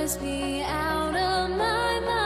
must be out of my mind.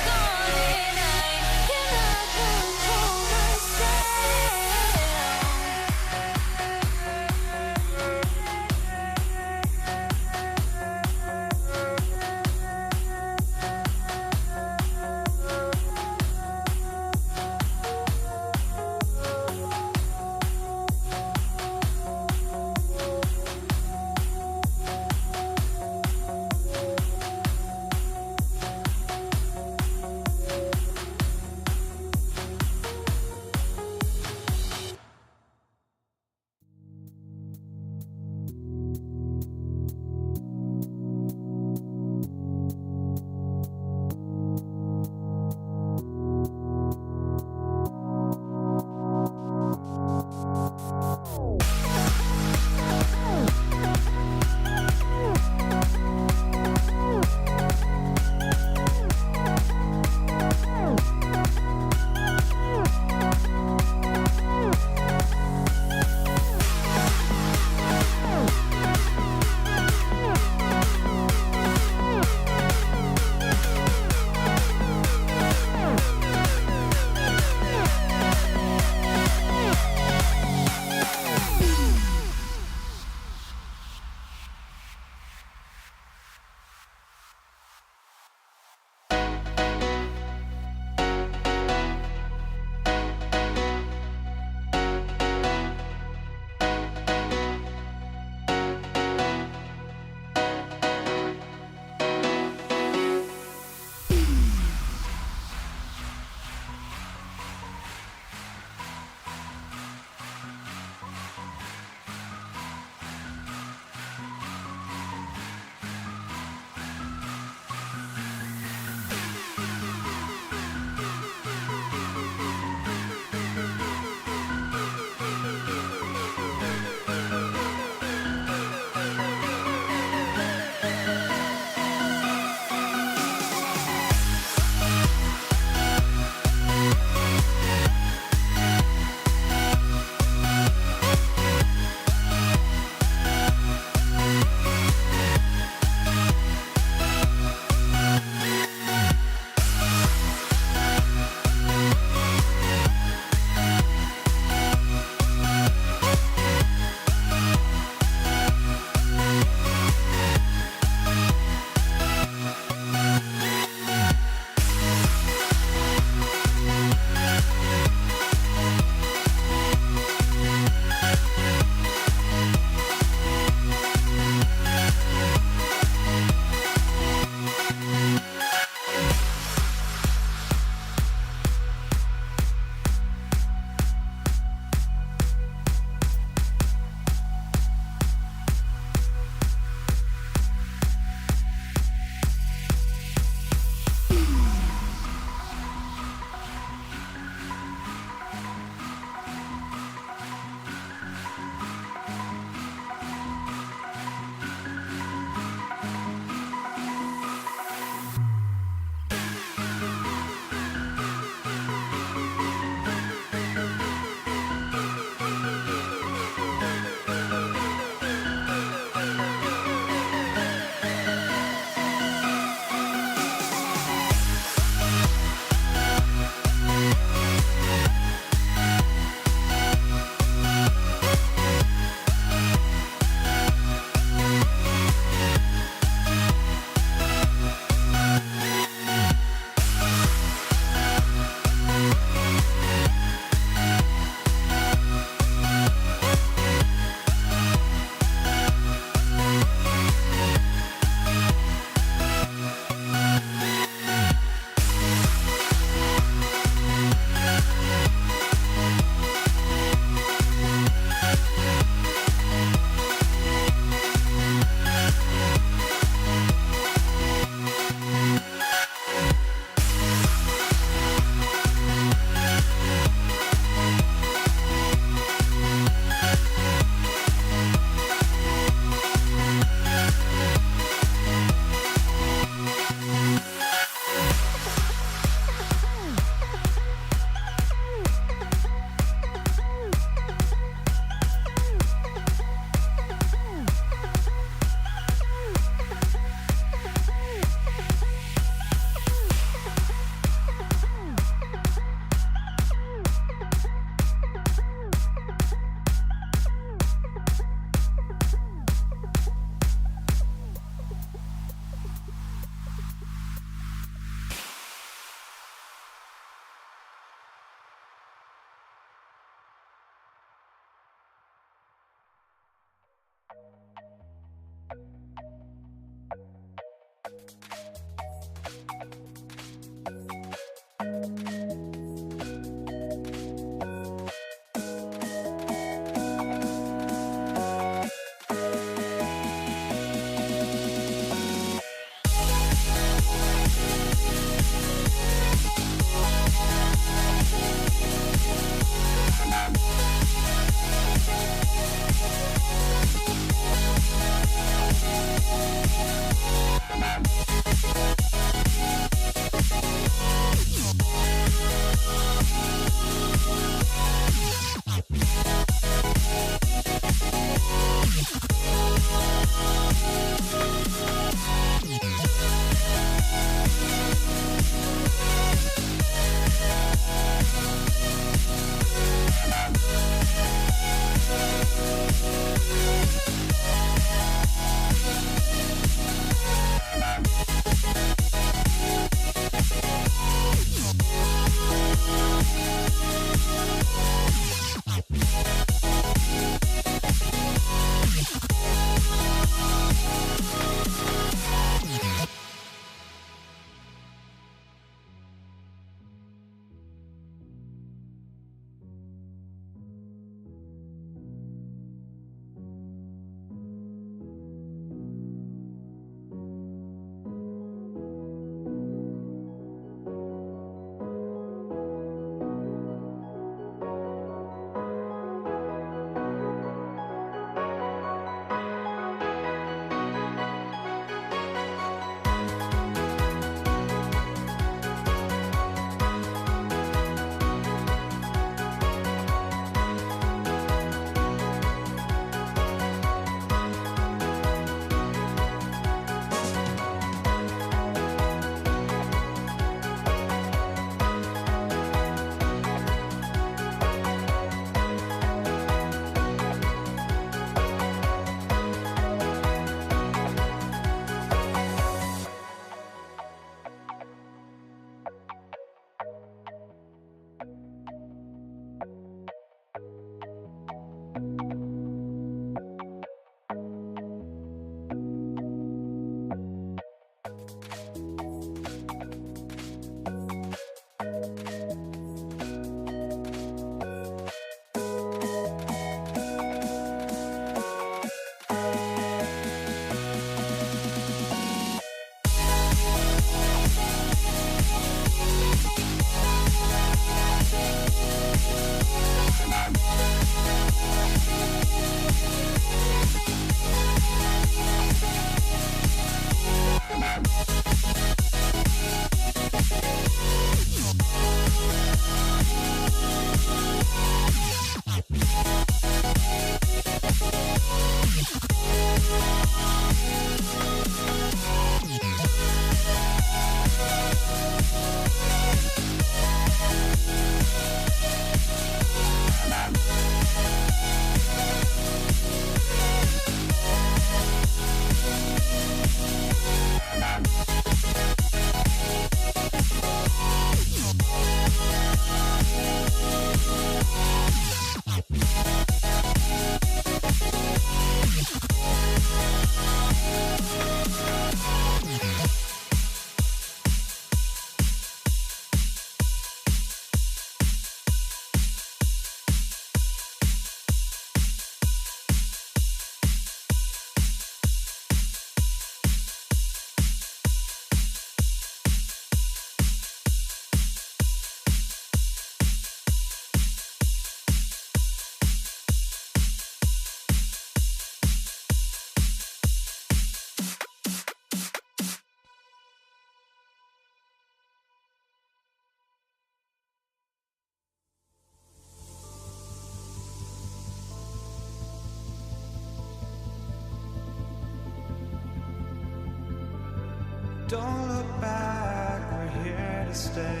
Don't look back, we're here to stay.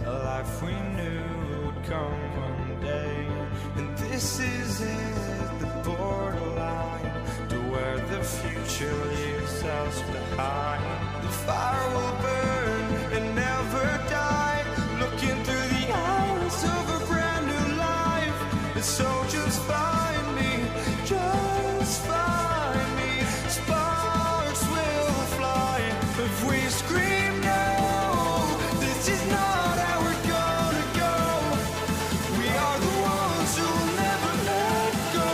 A life we knew would come one day. And this is it, the borderline to where the future leaves us behind. The fire will burn and never die, looking through the eyes of a brand new life. And so just find me, just find me. Sparks will fly if we scream no. This is not how we're gonna go. We are the ones who'll never let go.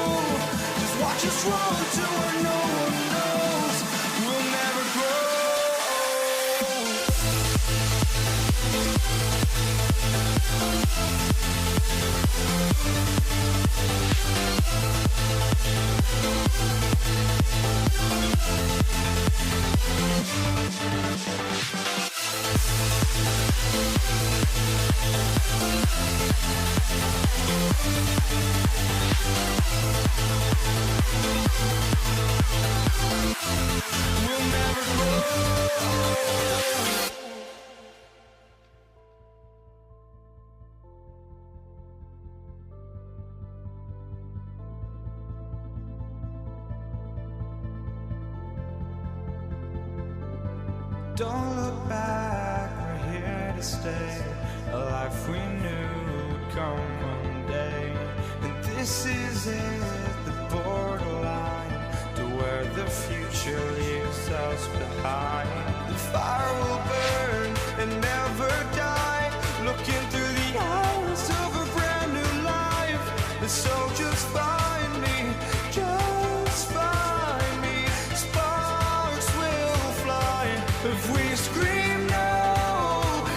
Just watch us run to where no one knows. We'll never grow. We'll never grow. Don't look back, we're here to stay. A life we knew would come one day. And this is it, the borderline to where the future leaves us behind. The fire will burn and never die, looking through the eyes of a brand new life. And so just find me, just find me. Sparks will fly if we scream no.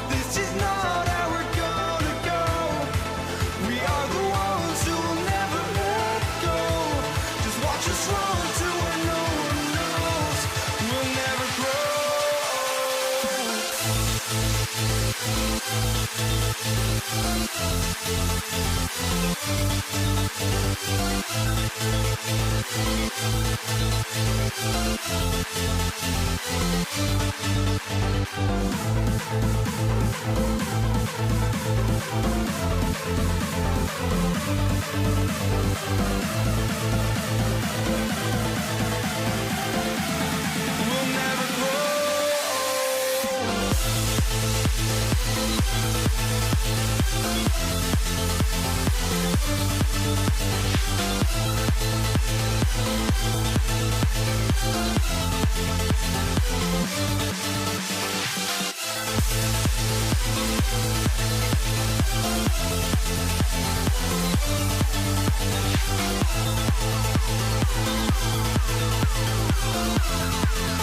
This is not how we're gonna go. We are the ones who will never let go. Just watch us run to where no one knows. We'll never grow. We'll never grow.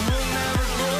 We'll never grow.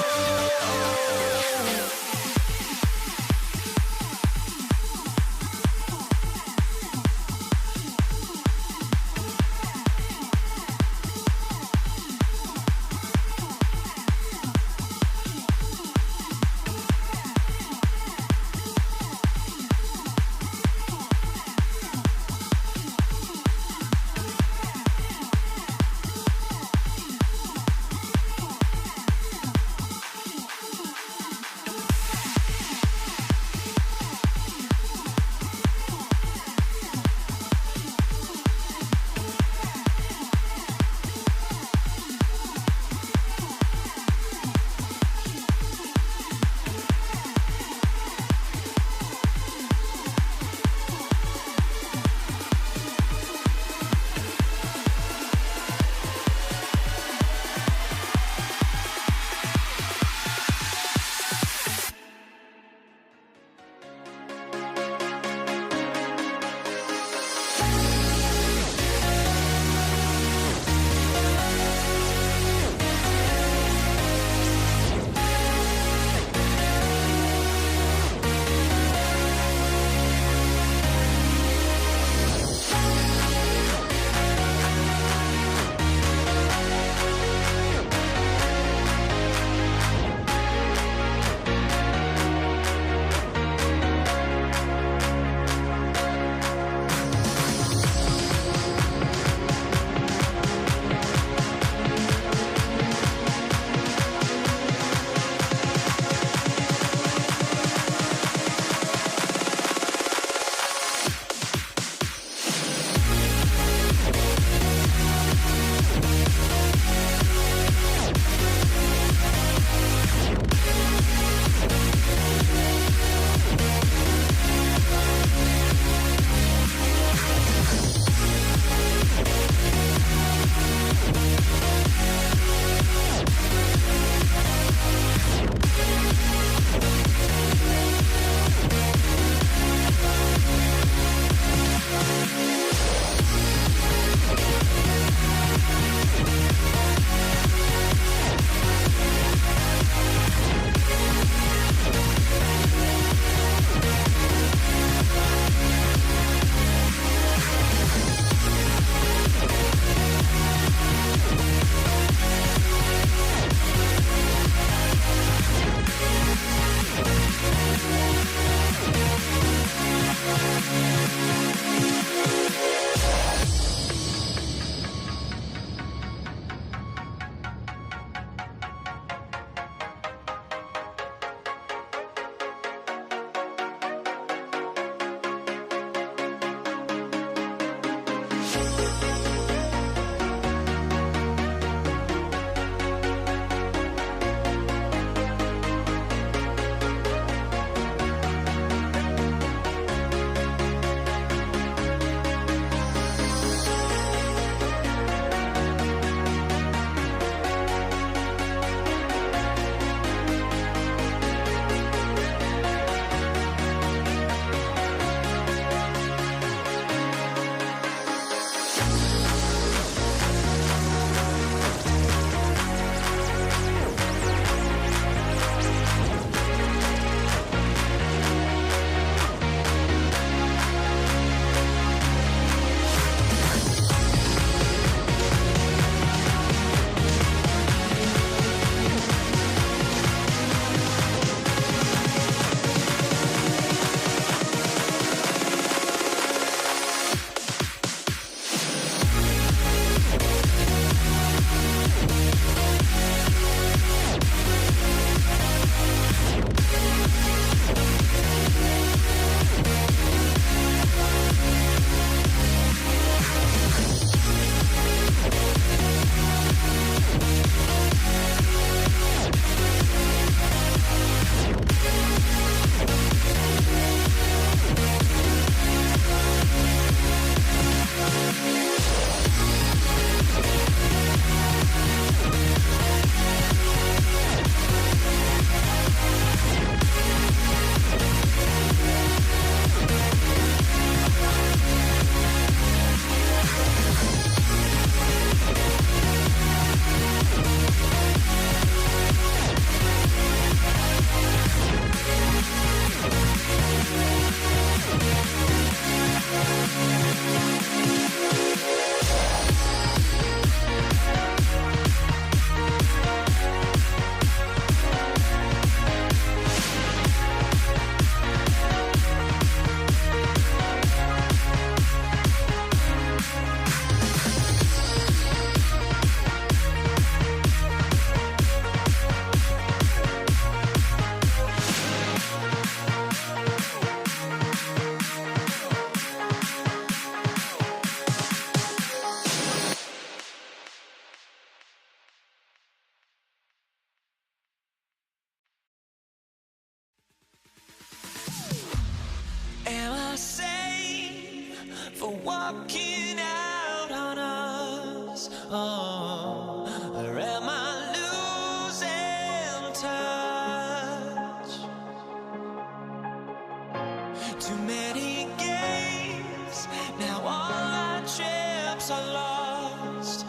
I lost.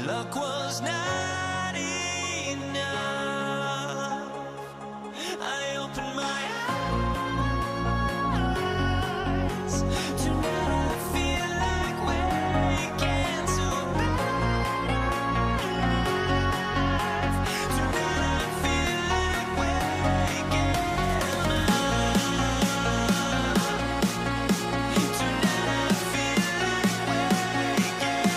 Luck was not enough. I opened my eyes. Tonight I feel like waking to a better life. Tonight I feel like waking up. Tonight I feel like waking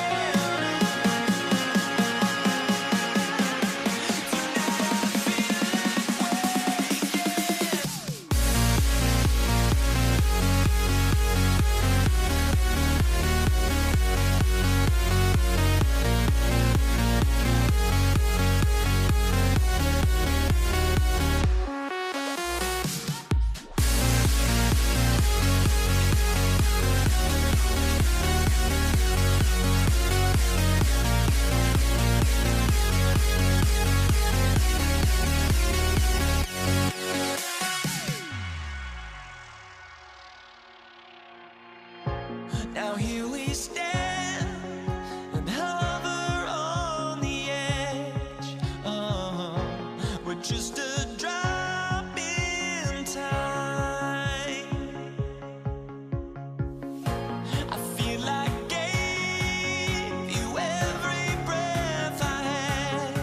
now here we stand and hover on the edge. We're just a drop in time. I feel like gave you every breath I had.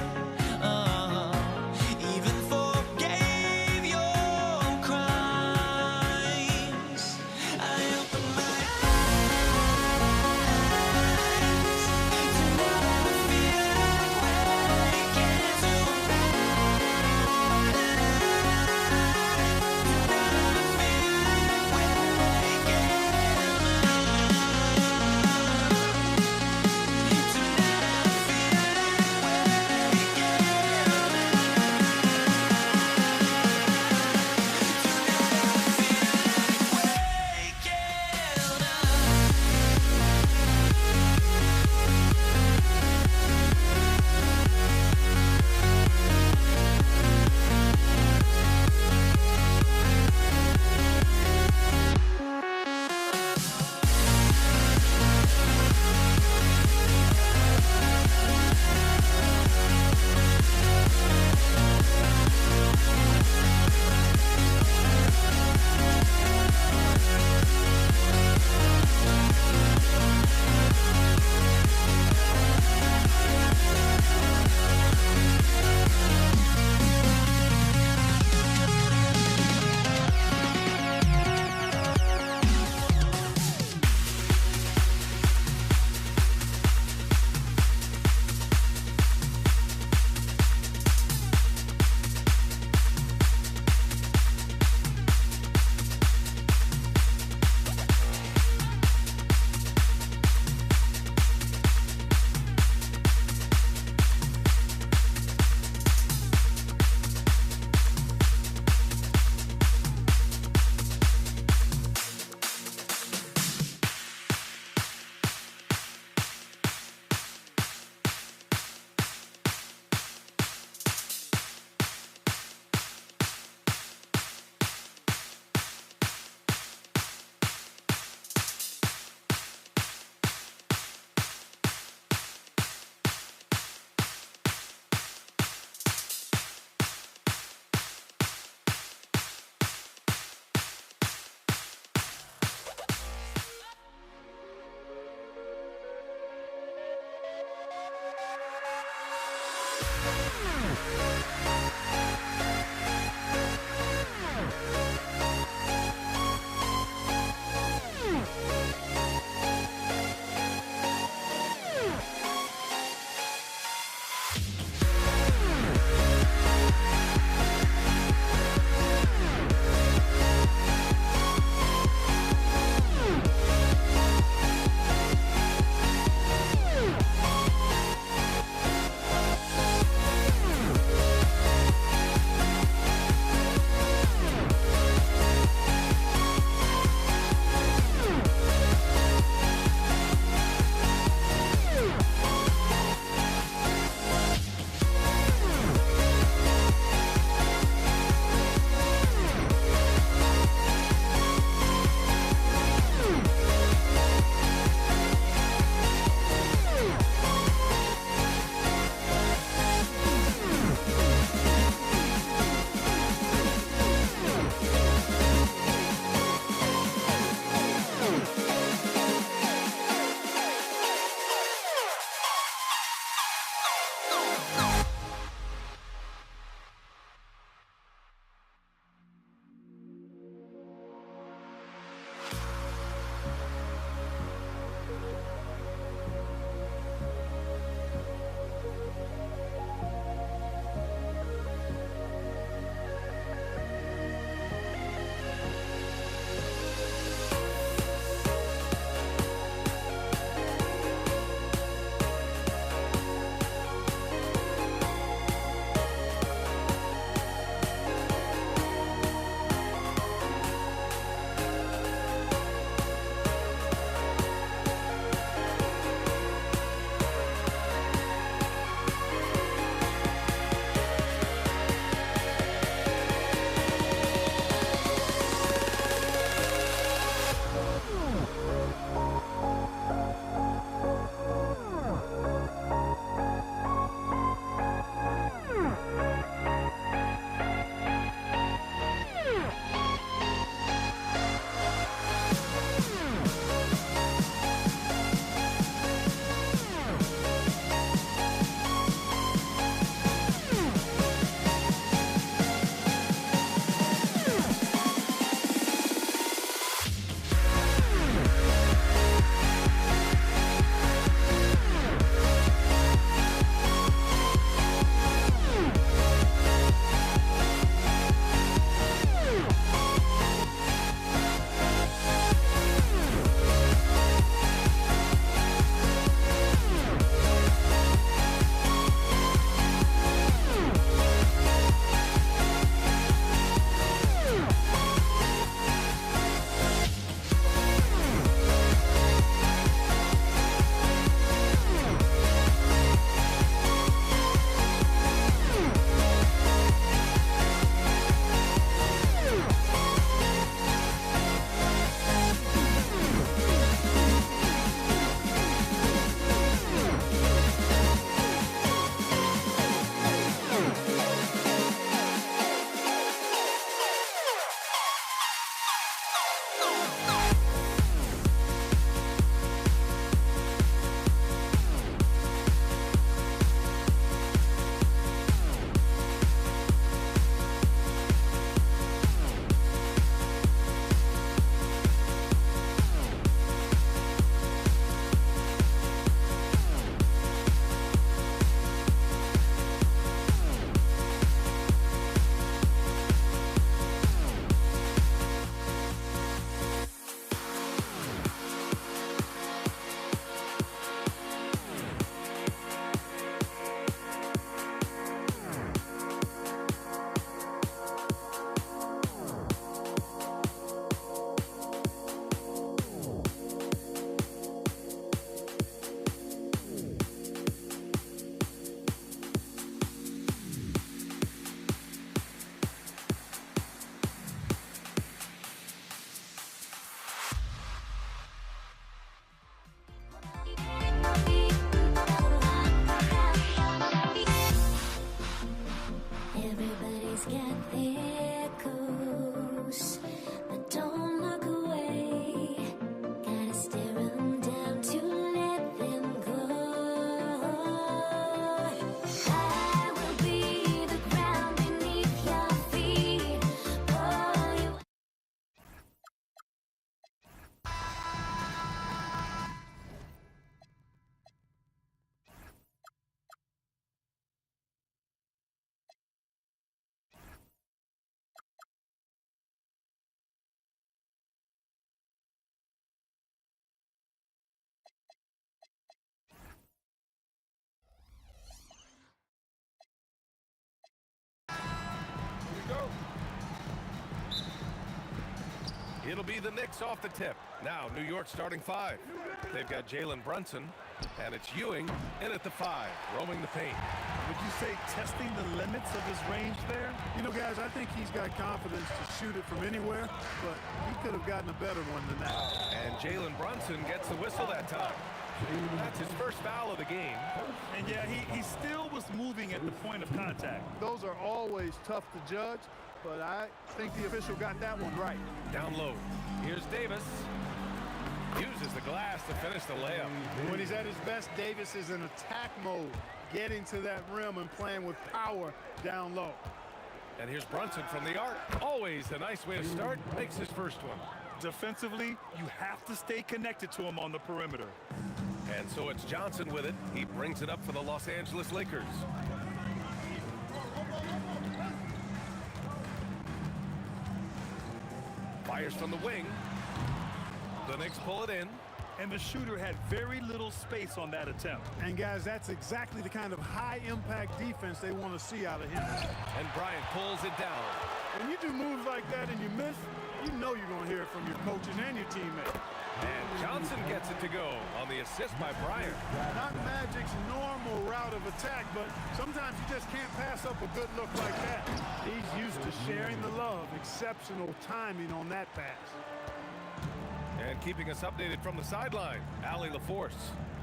Even forgave your crimes. I opened my eyes. be the Knicks off the tip. Now, New York starting 5. They've got Jalen Brunson, and it's Ewing in at the 5, roaming the paint. Would you say testing the limits of his range there? You know, guys, I think he's got confidence to shoot it from anywhere, but he could have gotten a better one than that. And Jalen Brunson gets the whistle that time. That's his first foul of the game. And yeah, he still was moving at the point of contact. Those are always tough to judge, but I think the official got that one right. Down low. Here's Davis. Uses the glass to finish the layup. When he's at his best, Davis is in attack mode, getting to that rim and playing with power down low. And here's Brunson from the arc. Always a nice way to start. Makes his first one. Defensively, you have to stay connected to him on the perimeter. And so it's Johnson with it. He brings it up for the Los Angeles Lakers. Fires from the wing. The Knicks pull it in. And the shooter had very little space on that attempt. And guys, that's exactly the kind of high-impact defense they want to see out of him. And Bryant pulls it down. When you do moves like that and you miss, you know you're going to hear it from your coaches and your teammates. And Johnson gets it to go on the assist by Bryant. Not Magic's normal route of attack, but sometimes you just can't pass up a good look like that. He's used to sharing the love. Exceptional timing on that pass. And keeping us updated from the sideline, Allie LaForce.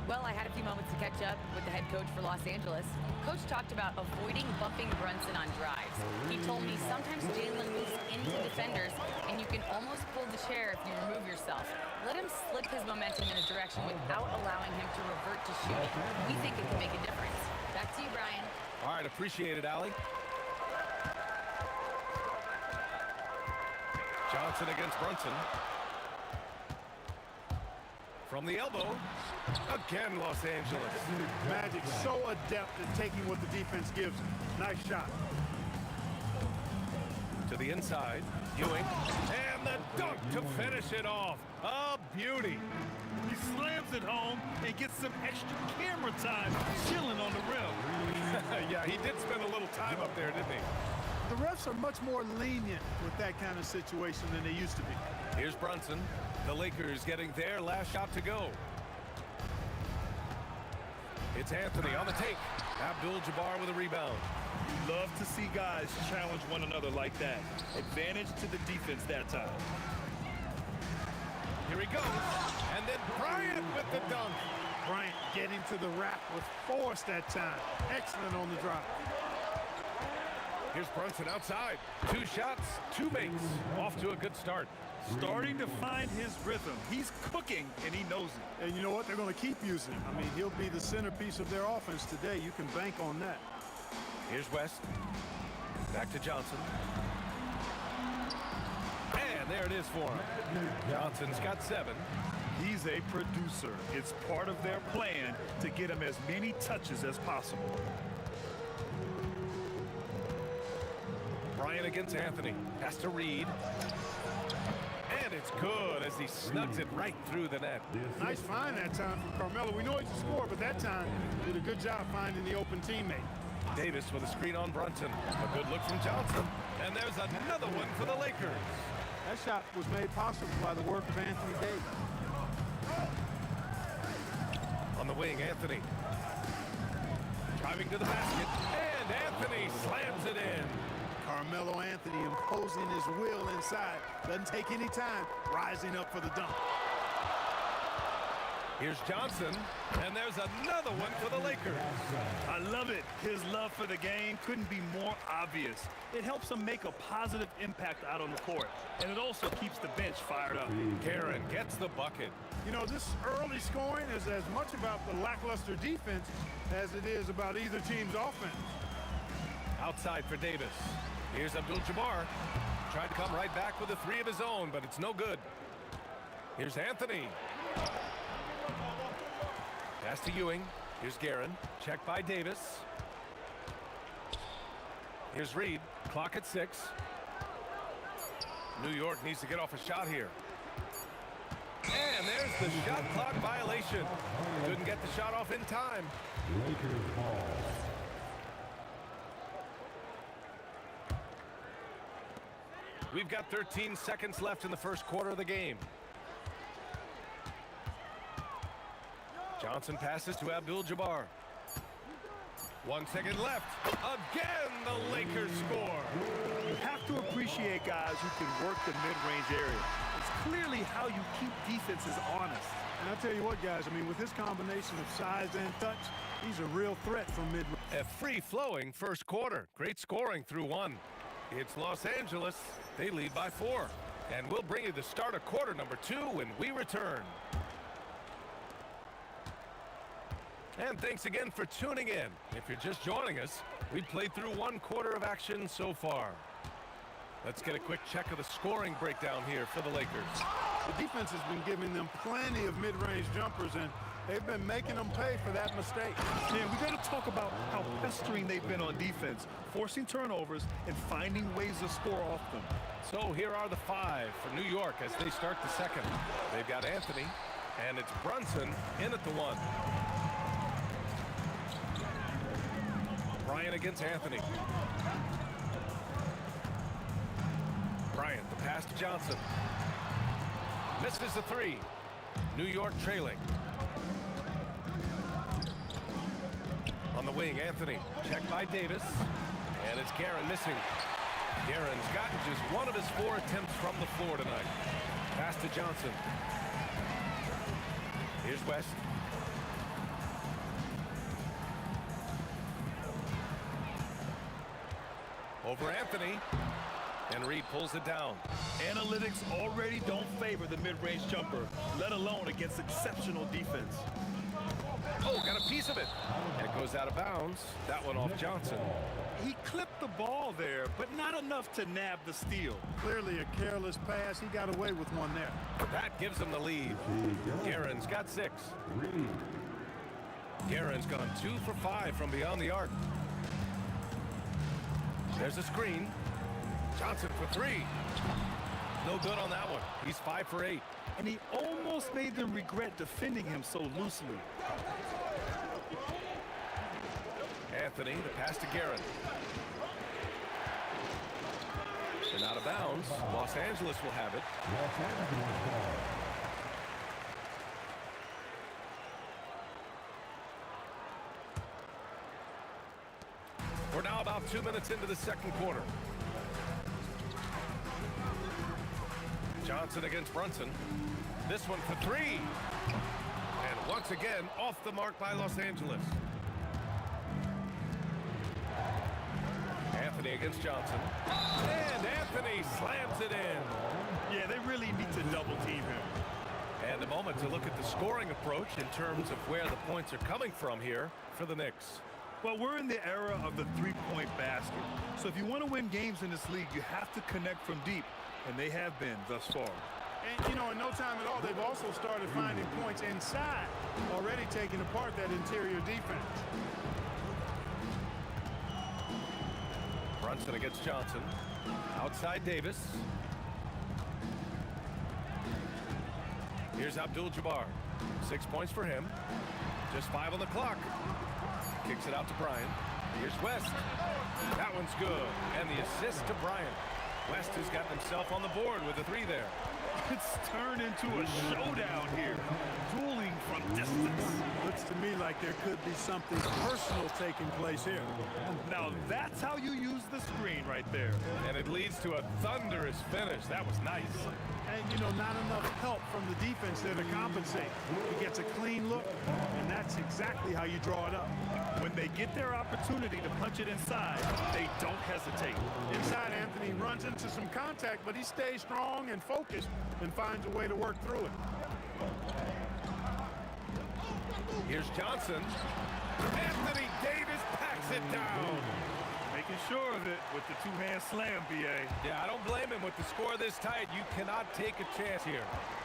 Well, I had a few moments to catch up with the head coach for Los Angeles. Coach talked about avoiding bumping Brunson on drives. He told me sometimes Jalen moves into defenders, and you can almost pull the chair if you remove yourself. Let him slip his momentum in a direction without allowing him to revert to shooting. We think it can make a difference. Back to you, Brian. All right, appreciate it, Allie. Johnson against Brunson. From the elbow, again Los Angeles. Magic so adept at taking what the defense gives him. Nice shot. To the inside, Ewing, and the dunk to finish it off. A beauty. He slams it home and gets some extra camera time chilling on the rim. Yeah, he did spend a little time up there, didn't he? The refs are much more lenient with that kind of situation than they used to be. Here's Brunson. The Lakers getting their last shot to go. It's Anthony on the take. Abdul-Jabbar with a rebound. You love to see guys challenge one another like that. Advantage to the defense that time. Here he goes. And then Bryant with the dunk. Bryant getting to the rack with force that time. Excellent on the drive. Here's Brunson outside. 2 shots, 2 makes. Off to a good start. Starting to find his rhythm. He's cooking, and he knows it. And you know what? They're going to keep using him. I mean, he'll be the centerpiece of their offense today. You can bank on that. Here's West. Back to Johnson. And there it is for him. Johnson's got 7. He's a producer. It's part of their plan to get him as many touches as possible. Bryant against Anthony. Has to Reed. And it's good as he snugs it right through the net. Nice find that time from Carmelo. We know he's a scorer, but that time did a good job finding the open teammate. Davis with a screen on Brunson. A good look from Johnson. And there's another one for the Lakers. That shot was made possible by the work of Anthony Davis. On the wing, Anthony. Driving to the basket. And Anthony slams it in. Carmelo Anthony imposing his will inside. Doesn't take any time. Rising up for the dunk. Here's Johnson, and there's another one for the Lakers. I love it. His love for the game couldn't be more obvious. It helps him make a positive impact out on the court, and it also keeps the bench fired up. Karen gets the bucket. You know, this early scoring is as much about the lackluster defense as it is about either team's offense. Outside for Davis. Here's Abdul-Jabbar. Tried to come right back with a 3 of his own, but it's no good. Here's Anthony. Pass to Ewing. Here's Guerin. Checked by Davis. Here's Reed. Clock at 6. New York needs to get off a shot here. And there's the shot clock violation. Couldn't get the shot off in time. Lakers ball. We've got 13 seconds left in the first quarter of the game. Johnson passes to Abdul-Jabbar. 1 second left. Again, the Lakers score. You have to appreciate guys who can work the mid-range area. It's clearly how you keep defenses honest. And I'll tell you what, guys, I mean, with this combination of size and touch, he's a real threat from mid-range. A free-flowing first quarter. Great scoring through one. It's Los Angeles. They lead by 4. And we'll bring you the start of quarter number 2 when we return. And thanks again for tuning in. If you're just joining us, we've played through 1 quarter of action so far. Let's get a quick check of the scoring breakdown here for the Lakers. The defense has been giving them plenty of mid-range jumpers, and they've been making them pay for that mistake. Yeah, we got to talk about how pestering they've been on defense, forcing turnovers and finding ways to score off them. So here are the 5 for New York as they start the second. They've got Anthony, and it's Brunson in at the 1. Bryant against Anthony. Bryant, the pass to Johnson. Misses the 3. New York trailing. On the wing, Anthony. Checked by Davis. And it's Guerin missing. Guerin's gotten just 1 of his 4 attempts from the floor tonight. Pass to Johnson. Here's West. Over Anthony. And Reed pulls it down. Analytics already don't favor the mid-range jumper, let alone against exceptional defense. Oh, got a piece of it. And it goes out of bounds. That one off Johnson. He clipped the ball there, but not enough to nab the steal. Clearly a careless pass. He got away with one there. That gives him the lead. Guerin's got 6. Guerin's gone 2 for 5 from beyond the arc. There's a screen. Johnson for 3. No good on that one. He's 5 for 8. And he almost made them regret defending him so loosely. Anthony, the pass to Guerin. And out of bounds. Los Angeles will have it. Los Angeles ball. We're now about 2 minutes into the second quarter. Johnson against Brunson. This one for 3. And once again, off the mark by Los Angeles. Anthony against Johnson. And Anthony slams it in. Yeah, they really need to double team him. And a moment to look at the scoring approach in terms of where the points are coming from here for the Knicks. Well, we're in the era of the three-point basket. So if you want to win games in this league, you have to connect from deep. And they have been thus far. And, you know, in no time at all, they've also started finding points inside, already taking apart that interior defense. Brunson against Johnson. Outside Davis. Here's Abdul-Jabbar. 6 points for him. Just 5 on the clock. Kicks it out to Bryant. Here's West. That one's good. And the assist to Bryant. West has got himself on the board with a 3 there. It's turned into a showdown here. Dueling from distance. Looks to me like there could be something personal taking place here. Now that's how you use the screen right there. And it leads to a thunderous finish. That was nice. And, you know, not enough help from the defense there to compensate. He gets a clean look, and that's exactly how you draw it up. When they get their opportunity to punch it inside, they don't hesitate. Inside, Anthony runs into some contact, but he stays strong and focused and finds a way to work through it. Here's Johnson. Anthony Davis packs it down. Making sure of it with the two-hand slam, B.A. Yeah, I don't blame him. With the score this tight, you cannot take a chance here.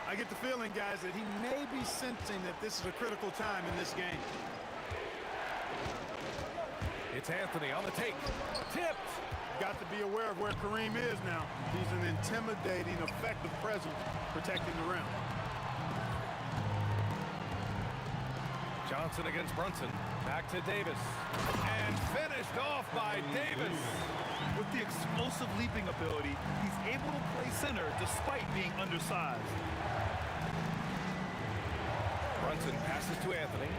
I get the feeling, guys, that he may be sensing that this is a critical time in this game. It's Anthony on the take. Tipped. Got to be aware of where Kareem is now. He's an intimidating, effective presence protecting the rim. Johnson against Brunson. Back to Davis. And finished off by Davis. With the explosive leaping ability, he's able to play center despite being undersized. Brunson passes to Anthony.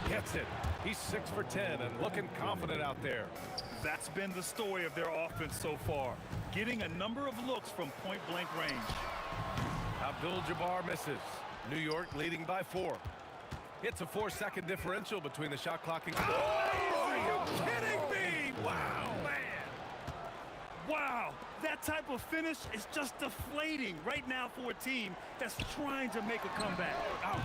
Gets it. He's 6 for 10 and looking confident out there. That's been the story of their offense so far, getting a number of looks from point-blank range. Abdul-Jabbar misses. New York leading by 4. It's a 4-second differential between the shot clock and... Oh, are you kidding me? Wow, man. Wow, that type of finish is just deflating right now for a team that's trying to make a comeback. Ouch.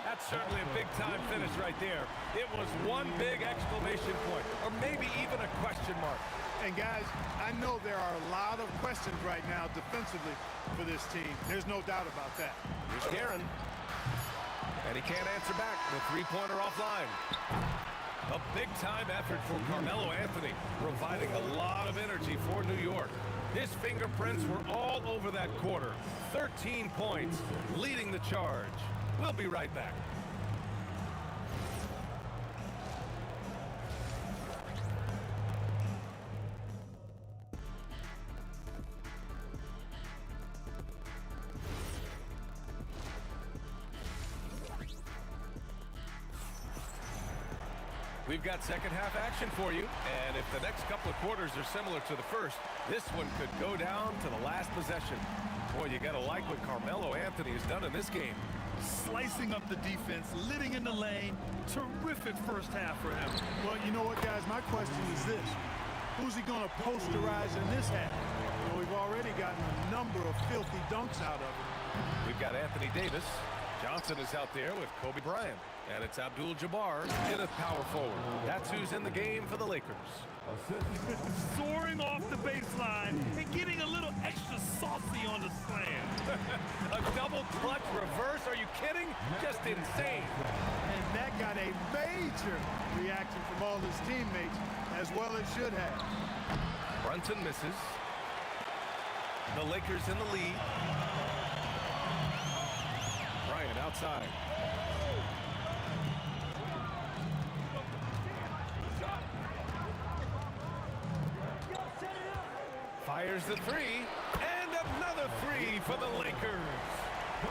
That's certainly a big-time finish right there. It was one big exclamation point, or maybe even a question mark. And guys, I know there are a lot of questions right now defensively for this team. There's no doubt about that. Here's Guerin. And he can't answer back. The three-pointer offline. A big-time effort for Carmelo Anthony, providing a lot of energy for New York. His fingerprints were all over that quarter. 13 points, leading the charge. We'll be right back. We've got second half action for you, and if the next couple of quarters are similar to the first, this one could go down to the last possession. Boy, you gotta like what Carmelo Anthony has done in this game. Slicing up the defense, living in the lane. Terrific first half for him. Well, you know what, guys? My question is this. Who's he going to posterize in this half? You know, we've already gotten a number of filthy dunks out of him. We've got Anthony Davis. Johnson is out there with Kobe Bryant. And it's Abdul-Jabbar in a power forward. That's who's in the game for the Lakers. Soaring off the baseline and getting a little extra saucy on the slam. A double clutch reverse? Are you kidding? Just insane. And that got a major reaction from all his teammates, as well it should have. Brunson misses. The Lakers in the lead. Bryant outside. Fires the three, and another three for the Lakers.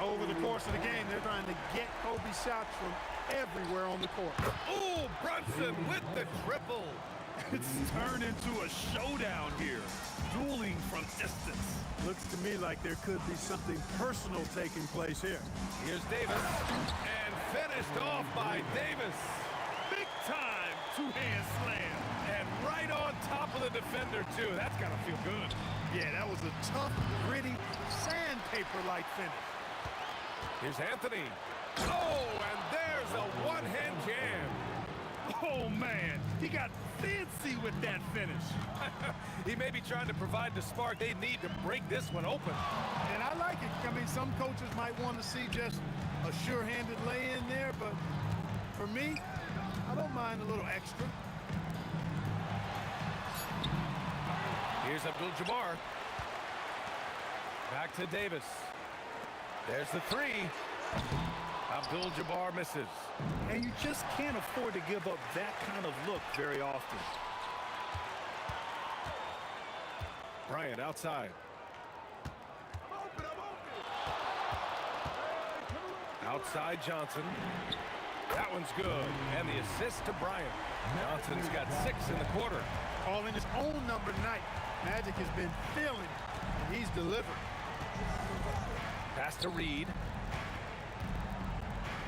Over the course of the game, they're trying to get Kobe shots from everywhere on the court. Ooh, Brunson with the triple. It's turned into a showdown here. Dueling from distance. Looks to me like there could be something personal taking place here. Here's Davis, and finished off by Davis. Big time two-hand slam. And right on top of the defender, too. That's got to feel good. Yeah, that was a tough, gritty, sandpaper-like finish. Here's Anthony. Oh, and there's a one-hand jam. Oh, man. He got fancy with that finish. He may be trying to provide the spark they need to break this one open. And I like it. I mean, some coaches might want to see just a sure-handed lay-in there, but for me, I don't mind a little extra. Here's Abdul-Jabbar. Back to Davis. There's the three. Abdul-Jabbar misses. And you just can't afford to give up that kind of look very often. Bryant outside. Outside Johnson. That one's good. And the assist to Bryant. Johnson's got 6 in the quarter. All in his own number night. Magic has been feeling it, and he's delivered. Pass to Reed.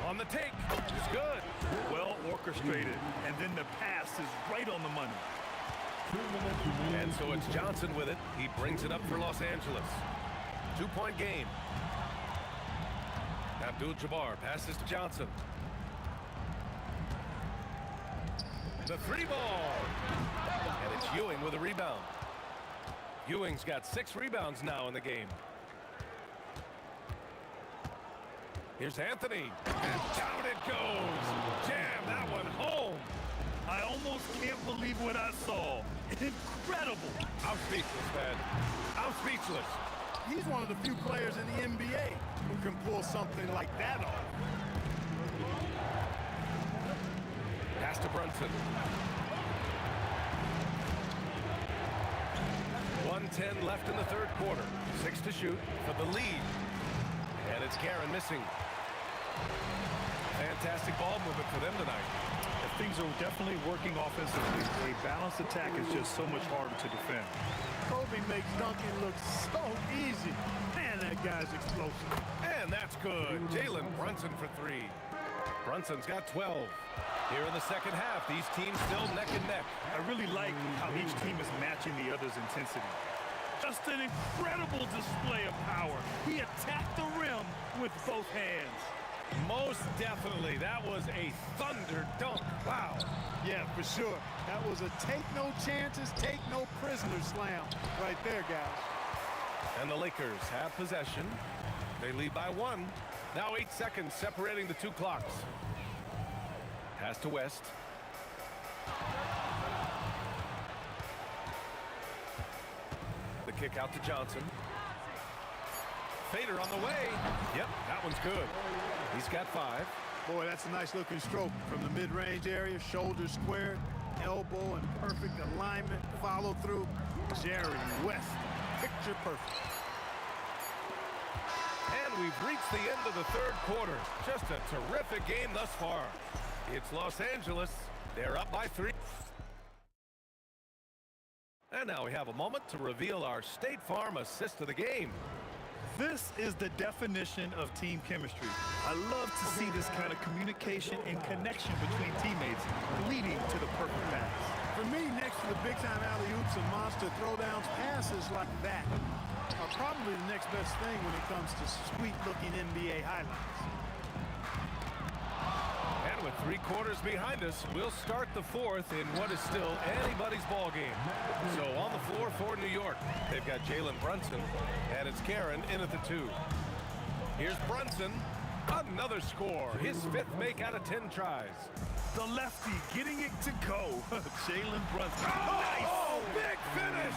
On the take. It's good. Well orchestrated. And then the pass is right on the money. And so it's Johnson with it. He brings it up for Los Angeles. 2-point game. Abdul-Jabbar passes to Johnson. The three ball. And it's Ewing with a rebound. Ewing's got 6 rebounds now in the game. Here's Anthony. And down it goes. Jam that one home. I almost can't believe what I saw. Incredible. I'm speechless, man. I'm speechless. He's one of the few players in the NBA who can pull something like that off. Pass to Brunson. 1:10 left in the third quarter. 6 to shoot for the lead. And it's Karen missing. Fantastic ball movement for them tonight. Things are definitely working offensively. A balanced attack is just so much harder to defend. Kobe makes dunking look so easy. Man, that guy's explosive. And that's good. Jalen Brunson for 3. Brunson's got 12. Here in the second half, these teams still neck and neck. I really like how each team is matching the other's intensity. Just an incredible display of power. He attacked the rim with both hands. Most definitely. That was a thunder dunk. Wow. Yeah, for sure. That was a take no chances, take no prisoner slam right there, guys. And the Lakers have possession. They lead by 1. Now 8 seconds separating the 2 clocks. Pass to West. The kick out to Johnson. Fader on the way. Yep, that one's good. He's got 5. Boy, that's a nice looking stroke from the mid-range area. Shoulder squared, elbow in perfect alignment, follow through. Jerry West, picture perfect. And we've reached the end of the third quarter. Just a terrific game thus far. It's Los Angeles. They're up by 3. And now we have a moment to reveal our State Farm assist of the game. This is the definition of team chemistry. I love to see this kind of communication and connection between teammates leading to the perfect pass. For me, next to the big-time alley-oops and monster throwdowns, passes like that are probably the next best thing when it comes to sweet-looking NBA highlights. And with 3 quarters behind us, we'll start the 4th in what is still anybody's ball game. So on the floor for New York, they've got Jalen Brunson, and it's Karen in at the 2. Here's Brunson, another score, his 5th make out of 10 tries. The lefty getting it to go. Jalen Brunson. Oh, big finish!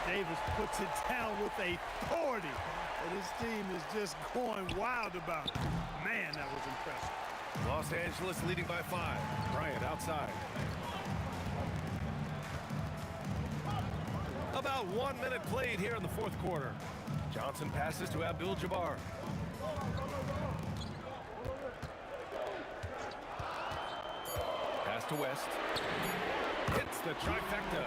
Davis puts it down with authority, and his team is just going wild about it. Man, that was impressive. Los Angeles leading by 5. Bryant outside. About 1 minute played here in the 4th quarter. Johnson passes to Abdul-Jabbar. Pass to West. Hits the trifecta.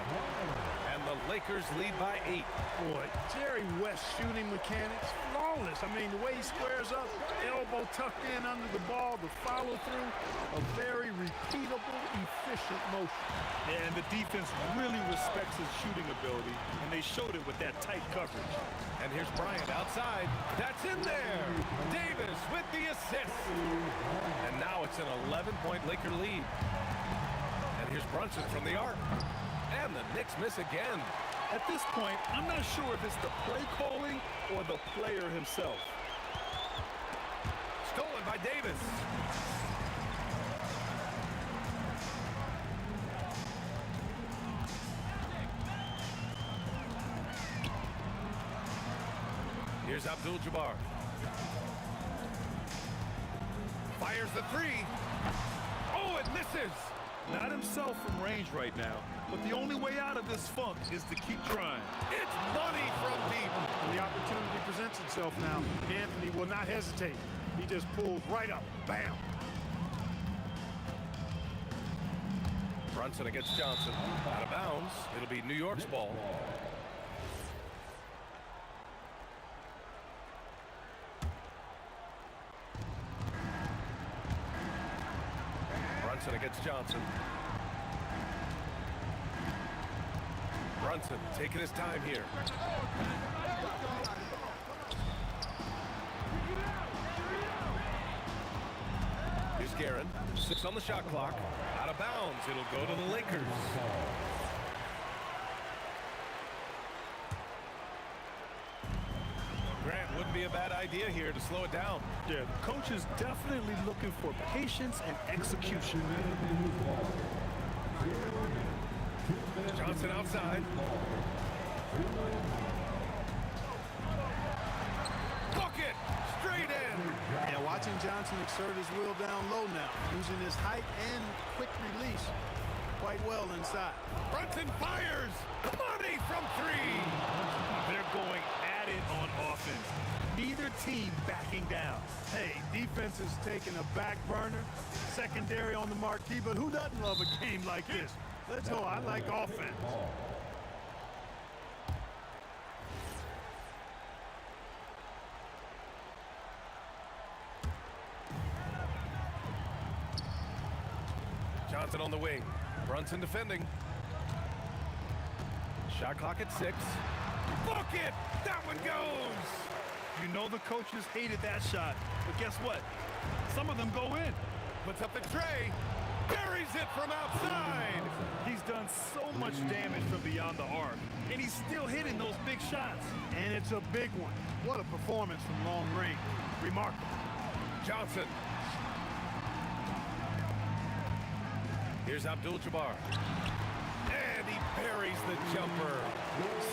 And the Lakers lead by 8. Boy, Jerry West shooting mechanics, flawless. I mean, the way he squares up, elbow tucked in under the ball, the follow through, a very repeatable, efficient motion. And the defense really respects his shooting ability, and they showed it with that tight coverage. And here's Bryant outside. That's in there. Davis with the assist. And now it's an 11-point Laker lead. And here's Brunson from the arc. And the Knicks miss again. At this point, I'm not sure if it's the play calling or the player himself. Stolen by Davis. Here's Abdul-Jabbar. Fires the 3. Oh, it misses. Not himself from range right now, but the only way out of this funk is to keep trying. It's money from deep. When the opportunity presents itself now, Anthony will not hesitate. He just pulls right up. Bam. Brunson against Johnson. Out of bounds. It'll be New York's ball. Brunson against Johnson. Brunson taking his time here. Here's Guerin. 6 on the shot clock. Out of bounds. It'll go to the Lakers. Grant, wouldn't be a bad idea here to slow it down. Yeah, the coach is definitely looking for patience and execution. Johnson outside. Bucket! Straight in! Yeah, watching Johnson exert his will down low now, using his height and quick release quite well inside. Brunson fires! Money from three! They're going at it on offense. Neither team backing down. Hey, defense is taking a back burner, secondary on the marquee, but who doesn't love a game like this? Let's go. I like offense. Johnson on the wing. Brunson defending. Shot clock at 6. Book it! That one goes! You know the coaches hated that shot, but guess what? Some of them go in. Puts up the tray. Buries it from outside. He's done so much damage from beyond the arc, and he's still hitting those big shots. And it's a big one. What a performance from long range. Remarkable. Johnson. Here's Abdul-Jabbar. And he buries the jumper.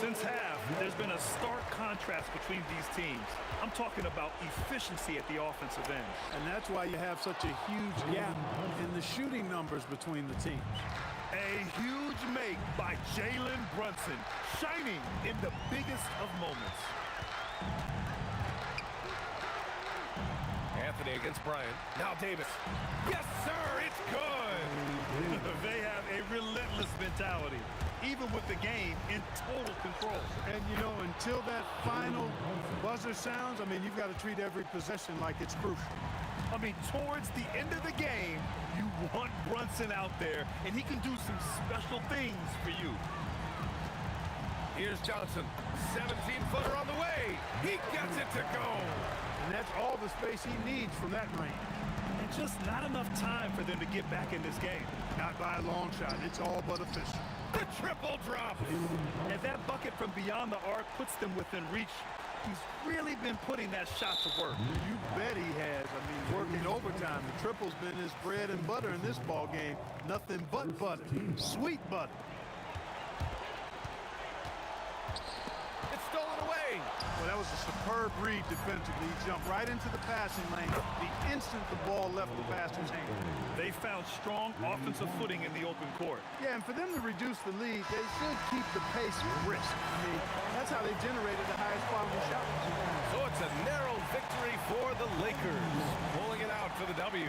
Since half, there's been a stark contrast between these teams. I'm talking about efficiency at the offensive end. And that's why you have such a huge gap in the shooting numbers between the teams. A huge make by Jalen Brunson, shining in the biggest of moments. Anthony against Bryant. Now Davis. Yes, sir, it's good. They have a relentless mentality, even with the game in total control. And, you know, until that final buzzer sounds, I mean, you've got to treat every possession like it's crucial. I mean, towards the end of the game, you want Brunson out there, and he can do some special things for you. Here's Johnson. 17-footer on the way. He gets it to go. And that's all the space he needs from that range. And just not enough time for them to get back in this game. Not by a long shot. It's all but official. The triple drop. And that bucket from beyond the arc puts them within reach. He's really been putting that shot to work. You bet he has. I mean, working overtime. The triple's been his bread and butter in this ball game. Nothing but butter. Sweet butter. It's stolen away. Well, that was a superb read defensively. He jumped right into the passing lane the instant the ball left the passer's hand. They found strong offensive footing in the open court. Yeah, and for them to reduce the lead, they should keep the pace brisk. I mean, that's how they generated the highest quality shots. So it's a narrow victory for the Lakers, pulling it out for the W.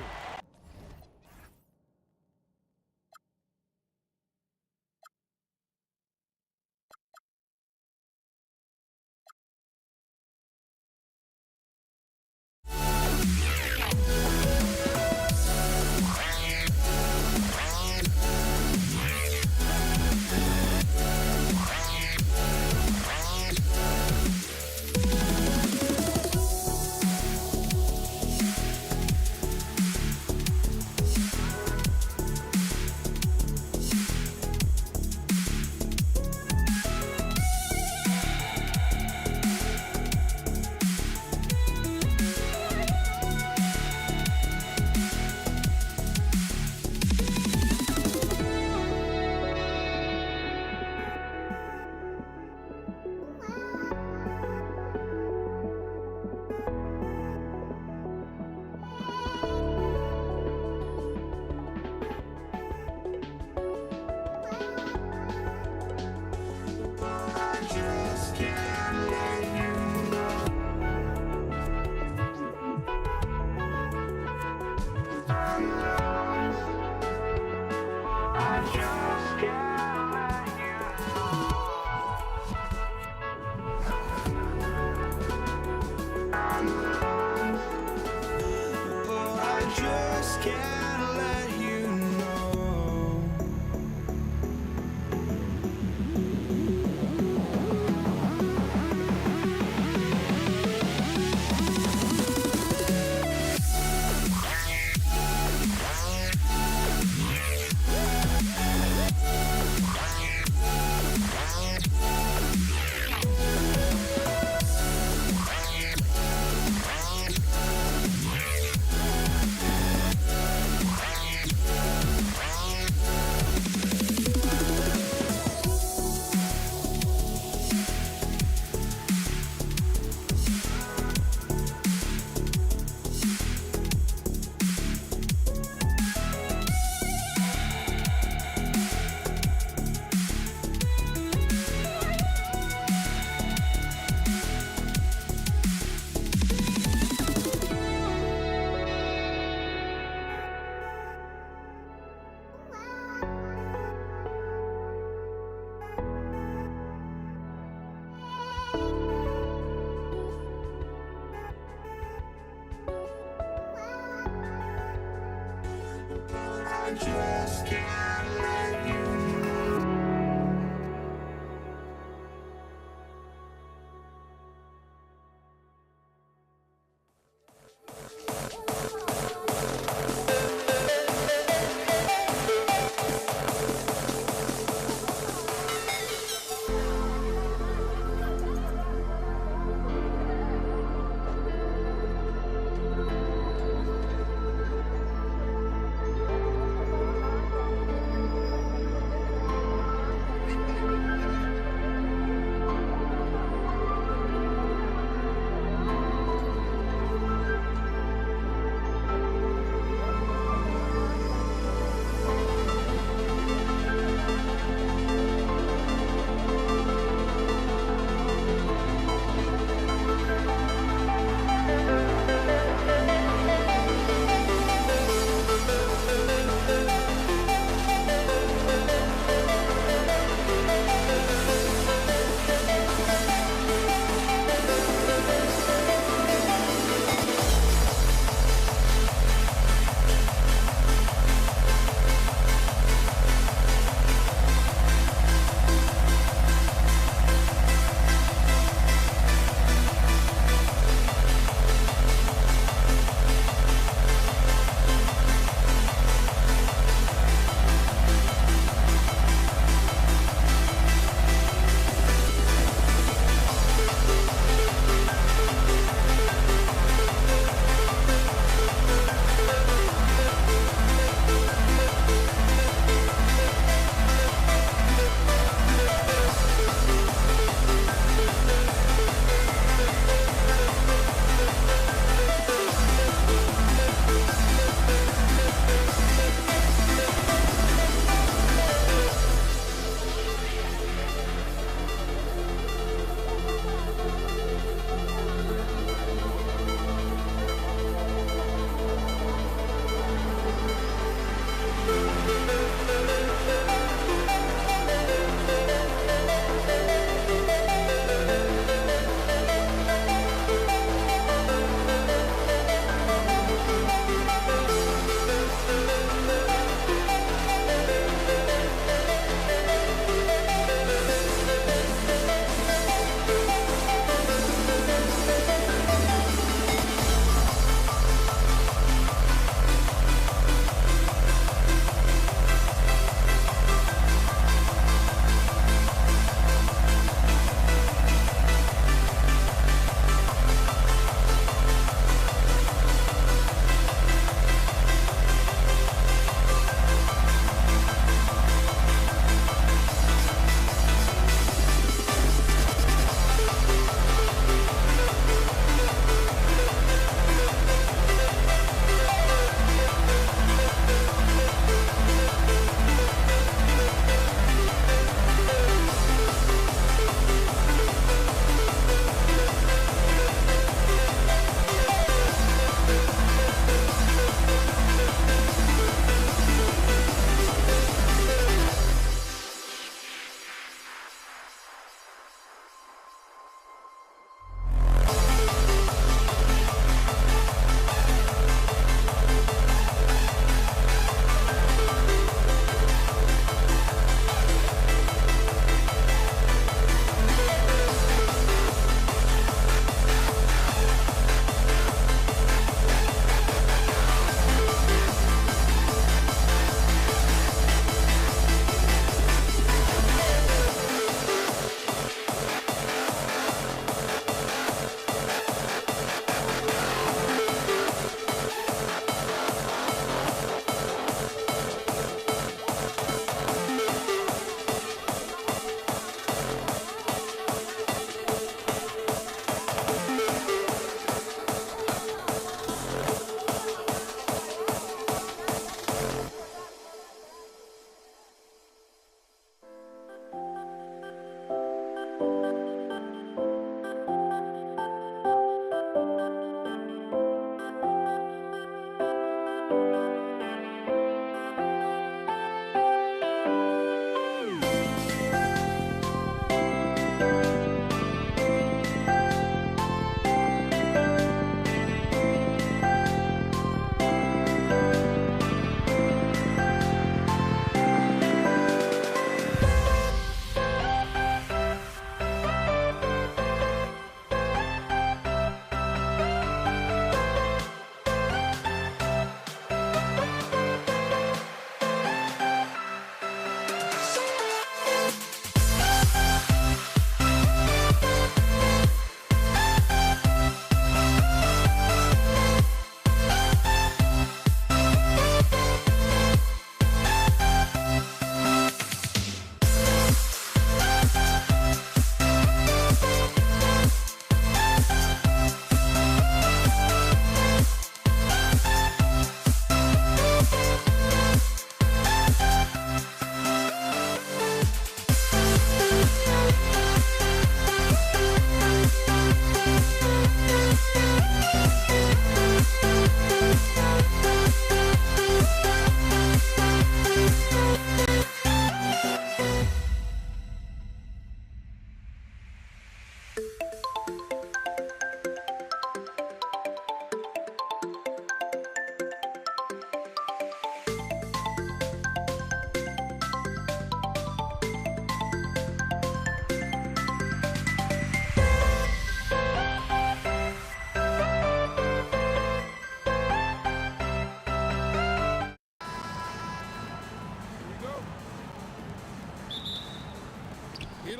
I just can't let you know.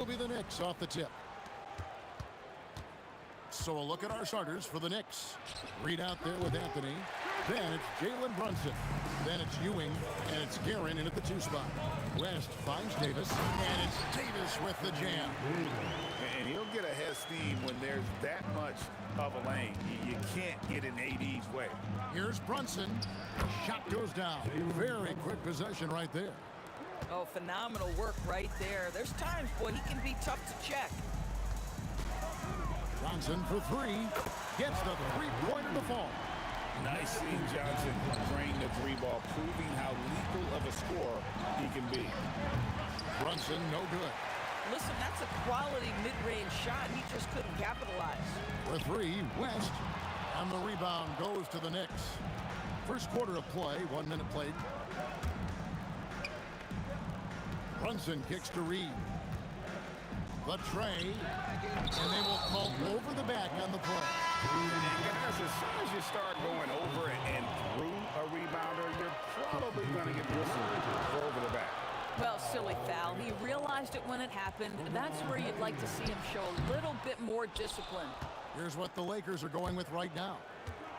It'll be the Knicks off the tip. So a look at our starters for the Knicks. Reed out there with Anthony. Then it's Jalen Brunson. Then it's Ewing, and it's Guerin in at the 2 spot. West finds Davis, and it's Davis with the jam. And he'll get a head of steam when there's that much of a lane. You can't get in AD's way. Here's Brunson. Shot goes down. Very quick possession right there. Oh, phenomenal work right there. There's times, boy, he can be tough to check. Johnson for 3. Gets the 3-pointer to fall. Nice seeing Johnson drain the 3-ball, proving how lethal of a scorer he can be. Brunson, no good. Listen, that's a quality mid-range shot. He just couldn't capitalize. For 3, West. And the rebound goes to the Knicks. First quarter of play, 1 minute played. Brunson kicks to Reed. The tray. And they will call over the back on the play. And guys, as soon as you start going over and through a rebounder, you're probably going to get whistled for over the back. Well, silly foul. He realized it when it happened. That's where you'd like to see him show a little bit more discipline. Here's what the Lakers are going with right now.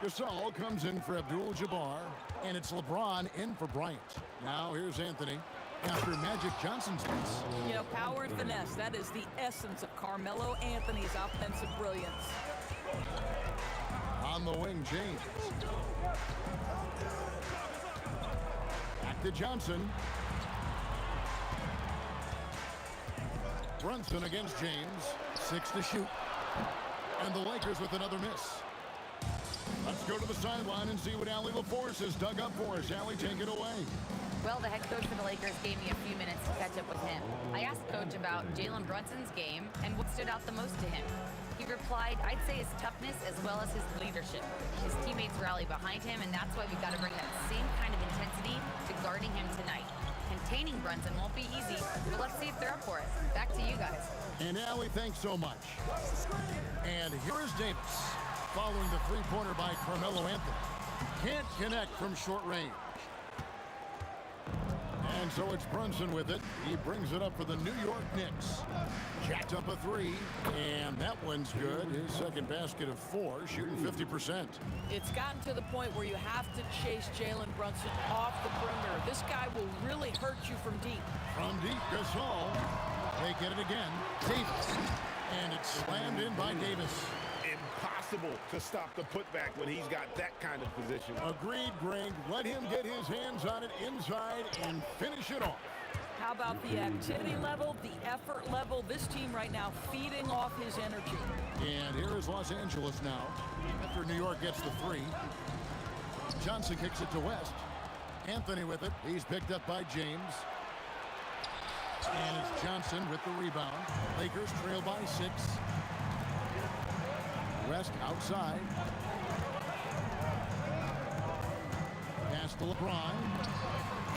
Gasol comes in for Abdul-Jabbar, and it's LeBron in for Bryant. Now here's Anthony after Magic Johnson's miss. You know, power and finesse, that is the essence of Carmelo Anthony's offensive brilliance. On the wing, James. Back to Johnson. Brunson against James. 6 to shoot. And the Lakers with another miss. Let's go to the sideline and see what Allie LaForce has dug up for us. Allie, take it away. Well, the head coach for the Lakers gave me a few minutes to catch up with him. I asked Coach about Jalen Brunson's game and what stood out the most to him. He replied, I'd say his toughness as well as his leadership. His teammates rally behind him, and that's why we've got to bring that same kind of intensity to guarding him tonight. Containing Brunson won't be easy, but let's see if they're up for it. Back to you guys. And Allie, thanks so much. And here is Davis, following the 3-pointer by Carmelo Anthony. Can't connect from short range. And so it's Brunson with it. He brings it up for the New York Knicks. Jacked up a 3, and that one's good. His second basket of 4, shooting 50%. It's gotten to the point where you have to chase Jalen Brunson off the perimeter. This guy will really hurt you from deep. From deep, Gasol. They get it again. Davis. And it's slammed in by Davis. Impossible to stop the putback when he's got that kind of position. Agreed, Greg. Let him get his hands on it inside and finish it off. How about the activity level, the effort level? This team right now feeding off his energy. And here is Los Angeles now. After New York gets the 3. Johnson kicks it to West. Anthony with it. He's picked up by James. And it's Johnson with the rebound. Lakers trail by 6. West outside. Pass to LeBron.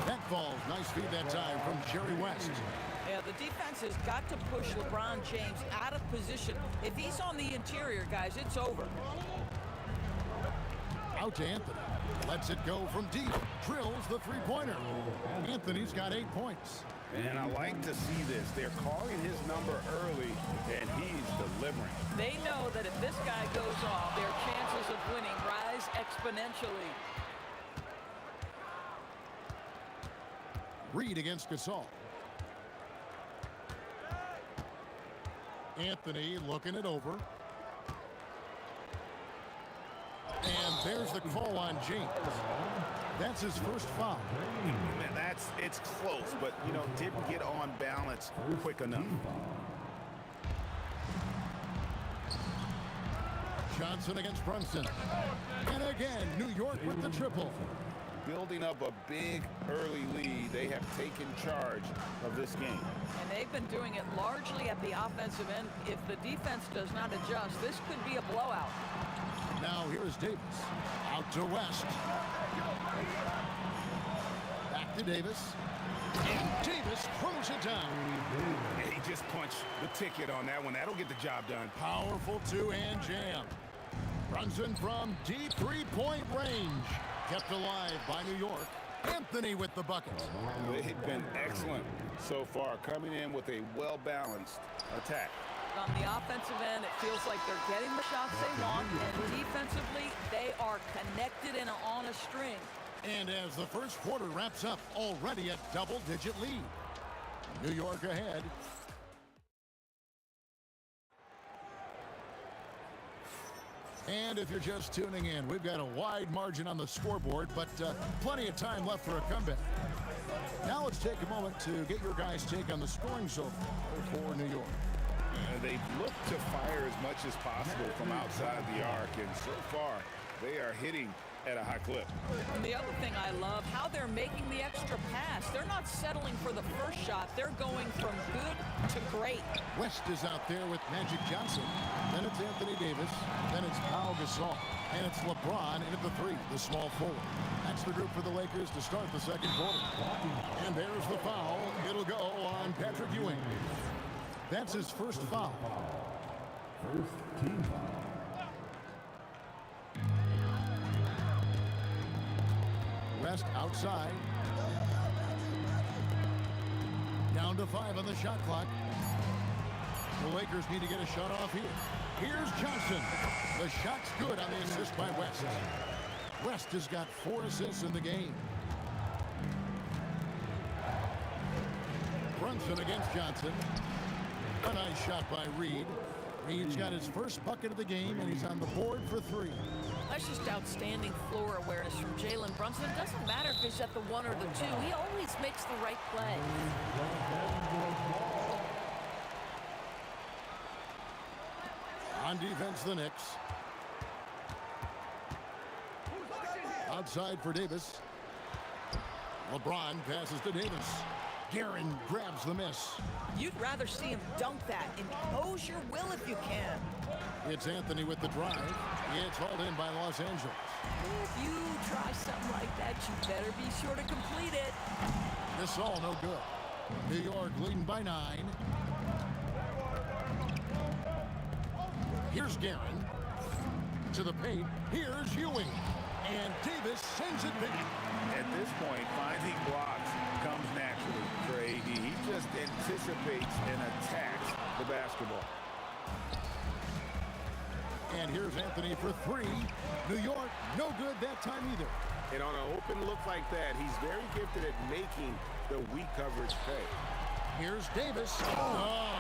That falls. Nice feed that time from Jerry West. Yeah, the defense has got to push LeBron James out of position. If he's on the interior, guys, it's over. Out to Anthony. Lets it go from deep. Drills the 3-pointer. Anthony's got 8 points. And I like to see this. They're calling his number early, and he's delivering. They know that if this guy goes off, their chances of winning rise exponentially. Reed against Gasol. Anthony looking it over. And there's the call on James. That's his first foul. Man, it's close, but, you know, didn't get on balance quick enough. Johnson against Brunson. And again, New York with the triple. Building up a big early lead, they have taken charge of this game. And they've been doing it largely at the offensive end. If the defense does not adjust, this could be a blowout. Now here's Davis. Out to West. Back to Davis. And Davis throws it down. And he just punched the ticket on that one. That'll get the job done. Powerful 2-hand jam. Brunson from deep 3-point range. Kept alive by New York. Anthony with the bucket. They've been excellent so far, coming in with a well-balanced attack. On the offensive end, it feels like they're getting the shots they want, and defensively, they are connected and on a string. And as the first quarter wraps up, already a double-digit lead. New York ahead. And if you're just tuning in, we've got a wide margin on the scoreboard, but plenty of time left for a comeback. Now let's take a moment to get your guys' take on the scoring zone for New York. And they look to fire as much as possible from outside the arc, and so far they are hitting at a high clip. And the other thing I love, how they're making the extra pass. They're not settling for the first shot. They're going from good to great. West is out there with Magic Johnson. Then it's Anthony Davis. Then it's Pau Gasol. And it's LeBron in at the three, the small forward. That's the group for the Lakers to start the second quarter. And there's the foul. It'll go on Patrick Ewing. That's his first foul. First team foul. West outside. Down to 5 on the shot clock. The Lakers need to get a shot off here. Here's Johnson. The shot's good on the assist by West. West has got 4 assists in the game. Brunson against Johnson. A nice shot by Reed. Reed's got his first bucket of the game, and he's on the board for 3. That's just outstanding floor awareness from Jalen Brunson. It doesn't matter if he's at the 1 or the 2. He always makes the right play. On defense, the Knicks. Outside for Davis. LeBron passes to Davis. Guerin grabs the miss. You'd rather see him dunk that. Impose your will if you can. It's Anthony with the drive. It's hauled in by Los Angeles. If you try something like that, you better be sure to complete it. This all no good. New York leading by 9. Here's Guerin. To the paint. Here's Ewing. And Davis sends it back. At this point, finding blocks comes naturally for AD. He just anticipates and attacks the basketball. And here's Anthony for 3. New York, no good that time either. And on an open look like that, he's very gifted at making the weak coverage pay. Here's Davis. Oh,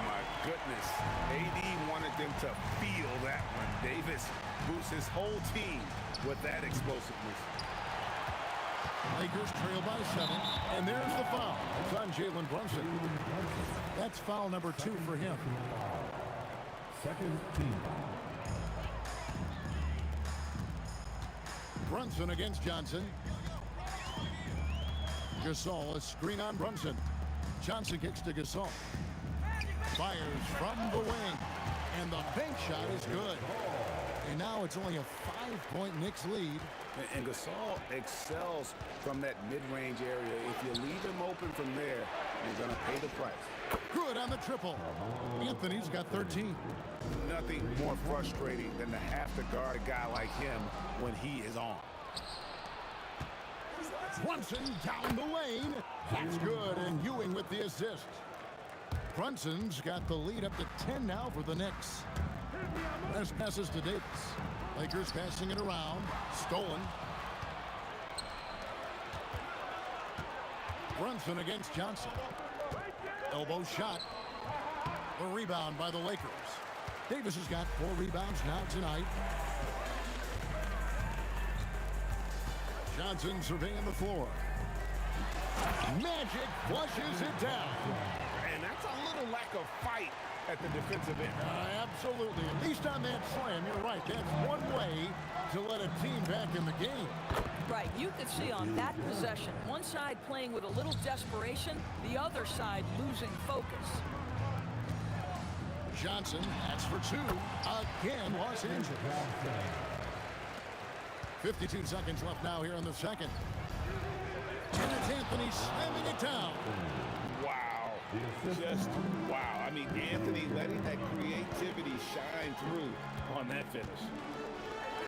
my goodness. AD wanted them to feel that one. Davis boosts his whole team with that explosiveness. Lakers trail by 7. And there's the foul. It's on Jalen Brunson. That's foul number 2 for him. Second team foul. Brunson against Johnson. Gasol, a screen on Brunson. Johnson kicks to Gasol. Fires from the wing. And the bank shot is good. And now it's only a 5-point Knicks lead. And Gasol excels from that mid-range area. If you leave him open from there, you're going to pay the price. Good on the triple. Anthony's got 13. Nothing more frustrating than to have to guard a guy like him when he is on. Brunson down the lane. That's good, and Ewing with the assist. Brunson's got the lead up to 10 now for the Knicks. West passes to Davis. Lakers passing it around. Stolen. Brunson against Johnson. Elbow shot. The rebound by the Lakers. Davis has got 4 rebounds now tonight. Johnson surveying the floor. Magic flushes it down. And that's a little lack of fight at the defensive end. Absolutely. At least on that slam, you're right. That's one way to let a team back in the game. Right, you could see on that possession, one side playing with a little desperation, the other side losing focus. Johnson, that's for 2. Again, Los Angeles. 52 seconds left now here in the second. And it's Anthony slamming it down. Wow. Just wow. I mean, Anthony letting that creativity shine through on that finish.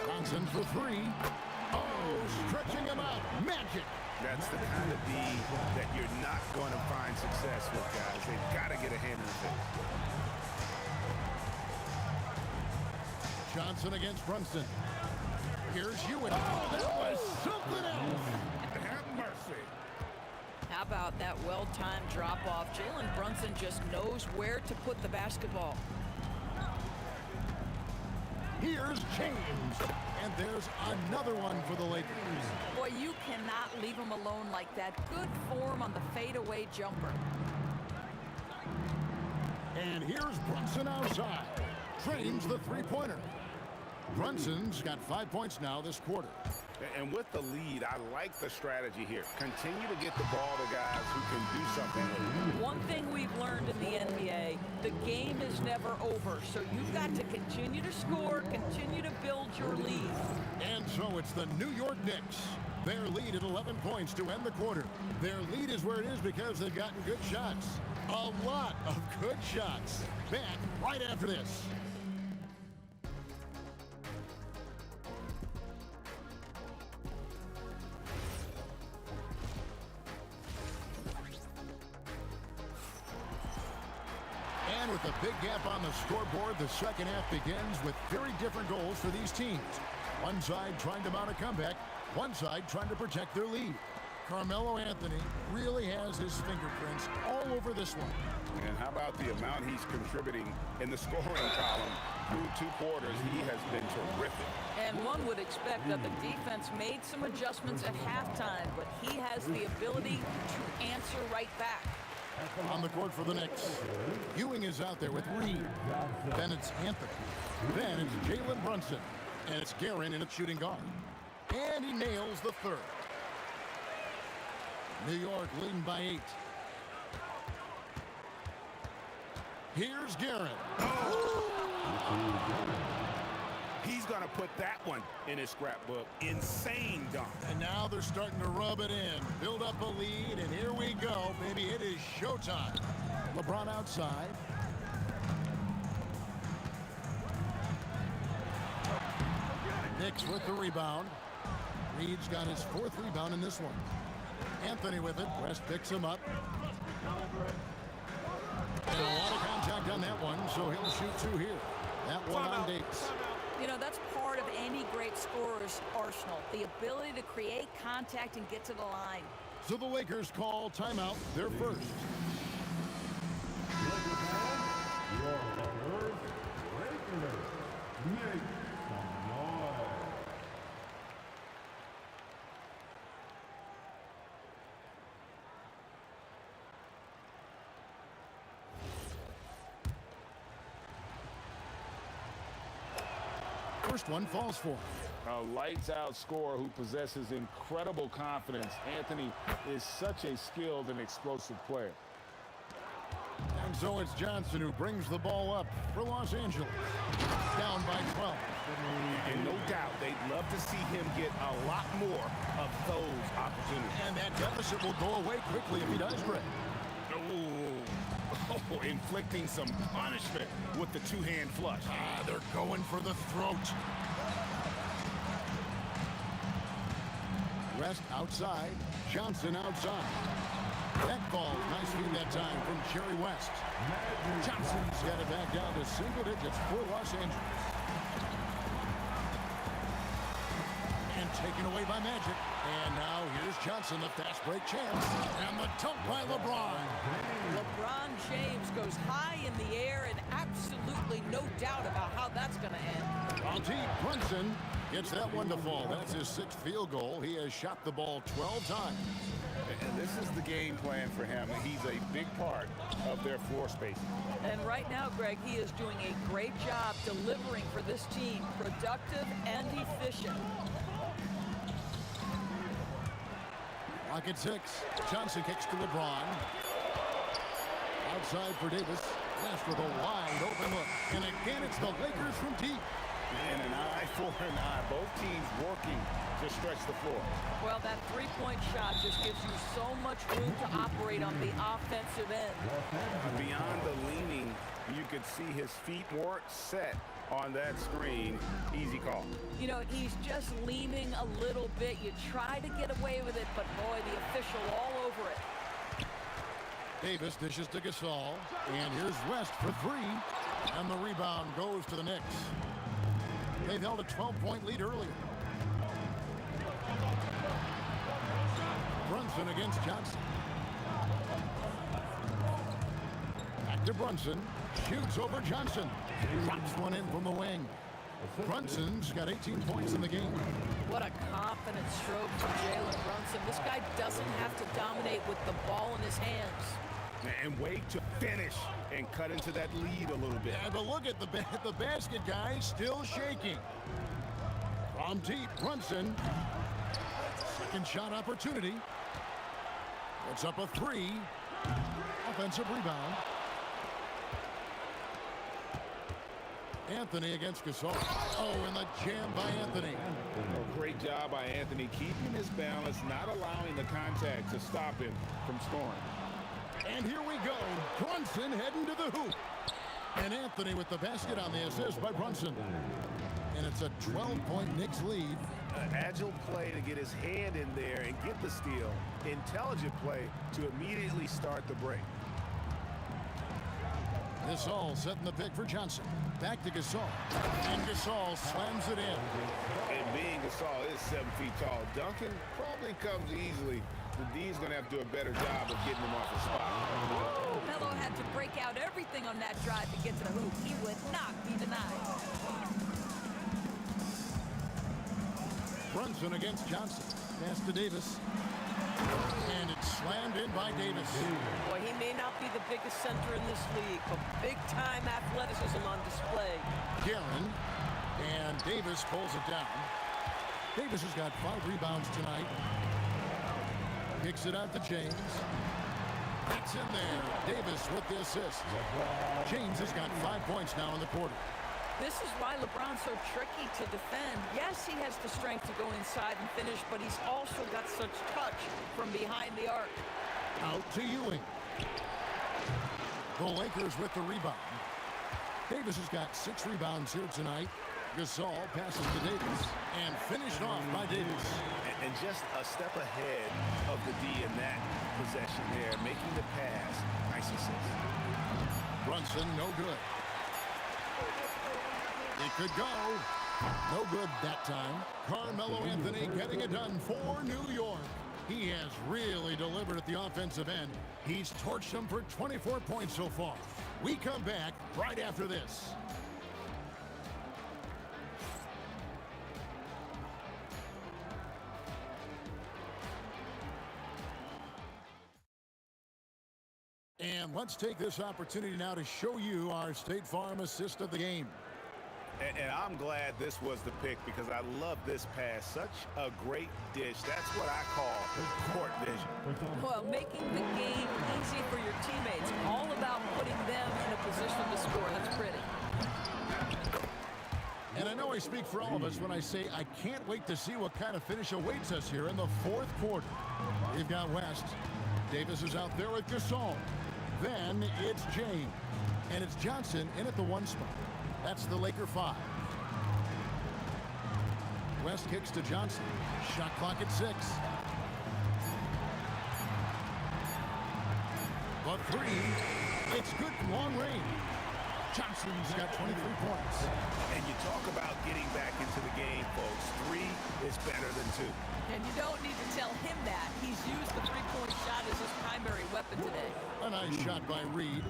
Johnson for 3. Oh, stretching him out. Magic. That's the kind of D that you're not going to find success with, guys. They've got to get a hand in the face. Johnson against Brunson. Here's Hewitt. Oh, that was something else. Have mercy. How about that well-timed drop-off? Jalen Brunson just knows where to put the basketball. Here's James. And there's another one for the Lakers. Boy, you cannot leave him alone like that. Good form on the fadeaway jumper. And here's Brunson outside. Drains the three-pointer. Brunson's got 5 points now this quarter. And with the lead, I like the strategy here. Continue to get the ball to guys who can do something with it. One thing we've learned in the NBA, the game is never over. So you've got to continue to score, continue to build your lead. And so it's the New York Knicks. Their lead at 11 points to end the quarter. Their lead is where it is because they've gotten good shots. A lot of good shots. Back right after this. And with a big gap on the scoreboard, the second half begins with very different goals for these teams. One side trying to mount a comeback, one side trying to protect their lead. Carmelo Anthony really has his fingerprints all over this one. And how about the amount he's contributing in the scoring column through 2 quarters? He has been terrific. And one would expect that the defense made some adjustments at halftime, but he has the ability to answer right back. On the court for the Knicks, Ewing is out there with Reed. Then it's Anthony. Then it's Jalen Brunson. And it's Guerin in a shooting guard. And he nails the third. New York leading by 8. Here's Guerin. He's going to put that one in his scrapbook. Insane dunk. And now they're starting to rub it in. Build up a lead, and here we go, baby. It is showtime. LeBron outside. Knicks with the rebound. Reed's got his 4th rebound in this one. Anthony with it. West picks him up. And a lot of contact on that one, so he'll shoot 2 here. That one on Dates. You know, that's part of any great scorer's arsenal, the ability to create contact and get to the line. So the Lakers call timeout, their first. First one falls for him. A lights-out scorer who possesses incredible confidence. Anthony is such a skilled and explosive player. And so it's Johnson who brings the ball up for Los Angeles. Down by 12. And no doubt they'd love to see him get a lot more of those opportunities. And that deficit will go away quickly if he does, Greg. Oh, inflicting some punishment with the 2-hand flush. They're going for the throat. West outside. Johnson outside. That ball, nice feed that time from Jerry West. Johnson's got it back down to single digits for Los Angeles. And taken away by Magic. And now here's Johnson, the fast break chance. And the dunk by LeBron. LeBron James goes high in the air, and absolutely no doubt about how that's going to end. While T. Brunson gets that one to fall. That's his 6th field goal. He has shot the ball 12 times. And this is the game plan for him. He's a big part of their floor spacing. And right now, Greg, he is doing a great job delivering for this team. Productive and efficient. Clock at 6. Johnson kicks to LeBron. Outside for Davis. Left with a wide open look. And again, it's the Lakers from deep. And an eye for an eye. Both teams working to stretch the floor. Well, that three-point shot just gives you so much room to operate on the offensive end. Beyond the leaning, you could see his feet weren't set on that screen. Easy call. You know, he's just leaning a little bit. You try to get away with it, but boy, the official all over it. Davis dishes to Gasol, and here's West for three, and the rebound goes to the Knicks. They've held a 12-point lead earlier. Brunson against Johnson. Back to Brunson. Shoots over Johnson. Drops one in from the wing. Brunson's got 18 points in the game. What a confident stroke from Jalen Brunson. This guy doesn't have to dominate with the ball in his hands. And wait to finish and cut into that lead a little bit. Yeah, but look at the basket, guys, still shaking. From deep, Brunson. Second shot opportunity. Puts up a three. Offensive rebound. Anthony against Gasol. Oh, and the jam by Anthony. Oh, great job by Anthony, keeping his balance, not allowing the contact to stop him from scoring. And here we go. Brunson heading to the hoop. And Anthony with the basket on the assist by Brunson. And it's a 12-point Knicks lead. Agile play to get his hand in there and get the steal. Intelligent play to immediately start the break. Gasol setting the pick for Johnson. Back to Gasol. And Gasol slams it in. And being Gasol is 7 feet tall, Duncan probably comes easily. The D's going to have to do a better job of getting him off the spot. Melo had to break out everything on that drive to get to the hoop. He would not be denied. Brunson against Johnson. Pass to Davis. And it's slammed in by Davis. Boy, he may not be the biggest center in this league, but big-time athleticism on display. Guerin. And Davis pulls it down. Davis has got 5 rebounds tonight. Kicks it out to James. It's in there. Davis with the assist. James has got 5 points now in the quarter. This is why LeBron's so tricky to defend. Yes, he has the strength to go inside and finish, but he's also got such touch from behind the arc. Out to Ewing. The Lakers with the rebound. Davis has got 6 rebounds here tonight. Gasol passes to Davis and finished off by Davis. And just a step ahead of the D in that possession there, making the pass. Nice assist. Brunson, no good. It could go. No good that time. Carmelo Anthony getting it done for New York. He has really delivered at the offensive end. He's torched them for 24 points so far. We come back right after this. And let's take this opportunity now to show you our State Farm assist of the game. And I'm glad this was the pick because I love this pass. Such a great dish. That's what I call court vision. Well, making the game easy for your teammates. All about putting them in a position to score. That's pretty. And I know I speak for all of us when I say I can't wait to see what kind of finish awaits us here in the 4th quarter. We've got West. Davis is out there with Gasol. Then it's James. And it's Johnson in at the 1 spot. That's the Laker 5. West kicks to Johnson. Shot clock at 6. But 3. It's good from long range. Johnson's got 23 points. And you talk about getting back into the game, folks. 3 is better than 2. And you don't need to tell him that. He's used the three-point shot as his primary weapon today. A nice shot by Reed.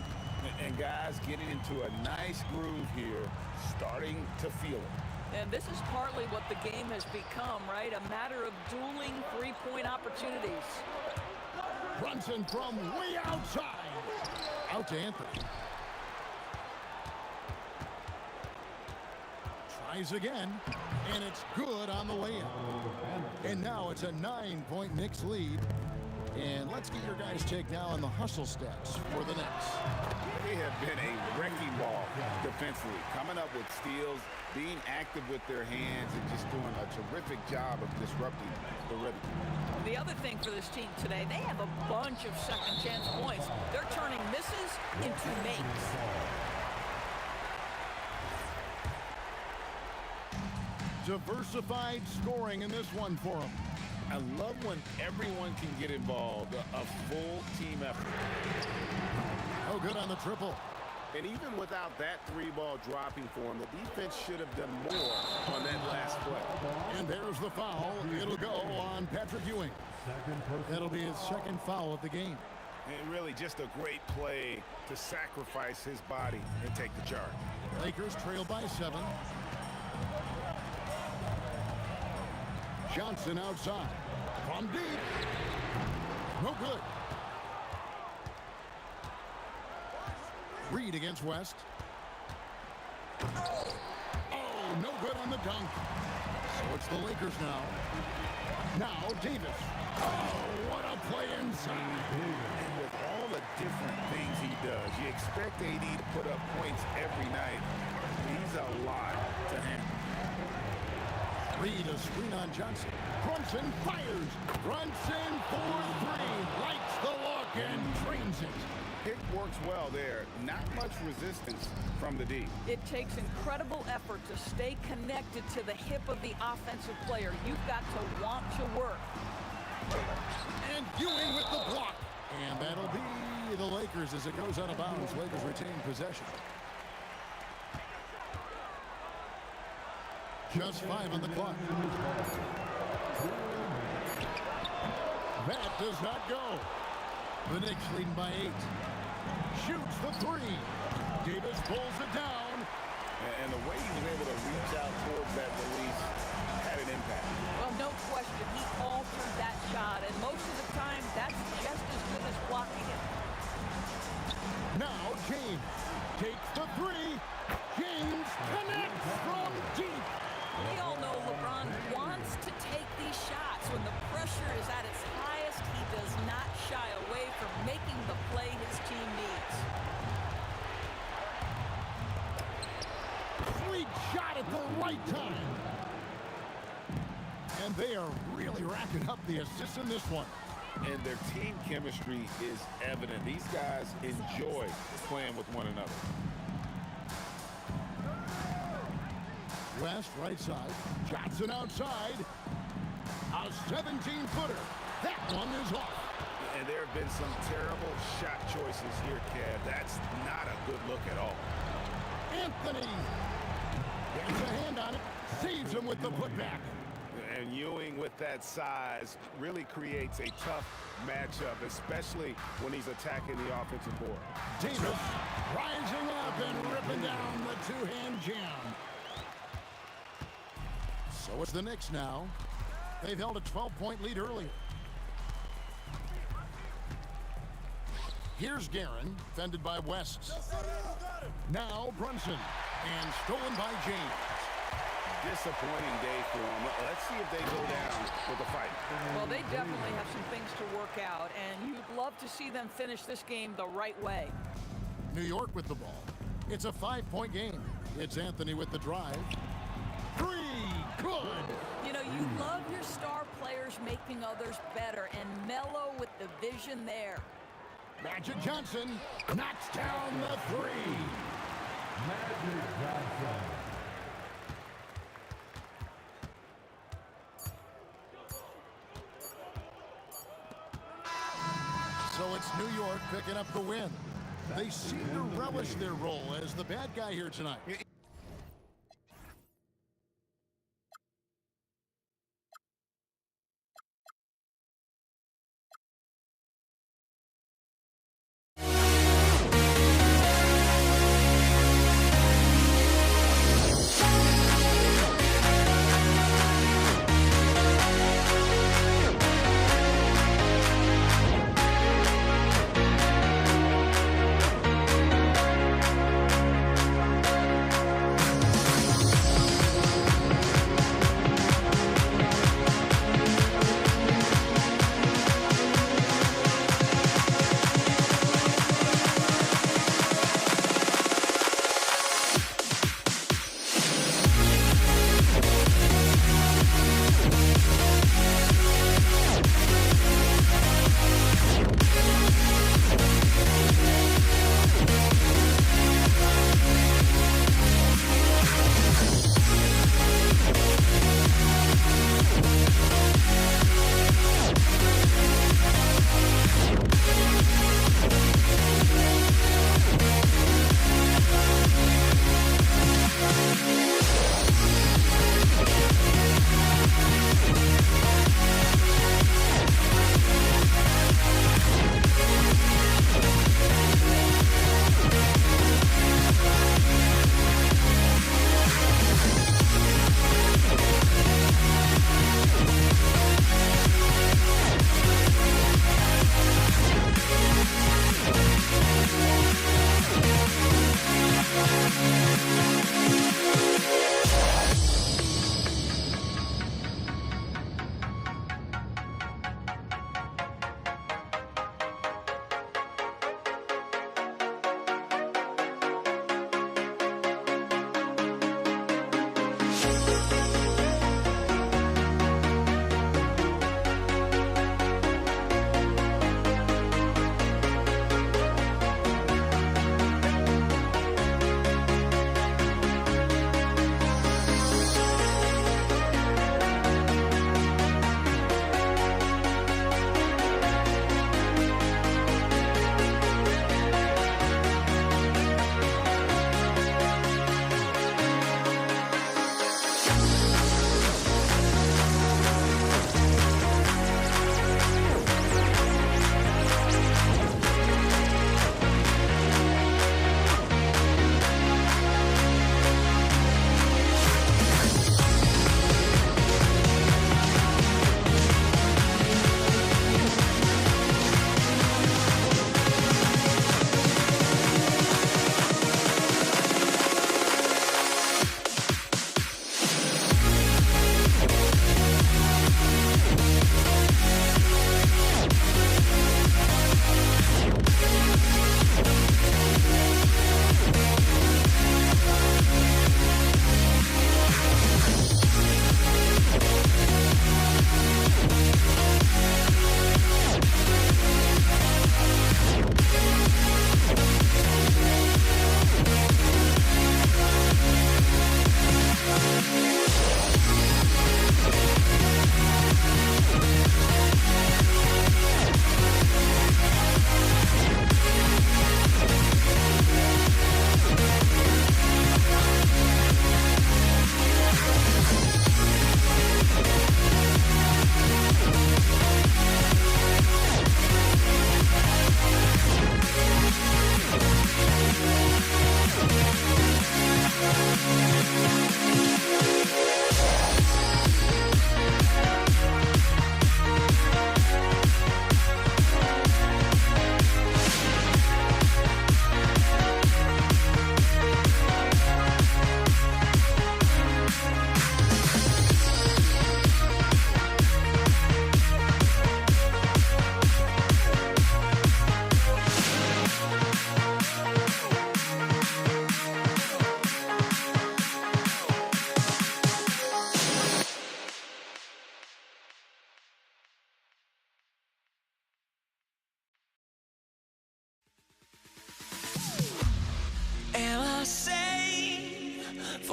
And guys getting into a nice groove here, starting to feel it. And this is partly what the game has become, right? A matter of dueling three-point opportunities. Brunson from way outside. Out to Anthony. Tries again, and it's good on the way in. And now it's a 9-point Knicks lead. And let's get your guys' take now on the hustle stats for the Knicks. They have been a wrecking ball defensively, coming up with steals, being active with their hands, and just doing a terrific job of disrupting the rhythm. The other thing for this team today, they have a bunch of second chance points. They're turning misses into makes. Diversified scoring in this one for them. I love when everyone can get involved, a full team effort. Oh, good on the triple. And even without that three-ball dropping for him, the defense should have done more on that last play. And there's the foul. It'll go on Patrick Ewing. That'll be his second foul of the game. And really just a great play to sacrifice his body and take the charge. Lakers trail by 7. Johnson outside. From deep. No good. Reed against West. Oh, no good on the dunk. So it's the Lakers now. Now Davis. Oh, what a play inside. And with all the different things he does, you expect AD to put up points every night. He's a lot to handle. Reed a screen on Johnson. Brunson fires. Brunson for 3. Likes the look and drains it. Pick works well there. Not much resistance from the D. It takes incredible effort to stay connected to the hip of the offensive player. You've got to want to work. And Ewing with the block. And that'll be the Lakers as it goes out of bounds. Lakers retain possession. Just 5 on the clock. That does not go. The Knicks leading by 8. Shoots the 3. Davis pulls it down. And the way he was able to reach out towards that release had an impact. Well, no question. He altered that shot, and most of the time, that's just as good as blocking it. Now James takes the 3. James connects from deep. We all know LeBron wants to take these shots. When the pressure is at its highest, he does not shy away from making the play his team needs. Sweet shot at the right time. And they are really racking up the assists in this one. And their team chemistry is evident. These guys enjoy playing with one another. West right side. Johnson outside. A 17-footer. That one is off. And there have been some terrible shot choices here, Kev. That's not a good look at all. Anthony gets a hand on it. Saves him with the putback. And Ewing with that size really creates a tough matchup, especially when he's attacking the offensive board. Davis rising up and ripping down the two-hand jam. So it's the Knicks now. They've held a 12-point lead earlier. Here's Guerin, fended by West. Now Brunson, and stolen by James. Disappointing day for them. Let's see if they go down with a fight. Well, they definitely have some things to work out, and you'd love to see them finish this game the right way. New York with the ball. It's a 5-point game. It's Anthony with the drive. 3, good. You know, you love your star players making others better, and Melo with the vision there. Magic Johnson knocks down the 3. Magic Johnson. So it's New York picking up the win. They seem to relish their role as the bad guy here tonight.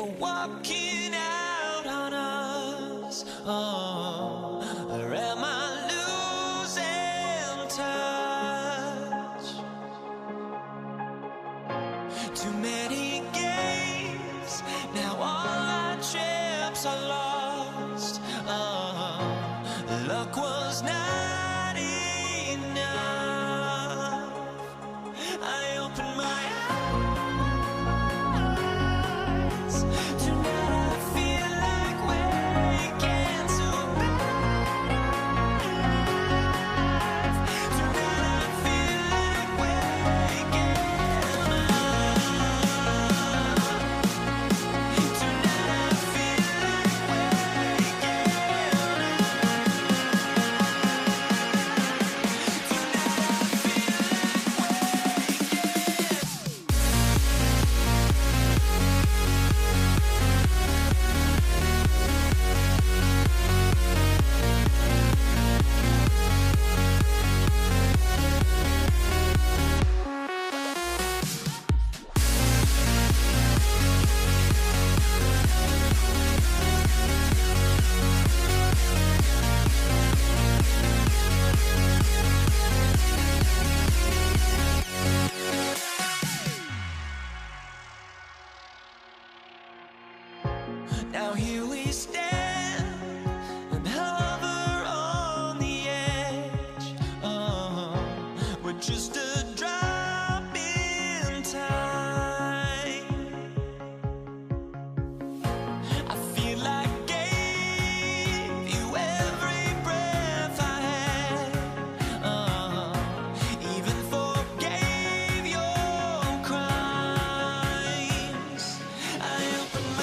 walking out on us. Oh, or am I losing touch? Too many games, now all our chips are lost. Oh, luck was not enough. I opened my eyes. Tonight I feel like waking to life. Tonight I feel like waking up. Tonight I feel like waking Now here we stand and hover on the edge. Oh, we're just a drop in time. I feel like I gave you every breath I had. Oh, even forgave your crimes. I opened my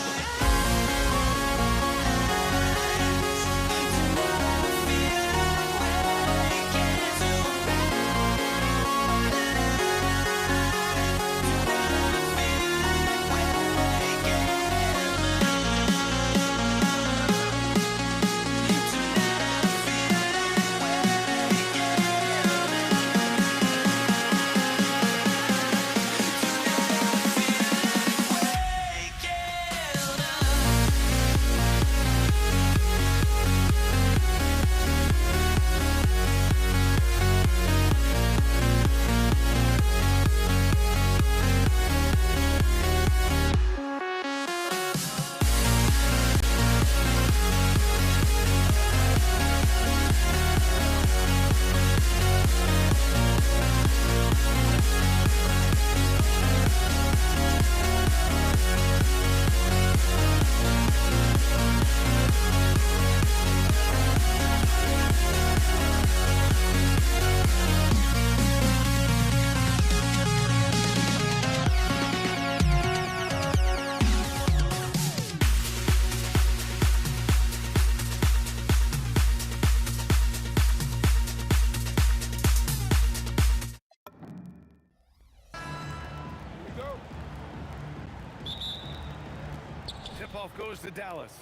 Tip-off goes to Dallas.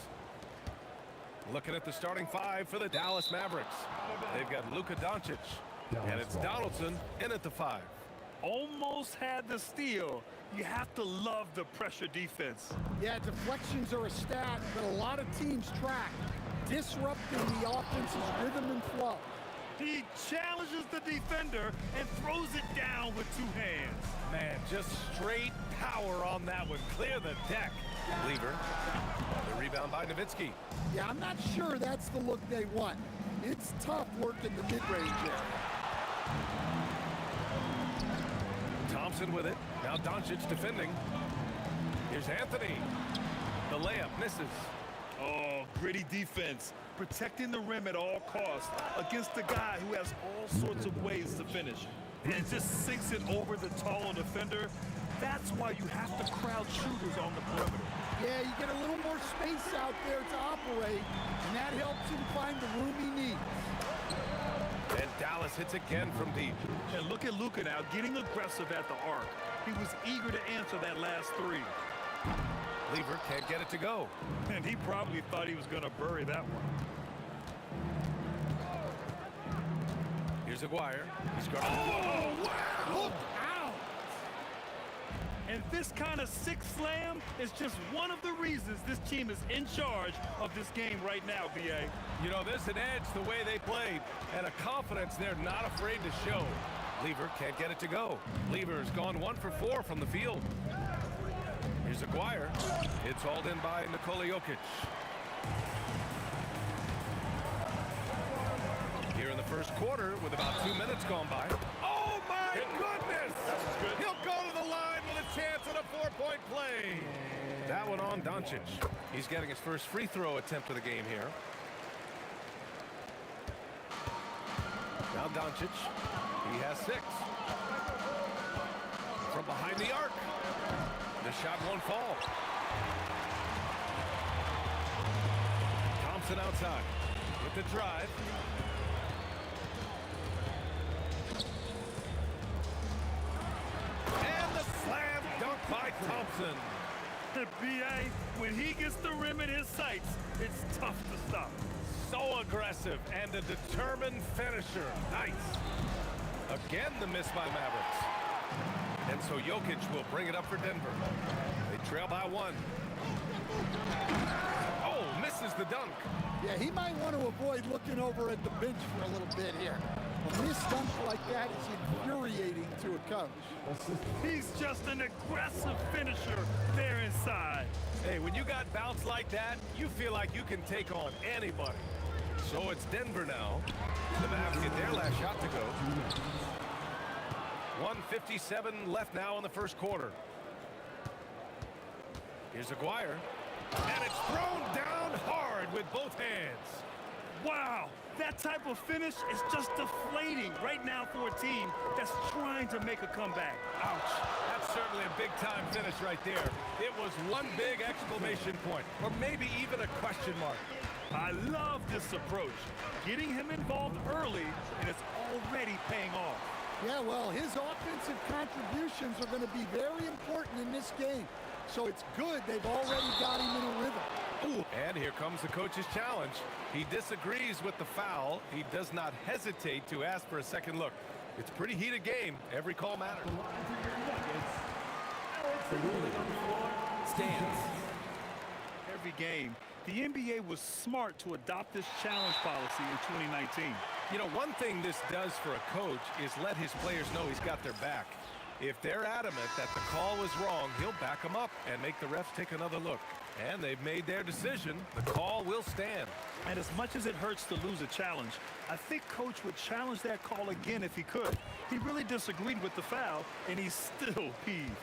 Looking at the starting five for the Dallas Mavericks. They've got Luka Doncic, and it's Donaldson in at the 5. Almost had the steal. You have to love the pressure defense. Yeah, deflections are a stat that a lot of teams track, disrupting the offense's rhythm and flow. He challenges the defender and throws it down with 2 hands. Man, just straight power on that one. Clear the deck. Lever. The rebound by Nowitzki. Yeah, I'm not sure that's the look they want. It's tough work in the mid-range area. Thompson with it. Now Doncic defending. Here's Anthony. The layup misses. Oh, gritty defense. Protecting the rim at all costs against a guy who has all sorts of ways to finish. And just sinks it over the tall defender. That's why you have to crowd shooters on the perimeter. Yeah, you get a little more space out there to operate, and that helps him find the room he needs. And Dallas hits again from deep. And look at Luka now, getting aggressive at the arc. He was eager to answer that last 3. Lever can't get it to go. And he probably thought he was going to bury that one. Here's Aguirre. He's got Oh, wow! Look out! And this kind of six slam is just one of the reasons this team is in charge of this game right now, B.A. You know, there's an edge the way they played and a confidence they're not afraid to show. Lever can't get it to go. Lever's gone 1 for 4 from the field. Here's Aguirre. It's hauled in by Nikola Jokic. Here in the first quarter with about 2 minutes gone by. Oh, my goodness! He'll go to the line with a chance at a 4-point play. That one on Doncic. He's getting his first free throw attempt of the game here. Now Doncic. He has 6. From behind the arc. The shot won't fall. Thompson outside with the drive. And the slam dunk by Thompson. B.A., when he gets the rim in his sights, it's tough to stop. So aggressive and a determined finisher. Nice. Again, the miss by Mavericks. And so Jokic will bring it up for Denver. They trail by 1. Oh, misses the dunk. Yeah, he might want to avoid looking over at the bench for a little bit here. A missed dunk like that is infuriating to a coach. He's just an aggressive finisher there inside. Hey, when you got bounce like that, you feel like you can take on anybody. So it's Denver now. The Mavs get their last shot to go. 1:57 left now in the first quarter. Here's Aguirre. And it's thrown down hard with both hands. Wow, that type of finish is just deflating right now for a team that's trying to make a comeback. Ouch. That's certainly a big-time finish right there. It was one big exclamation point, or maybe even a question mark. I love this approach. Getting him involved early, and it's already paying off. Yeah, well, his offensive contributions are going to be very important in this game. So it's good they've already got him in a rhythm. Ooh. And here comes the coach's challenge. He disagrees with the foul. He does not hesitate to ask for a second look. It's a pretty heated game. Every call matters. Stands. Every game, the NBA was smart to adopt this challenge policy in 2019. You know, one thing this does for a coach is let his players know he's got their back. If they're adamant that the call was wrong, he'll back them up and make the refs take another look. And they've made their decision. The call will stand. And as much as it hurts to lose a challenge, I think Coach would challenge that call again if he could. He really disagreed with the foul, and he's still peeved.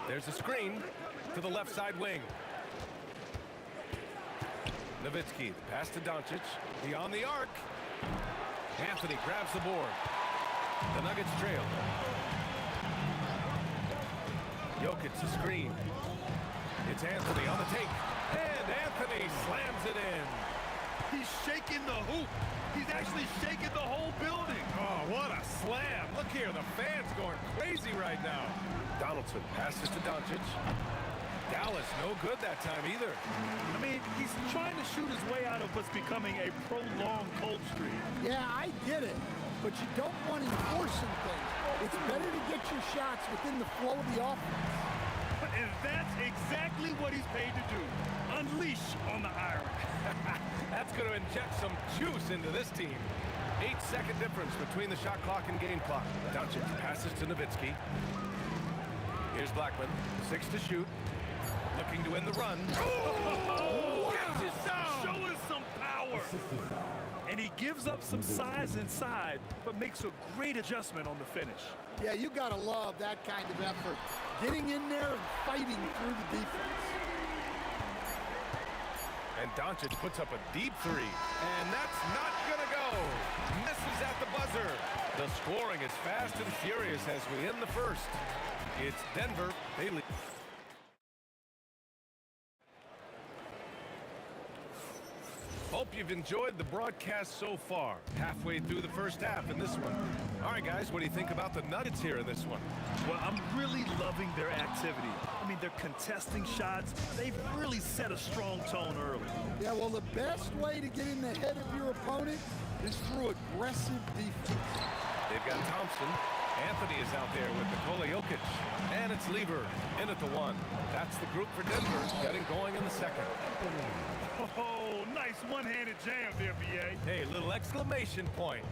There's a screen to the left side wing. Nowitzki, pass to Doncic. Beyond the arc. Anthony grabs the board. The Nuggets trail. Jokic the screen. It's Anthony on the take. And Anthony slams it in. He's shaking the hoop. He's actually shaking the whole building. Oh, what a slam. Look here, the fans going crazy right now. Donaldson passes to Doncic. Dallas no good that time either. I mean, he's trying to shoot his way out of what's becoming a prolonged cold streak. Yeah, I get it. But you don't want him forcing things. It's better to get your shots within the flow of the offense. And that's exactly what he's paid to do. Unleash on the iron. That's going to inject some juice into this team. 8-second difference between the shot clock and game clock. Doncic passes to Nowitzki. Here's Blackman. 6 to shoot. Looking to end the run. Oh, gets it down. Show us some power. And he gives up some size inside, but makes a great adjustment on the finish. Yeah, you got to love that kind of effort. Getting in there and fighting through the defense. And Doncic puts up a deep 3. And that's not going to go. Misses at the buzzer. The scoring is fast and furious as we end the first. It's Denver. They lead. Hope you've enjoyed the broadcast so far. Halfway through the first half in this one. All right, guys, what do you think about the Nuggets here in this one? Well, I'm really loving their activity. I mean, they're contesting shots. They've really set a strong tone early. Yeah, well, the best way to get in the head of your opponent is through aggressive defense. They've got Thompson. Anthony is out there with Nikola Jokic. And it's Lever in at the 1. That's the group for Denver getting going in the second. Oh, nice one-handed jam there, B.A. Hey, little exclamation point.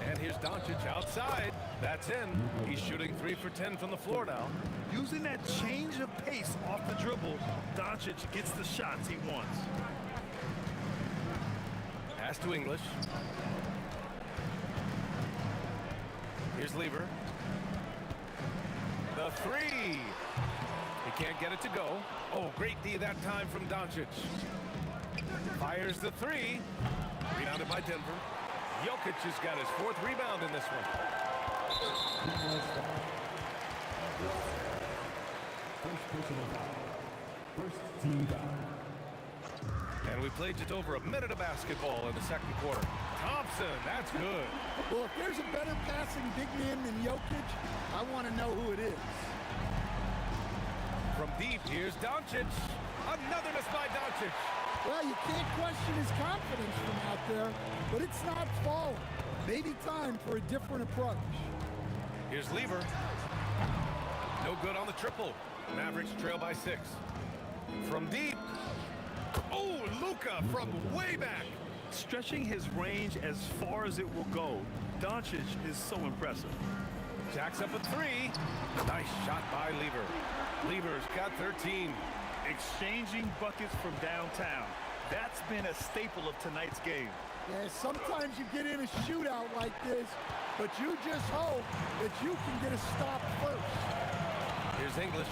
And here's Doncic outside. That's in. He's shooting 3 for 10 from the floor now. Using that change of pace off the dribble, Doncic gets the shots he wants. Pass to English. Here's Lever. The 3. He can't get it to go. Oh, great D that time from Doncic. Fires the 3. Rebounded by Denver. Jokic has got his 4th rebound in this one. First personal foul. First team foul. And we played just over a minute of basketball in the second quarter. Thompson, that's good. Well, if there's a better passing big man than Jokic, I want to know who it is. From deep, here's Doncic. Another miss by Doncic. Well, you can't question his confidence from out there, but it's not falling. Maybe time for a different approach. Here's Lever. No good on the triple. Mavericks trail by 6. From deep. Oh, Luka from way back. Stretching his range as far as it will go, Doncic is so impressive. Jacks up a 3. Nice shot by Lever. Lever's got 13. Exchanging buckets from downtown. That's been a staple of tonight's game. Yeah, sometimes you get in a shootout like this, but you just hope that you can get a stop first. Here's English.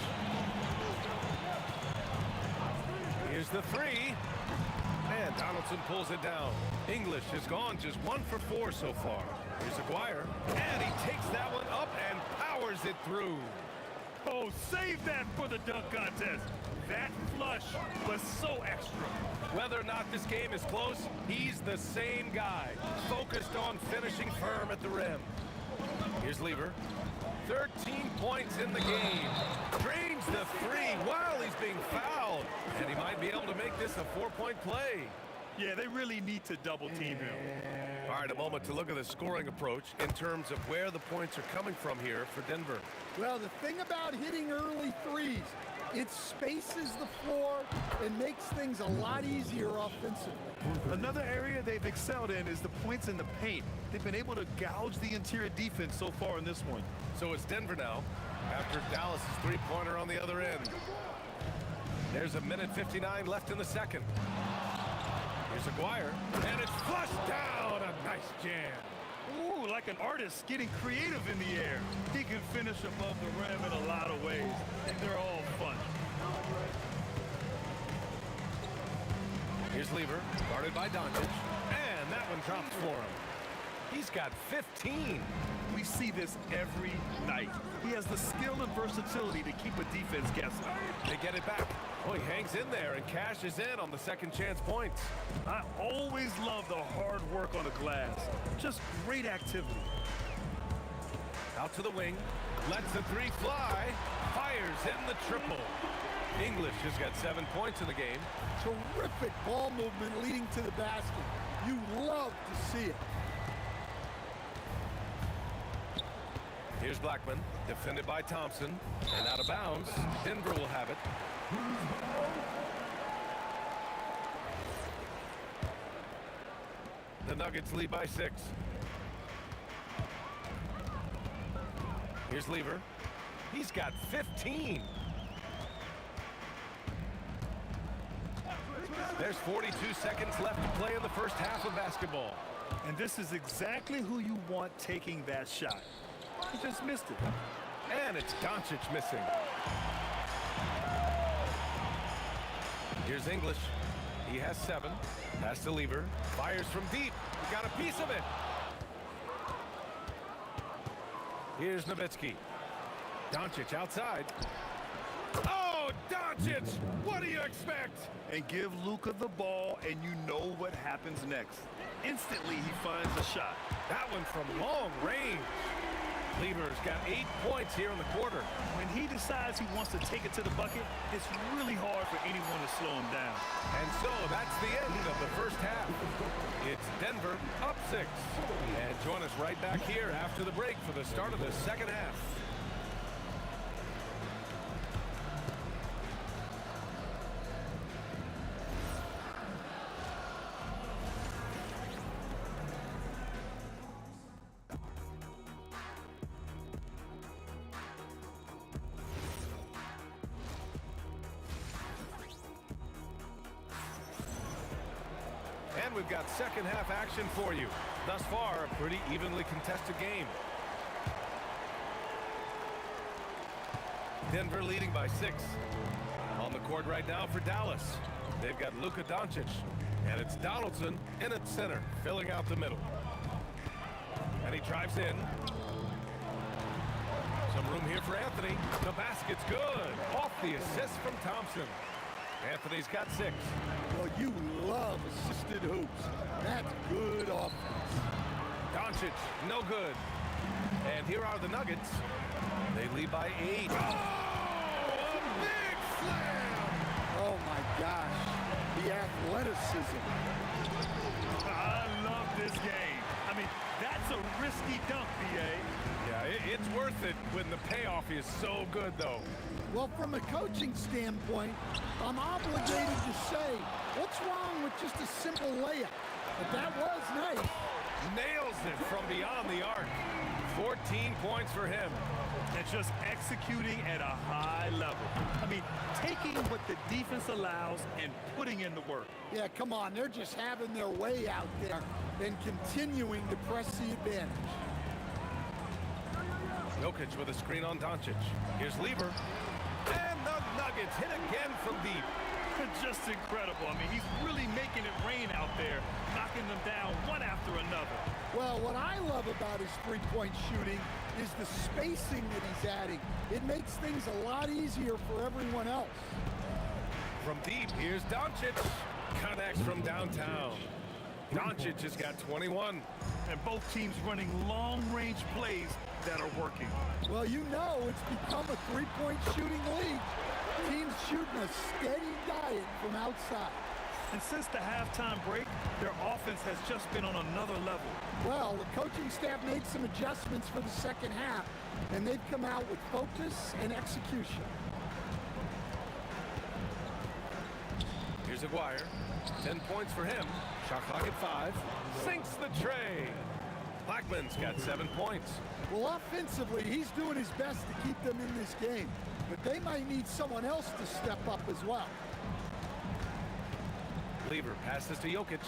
Here's the 3. And Donaldson pulls it down. English has gone just 1 for 4 so far. Here's Aguirre. And he takes that one up and powers it through. Oh, save that for the dunk contest. That flush was so extra. Whether or not this game is close, he's the same guy, focused on finishing firm at the rim. Here's Lever. 13 points in the game. Drains the 3 while he's being fouled. And he might be able to make this a 4-point play. Yeah, they really need to double team him. All right, a moment to look at the scoring approach in terms of where the points are coming from here for Denver. Well, the thing about hitting early threes, it spaces the floor and makes things a lot easier offensively. Another area they've excelled in is the points in the paint. They've been able to gouge the interior defense so far in this one. So it's Denver now, after Dallas' 3-pointer on the other end. There's a minute 59 left in the second. Here's Aguirre, and it's flushed down. A nice jam. Ooh, like an artist getting creative in the air. He can finish above the rim in a lot of ways, and they're all fun. Here's Lever, guarded by Doncic, and that one drops for him. He's got 15. We see this every night. He has the skill and versatility to keep a defense guessing. They get it back. Oh, he hangs in there and cashes in on the second chance points. I always love the hard work on the glass. Just great activity. Out to the wing, lets the 3 fly, fires in the triple. English has got 7 points in the game. Terrific ball movement leading to the basket. You love to see it. Here's Blackman, defended by Thompson, and out of bounds. Denver will have it. The Nuggets lead by 6. Here's Lever. He's got 15. There's 42 seconds left to play in the first half of basketball. And this is exactly who you want taking that shot. He just missed it. And it's Doncic missing. Here's English. He has 7. Pass to Lever. Fires from deep. He got a piece of it. Here's Nowitzki. Doncic outside. Oh, Doncic! What do you expect? And give Luka the ball, and you know what happens next. Instantly, he finds a shot. That one from long range. Lever's got 8 points here in the quarter. When he decides he wants to take it to the bucket, it's really hard for anyone to slow him down. And so that's the end of the first half. It's Denver up 6. And join us right back here after the break for the start of the second half. And we've got second half action for you. Thus far, a pretty evenly contested game. Denver leading by 6. On the court right now for Dallas. They've got Luka Doncic. And it's Donaldson in at center, filling out the middle. And he drives in. Some room here for Anthony. The basket's good. Off the assist from Thompson. Anthony's got 6. Well, you love assisted hoops. That's good offense. Doncic, no good. And here are the Nuggets. They lead by 8. Oh, a big slam! Oh, my gosh. The athleticism. I love this game. I mean, that's a risky dunk, B.A. Yeah, it's worth it when the payoff is so good, though. Well, from a coaching standpoint, I'm obligated to say, what's wrong with just a simple layup? But that was nice. Nails it from beyond the arc. 14 points for him. And just executing at a high level. I mean, taking what the defense allows and putting in the work. Yeah, come on. They're just having their way out there and continuing to press the advantage. Jokic with a screen on Doncic. Here's Lever. And the Nuggets hit again from deep. Just incredible. I mean, he's really making it rain out there, knocking them down one after another. Well, what I love about his three-point shooting is the spacing that he's adding. It makes things a lot easier for everyone else. From deep, here's Doncic. Connects from downtown. Doncic has got 21. And both teams running long-range plays that are working. Well, you know it's become a three-point shooting league. Teams shooting a steady diet from outside. And since the halftime break, their offense has just been on another level. Well, the coaching staff made some adjustments for the second half, and they've come out with focus and execution. Here's Aguirre. 10 points for him. Shot clock at 5. Sinks the tray. Blackman's got 7 points. Well, offensively, he's doing his best to keep them in this game, but they might need someone else to step up as well. Lever passes to Jokic.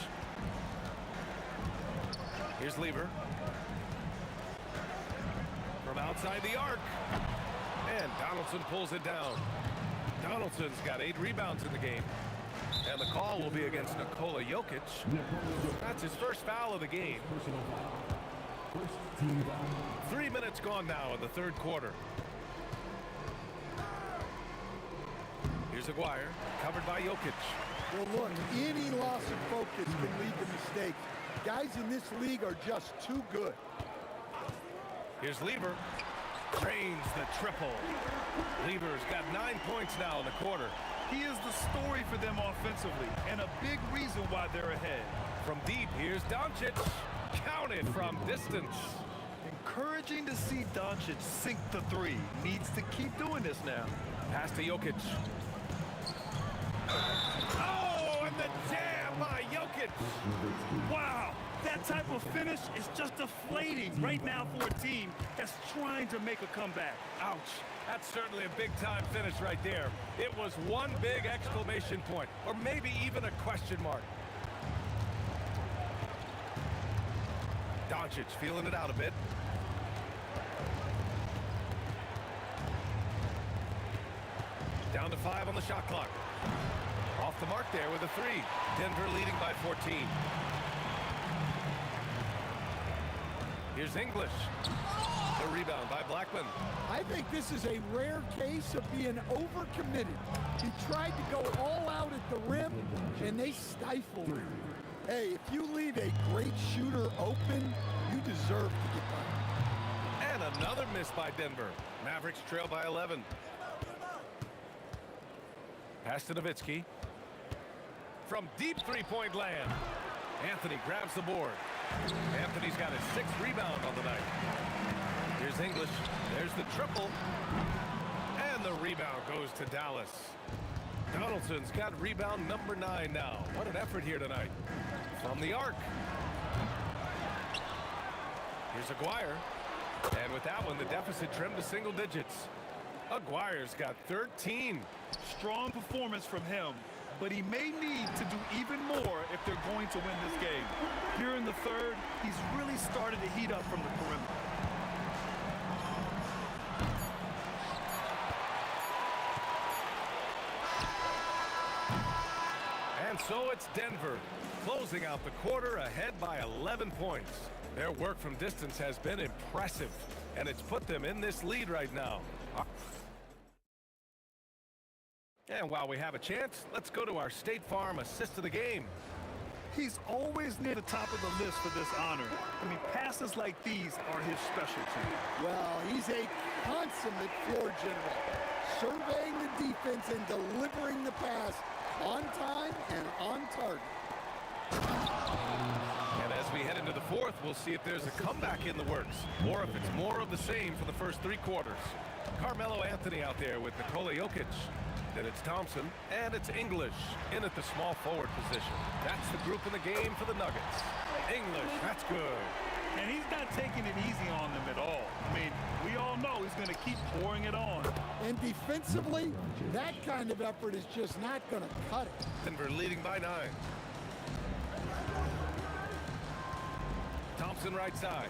Here's Lever. From outside the arc. And Donaldson pulls it down. Donaldson's got 8 rebounds in the game. And the call will be against Nikola Jokic. That's his first foul of the game. 3 minutes gone now in the third quarter. Here's Aguirre, covered by Jokic. Well, look, any loss of focus can lead to mistakes. Guys in this league are just too good. Here's Lever. Drains the triple. Lever's got 9 points now in the quarter. He is the story for them offensively, and a big reason why they're ahead. From deep, here's Doncic. Counted from distance. Encouraging to see Doncic sink the three. Needs to keep doing this now. Pass to Jokic. Oh, and the jam by Jokic. Wow, that type of finish is just deflating right now for a team that's trying to make a comeback. Ouch. That's certainly a big-time finish right there. It was one big exclamation point, or maybe even a question mark. Doncic feeling it out a bit. Down to 5 on the shot clock. Off the mark there with a 3. Denver leading by 14. Here's English. The rebound by Blackman. I think this is a rare case of being overcommitted. He tried to go all out at the rim, and they stifled him. Hey, if you leave a great shooter open, you deserve to get by. And Another miss by Denver. Mavericks trail by 11. Pass to Nowitzki. From deep three-point land. Anthony grabs the board. Anthony's got his 6th rebound on the night. Here's English. There's the triple. And the rebound goes to Dallas. Donaldson's got rebound number 9 now. What an effort here tonight. From the arc. Here's Aguirre. And with that one, the deficit trimmed to single digits. Aguirre's got 13. Strong performance from him, but he may need to do even more if they're going to win this game. Here in the third, he's really started to heat up from the perimeter. And so it's Denver, closing out the quarter ahead by 11 points. Their work from distance has been impressive, and it's put them in this lead right now. And while we have a chance, let's go to our State Farm assist of the game. He's always near the top of the list for this honor. I mean, passes like these are his specialty. Well, he's a consummate floor general, surveying the defense and delivering the pass on time and on target. And as we head into the fourth, we'll see if there's a comeback in the works, or if it's more of the same for the first 3 quarters. Carmelo Anthony out there with Nikola Jokic. Then it's Thompson, and it's English in at the small forward position. That's the group in the game for the Nuggets. English, that's good. And he's not taking it easy on them at all. I mean, we all know he's going to keep pouring it on. And defensively, that kind of effort is just not going to cut it. Denver leading by 9. Thompson right side.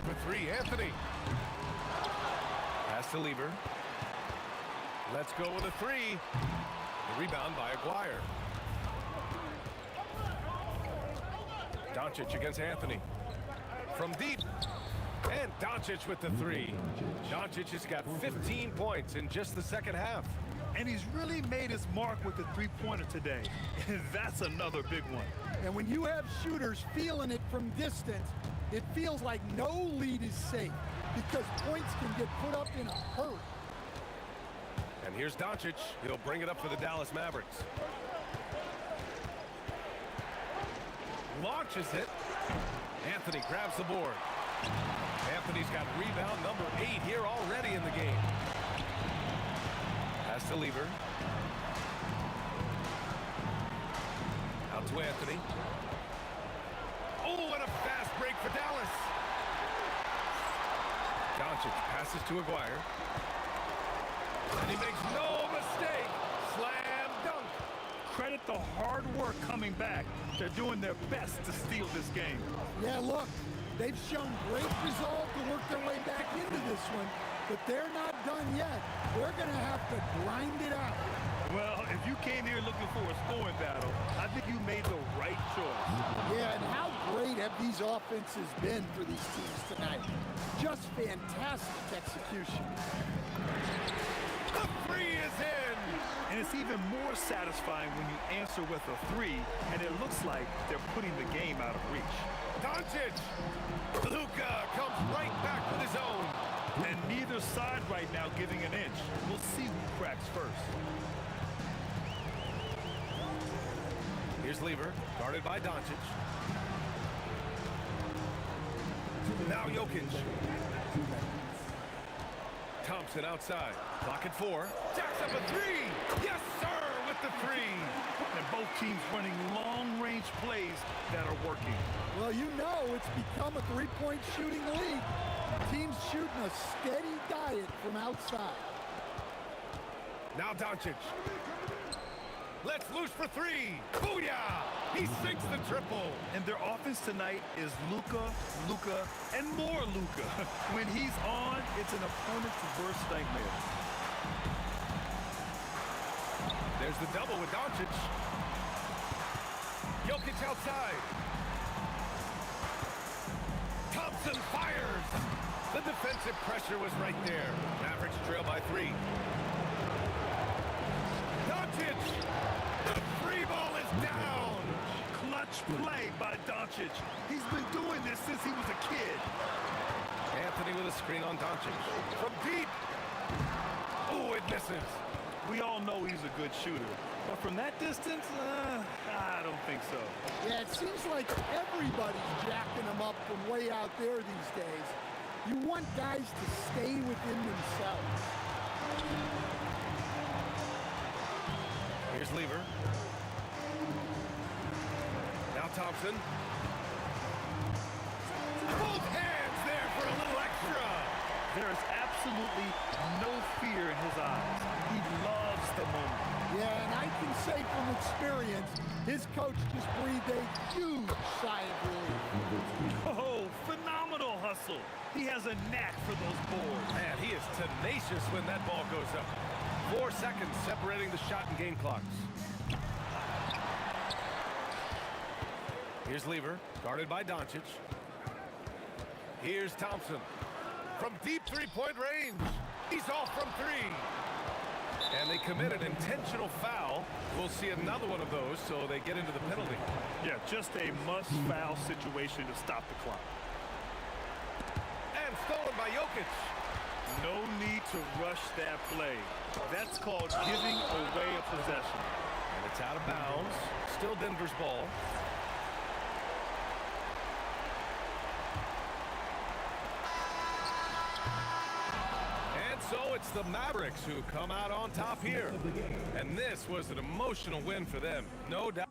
For 3, Anthony. Pass to Lever. Let's go with a 3. The rebound by Aguirre. Doncic against Anthony. From deep. And Doncic with the 3. Doncic has got 15 points in just the second half. And he's really made his mark with the three-pointer today. That's another big one. And when you have shooters feeling it from distance, it feels like no lead is safe because points can get put up in a hurry. And here's Doncic. He'll bring it up for the Dallas Mavericks. Launches it. Anthony grabs the board. Anthony's got rebound number 8 here already in the game. Pass to Lever. Out to Anthony. Oh, and a fast break for Dallas. Doncic passes to Aguirre. And he makes no mistake. Slam dunk. Credit the hard work coming back. They're doing their best to steal this game. Yeah, look, they've shown great resolve to work their way back into this one, but they're not done yet. They're going to have to grind it out. Well, if you came here looking for a scoring battle, I think you made the right choice. Yeah, and how great have these offenses been for these teams tonight? Just fantastic execution. The 3 is in. And it's even more satisfying when you answer with a 3, and it looks like they're putting the game out of reach. Doncic. Luka comes right back with his own. And neither side right now giving an inch. We'll see who cracks first. Here's Lever, guarded by Doncic. Now Jokic. Thompson outside. Clock at 4. Jacks up a 3. Yes, sir, with the 3. And both teams running long-range plays that are working. Well, you know it's become a three-point shooting league. Teams shooting a steady diet from outside. Now Doncic. Let's loose for 3. Booyah! He sinks the triple. And their offense tonight is Luka, and more Luka. When he's on, it's an opponent's worst nightmare. There's the double with Doncic. Jokic outside. Thompson fires. The defensive pressure was right there. Mavericks trail by 3. Doncic. The free ball is down. Clutch play by Doncic. He's been doing this since he was a kid. Anthony with a screen on Doncic. From deep. Oh, it misses. We all know he's a good shooter, but from that distance, I don't think so. Yeah, it seems like everybody's jacking him up from way out there these days. You want guys to stay within themselves. Here's Lever. Now Thompson. Both hands there for a little extra. There is absolutely no fear in his eyes. He loves the moment. Yeah, and I can say from experience, his coach just breathed a huge sigh of relief. Oh, phenomenal hustle. He has a knack for those boards. Man, he is tenacious when that ball goes up. 4 seconds separating the shot and game clocks. Here's Lever, guarded by Doncic. Here's Thompson. From deep three-point range. He's off from three. And they commit an intentional foul. We'll see another one of those, so they get into the penalty. Yeah, just a must-foul situation to stop the clock. And stolen by Jokic. No need to rush that play. That's called giving away a possession. And it's out of bounds. Still Denver's ball. So it's the Mavericks who come out on top here. And this was an emotional win for them, no doubt.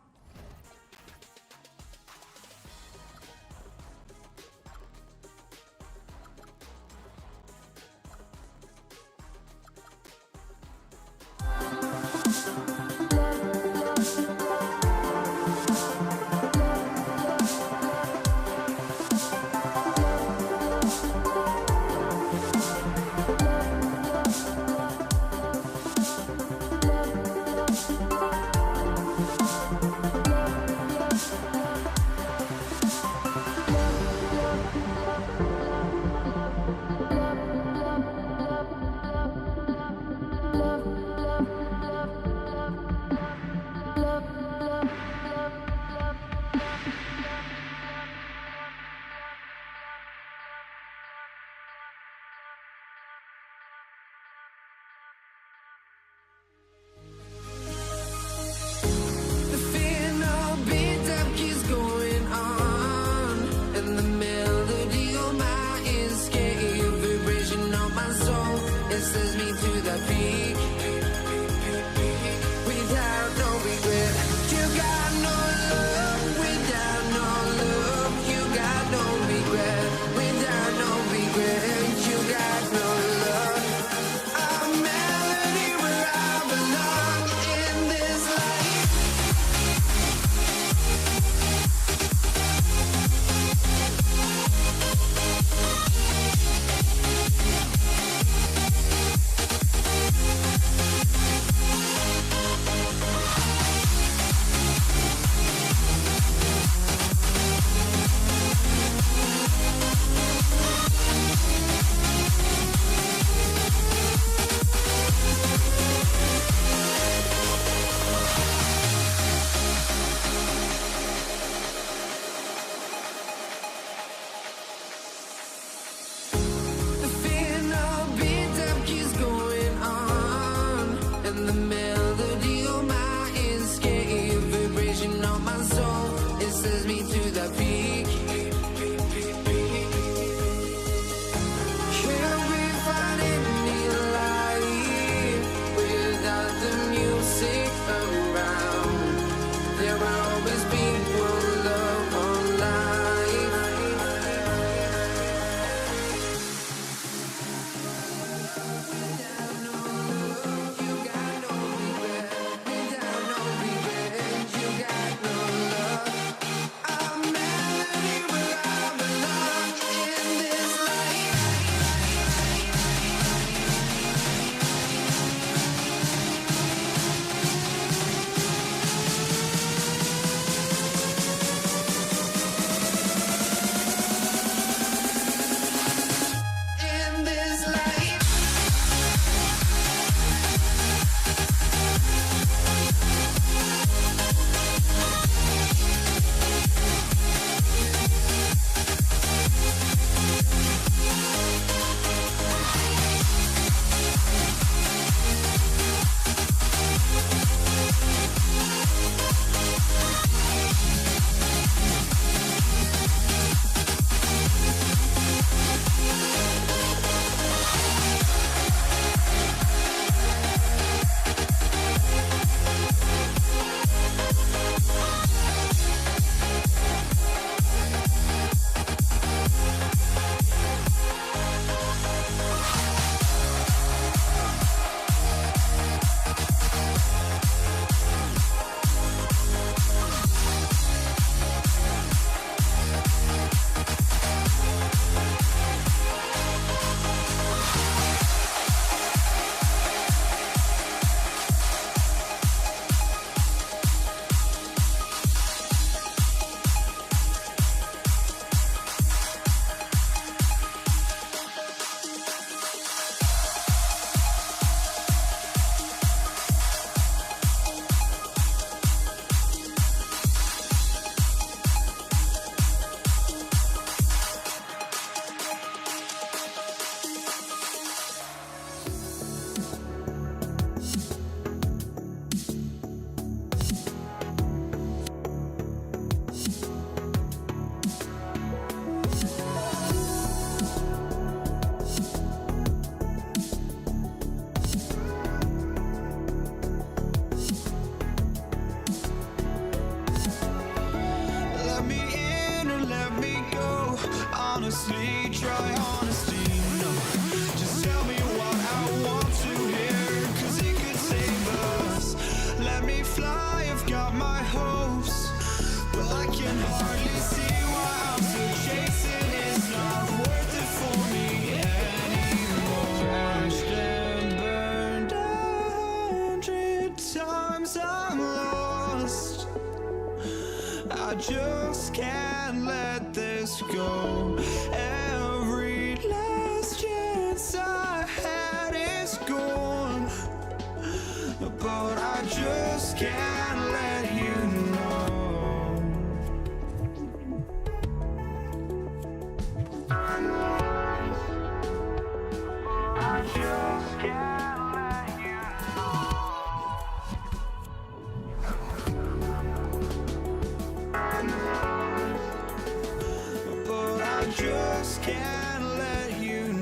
honestly try honesty. No, just tell me what I want to hear, 'cause it could save us. Let me fly, I've got my hopes, but I can hardly see why I'm still chasing. It's not worth it for me anymore. Crashed and burned 100 times, I'm lost. I just can't let this go. Every last chance I had is gone, but I just can't let you know. I just can't let you know. But I just can't let you know.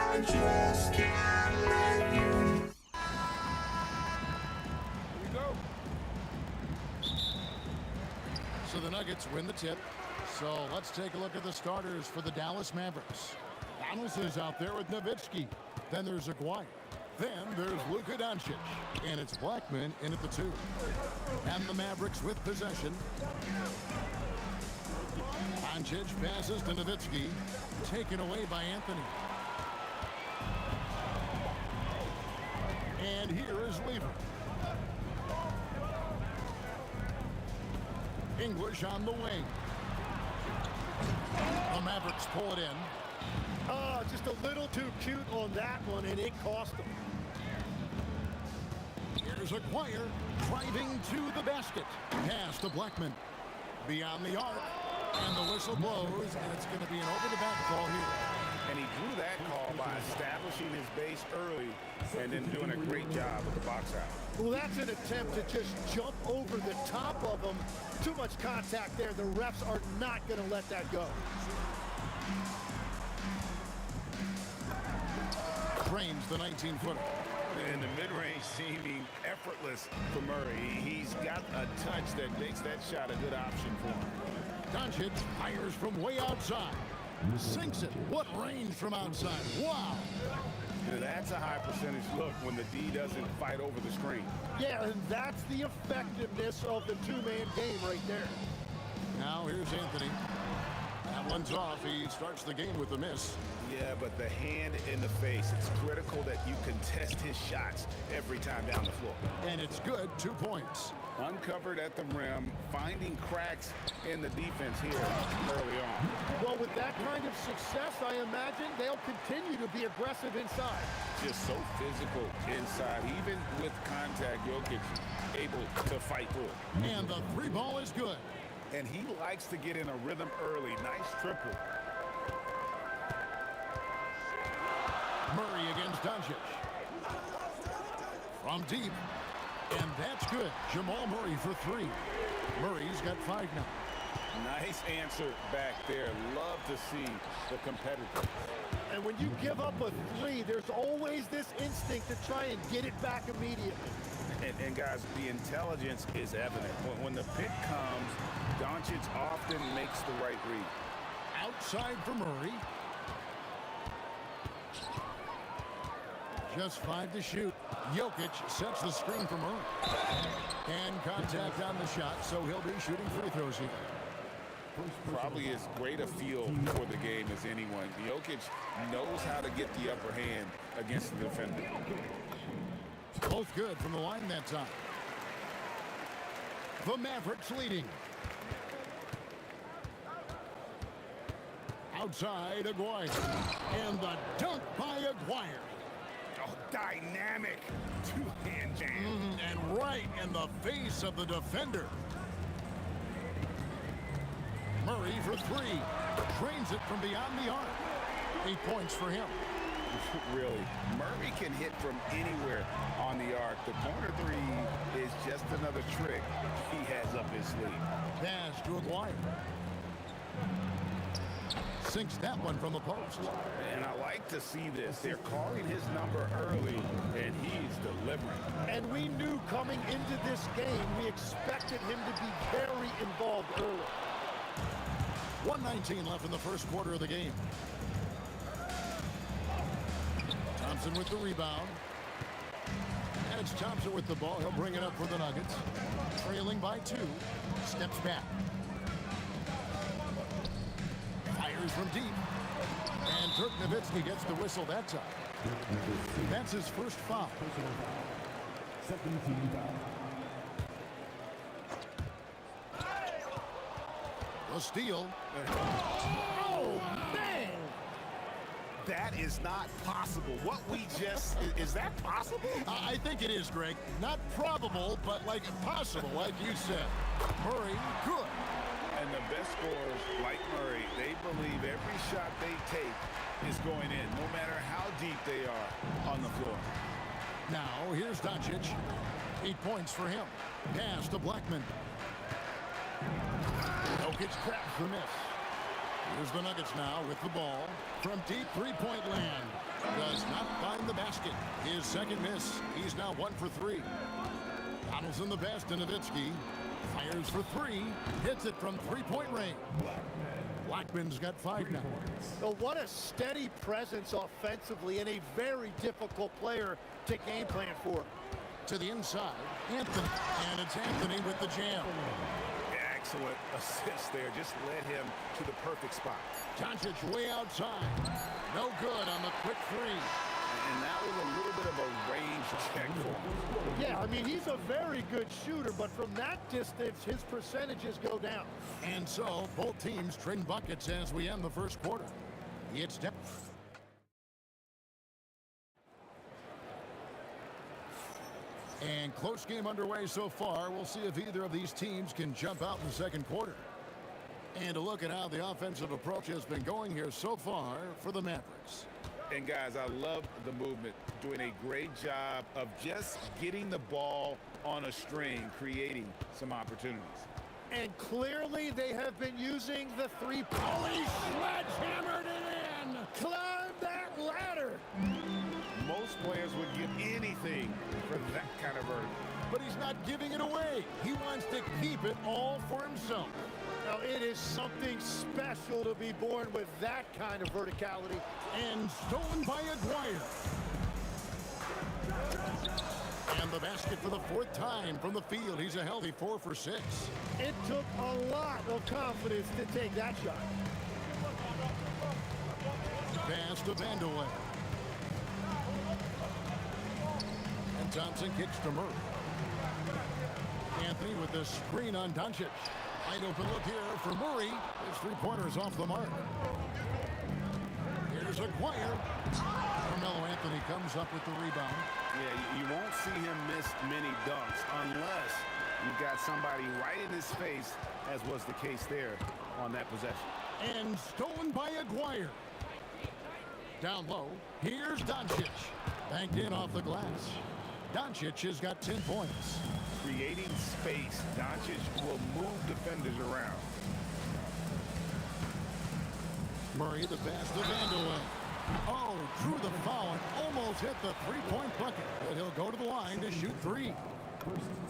I just can't let you. Here we go. So the Nuggets win the tip. So let's take a look at the starters for the Dallas Mavericks. Donaldson's out there with Nowitzki. Then there's Aguirre. Then there's Luka Doncic. And it's Blackman in at the 2. And the Mavericks with possession. Doncic passes to Nowitzki. Taken away by Anthony. And here is Lever. English on the wing. The Mavericks pull it in. Oh, just a little too cute on that one, and it cost them. Here's Aguirre driving to the basket. Pass to Blackman. Beyond the arc. And the whistle blows, and it's going to be an over-the-back call here. And he drew that call by establishing his base early and then doing a great job with the box out. Well, that's an attempt to just jump over the top of him. Too much contact there. The refs are not going to let that go. Drains the 19-footer. And the mid-range seeming effortless for Murray. He's got a touch that makes that shot a good option for him. Doncic fires from way outside. Sinks it. What range from outside. Wow. That's a high percentage look when the D doesn't fight over the screen. Yeah, and that's the effectiveness of the two-man game right there. Now here's Anthony. That one's off. He starts the game with a miss. Yeah, but the hand in the face, it's critical that you contest his shots every time down the floor. And it's good. 2 points. Uncovered at the rim, finding cracks in the defense here early on. Well, with that kind of success, I imagine they'll continue to be aggressive inside. Just so physical inside. Even with contact, Jokic able to fight through it. And the 3 ball is good. And he likes to get in a rhythm early. Nice triple. Murray against Doncic. From deep. And that's good. Jamal Murray for 3. Murray's got 5 now. Nice answer back there. Love to see the competitor. And when you give up a 3, there's always this instinct to try and get it back immediately. And guys, the intelligence is evident. When the pick comes, Doncic often makes the right read. Outside for Murray. Just 5 to shoot. Jokic sets the screen for Murray. And contact on the shot, so he'll be shooting free throws here. Probably as great a feel for the game as anyone. Jokic knows how to get the upper hand against the defender. Both good from the line that time. The Mavericks leading. Outside, Aguirre. And the dunk by Aguirre. Oh, dynamic two-hand jam. And right in the face of the defender. Murray for 3. Drains it from beyond the arc. 8 points for him. Really, Murray can hit from anywhere on the arc. The corner 3 is just another trick he has up his sleeve. Pass to Aguirre. Sinks that one from the post. And I like to see this. They're calling his number early, and he's delivering. And we knew coming into this game, we expected him to be very involved early. 1:19 left in the first quarter of the game. Thompson with the rebound. And it's Thompson with the ball. He'll bring it up for the Nuggets. Trailing by 2. Steps back. Fires from deep. And Dirk Nowitzki gets the whistle that time. That's his first foul. Second team foul. A steal. Oh, man! That is not possible. What we just... Is that possible? I think it is, Greg. Not probable, but like possible, like you said. Murray, good. And the best scorers, like Murray, they believe every shot they take is going in, no matter how deep they are on the floor. Now, here's Doncic. 8 points for him. Pass to Blackman. Jokic grabs the miss. Here's the Nuggets now with the ball. From deep three-point land. Does not find the basket. His second miss. He's now 1 for 3. Donaldson the best, and Nowitzki fires for 3. Hits it from three-point range. Blackman's got 5 now. So what a steady presence offensively and a very difficult player to game plan for. To the inside, Anthony. And it's Anthony with the jam. Excellent assist there. Just led him to the perfect spot. Doncic way outside. No good on the quick 3. And that was a little bit of a range check for him. Yeah, I mean, he's a very good shooter, but from that distance, his percentages go down. And so, both teams trade buckets as we end the first quarter. It's and close game underway so far. We'll see if either of these teams can jump out in the second quarter. And a look at how the offensive approach has been going here so far for the Mavericks. And guys, I love the movement, doing a great job of just getting the ball on a string, creating some opportunities. And clearly they have been using the three-point. Oh, he sledgehammered it in! Climb that ladder! Most players would give anything for that kind of verdict. But he's not giving it away. He wants to keep it all for himself. Now, it is something special to be born with that kind of verticality. And stolen by Aguirre. And the basket for the fourth time from the field. He's a healthy 4 for 6. It took a lot of confidence to take that shot. Pass to Vandeweghe. And Thompson kicks to Murray. Anthony with the screen on Doncic. Wide open look here for Murray. His three-pointer's off the mark. Here's Aguirre. Carmelo Anthony comes up with the rebound. Yeah, you won't see him miss many dunks unless you've got somebody right in his face, as was the case there on that possession. And stolen by Aguirre. Down low, here's Doncic. Banked in off the glass. Doncic has got 10 points. Creating space, Doncic will move defenders around. Murray the pass to Vandeweghe. Oh, drew the foul and almost hit the three-point bucket. But he'll go to the line to shoot 3.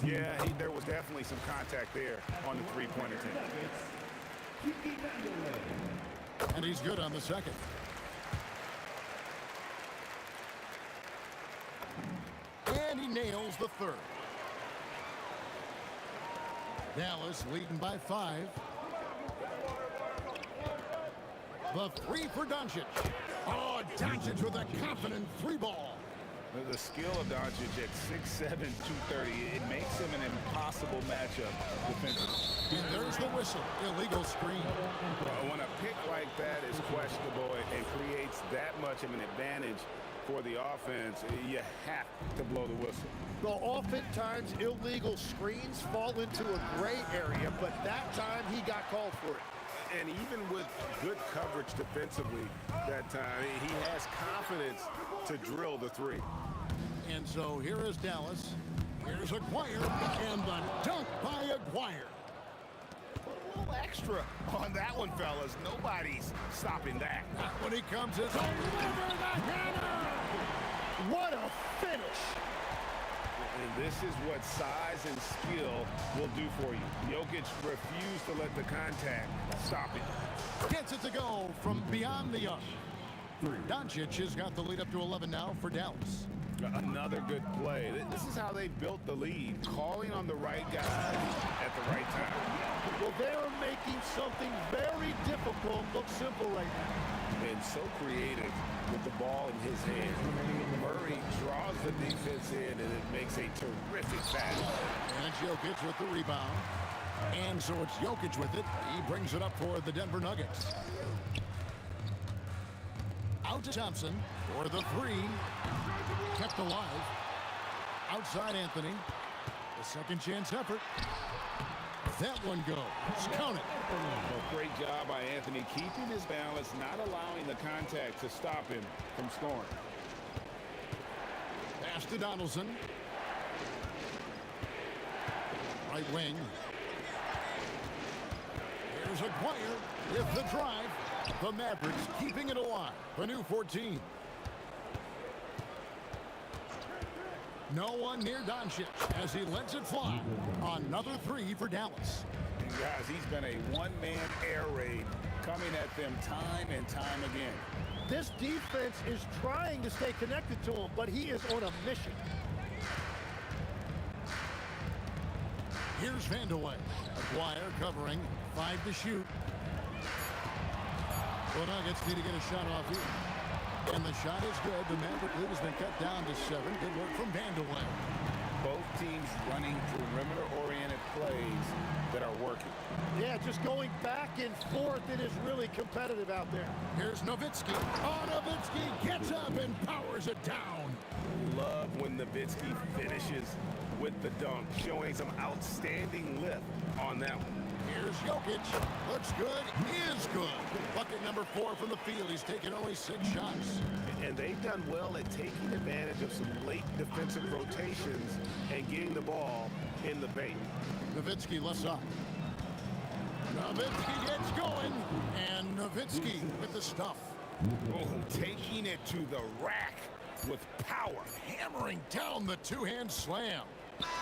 Yeah, there was definitely some contact there on the three-point attempt. And he's good on the second. And he nails the third. Dallas leading by 5. The 3 for Doncic. Oh, Doncic with a confident 3-ball. The skill of Doncic at 6'7", 230, it makes him an impossible matchup defensively. And there's the whistle. Illegal screen. When a pick like that is questionable and creates that much of an advantage for the offense, you have to blow the whistle. Well, oftentimes illegal screens fall into a gray area, but that time he got called for it. And even with good coverage defensively that time, he has confidence to drill the 3. And so here is Dallas. Here's Aguirre. And the dunk by Aguirre. A little extra on that one, fellas. Nobody's stopping that. When he comes, it's over the hammer. What a finish. And this is what size and skill will do for you. Jokic refused to let the contact stop it. Gets it to go from beyond the arc. Doncic has got the lead up to 11 now for Dallas. Another good play. This is how they built the lead, calling on the right guy at the right time. Well, they're making something very difficult look simple right now. And so creative with the ball in his hand. Murray draws the defense in, and it makes a terrific pass. And it's Jokic with the rebound. And so it's Jokic with it. He brings it up for the Denver Nuggets. Out to Thompson for the 3. Kept alive. Outside Anthony. The second chance effort. That one goes. Count it. Well, great job by Anthony keeping his balance, not allowing the contact to stop him from scoring. Pass to Donaldson. Right wing. Here's Aguirre with the drive. The Mavericks keeping it alive. The new 14. No one near Doncic as he lets it fly. Another 3 for Dallas. And guys, he's been a one-man air raid coming at them time and time again. This defense is trying to stay connected to him, but he is on a mission. Here's Vandeweghe. Aguirre covering. 5 to shoot. The Nuggets need to get a shot off here. And the shot is good. The Maverick lead has been cut down to 7. Good work from Vandeweghe. Both teams running perimeter-oriented plays that are working. Yeah, just going back and forth. It is really competitive out there. Here's Nowitzki. Oh, Nowitzki gets up and powers it down. Love when Nowitzki finishes with the dunk, showing some outstanding lift on that one. Here's Jokic. Looks good. Is good. Bucket number 4 from the field. He's taken only 6 shots. And they've done well at taking advantage of some late defensive rotations and getting the ball in the paint. Nowitzki left side. Nowitzki gets going. And Nowitzki with the stuff. Oh, taking it to the rack with power. Hammering down the two-hand slam.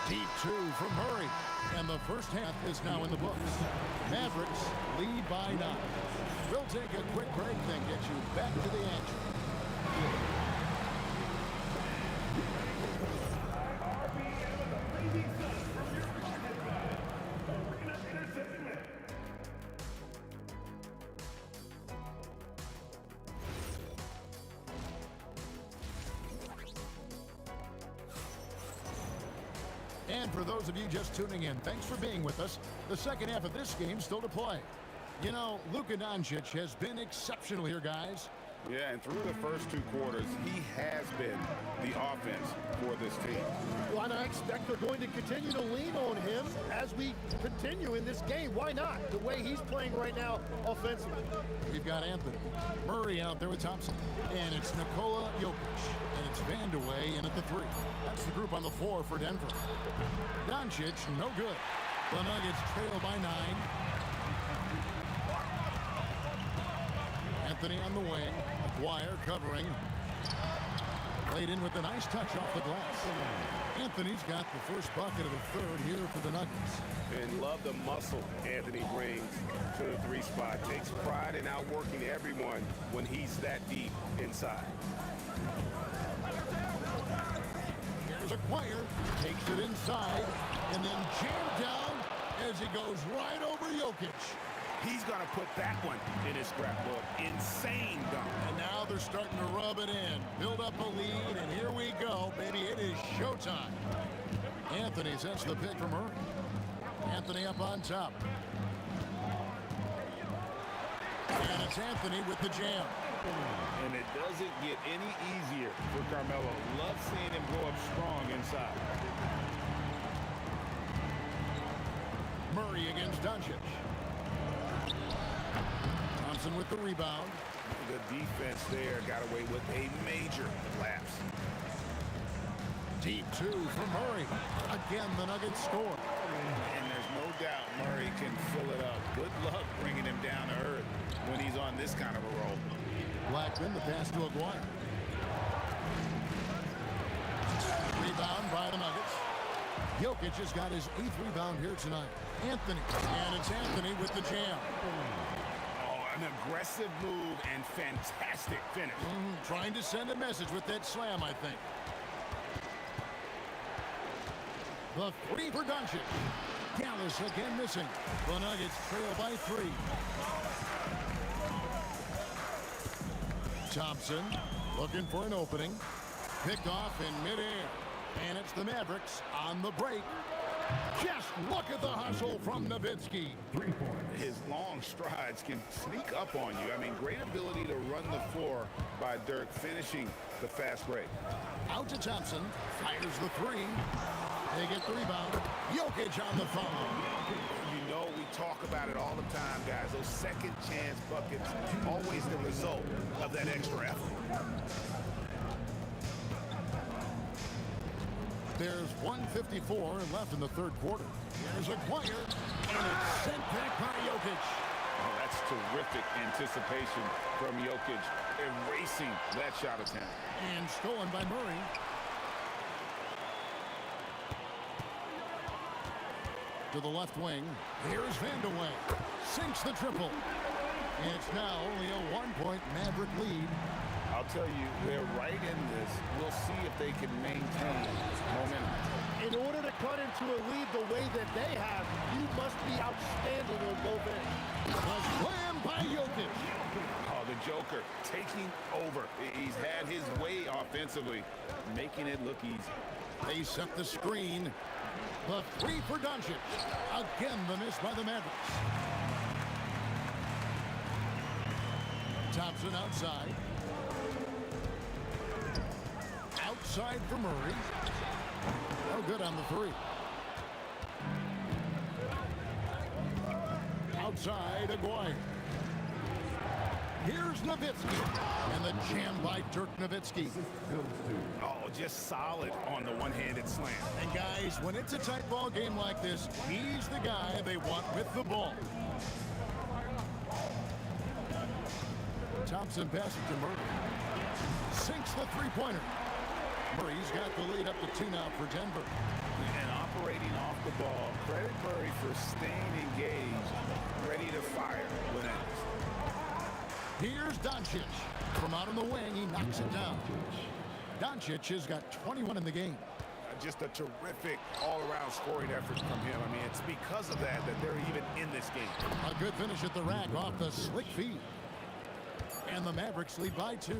Deep 2 from Murray. And the first half is now in the books. Mavericks lead by 9. We'll take a quick break, then get you back to the action. And for those of you just tuning in, thanks for being with us. The second half of this game still to play. You know, Luka Doncic has been exceptional here, guys. Yeah, and through the first 2 quarters, he has been the offense for this team. Well, and I expect they're going to continue to lean on him as we continue in this game. Why not? The way he's playing right now offensively. We've got Anthony Murray out there with Thompson. And it's Nikola Jokic. And it's Vandeweghe in at the 3. That's the group on the floor for Denver. Doncic, no good. The Nuggets trail by 9. Anthony on the wing. Maguire covering. Played in with a nice touch off the glass. Anthony's got the first bucket of the third here for the Nuggets. And love the muscle Anthony brings to the 3 spot. Takes pride in outworking everyone when he's that deep inside. Here's Acquire. Takes it inside. And then jammed down as he goes right over Jokic. He's going to put that one in his scrapbook. Insane dunk. And now they're starting to rub it in. Build up a lead, and here we go, baby. It is showtime. Anthony sets the pick for Murray. Anthony up on top. And it's Anthony with the jam. And it doesn't get any easier for Carmelo. Love seeing him go up strong inside. Murray against Doncic. Thompson with the rebound. The defense there got away with a major lapse. Deep 2 from Murray. Again, the Nuggets score. And there's no doubt Murray can fill it up. Good luck bringing him down to earth when he's on this kind of a roll. Blackman, the pass to Aguirre. Rebound by the Nuggets. Jokic has got his 8th rebound here tonight. Anthony. And it's Anthony with the jam. An aggressive move and fantastic finish. Trying to send a message with that slam, I think. The 3 for Doncic. Dallas again missing. The Nuggets trail by 3. Thompson looking for an opening. Picked off in midair. And it's the Mavericks on the break. Just look at the hustle from Nowitzki. His long strides can sneak up on you. I mean, great ability to run the floor by Dirk, finishing the fast break. Out to Thompson. Fires the 3. They get the rebound. Jokic on the foul. You know, we talk about it all the time, guys. Those second chance buckets, always the result of that extra effort. There's 1:54 left in the third quarter. Here's Acquire, and it's sent back by Jokic. Oh, that's terrific anticipation from Jokic, erasing that shot attempt. And stolen by Murray. To the left wing. Here's Vandeweghe. Sinks the triple. It's now only a 1-point Maverick lead. I'll tell you, they're right in this. We'll see if they can maintain momentum. In order to cut into a lead the way that they have, you must be outstanding on both ends. A slam by Jokic. Oh, the Joker taking over. He's had his way offensively, making it look easy. They set the screen. The 3 for Doncic. Again, the miss by the Mavericks. Thompson outside. outside for Murray. No good on the three. Outside, Aguirre. Here's Nowitzki. And the jam by Dirk Nowitzki. Oh, just solid on the one-handed slam. And guys, when it's a tight ball game like this, he's the guy they want with the ball. Thompson passes to Murray. Sinks the three-pointer. Murray's got the lead up to 2 now for Denver. And operating off the ball, credit Murray for staying engaged, ready to fire when it. Here's Doncic. From out on the wing, he knocks it down. Doncic has got 21 in the game. Just a terrific all-around scoring effort from him. I mean, it's because of that they're even in this game. A good finish at the rack off the slick feed. And the Mavericks lead by 2.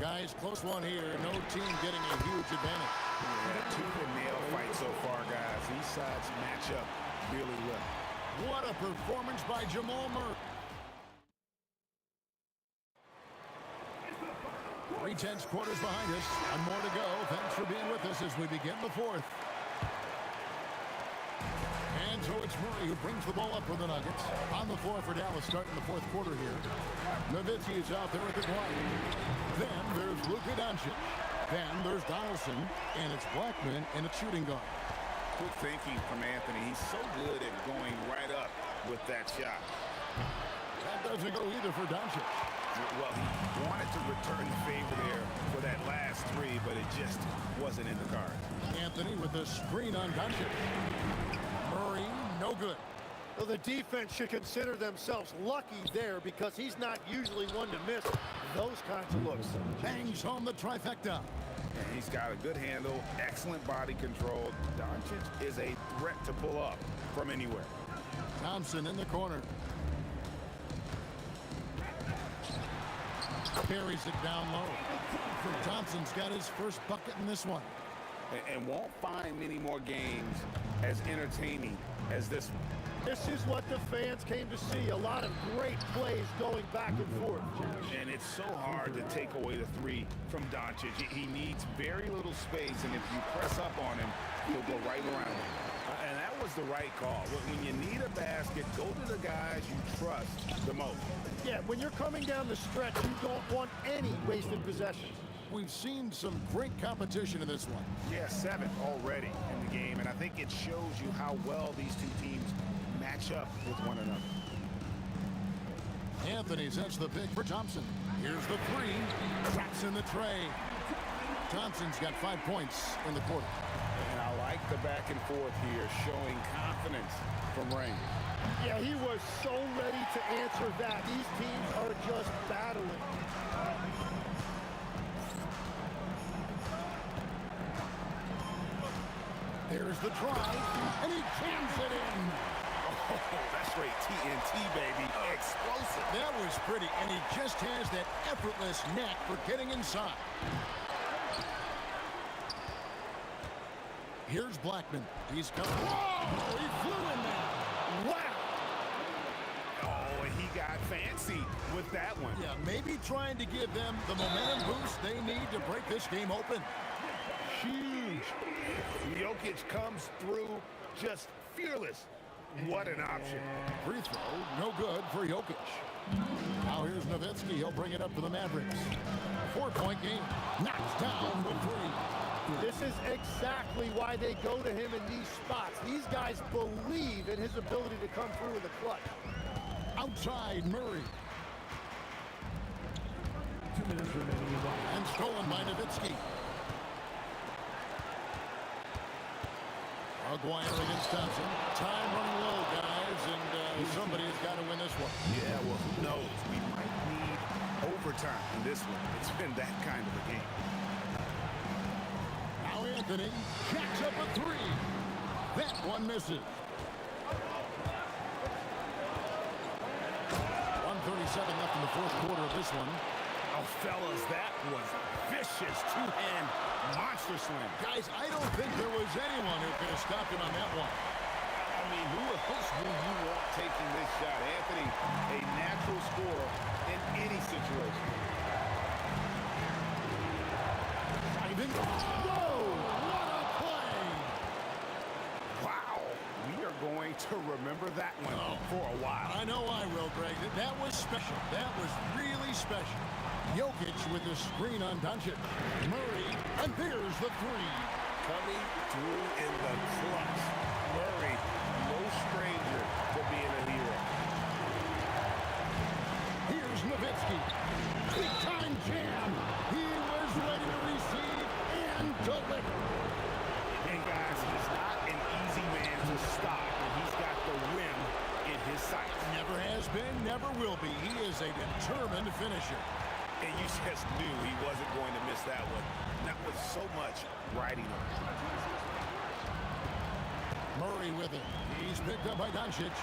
Guys, close one here. No team getting a huge advantage. Yeah, tooth-and-nail fight so far, guys. These sides match up really well. What a performance by Jamal Murray. 3/10 quarters behind us, and more to go. Thanks for being with us as we begin the fourth. And so it's Murray who brings the ball up for the Nuggets. On the floor for Dallas starting the fourth quarter here. Nowitzki is out there with the guard. Then there's Luka Doncic. Then there's Donaldson, and it's Blackman in a shooting guard. Good thinking from Anthony. He's so good at going right up with that shot. That doesn't go either for Doncic. Well, he wanted to return the favor there for that last three, but it just wasn't in the cards. Anthony with a screen on Doncic. Murray, no good. Well, the defense should consider themselves lucky there because he's not usually one to miss those kinds of looks. Bangs home the trifecta. And he's got a good handle, excellent body control. Doncic is a threat to pull up from anywhere. Thompson in the corner. Carries it down low. Thompson's got his first bucket in this one. And won't find many more games as entertaining as this one. This is what the fans came to see. A lot of great plays going back and forth. And it's so hard to take away the three from Doncic. He needs very little space, and if you press up on him, he'll go right around him. And that was the right call. When you need a basket, go to the guys you trust the most. Yeah, when you're coming down the stretch, you don't want any wasted possessions. We've seen some great competition in this one. Yeah, 7 already in the game, and I think it shows you how well these two teams match up with one another. Anthony sets the pick for Thompson. Here's the three. Traps in the tray. Thompson's got 5 points in the quarter. And I like the back and forth here, showing confidence from Rain. Yeah, he was so ready to answer that. These teams are just battling. There's the drive, and he jams it in. Oh, that's straight TNT, baby. Explosive. That was pretty, and he just has that effortless knack for getting inside. Here's Blackman. He's coming. Whoa! He flew in there. Wow! Oh, and he got fancy with that one. Yeah, maybe trying to give them the momentum boost they need to break this game open. Huge. Jokic comes through just fearless. What an option. Free throw, no good for Jokic. Now here's Nowitzki. He'll bring it up for the Mavericks. 4-point game. Knocks down with 3. This is exactly why they go to him in these spots. These guys believe in his ability to come through in the clutch. Outside, Murray. 2 minutes remaining. And stolen by Nowitzki. Aguirre against Thompson. Time running low, guys, and somebody has got to win this one. Yeah, well, who knows? We might need overtime in this one. It's been that kind of a game. Now Anthony jacks up a 3. That one misses. 1:37 left in the fourth quarter of this one. Oh, fellas, that was vicious two-hand monster slam. Guys, I don't think there was anyone who could have stopped him on that one. I mean, who else do you want taking this shot? Anthony, a natural scorer in any situation. Drive Thompson. Whoa! What a play! Wow. We are going to remember that one for a while. I know I will, Greg. That was special. That was really special. Jokic with the screen on Doncic. Murray, and there's the three. Coming through in the clutch. Murray, no stranger to being a hero. Here's Nowitzki. Big-time jam. He was ready to receive and deliver. And guys, he's not an easy man to stop when he's got the rim in his sights. Never has been, never will be. He is a determined finisher. And you just knew he wasn't going to miss that one. Not with so much riding on it. Murray with it. He's picked up by Doncic.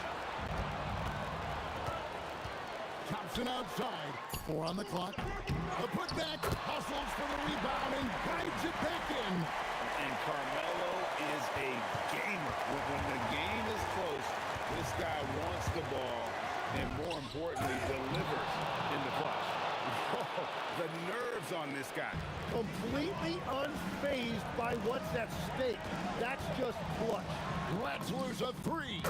Thompson outside. 4 on the clock. The putback hustles for the rebound and guides it back in. And Carmelo is a gamer. When the game is close, this guy wants the ball and, more importantly, delivers in the clutch. Oh, the nerves on this guy. Completely unfazed by what's at stake. That's just clutch. Let's lose a three.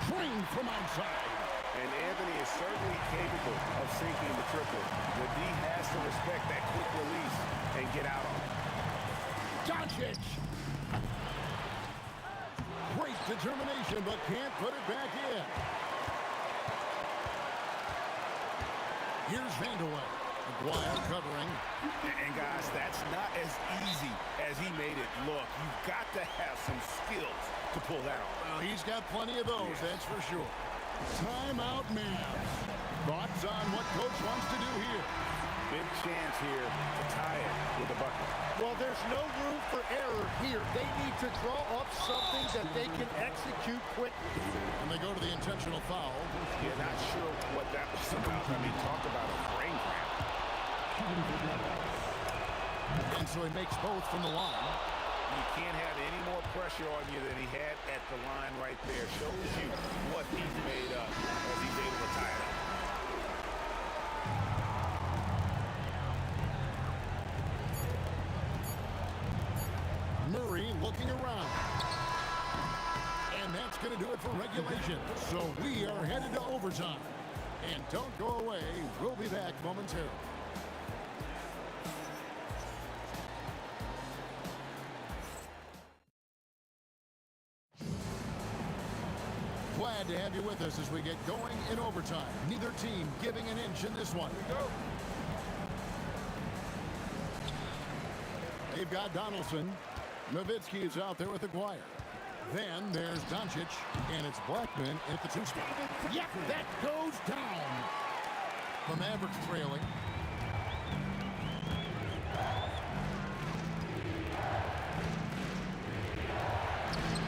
Trained from outside. And Anthony is certainly capable of sinking the triple. The D has to respect that quick release and get out on it. Doncic. Great determination, but can't put it back in. Here's Vandeweghe. Maguire covering. And guys, that's not as easy as he made it look. You've got to have some skills to pull that off. Well, he's got plenty of those, that's for sure. Timeout, Mavs. Thoughts on what coach wants to do here? Big chance here to tie it with a bucket. Well, there's no room for error here. They need to draw up something that they can execute quickly. And they go to the intentional foul. Yeah, not sure what that was about. I mean, talk about a brain cramp. And so he makes both from the line. You can't have any more pressure on you than he had at the line right there. Shows you what he's made up as he's able to tie it up. Murray looking around. And that's going to do it for regulation. So we are headed to overtime. And don't go away. We'll be back momentarily. Glad to have you with us as we get going in overtime. Neither team giving an inch in this one. Here we go. They've got Donaldson. Nowitzki is out there with Aguirre. Then there's Doncic, and it's Blackman at the 2 spot. Yep, that goes down. The Mavericks trailing.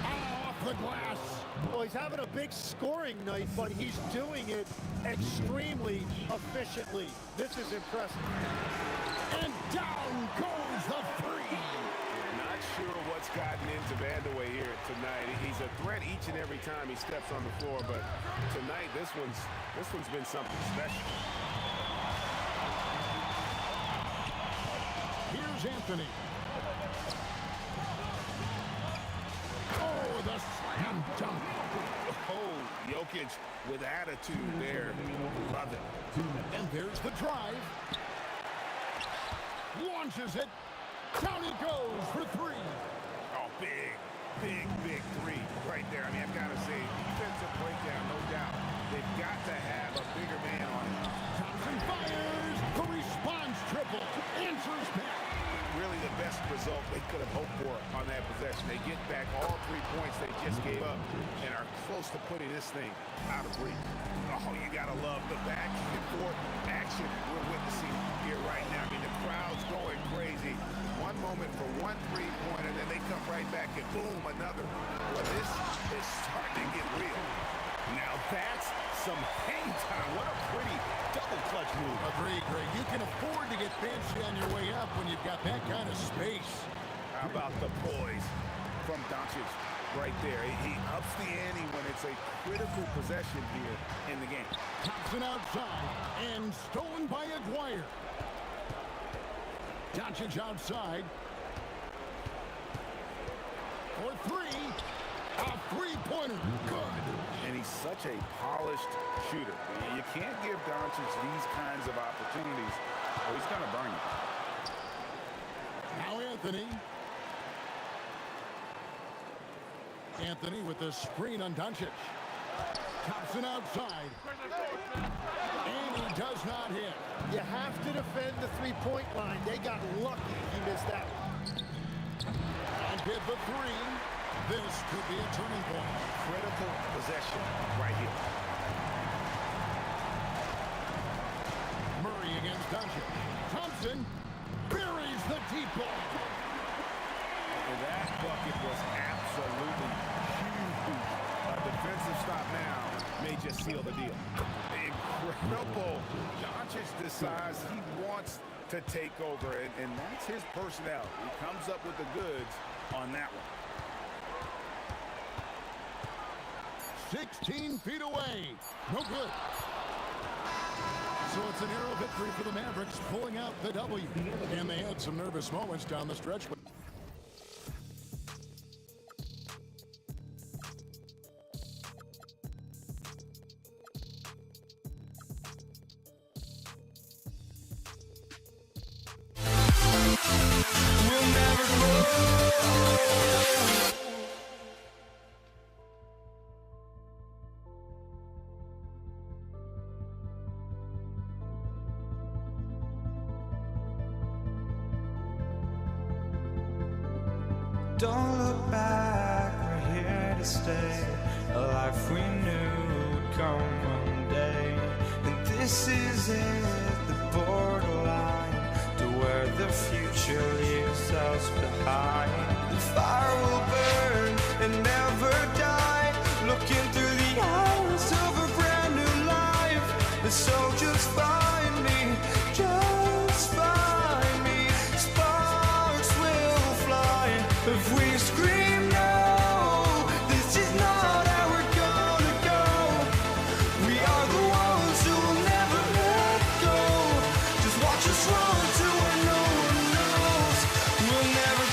Off the glass. Well, he's having a big scoring night, but he's doing it extremely efficiently. This is impressive. And down goes the three. Not sure what's gotten into Vandeweghe here tonight. He's a threat each and every time he steps on the floor, but tonight this one's been something special. Here's Anthony. Oh, the slam dunk. Oh, Jokic with attitude there. Love it. And there's the drive. Launches it. Down he goes for three. Oh, big three right there. I mean, I've got to say, defensive breakdown, no doubt. They've got to have a bigger man on it. Thompson fires. The response triple. Answers back. Really the best result they could have hoped for on that possession. They get back all 3 points they just gave up and are close to putting this thing out of reach. Oh, you got to love the back and forth action we're witnessing here right now. I mean, the crowd's going crazy. One moment for one three-pointer, and then they come right back and boom, another. Well, this is starting to get real. Now that's some hang time. What a pretty double clutch move. Agreed, Greg. You can afford to get fancy on your way up when you've got that kind of space. How about the poise from Doncic right there? He ups the ante when it's a critical possession here in the game. Thompson outside and stolen by Aguirre. Doncic outside. for three. A three-pointer. Good. And he's such a polished shooter. You can't give Doncic these kinds of opportunities, or he's going to burn you. Now Anthony. Anthony with the screen on Doncic. Thompson outside. And he does not hit. You have to defend the three-point line. They got lucky he missed that one. And hit the three. This could be a turning point. Critical possession right here. Murray against Doncic. Thompson buries the deep ball. That bucket was absolutely huge. A defensive stop now may just seal the deal. Incredible. Doncic decides he wants to take over, and that's his personality. He comes up with the goods on that one. 16 feet away. No good. So it's an arrow victory for the Mavericks, pulling out the W. And they had some nervous moments down the stretch. Don't look back, we're here to stay. A life we knew would come one day. And this is it, the borderline to where the future leaves us behind. The fire will burn and never die, looking through the eyes of a brand new life. And so just find me, just find me. Sparks will fly if we scream no. This is not how we're gonna go. We are the ones who will never let go. Just watch us run to where no one knows. We'll never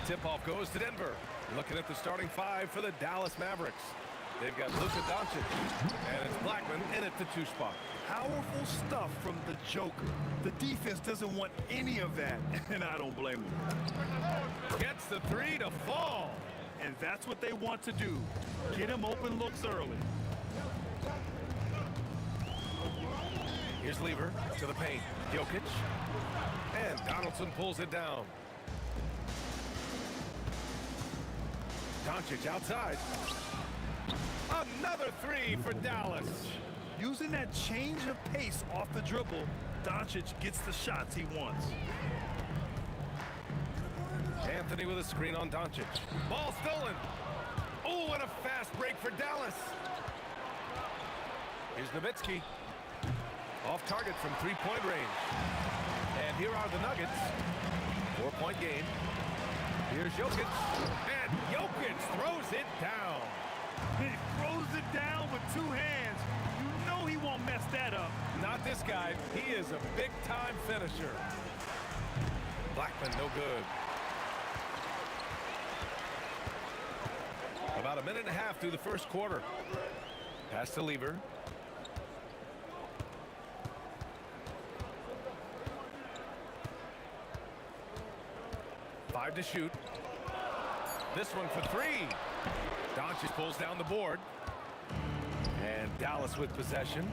Tip-off goes to Denver. Looking at the starting five for the Dallas Mavericks. They've got Luka Doncic, and it's Blackman in at the 2 spot. Powerful stuff from the Joker. The defense doesn't want any of that, and I don't blame them. Gets the 3 to fall. And that's what they want to do. Get him open looks early. Here's Lever to the paint. Jokic. And Donaldson pulls it down. Doncic outside. Another 3 for Dallas. Using that change of pace off the dribble, Doncic gets the shots he wants. Anthony with a screen on Doncic. Ball stolen. Oh, and a fast break for Dallas. Here's Nowitzki. Off target from 3-point range. And here are the Nuggets. 4-point game. Here's Jokic. And Jokic throws it down. He throws it down with 2 hands. You know he won't mess that up. Not this guy. He is a big-time finisher. Blackman no good. About a minute and a half through the first quarter. Pass to Lever. Five to shoot. This one for 3. Doncic pulls down the board. And Dallas with possession.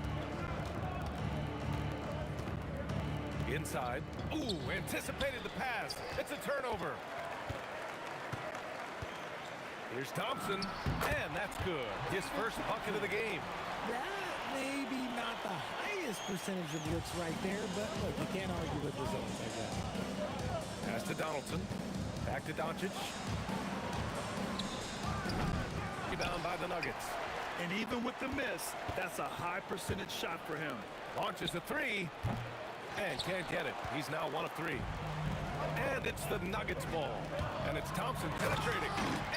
Inside. Ooh, anticipated the pass. It's a turnover. Here's Thompson, and that's good. His first bucket of the game. That maybe not the highest percentage of looks right there, but look, you can't argue with results, I guess. Pass to Donaldson. Back to Doncic. Rebound by the Nuggets. And even with the miss, that's a high percentage shot for him. Launches a 3, and can't get it. He's now 1 of 3. And it's the Nuggets ball. And it's Thompson penetrating.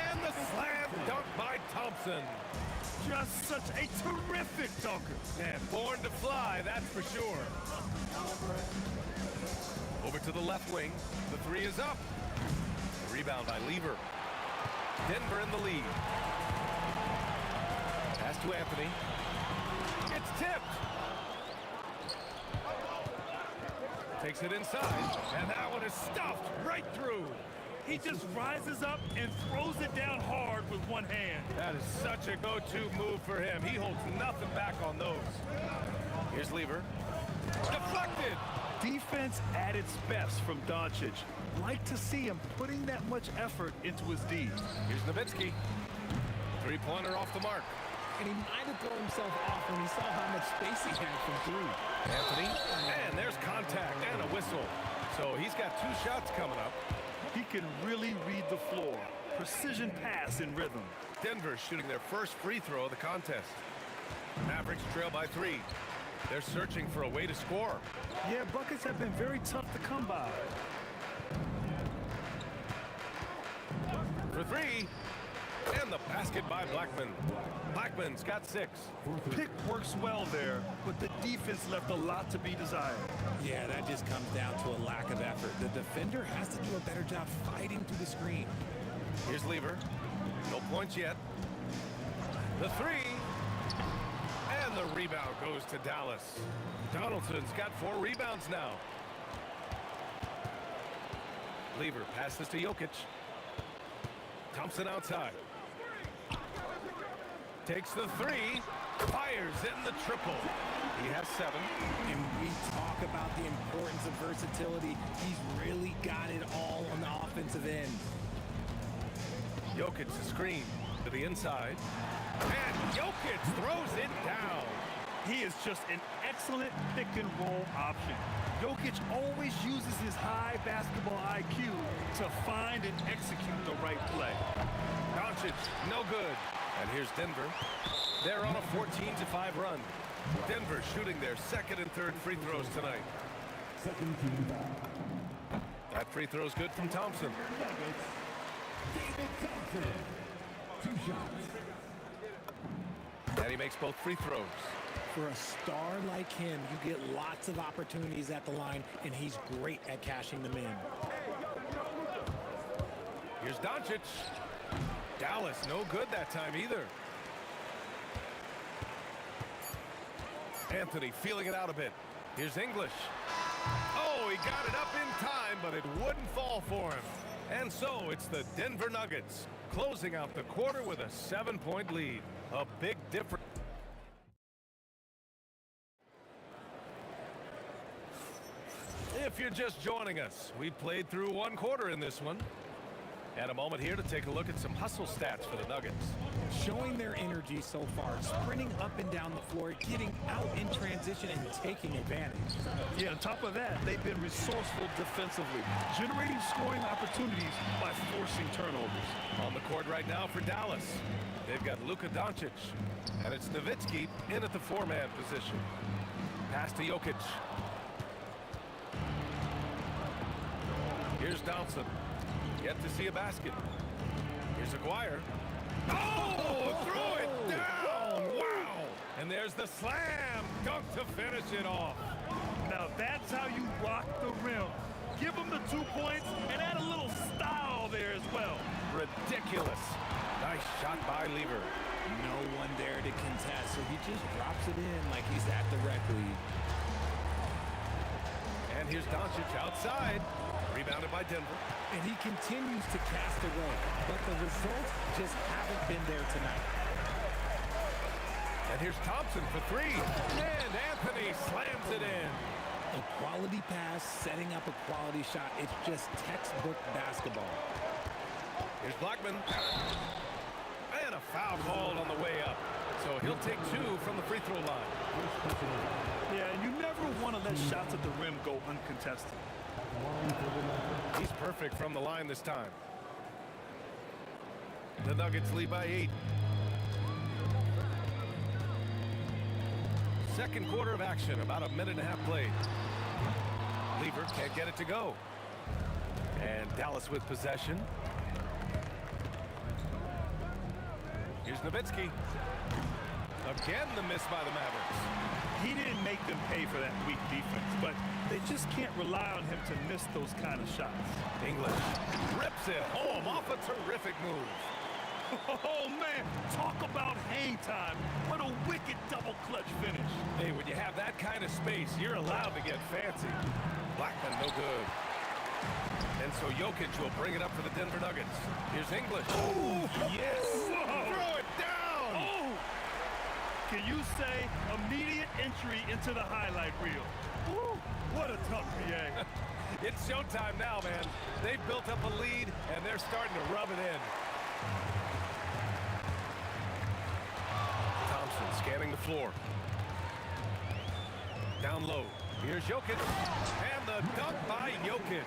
And the slam dunk by Thompson. Just such a terrific dunker. And born to fly, that's for sure. Over to the left wing. The 3 is up. Rebound by Lever. Denver in the lead. Pass to Anthony. It's tipped. Takes it inside, and that one is stuffed right through. He just rises up and throws it down hard with 1 hand. That is such a go-to move for him. He holds nothing back on those. Here's Lever. Deflected. Defense at its best from Doncic. Like to see him putting that much effort into his D. Here's Nowitzki. 3-pointer off the mark. And he might have thrown himself off when he saw how much space he had from 3. Anthony, and there's contact and a whistle. So he's got 2 shots coming up. He can really read the floor. Precision pass in rhythm. Denver shooting their first free throw of the contest. Mavericks trail by 3. They're searching for a way to score. Yeah, buckets have been very tough to come by. For 3. And the basket by Blackman. Blackman's got 6. Pick works well there, but the defense left a lot to be desired. Yeah, that just comes down to a lack of effort. The defender has to do a better job fighting through the screen. Here's Lever. No points yet. The 3. And the rebound goes to Dallas. Donaldson's got 4 rebounds now. Lever passes to Jokic. Thompson outside. Takes the 3. Fires in the triple. He has 7. And we talk about the importance of versatility. He's really got it all on the offensive end. Jokic the screen to the inside. And Jokic throws it down. He is just an excellent pick-and-roll option. Jokic always uses his high basketball IQ to find and execute the right play. Doncic, no good. And here's Denver. They're on a 14-5 run. Denver shooting their 2nd and 3rd free throws tonight. That free throw's good from Thompson. David Thompson. 2 shots. And he makes both free throws. For a star like him, you get lots of opportunities at the line, and he's great at cashing them in. Here's Doncic. Dallas, no good that time either. Anthony feeling it out a bit. Here's English. Oh, he got it up in time, but it wouldn't fall for him. And so it's the Denver Nuggets closing out the quarter with a 7-point lead. A big difference. If you're just joining us, we played through one quarter in this one. And a moment here to take a look at some hustle stats for the Nuggets. Showing their energy so far, sprinting up and down the floor, getting out in transition and taking advantage. Yeah, on top of that, they've been resourceful defensively, generating scoring opportunities by forcing turnovers. On the court right now for Dallas, they've got Luka Doncic, and it's Nowitzki in at the four-man position. Pass to Jokic. Here's Thompson. Yet to see a basket. Here's Aguirre. Oh, throw it down! Wow! And there's the slam dunk to finish it off. Now that's how you rock the rim. Give them the 2 points and add a little style there as well. Ridiculous. Nice shot by Lever. No one there to contest, so he just drops it in like he's at the rec league. And here's Doncic outside. Rebounded by Denver. And he continues to cast away, but the results just haven't been there tonight. And here's Thompson for three. And Anthony slams it in. A quality pass, setting up a quality shot. It's just textbook basketball. Here's Blackman. And a foul called on the way up. So he'll take two from the free throw line. Yeah, and you never want to let shots at the rim go uncontested. He's perfect from the line this time. The Nuggets lead by 8. Second quarter of action, about a minute and a half played. Lever can't get it to go. And Dallas with possession. Here's Nowitzki. Again, the miss by the Mavericks. He didn't make them pay for that weak defense, but they just can't rely on him to miss those kind of shots. English rips it home off a terrific move. Oh, man, talk about hang time. What a wicked double clutch finish. Hey, when you have that kind of space, you're allowed to get fancy. Blackman, no good. And so Jokic will bring it up for the Denver Nuggets. Here's English. Oh, yes. Whoa. Throw it down. Oh. Can you say immediate entry into the highlight reel? Woo, what a tough PA. It's showtime now, man. They've built up a lead, and they're starting to rub it in. Thompson scanning the floor. Down low. Here's Jokic. And the dunk by Jokic.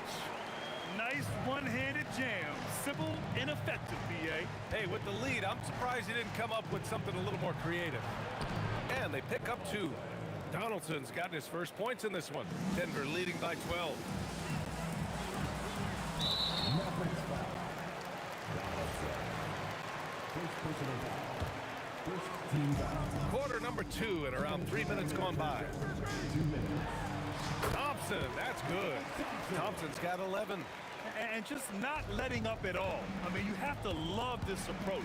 Nice one-handed jam. Simple and effective, PA. Hey, with the lead, I'm surprised he didn't come up with something a little more creative. And they pick up 2. Donaldson's gotten his first points in this one. Denver leading by 12. Quarter number 2 and around 3 minutes gone by. Thompson, that's good. Thompson's got 11. And just not letting up at all. I mean, you have to love this approach.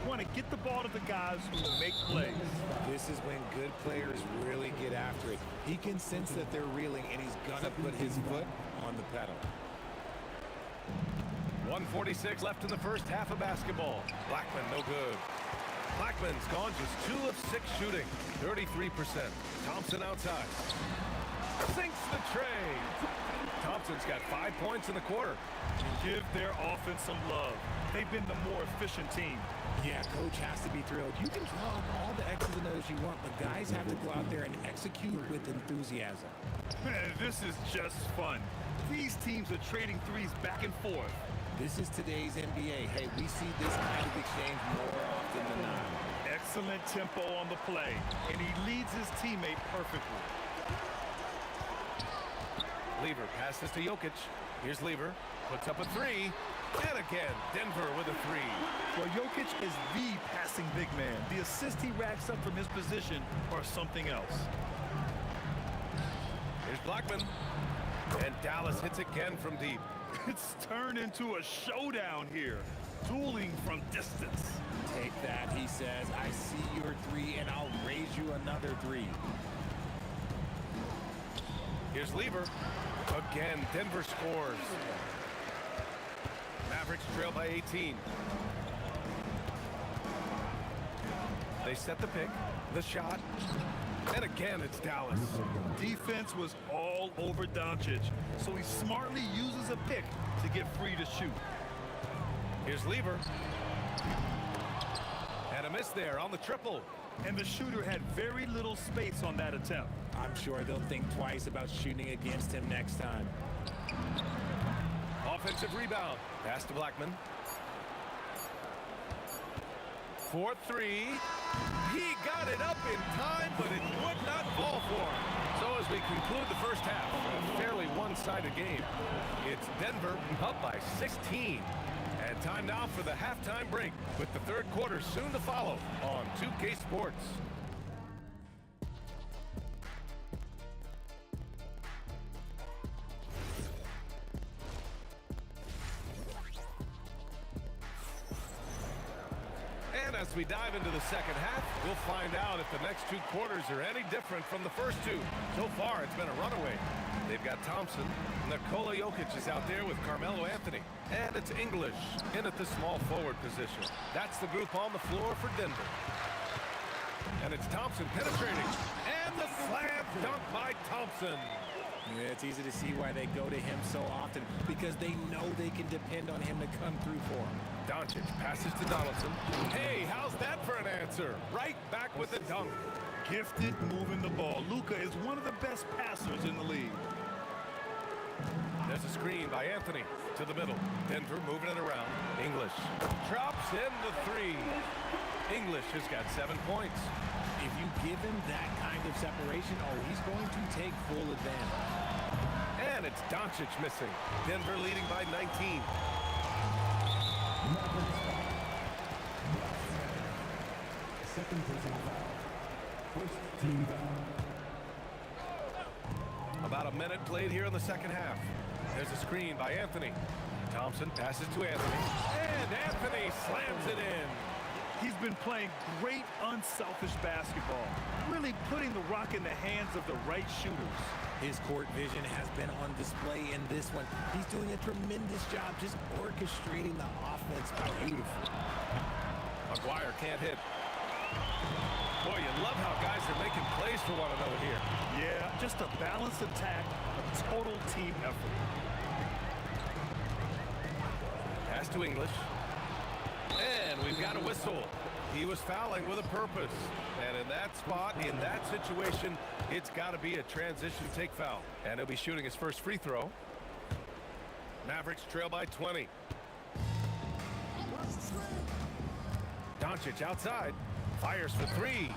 You want to get the ball to the guys who make plays. This is when good players really get after it. He can sense that they're reeling, and he's going to put his foot on the pedal. 1:46 left in the first half of basketball. Blackman, no good. Blackman's gone just 2 of 6 shooting, 33%. Thompson outside. Sinks the tray. Thompson's got 5 points in the quarter. Give their offense some love. They've been the more efficient team. Yeah, coach has to be thrilled. You can draw up all the X's and O's you want, but guys have to go out there and execute with enthusiasm. Man, this is just fun. These teams are trading threes back and forth. This is today's NBA. Hey, we see this kind of exchange more often than not. Excellent tempo on the play, and he leads his teammate perfectly. Lever passes to Jokic. Here's Lever. Puts up a 3. And again, Denver with a 3. Well, Jokic is the passing big man. The assist he racks up from his position are something else. Here's Blackman. And Dallas hits again from deep. It's turned into a showdown here. Dueling from distance. Take that, he says. I see your three, and I'll raise you another three. Here's Lever. Again, Denver scores. Mavericks trail by 18. They set the pick, the shot, and again it's Dallas. Defense was all over Doncic, so he smartly uses a pick to get free to shoot. Here's Lever. And a miss there on the triple. And the shooter had very little space on that attempt. I'm sure they'll think twice about shooting against him next time. Offensive rebound. Pass to Blackman. 4-3. He got it up in time, but it would not fall for him. So as we conclude the first half, a fairly one-sided game. It's Denver up by 16. And time now for the halftime break, with the third quarter soon to follow on 2K Sports. And as we dive into the second half, we'll find out if the next two quarters are any different from the first two. So far, it's been a runaway. They've got Thompson. Nikola Jokic is out there with Carmelo Anthony. And it's English in at the small forward position. That's the group on the floor for Denver. And it's Thompson penetrating. And the slam dunk by Thompson. Yeah, it's easy to see why they go to him so often, because they know they can depend on him to come through for them. Doncic passes to Donaldson. Hey, how's that for an answer? Right back with the dunk. Gifted moving the ball. Luka is one of the best passers in the league. There's a screen by Anthony to the middle. Denver moving it around. English drops in the three. English has got 7 points. If you give him that kind of separation, he's going to take full advantage. And it's Doncic missing. Denver leading by 19. Second personal foul. First team foul. About a minute played here in the second half. There's a screen by Anthony. Thompson passes to Anthony. And Anthony slams it in. He's been playing great unselfish basketball, really putting the rock in the hands of the right shooters. His court vision has been on display in this one. He's doing a tremendous job just orchestrating the offense beautifully. McGuire can't hit. Boy, you love how guys are making plays for one another here. Yeah, just a balanced attack, a total team effort. Pass to English. And we've got a whistle. He was fouling with a purpose. And in that spot, in that situation, it's got to be a transition take foul. And he'll be shooting his first free throw. Mavericks trail by 20. Doncic outside. Fires for three.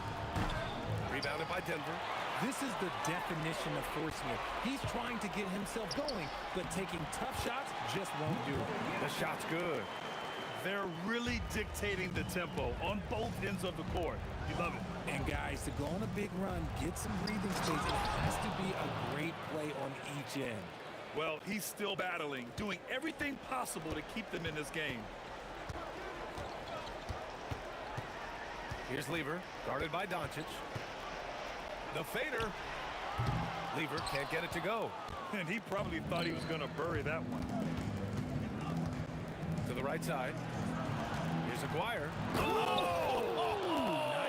Rebounded by Denver. This is the definition of forcing it. He's trying to get himself going, but taking tough shots just won't do it. The shot's good. They're really dictating the tempo on both ends of the court. You love it. And guys, to go on a big run, get some breathing space, it has to be a great play on each end. Well, he's still battling, doing everything possible to keep them in this game. Here's Lever, guarded by Doncic. The fader. Lever can't get it to go. And he probably thought he was going to bury that one. To the right side. Here's Aguirre.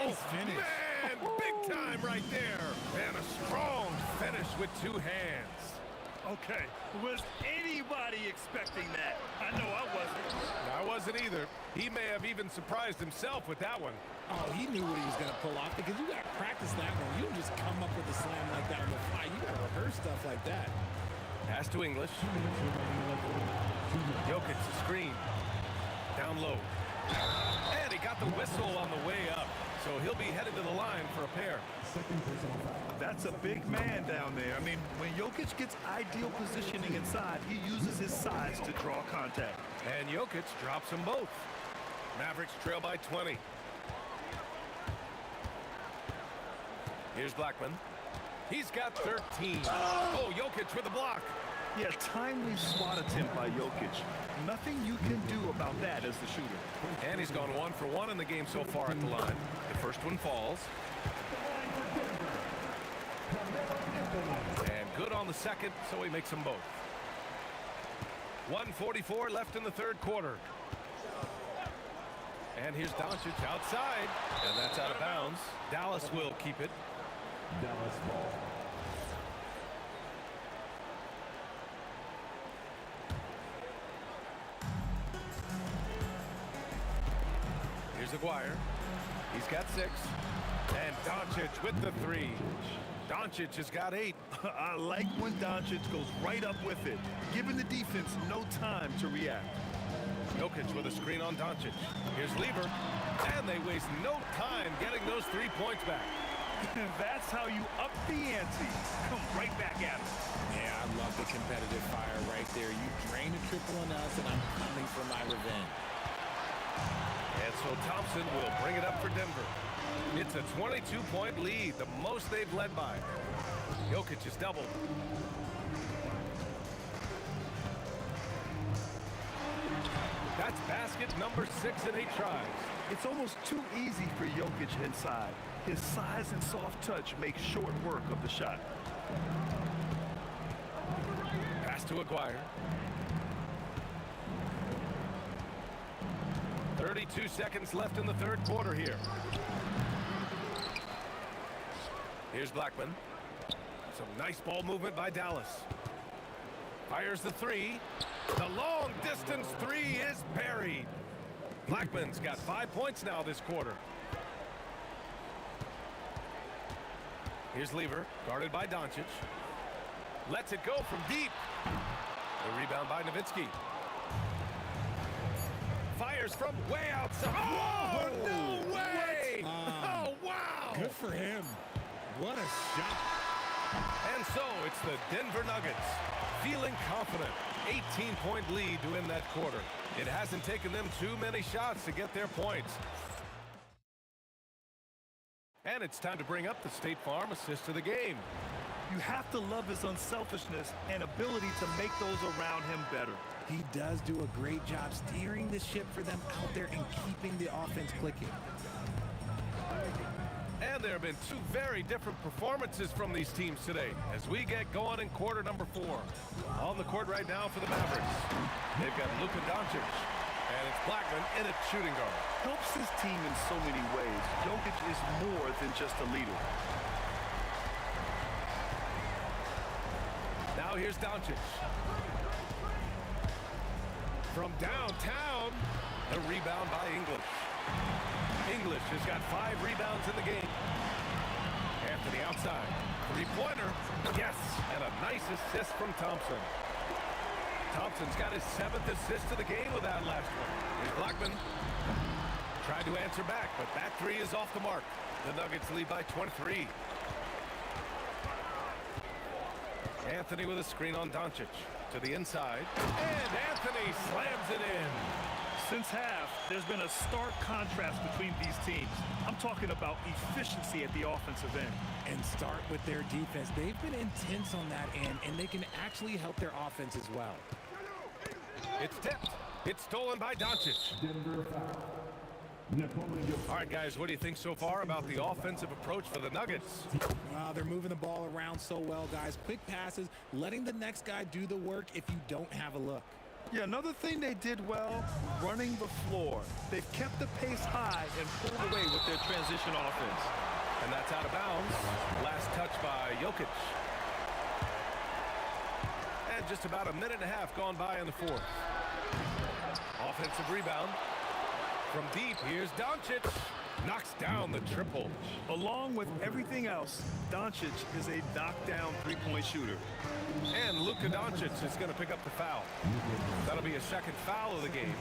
Nice finish. Man, big time right there. And a strong finish with two hands. Okay, was anybody expecting that? I know I wasn't. I wasn't either. He may have even surprised himself with that one. Oh, he knew what he was going to pull off, because you got to practice that one. You don't just come up with a slam like that on the fly. You got to rehearse stuff like that. Pass to English. Jokic the screen. Down low. And he got the whistle on the way up. So he'll be headed to the line for a pair. That's a big man down there. I mean, when Jokic gets ideal positioning inside, he uses his size to draw contact. And Jokic drops them both. Mavericks trail by 20. Here's Blackman. He's got 13. Oh, Jokic with the block. Yeah, timely swat attempt by Jokic. Nothing you can do about that as the shooter. And he's gone 1 for 1 in the game so far at the line. The first one falls. And good on the second, so he makes them both. 1:44 left in the third quarter. And here's Doncic outside, and that's out of bounds. Dallas will keep it. Dallas ball. Here's Aguirre. He's got 6. And Doncic with the 3. Doncic has got 8. I like when Doncic goes right up with it, giving the defense no time to react. Jokic with a screen on Doncic. Here's Lever. And they waste no time getting those 3 points back. That's how you up the ante. Come right back at it. Yeah, I love the competitive fire right there. You drain a triple on us, and I'm coming for my revenge. And so Thompson will bring it up for Denver. It's a 22-point lead, the most they've led by. Jokic is doubled. That's basket number 6 in 8 tries. It's almost too easy for Jokic inside. His size and soft touch make short work of the shot. Pass to Aguirre. 32 seconds left in the third quarter here. Here's Blackman. Some nice ball movement by Dallas. Fires the 3. The long distance 3 is buried. Blackman's got 5 points now this quarter. Here's Lever, guarded by Doncic. Lets it go from deep. The rebound by Nowitzki. Fires from way outside. Oh, no way! Oh, wow! Good for him. What a shot. And so it's the Denver Nuggets feeling confident. 18-point lead to win that quarter. It hasn't taken them too many shots to get their points. And it's time to bring up the State Farm assist of the game. You have to love his unselfishness and ability to make those around him better. He does do a great job steering the ship for them out there and keeping the offense clicking. And there have been 2 very different performances from these teams today as we get going in quarter number 4. On the court right now for the Mavericks, they've got Luka Doncic, and it's Blackman in at shooting guard. Helps his team in so many ways. Jokic is more than just a leader. Now here's Doncic. From downtown, the rebound by English. English has got 5 rebounds in the game. Anthony outside. 3-pointer. Yes, and a nice assist from Thompson. Thompson's got his 7th assist of the game with that last one. Here's Blackman. Tried to answer back, but that 3 is off the mark. The Nuggets lead by 23. Anthony with a screen on Doncic. To the inside. And Anthony slams it in. Since half, there's been a stark contrast between these teams. I'm talking about efficiency at the offensive end. And start with their defense. They've been intense on that end, and they can actually help their offense as well. It's tipped. It's stolen by Doncic. Denver foul. All right, guys, what do you think so far about the offensive approach for the Nuggets? Wow, they're moving the ball around so well, guys. Quick passes, letting the next guy do the work if you don't have a look. Yeah, another thing they did well, running the floor. They've kept the pace high and pulled away with their transition offense. And that's out of bounds. Last touch by Jokic. And just about a minute and a half gone by in the fourth. Offensive rebound. From deep, here's Doncic. Knocks down the triple. Along with everything else, Doncic is a knockdown three-point shooter. And Luka Doncic is going to pick up the foul. That'll be a second foul of the game.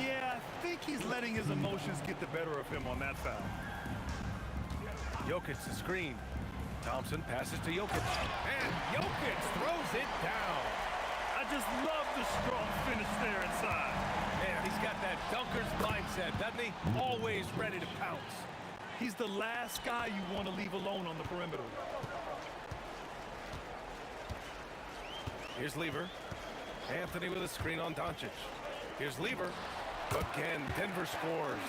Yeah, I think he's letting his emotions get the better of him on that foul. Jokic the screen. Thompson passes to Jokic. And Jokic throws it down. I just love the strong finish there inside. Man, he's got that dunker's mindset, doesn't he? Always ready to pounce. He's the last guy you want to leave alone on the perimeter. Here's Lever. Anthony with a screen on Doncic. Here's Lever. Again, Denver scores.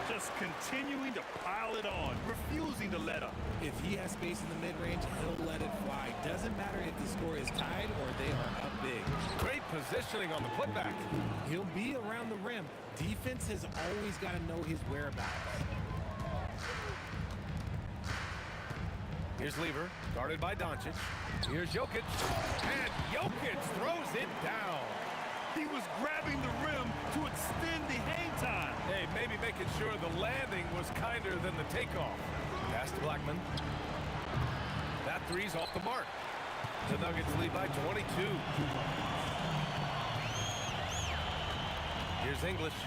Just continuing to pile it on, refusing to let up. If he has space in the mid-range, he'll let it fly. Doesn't matter if the score is tied or they are up big. Great positioning on the putback. He'll be around the rim. Defense has always got to know his whereabouts. Here's Lever, guarded by Doncic. Here's Jokic, and Jokic throws it down. He was grabbing the rim to extend the hang time. Hey, maybe making sure the landing was kinder than the takeoff. Pass to Blackman. That three's off the mark. The Nuggets lead by 22. Here's English.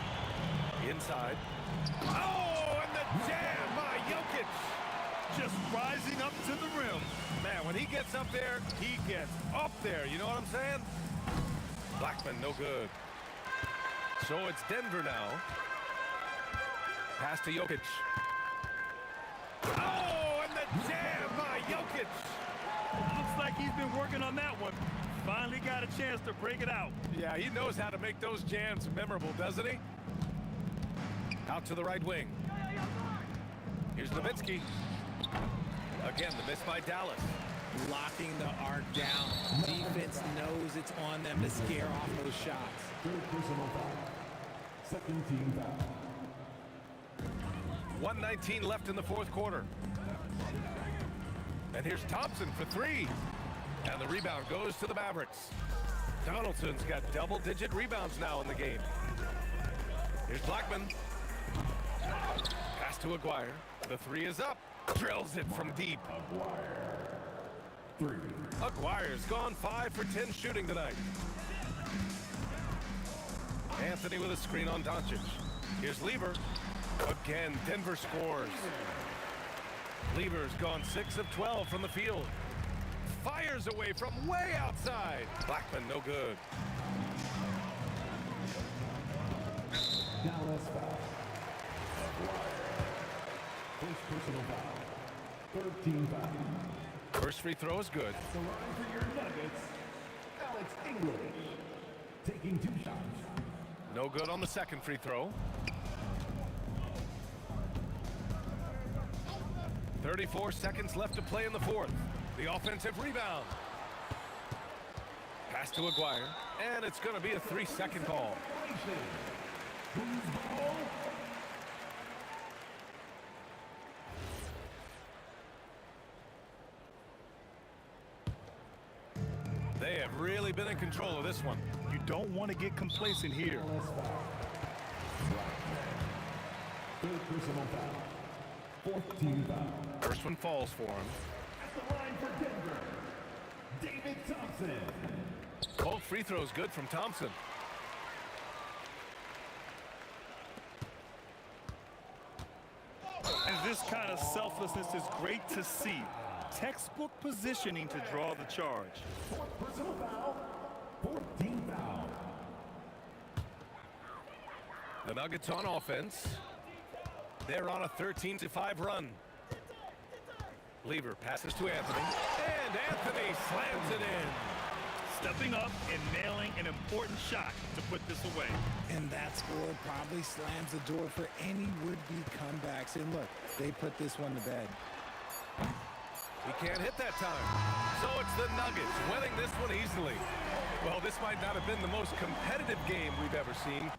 Inside. Oh, and the jam by Jokic. Just rising up to the rim. Man, when he gets up there, he gets up there. You know what I'm saying? Blackman, no good. So it's Denver now. Pass to Jokic. Oh, and the jam by Jokic. Looks like he's been working on that one. Finally got a chance to break it out. Yeah, he knows how to make those jams memorable, doesn't he? Out to the right wing. Here's Nowitzki. Again, the miss by Dallas. Locking the arc down. Defense knows it's on them to scare off those shots. Third personal foul. Second team foul. 1:19 left in the fourth quarter. And here's Thompson for three. And the rebound goes to the Mavericks. Donaldson's got double-digit rebounds now in the game. Here's Blackman. Pass to Aguirre. The three is up. Drills it from deep. Aguirre's gone 5 for 10 shooting tonight. Anthony with a screen on Doncic. Here's Lever. Again, Denver scores. Lever's gone 6 of 12 from the field. Fires away from way outside. Blackman, no good. Dallas foul. First personal foul. Third team foul. First free throw is good. The line for your Nuggets, Alex English, taking 2 shots. No good on the second free throw. 34 seconds left to play in the fourth. The offensive rebound. Pass to Aguirre, and it's going to be a 3-second call. They have really been in control of this one. You don't want to get complacent here. Third personal foul. Fourth team foul. First one falls for him. At the line for Denver, David Thompson. Both free throws good from Thompson. And this kind of selflessness is great to see. Textbook positioning to draw the charge. Fourth personal foul. Fourth team foul. The Nuggets on offense. They're on a 13-5 run. Lever passes to Anthony. And Anthony slams it in. Stepping up and nailing an important shot to put this away. And that score probably slams the door for any would-be comebacks. And look, they put this one to bed. He can't hit that time. So it's the Nuggets winning this one easily. Well, this might not have been the most competitive game we've ever seen.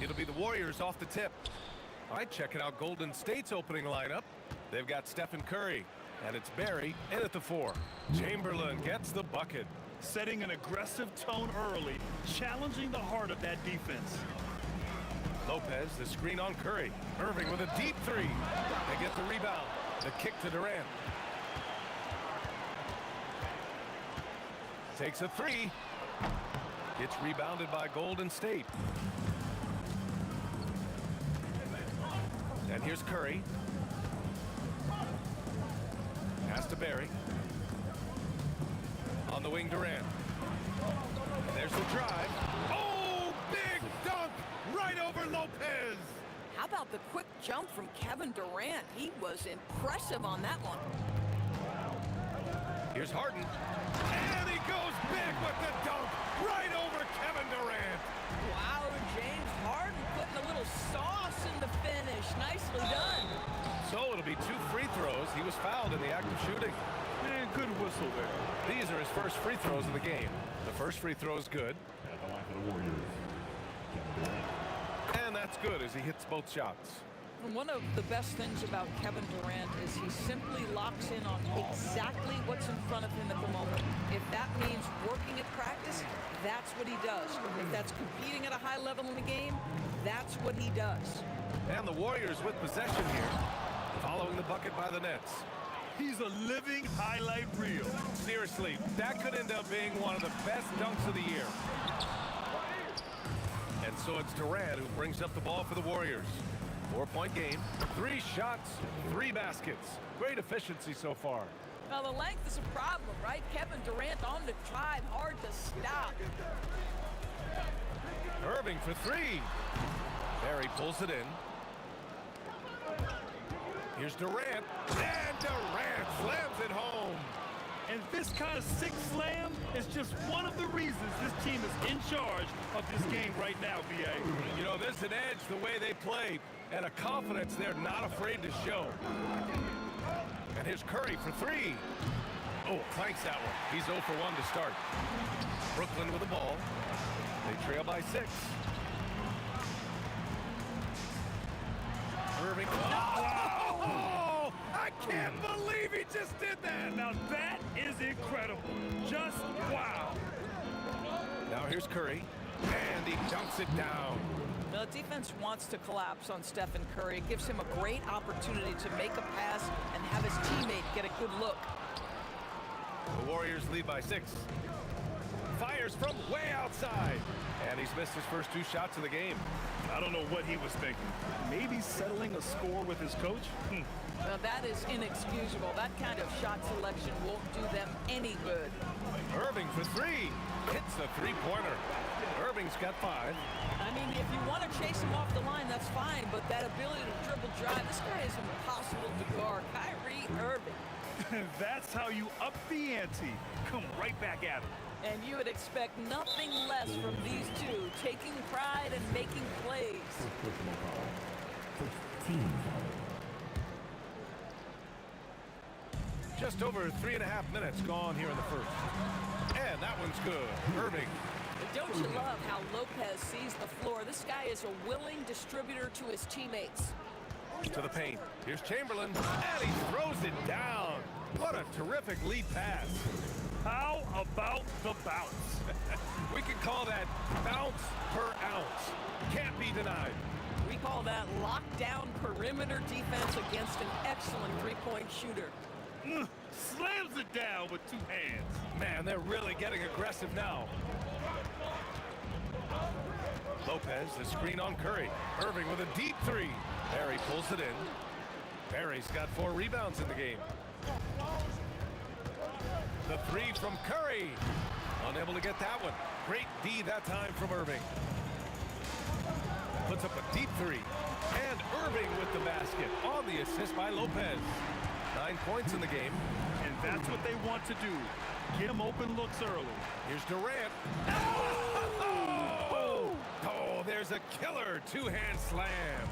It'll be the Warriors off the tip. All right, checking out Golden State's opening lineup. They've got Stephen Curry, and it's Barry in at the 4. Chamberlain gets the bucket. Setting an aggressive tone early, challenging the heart of that defense. Lopez, the screen on Curry. Irving with a deep 3. They get the rebound. The kick to Durant. Takes a 3. Gets rebounded by Golden State. And here's Curry. Pass to Barry. On the wing, Durant. There's the drive. Oh, big dunk right over Lopez. How about the quick jump from Kevin Durant? He was impressive on that one. Here's Harden. And he goes big with the dunk right over Kevin Durant. Wow, James Harden putting a little sauce in the finish. Nicely done. So it'll be 2 free throws. He was fouled in the act of shooting. And good whistle there. These are his first free throws of the game. The first free throw is good. At the line for the Warriors, Kevin Durant. And that's good as he hits both shots. And one of the best things about Kevin Durant is he simply locks in on exactly what's in front of him at the moment. If that means working at practice, that's what he does. If that's competing at a high level in the game, that's what he does. And the Warriors with possession here, following the bucket by the Nets. He's a living highlight reel. Seriously, that could end up being one of the best dunks of the year. And so it's Durant who brings up the ball for the Warriors. 4-point game, 3 shots, 3 baskets. Great efficiency so far. Now the length is a problem, right? Kevin Durant on the drive, hard to stop. Irving for 3. Barry pulls it in. Here's Durant, and Durant slams it home. And this kind of sick slam is just one of the reasons this team is in charge of this game right now, B.A. You know, there's an edge the way they play and a confidence they're not afraid to show. And here's Curry for three. Oh, clanks that one. He's 0 for 1 to start. Brooklyn with the ball. They trail by 6. Irving. Oh, I can't believe he just did that. Now that is incredible. Just wow. Now here's Curry, and he dunks it down. The defense wants to collapse on Stephen Curry. It gives him a great opportunity to make a pass and have his teammate get a good look. The Warriors lead by 6. Fires from way outside, and he's missed his first 2 shots of the game. I don't know what he was thinking. Maybe settling a score with his coach? Well, that is inexcusable. That kind of shot selection won't do them any good. Irving for 3. Hits the three-pointer. Irving's got 5. I mean, if you want to chase him off the line, that's fine, but that ability to dribble drive, this guy is impossible to guard. Kyrie Irving. That's how you up the ante. Come right back at him. And you would expect nothing less from these two, taking pride and making plays. Just over 3.5 minutes gone here in the first. And that one's good. Irving. Don't you love how Lopez sees the floor? This guy is a willing distributor to his teammates. To the paint. Here's Chamberlain, and he throws it down. What a terrific lead pass. How about the bounce? We could call that bounce per ounce. Can't be denied. We call that lockdown perimeter defense against an excellent three-point shooter. Slams it down with 2 hands. Man, they're really getting aggressive now. Lopez, the screen on Curry. Irving with a deep 3. Barry pulls it in. Barry's got 4 rebounds in the game. The 3 from Curry. Unable to get that one. Great D that time from Irving. Puts up a deep 3. And Irving with the basket on the assist by Lopez. 9 points in the game. And that's what they want to do. Get him open looks early. Here's Durant. Oh, there's a killer 2-hand slam.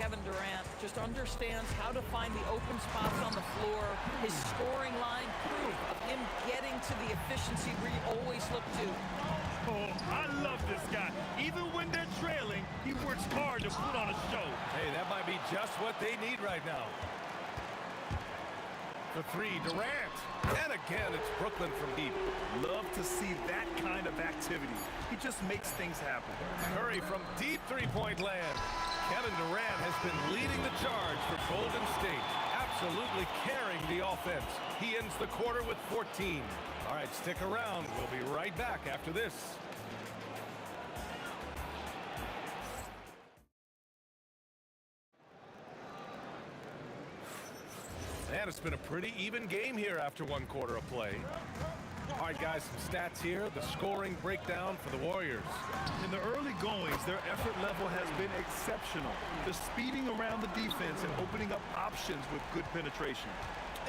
Kevin Durant just understands how to find the open spots on the floor. His scoring line proof of him getting to the efficiency we always look to. Oh, I love this guy. Even when they're trailing, he works hard to put on a show. Hey, that might be just what they need right now. The 3, Durant. And again, it's Brooklyn from deep. Love to see that kind of activity. He just makes things happen. Curry from deep 3-point land. Kevin Durant has been leading the charge for Golden State, absolutely carrying the offense. He ends the quarter with 14. All right, stick around. We'll be right back after this. And it's been a pretty even game here after 1 quarter of play. All right, guys, some stats here. The scoring breakdown for the Warriors. In the early goings, their effort level has been exceptional. They're speeding around the defense and opening up options with good penetration.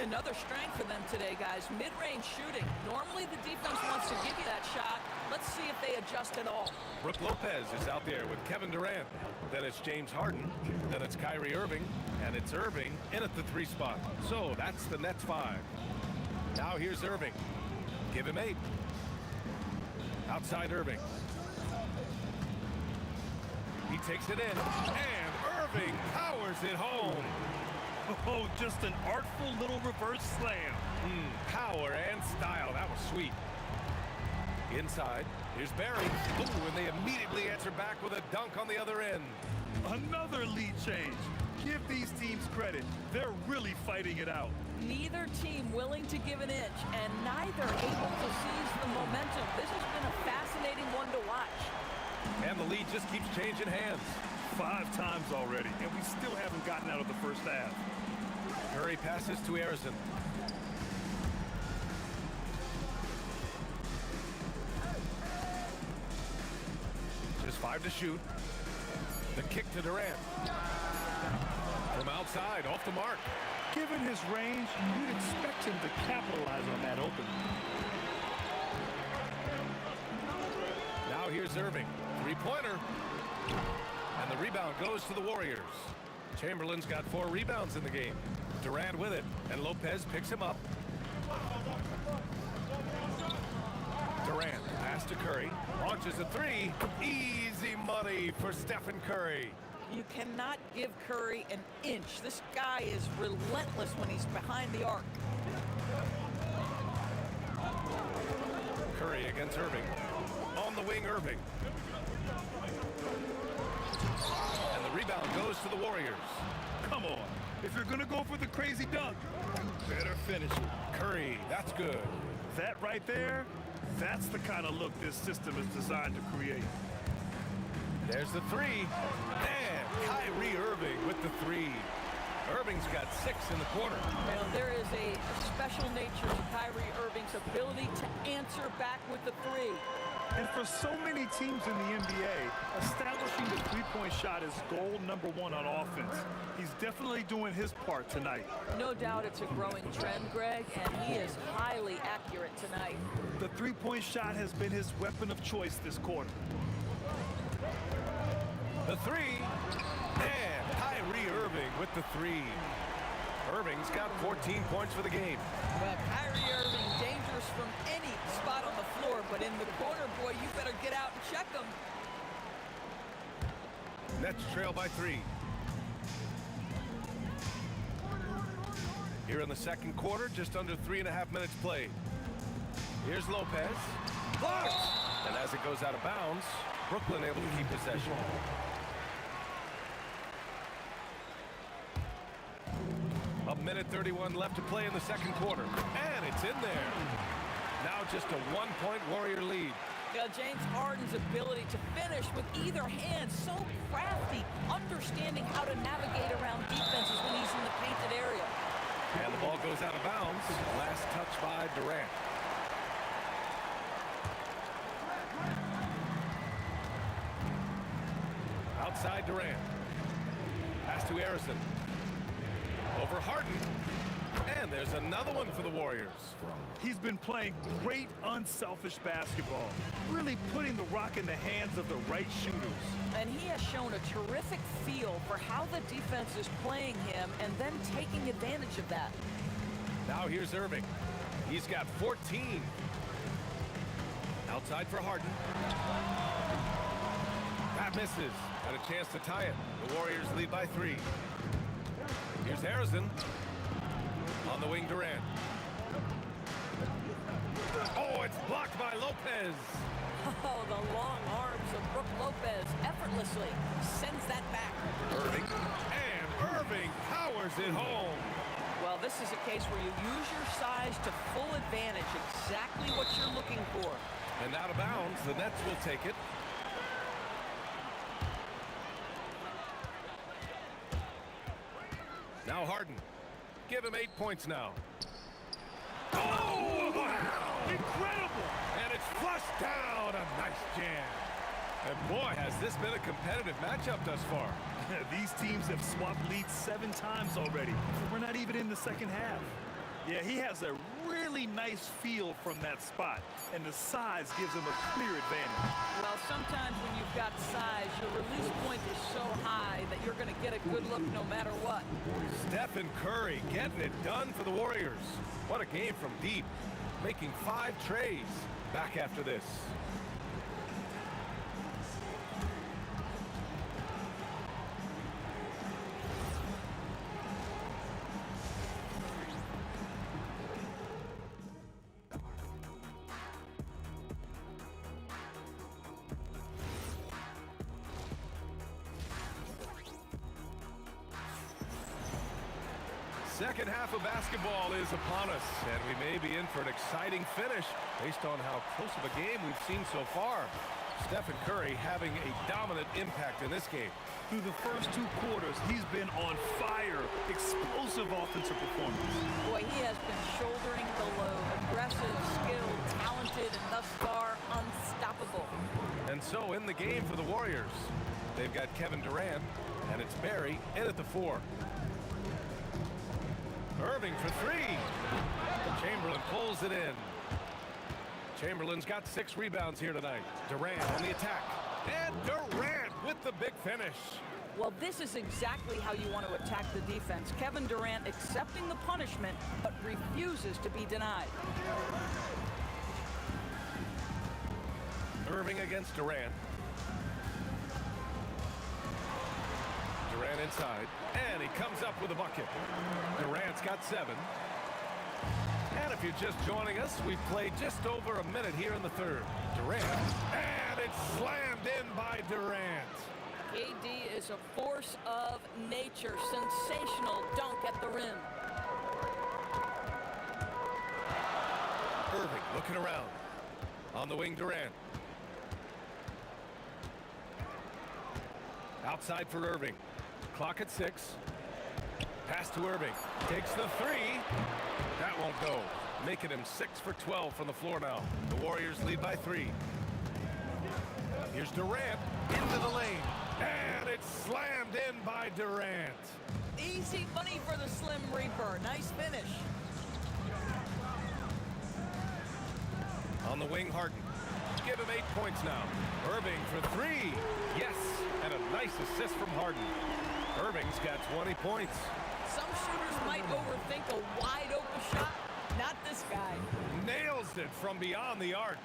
Another strength for them today, guys, mid-range shooting. Normally the defense wants to give you that shot. Let's see if they adjust at all. Brooke Lopez is out there with Kevin Durant. Then it's James Harden. Then it's Kyrie Irving. And it's Irving in at the 3 spot. So that's the Nets 5. Now here's Irving. Give him 8. Outside Irving. He takes it in. And Irving powers it home. Oh, just an artful little reverse slam. Power and style. That was sweet. Inside. Here's Barry. Ooh, and they immediately answer back with a dunk on the other end. Another lead change. Give these teams credit. They're really fighting it out. Neither team willing to give an inch, and neither able to seize the momentum. This has been a fascinating one to watch. And the lead just keeps changing hands. 5 times already, and we still haven't gotten out of the first half. Curry passes to Harrison. Just 5 to shoot. The kick to Durant. From outside, off the mark. Given his range, you'd expect him to capitalize on that opening. Now here's Irving. Three-pointer. And the rebound goes to the Warriors. Chamberlain's got 4 rebounds in the game. Durant with it, and Lopez picks him up. Durant, pass to Curry. Launches a 3. Easy money for Stephen Curry. You cannot give Curry an inch. This guy is relentless when he's behind the arc. Curry against Irving. On the wing, Irving. And the rebound goes to the Warriors. Come on. If you're going to go for the crazy dunk, you better finish it. Curry, that's good. That right there, that's the kind of look this system is designed to create. There's the 3. And Kyrie Irving with the 3. Irving's got 6 in the quarter. Well, there is a special nature to Kyrie Irving's ability to answer back with the 3. And for so many teams in the NBA, establishing the three-point shot is goal number 1 on offense. He's definitely doing his part tonight. No doubt it's a growing trend, Greg, and he is highly accurate tonight. The three-point shot has been his weapon of choice this quarter. The 3. And Kyrie Irving with the 3. Irving's got 14 points for the game. Well, Kyrie Irving, dangerous from any spot on the floor, but in the corner, boy, you better get out and check him. Nets trail by 3. Here in the second quarter, just under 3.5 minutes played. Here's Lopez. Blocked! And as it goes out of bounds, Brooklyn able to keep possession. A minute 31 left to play in the second quarter. And it's in there. Now just a 1-point Warrior lead. James Harden's ability to finish with either hand, so crafty, understanding how to navigate around defenses when he's in the painted area. And the ball goes out of bounds. Last touch by Durant. Outside Durant. Pass to Harrison. Over Harden. And there's another one for the Warriors. He's been playing great unselfish basketball, really putting the rock in the hands of the right shooters. And he has shown a terrific feel for how the defense is playing him and then taking advantage of that. Now here's Irving. He's got 14. Outside for Harden. That misses. Got a chance to tie it. The Warriors lead by 3. Here's Harrison. On the wing, Durant. Oh, it's blocked by Lopez. Oh, the long arms of Brook Lopez effortlessly sends that back. Irving. And Irving powers it home. Well, this is a case where you use your size to full advantage, exactly what you're looking for. And out of bounds, the Nets will take it. Now Harden. Give him 8 points now. Oh, wow. Incredible! And it's flushed down. A nice jam. And boy, has this been a competitive matchup thus far. These teams have swapped leads 7 times already. We're not even in the second half. Yeah, he has a really nice feel from that spot, and the size gives him a clear advantage. Well, sometimes when you've got size, your release point is so high that you're going to get a good look no matter what. Stephen Curry getting it done for the Warriors. What a game from deep, making 5 trays. Back after this. Second half of basketball is upon us, and we may be in for an exciting finish based on how close of a game we've seen so far. Stephen Curry having a dominant impact in this game. Through the first 2 quarters, he's been on fire. Explosive offensive performance. Boy, he has been shouldering the load. Aggressive, skilled, talented, and thus far unstoppable. And so in the game for the Warriors, they've got Kevin Durant, and it's Barry in at the 4. Irving for three. Chamberlain pulls it in. Chamberlain's got 6 rebounds here tonight. Durant on the attack. And Durant with the big finish. Well, this is exactly how you want to attack the defense. Kevin Durant accepting the punishment, but refuses to be denied. Irving against Durant. Durant inside, and he comes up with a bucket. Durant's got 7. And if you're just joining us, we've played just over a minute here in the third. Durant, and it's slammed in by Durant. KD is a force of nature. Sensational dunk at the rim. Irving looking around. On the wing, Durant. Outside for Irving. Clock at 6. Pass to Irving. Takes the 3. That won't go. Making him 6 for 12 from the floor now. The Warriors lead by 3. Here's Durant into the lane. And it's slammed in by Durant. Easy money for the Slim Reaper. Nice finish. On the wing, Harden. Give him 8 points now. Irving for 3. Yes, and a nice assist from Harden. Irving's got 20 points. Some shooters might overthink a wide open shot. Not this guy. Nails it from beyond the arc.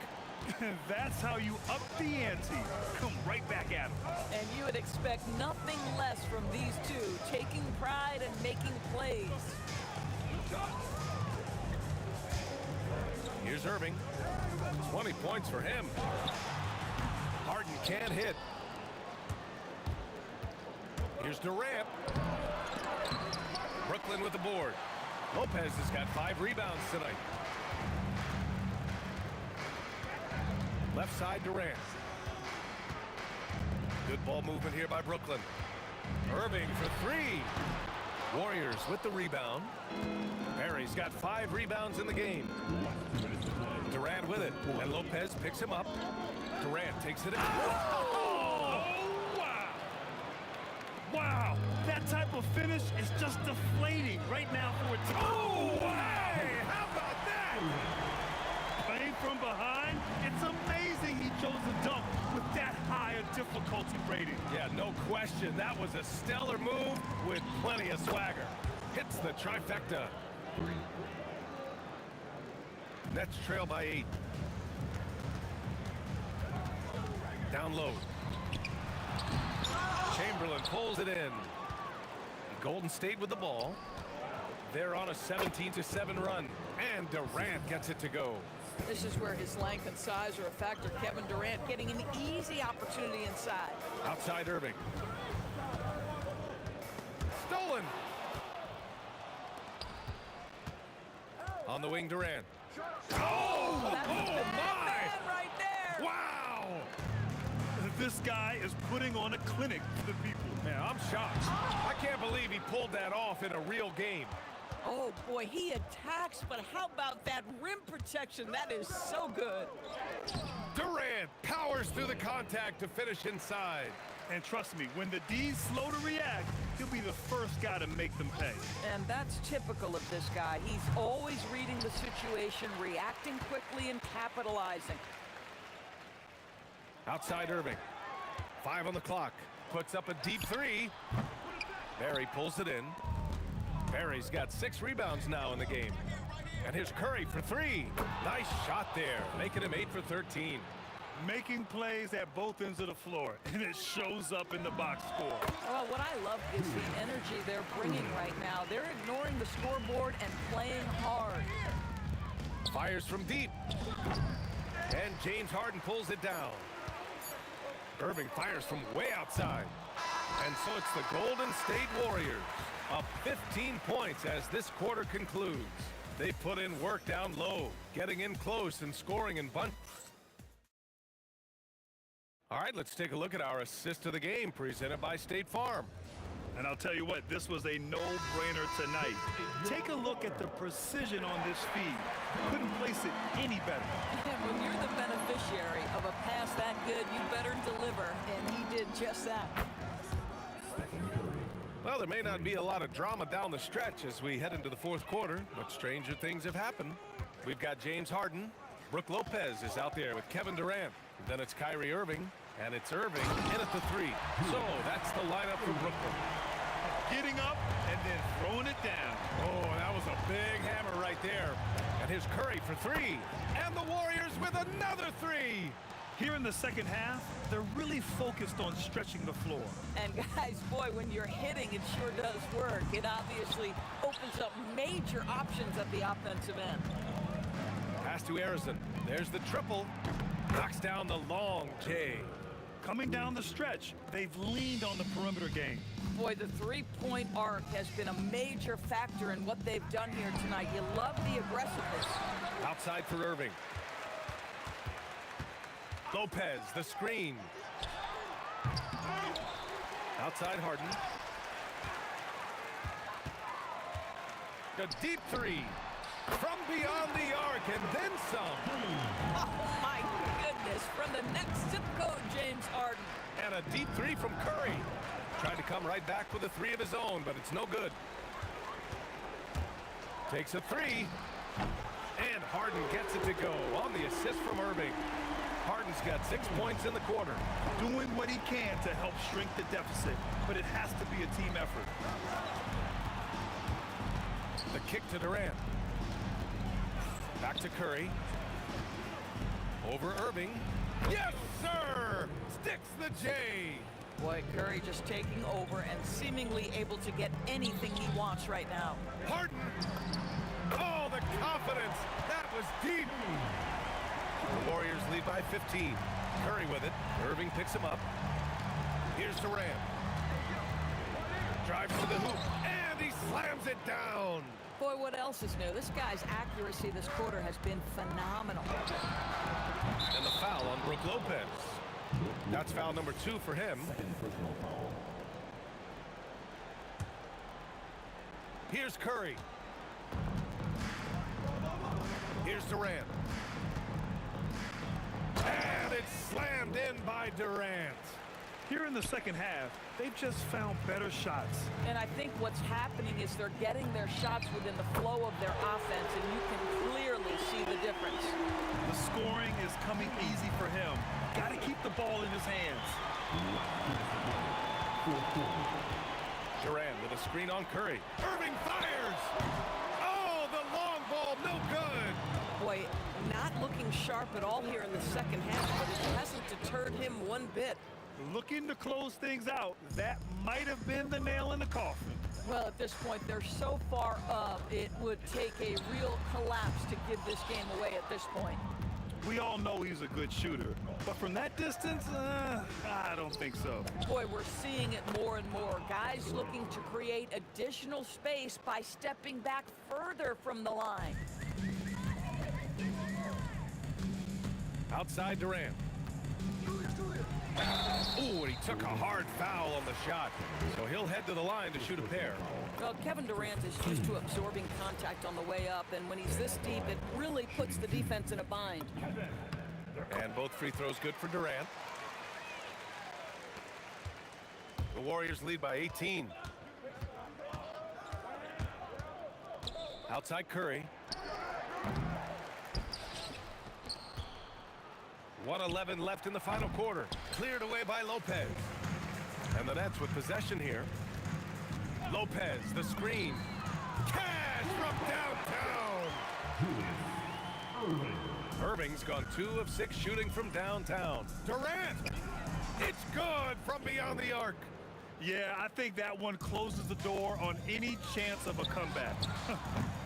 That's how you up the ante. Come right back at him. And you would expect nothing less from these two, taking pride and making plays. Here's Irving. 20 points for him. Harden can't hit. Here's Durant. Brooklyn with the board. Lopez has got 5 rebounds tonight. Left side, Durant. Good ball movement here by Brooklyn. Irving for 3. Warriors with the rebound. Barry's got 5 rebounds in the game. Durant with it, and Lopez picks him up. Durant takes it in. Oh, wow. Wow, that type of finish is just deflating right now for a team. Oh, hey, how about that? Playing from behind, it's amazing he chose to dunk with that high a difficulty rating. Yeah, no question. That was a stellar move with plenty of swagger. Hits the trifecta. Nets trail by 8. Down low. Chamberlain pulls it in. Golden State with the ball. They're on a 17-7 run. And Durant gets it to go. This is where his length and size are a factor. Kevin Durant getting an easy opportunity inside. Outside Irving. Stolen. On the wing, Durant. Oh, That's the big man right there. Wow! This guy is putting on a clinic for the people. Man, I'm shocked. I can't believe he pulled that off in a real game. Oh, boy, he attacks, but how about that rim protection? That is so good. Durant powers through the contact to finish inside. And trust me, when the D's slow to react, he'll be the first guy to make them pay. And that's typical of this guy. He's always reading the situation, reacting quickly, and capitalizing. Outside Irving. 5 on the clock. Puts up a deep 3. Barry pulls it in. Barry's got 6 rebounds now in the game. And here's Curry for 3. Nice shot there, making him 8 for 13. Making plays at both ends of the floor, and it shows up in the box score. Well, what I love is the energy they're bringing right now. They're ignoring the scoreboard and playing hard. Fires from deep. And James Harden pulls it down. Irving fires from way outside. And so it's the Golden State Warriors up 15 points as this quarter concludes. They put in work down low, getting in close and scoring in bunch. All right, let's take a look at our assist of the game presented by State Farm. And I'll tell you what, this was a no-brainer tonight. Take a look at the precision on this feed. Couldn't place it any better. And when you're the beneficiary of a pass that good, you better deliver. And he did just that. Well, Well, there may not be a lot of drama down the stretch as we head into the fourth quarter, but stranger things have happened. We've got James Harden. Brook Lopez is out there with Kevin Durant. Then it's Kyrie Irving, and it's Irving in at the three. So that's the lineup for Brooklyn. Getting up and then throwing it down. Oh, that was a big hammer right there. And here's Curry for three. And the Warriors with another three. Here in the second half, they're really focused on stretching the floor. And guys, boy, when you're hitting, it sure does work. It obviously opens up major options at the offensive end. Pass to Harrison. There's the triple. Knocks down the long J. Coming down the stretch, they've leaned on the perimeter game. Boy, the three-point arc has been a major factor in what they've done here tonight. You love the aggressiveness. Outside for Irving. Lopez, the screen. Outside Harden. The deep three. From beyond the arc and then some. Oh, my goodness. From the next zip code, James Harden. And a deep three from Curry. Tried to come right back with a three of his own, but it's no good. Takes a three. And Harden gets it to go on the assist from Irving. Harden's got 6 points in the quarter. Doing what he can to help shrink the deficit, but it has to be a team effort. The kick to Durant. Back to Curry. Over Irving. Yes, sir! Sticks the J. Boy, Curry just taking over and seemingly able to get anything he wants right now. Harden! Oh, the confidence! That was deep! The Warriors lead by 15. Curry with it. Irving picks him up. Here's Durant. Drives to the hoop, and he slams it down. Boy, what else is new? This guy's accuracy this quarter has been phenomenal. And the foul on Brook Lopez. That's foul number 2 for him. Here's Curry. Here's Durant. And it's slammed in by Durant. Here in the second half, they've just found better shots. And I think what's happening is they're getting their shots within the flow of their offense, and you can clearly see the difference. The scoring is coming easy for him. Got to keep the ball in his hands. Durant with a screen on Curry. Irving fires! Oh, the long ball, no good! Boy, not looking sharp at all here in the second half, but it hasn't deterred him one bit. Looking to close things out, that might have been the nail in the coffin. Well, at this point, they're so far up, it would take a real collapse to give this game away at this point. We all know he's a good shooter, but from that distance, I don't think so. Boy, we're seeing it more and more. Guys looking to create additional space by stepping back further from the line. Outside Durant. Ooh, and he took a hard foul on the shot. So he'll head to the line to shoot a pair. Well, Kevin Durant is used to absorbing contact on the way up, and when he's this deep, it really puts the defense in a bind. And both free throws good for Durant. The Warriors lead by 18. Outside Curry. 1:11 left in the final quarter. Cleared away by Lopez. And the Nets with possession here. Lopez, the screen. Cash from downtown. Irving's gone 2 of 6 shooting from downtown. Durant! It's good from beyond the arc. Yeah, I think that one closes the door on any chance of a comeback.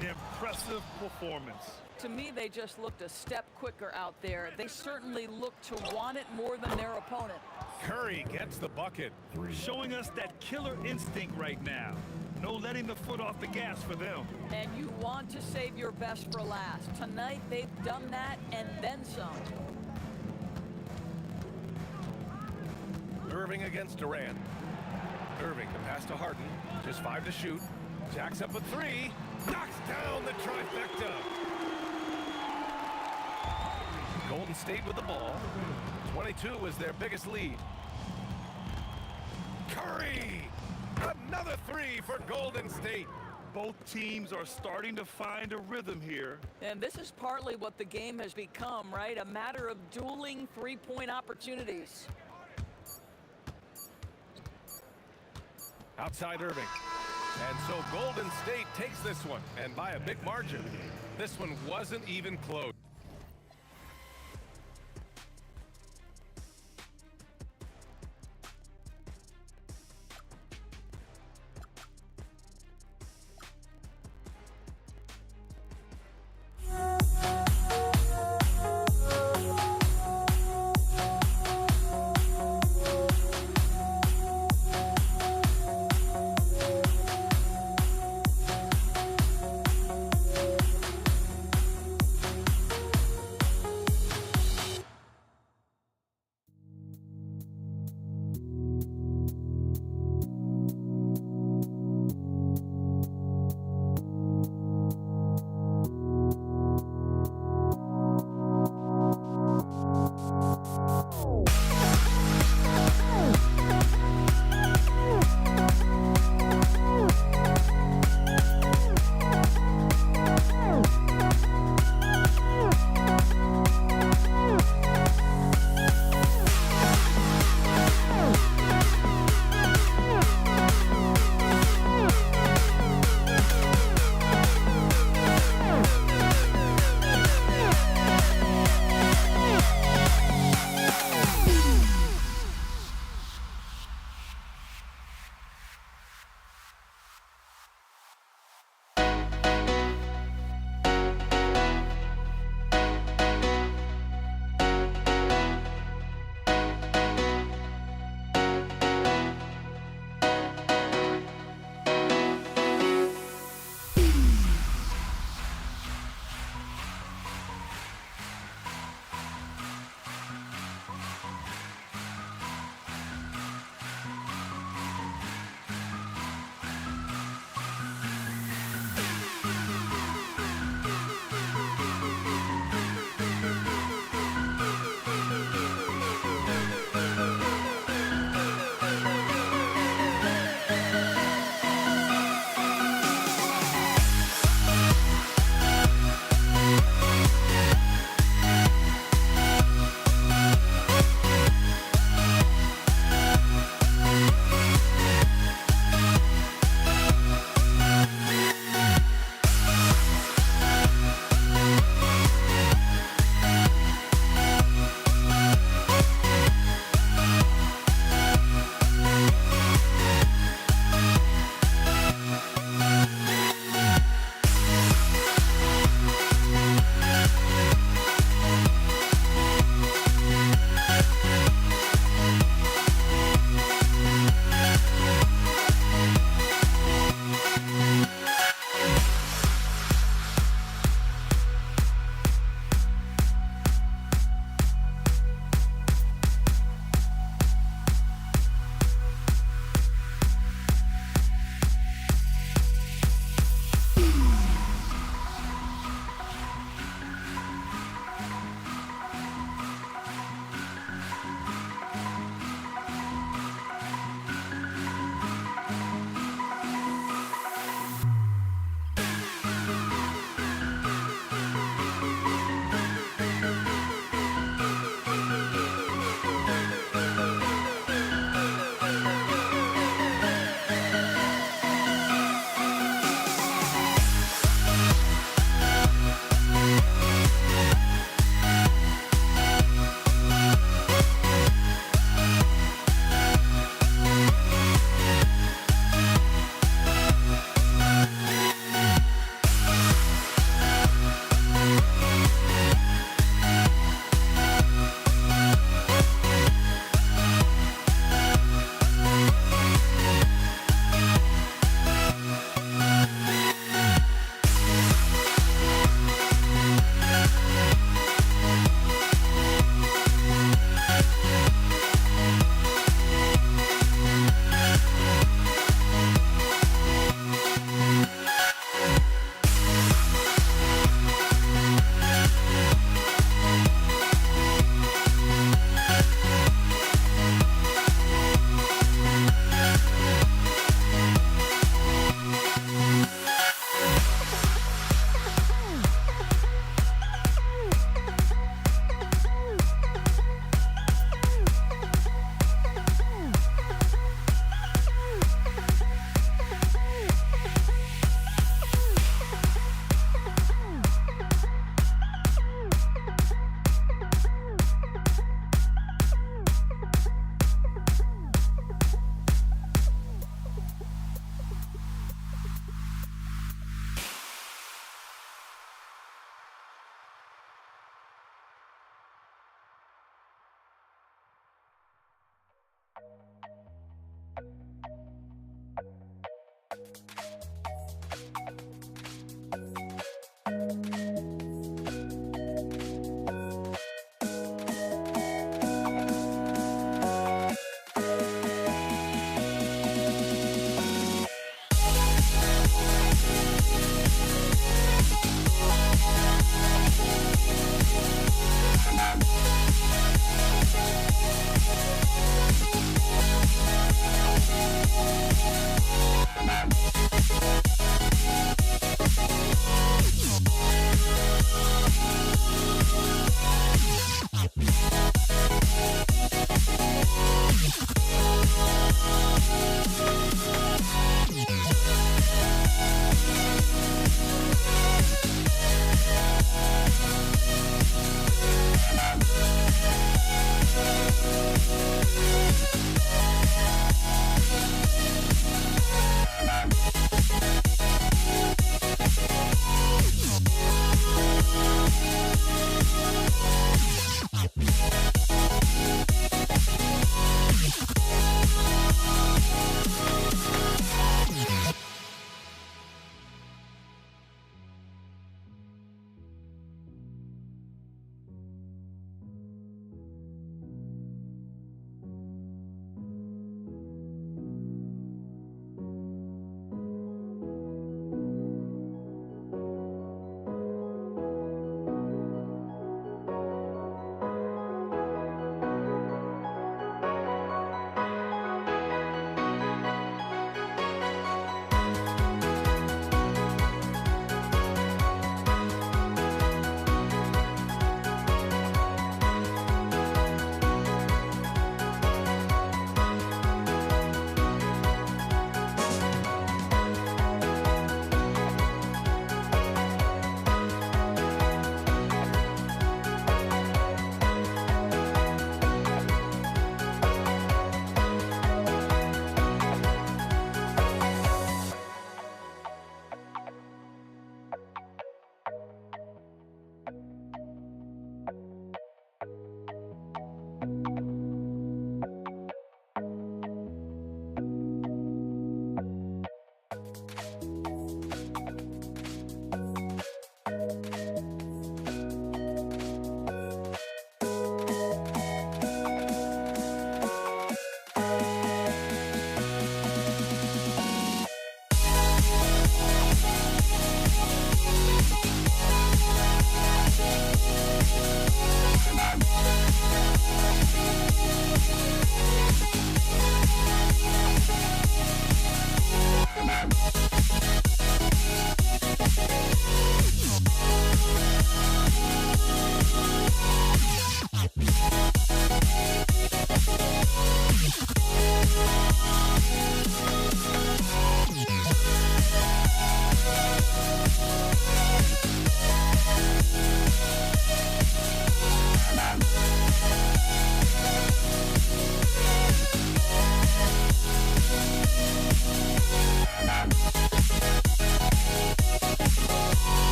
Impressive performance. To me, they just looked a step quicker out there. They certainly looked to want it more than their opponent. Curry gets the bucket. Showing us that killer instinct right now. No letting the foot off the gas for them. And you want to save your best for last. Tonight, they've done that and then some. Irving against Durant. Irving, the pass to Harden. Just 5 to shoot. Jacks up a 3. Knocks down the trifecta. Golden State with the ball. 22 was their biggest lead. Curry! Another three for Golden State. Both teams are starting to find a rhythm here. And this is partly what the game has become, right? A matter of dueling three-point opportunities. Outside Irving. And so Golden State takes this one, and by a big margin. This one wasn't even close.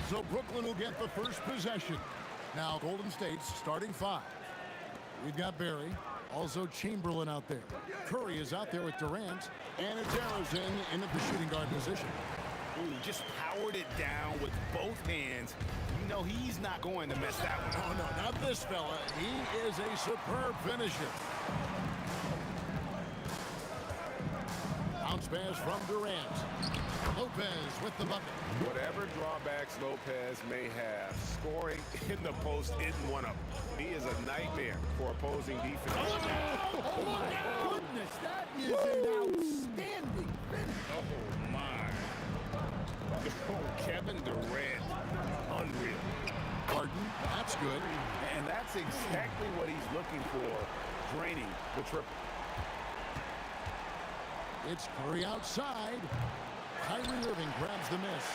So Brooklyn will get the first possession. Now Golden State's starting 5. We've got Barry, also Chamberlain out there. Curry is out there with Durant, and it's Arizin in at the shooting guard position. Ooh, just powered it down with both hands. You know he's not going to mess that one up. Oh, no, not this fella. He is a superb finisher. Bounce pass from Durant. Lopez with the bucket. Whatever drawbacks Lopez may have, scoring in the post isn't one of them. He is a nightmare for opposing defense. Oh, my goodness. That is an outstanding finish. Oh, my. Oh, Kevin Durant. Unreal. Harden, that's good. And that's exactly what he's looking for, draining the triple. It's Curry outside. Kyrie Irving grabs the miss.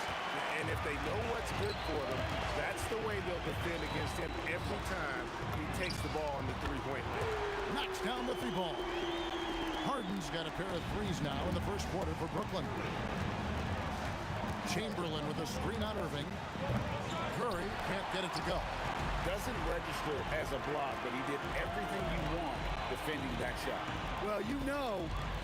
And if they know what's good for them, that's the way they'll defend against him every time he takes the ball on the three-point line. Knocks down the 3-ball. Harden's got a pair of threes now in the first quarter for Brooklyn. Chamberlain with a screen on Irving. Curry can't get it to go. Doesn't register as a block, but he did everything you want defending that shot. Well, you know,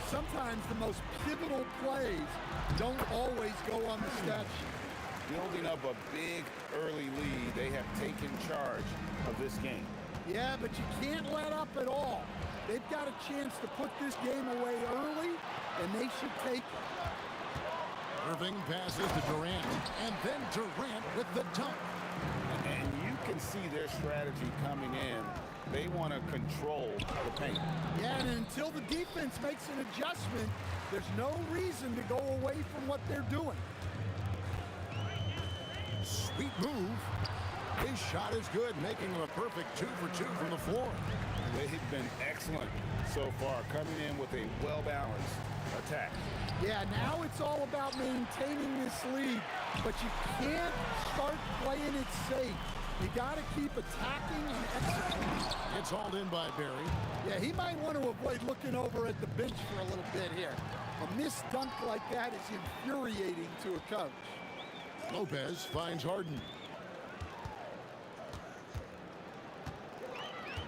sometimes the most pivotal plays don't always go on the stat sheet. Building up a big early lead, they have taken charge of this game. Yeah, but you can't let up at all. They've got a chance to put this game away early, and they should take it. Irving passes to Durant, and then Durant with the dunk. And you can see their strategy coming in. They want to control the paint. Yeah, and until the defense makes an adjustment, there's no reason to go away from what they're doing. Sweet move. His shot is good, making him a perfect 2 for 2 from the floor. They've been excellent so far, coming in with a well-balanced attack. Yeah, now it's all about maintaining this lead, but you can't start playing it safe. You got to keep attacking and executing. It's hauled in by Barry. Yeah, he might want to avoid looking over at the bench for a little bit here. A missed dunk like that is infuriating to a coach. Lopez finds Harden.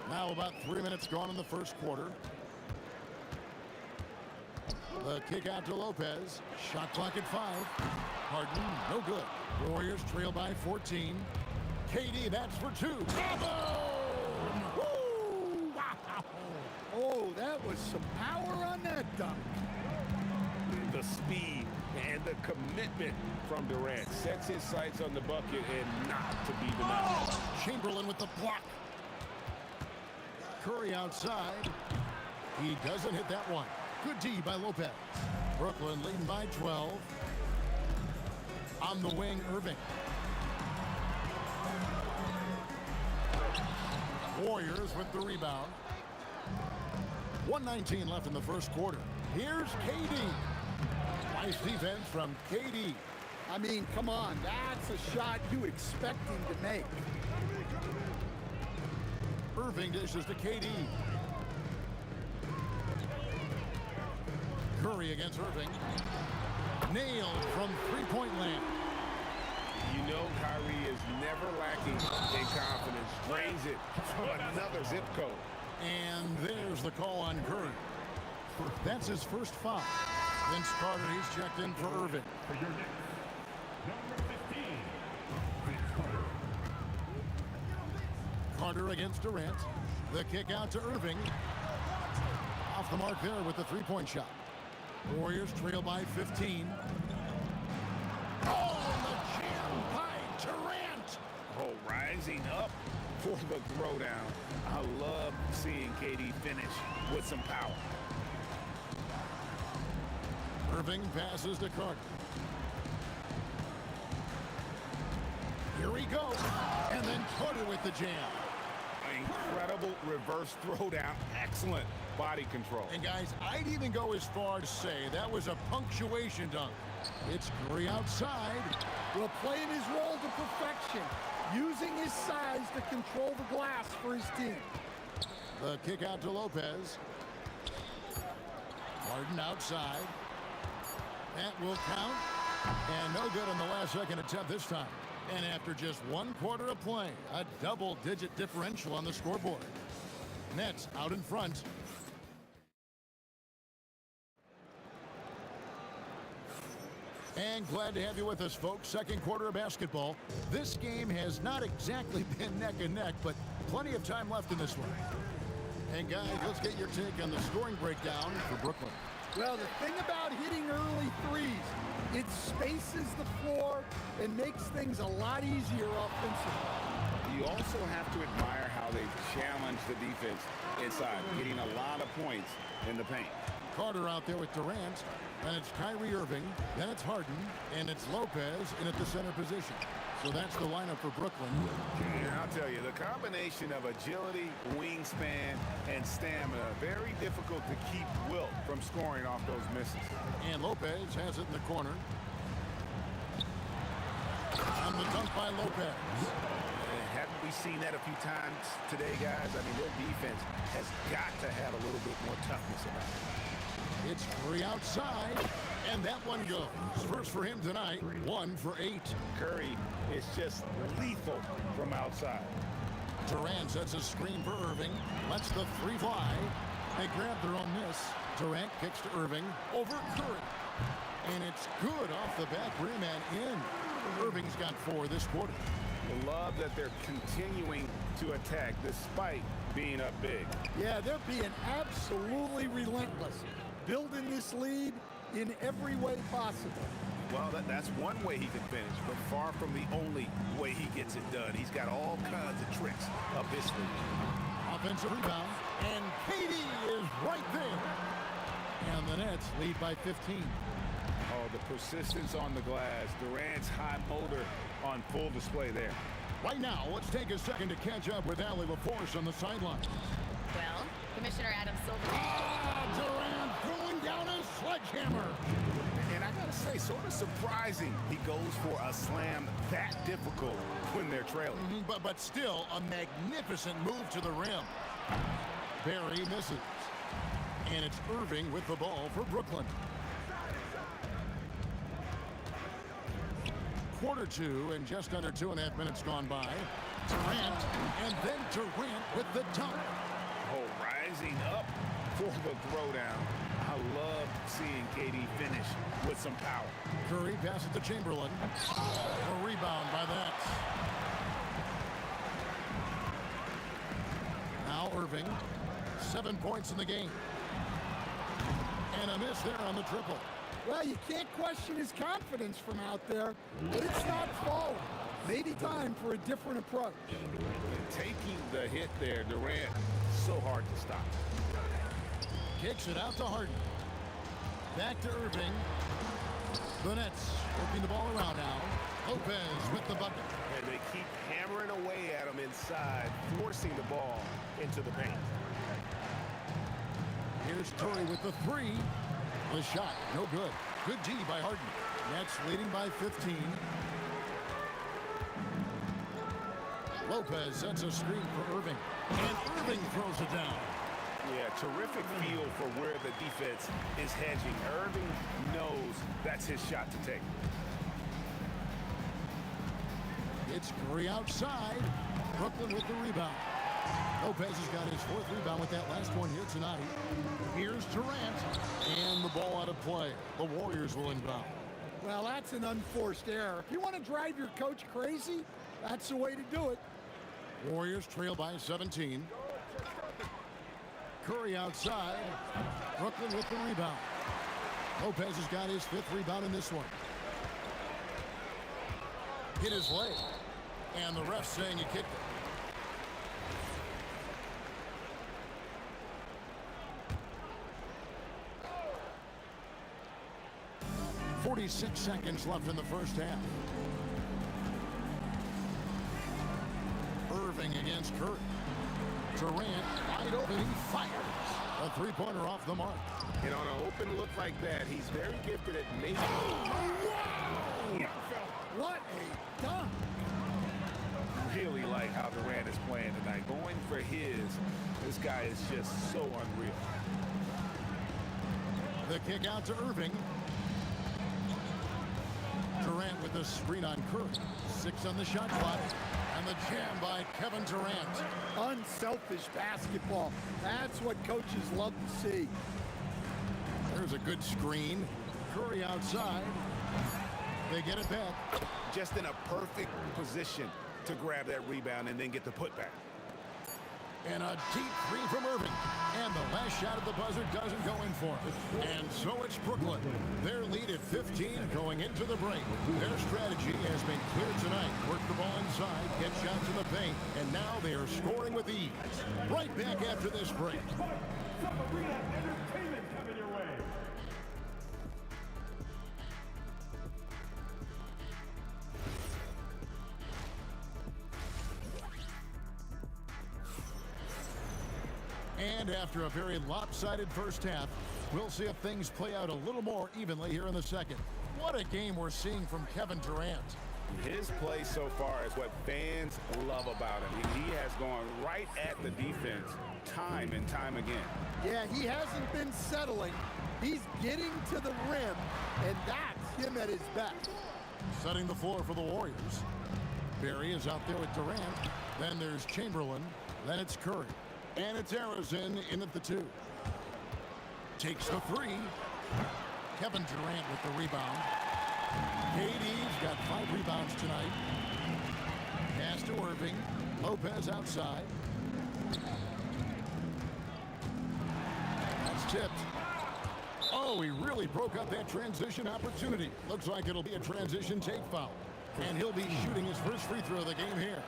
Now about 3 minutes gone in the first quarter. The kick out to Lopez. Shot clock at 5. Harden, no good. Warriors trail by 14. KD, that's for 2. Woo! Wow! Oh, that was some power on that dunk. The speed and the commitment from Durant sets his sights on the bucket and not to be denied. Chamberlain with the block. Curry outside. He doesn't hit that one. Good D by Lopez. Brooklyn leading by 12. On the wing, Irving. Warriors with the rebound. 1:19 left in the first quarter. Here's KD. Nice defense from KD. I mean, come on. That's a shot you expect him to make. Irving dishes to KD. Curry against Irving. Nailed from three-point land. You know Kyrie is never lacking in confidence. Drains it from another zip code. And there's the call on Curry. That's his first foul. Vince Carter, he's checked in for Irving. For your next, number 15, Vince Carter. Carter against Durant. The kick out to Irving. Off the mark there with the three-point shot. Warriors trail by 15. Oh, the jam by Durant. Oh, rising up for the throwdown. I love seeing KD finish with some power. Irving passes to Carter. Here he goes. And then Carter with the jam. Incredible reverse throwdown. Excellent body control. And guys, I'd even go as far to say that was a punctuation dunk. It's Curry outside. Well, playing his role to perfection, using his size to control the glass for his team. The kick out to Lopez. Harden outside. That will count. And no good on the last second attempt this time. And after just 1 quarter of play, a double-digit differential on the scoreboard. Nets out in front. And glad to have you with us, folks. Second quarter of basketball. This game has not exactly been neck and neck, but plenty of time left in this one. And guys, let's get your take on the scoring breakdown for Brooklyn. Well, the thing about hitting early threes, it spaces the floor and makes things a lot easier offensively. You also have to admire how they challenge the defense inside, getting a lot of points in the paint. Carter out there with Durant, and it's Kyrie Irving, then it's Harden, and it's Lopez in at the center position. So that's the lineup for Brooklyn. And I'll tell you, the combination of agility, wingspan, and stamina, very difficult to keep Wilt from scoring off those misses. And Lopez has it in the corner. On the dunk by Lopez. Haven't we seen that a few times today, guys? I mean, their defense has got to have a little bit more toughness about it. It's 3 outside, and that one goes. First for him tonight, 1 for 8. Curry is just lethal from outside. Durant sets a screen for Irving, lets the 3 fly. They grab their own miss. Durant kicks to Irving over Curry. And it's good off the back rim and in. Irving's got 4 this quarter. I love that they're continuing to attack despite being up big. Yeah, they're being absolutely relentless, building this lead in every way possible. Well, that's one way he can finish, but far from the only way he gets it done. He's got all kinds of tricks up his sleeve. Offensive rebound, and KD is right there. And the Nets lead by 15. Oh, the persistence on the glass. Durant's high motor on full display there. Right now, let's take a second to catch up with Allie LaForce on the sideline. Well, Commissioner Adam Silver. Durant throwing down a sledgehammer. And I gotta say, sort of surprising he goes for a slam that difficult when they're trailing. But still, a magnificent move to the rim. Barry misses. And it's Irving with the ball for Brooklyn. Quarter 2 and just under 2.5 minutes gone by. Durant, and then Durant with the dunk. Oh, rising up for the throwdown. I love seeing KD finish with some power. Curry passes to Chamberlain. A rebound by the Nets. Now Irving, 7 points in the game. And a miss there on the triple. Well, you can't question his confidence from out there, but it's not falling. Maybe time for a different approach. Taking the hit there, Durant, so hard to stop. Kicks it out to Harden. Back to Irving. The Nets working the ball around now. Lopez with the bucket. And they keep hammering away at him inside, forcing the ball into the paint. Here's Torrey with the 3. The shot, no good. Good D by Harden. Nets leading by 15. Lopez sets a screen for Irving. And Irving throws it down. Yeah, terrific feel for where the defense is hedging. Irving knows that's his shot to take. It's Curry outside. Brooklyn with the rebound. Lopez has got his 4th rebound with that last one here tonight. Here's Durant, and the ball out of play. The Warriors will inbound. Well, that's an unforced error. If you want to drive your coach crazy, that's the way to do it. Warriors trail by 17. Curry outside. Brooklyn with the rebound. Lopez has got his 5th rebound in this one. Hit his leg, and the ref saying he kicked it. 46 seconds left in the first half. Irving against Curry. Durant wide open, he fires. A 3-pointer off the mark. And on an open look like that, he's very gifted at making. Wow! What a dunk! Really like how Durant is playing tonight. Going for his. This guy is just so unreal. The kick out to Irving. Durant with a screen on Curry. 6 on the shot clock. And the jam by Kevin Durant. Unselfish basketball. That's what coaches love to see. There's a good screen. Curry outside. They get it back. Just in a perfect position to grab that rebound and then get the putback. And a deep three from Irving. And the last shot at the buzzer doesn't go in for it. And so it's Brooklyn. Their lead at 15 going into the break. Their strategy has been clear tonight. Work the ball inside, get shots in the paint, and now they are scoring with ease. Right back after this break. Entertainment coming your way. And after a very lopsided first half, we'll see if things play out a little more evenly here in the second. What a game we're seeing from Kevin Durant. His play so far is what fans love about him. He has gone right at the defense time and time again. Yeah, he hasn't been settling. He's getting to the rim, and that's him at his best. Setting the floor for the Warriors. Barry is out there with Durant. Then there's Chamberlain. Then it's Curry. And it's Arizin in at the 2. Takes the 3. Kevin Durant with the rebound. KD's got 5 rebounds tonight. Pass to Irving. Lopez outside. That's tipped. Oh, he really broke up that transition opportunity. Looks like it'll be a transition take foul. And he'll be shooting his first free throw of the game here.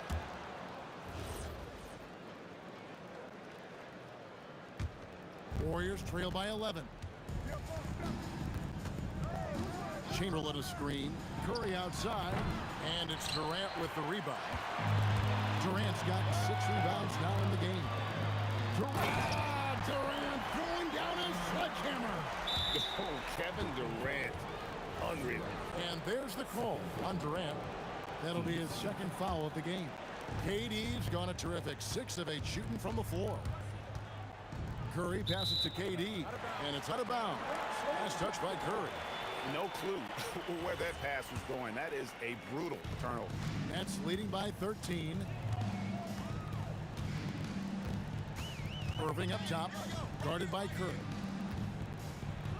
Warriors trail by 11. Chamberlain a screen. Curry outside. And it's Durant with the rebound. Durant's got 6 rebounds now in the game. Durant pulling down his sledgehammer. Oh, Kevin Durant. Unreal. And there's the call on Durant. That'll be his second foul of the game. KD's gone a terrific 6 of 8 shooting from the floor. Curry passes to KD, and it's out of bounds. Last touch by Curry. No clue where that pass was going. That is a brutal turnover. That's leading by 13. Irving up top, guarded by Curry.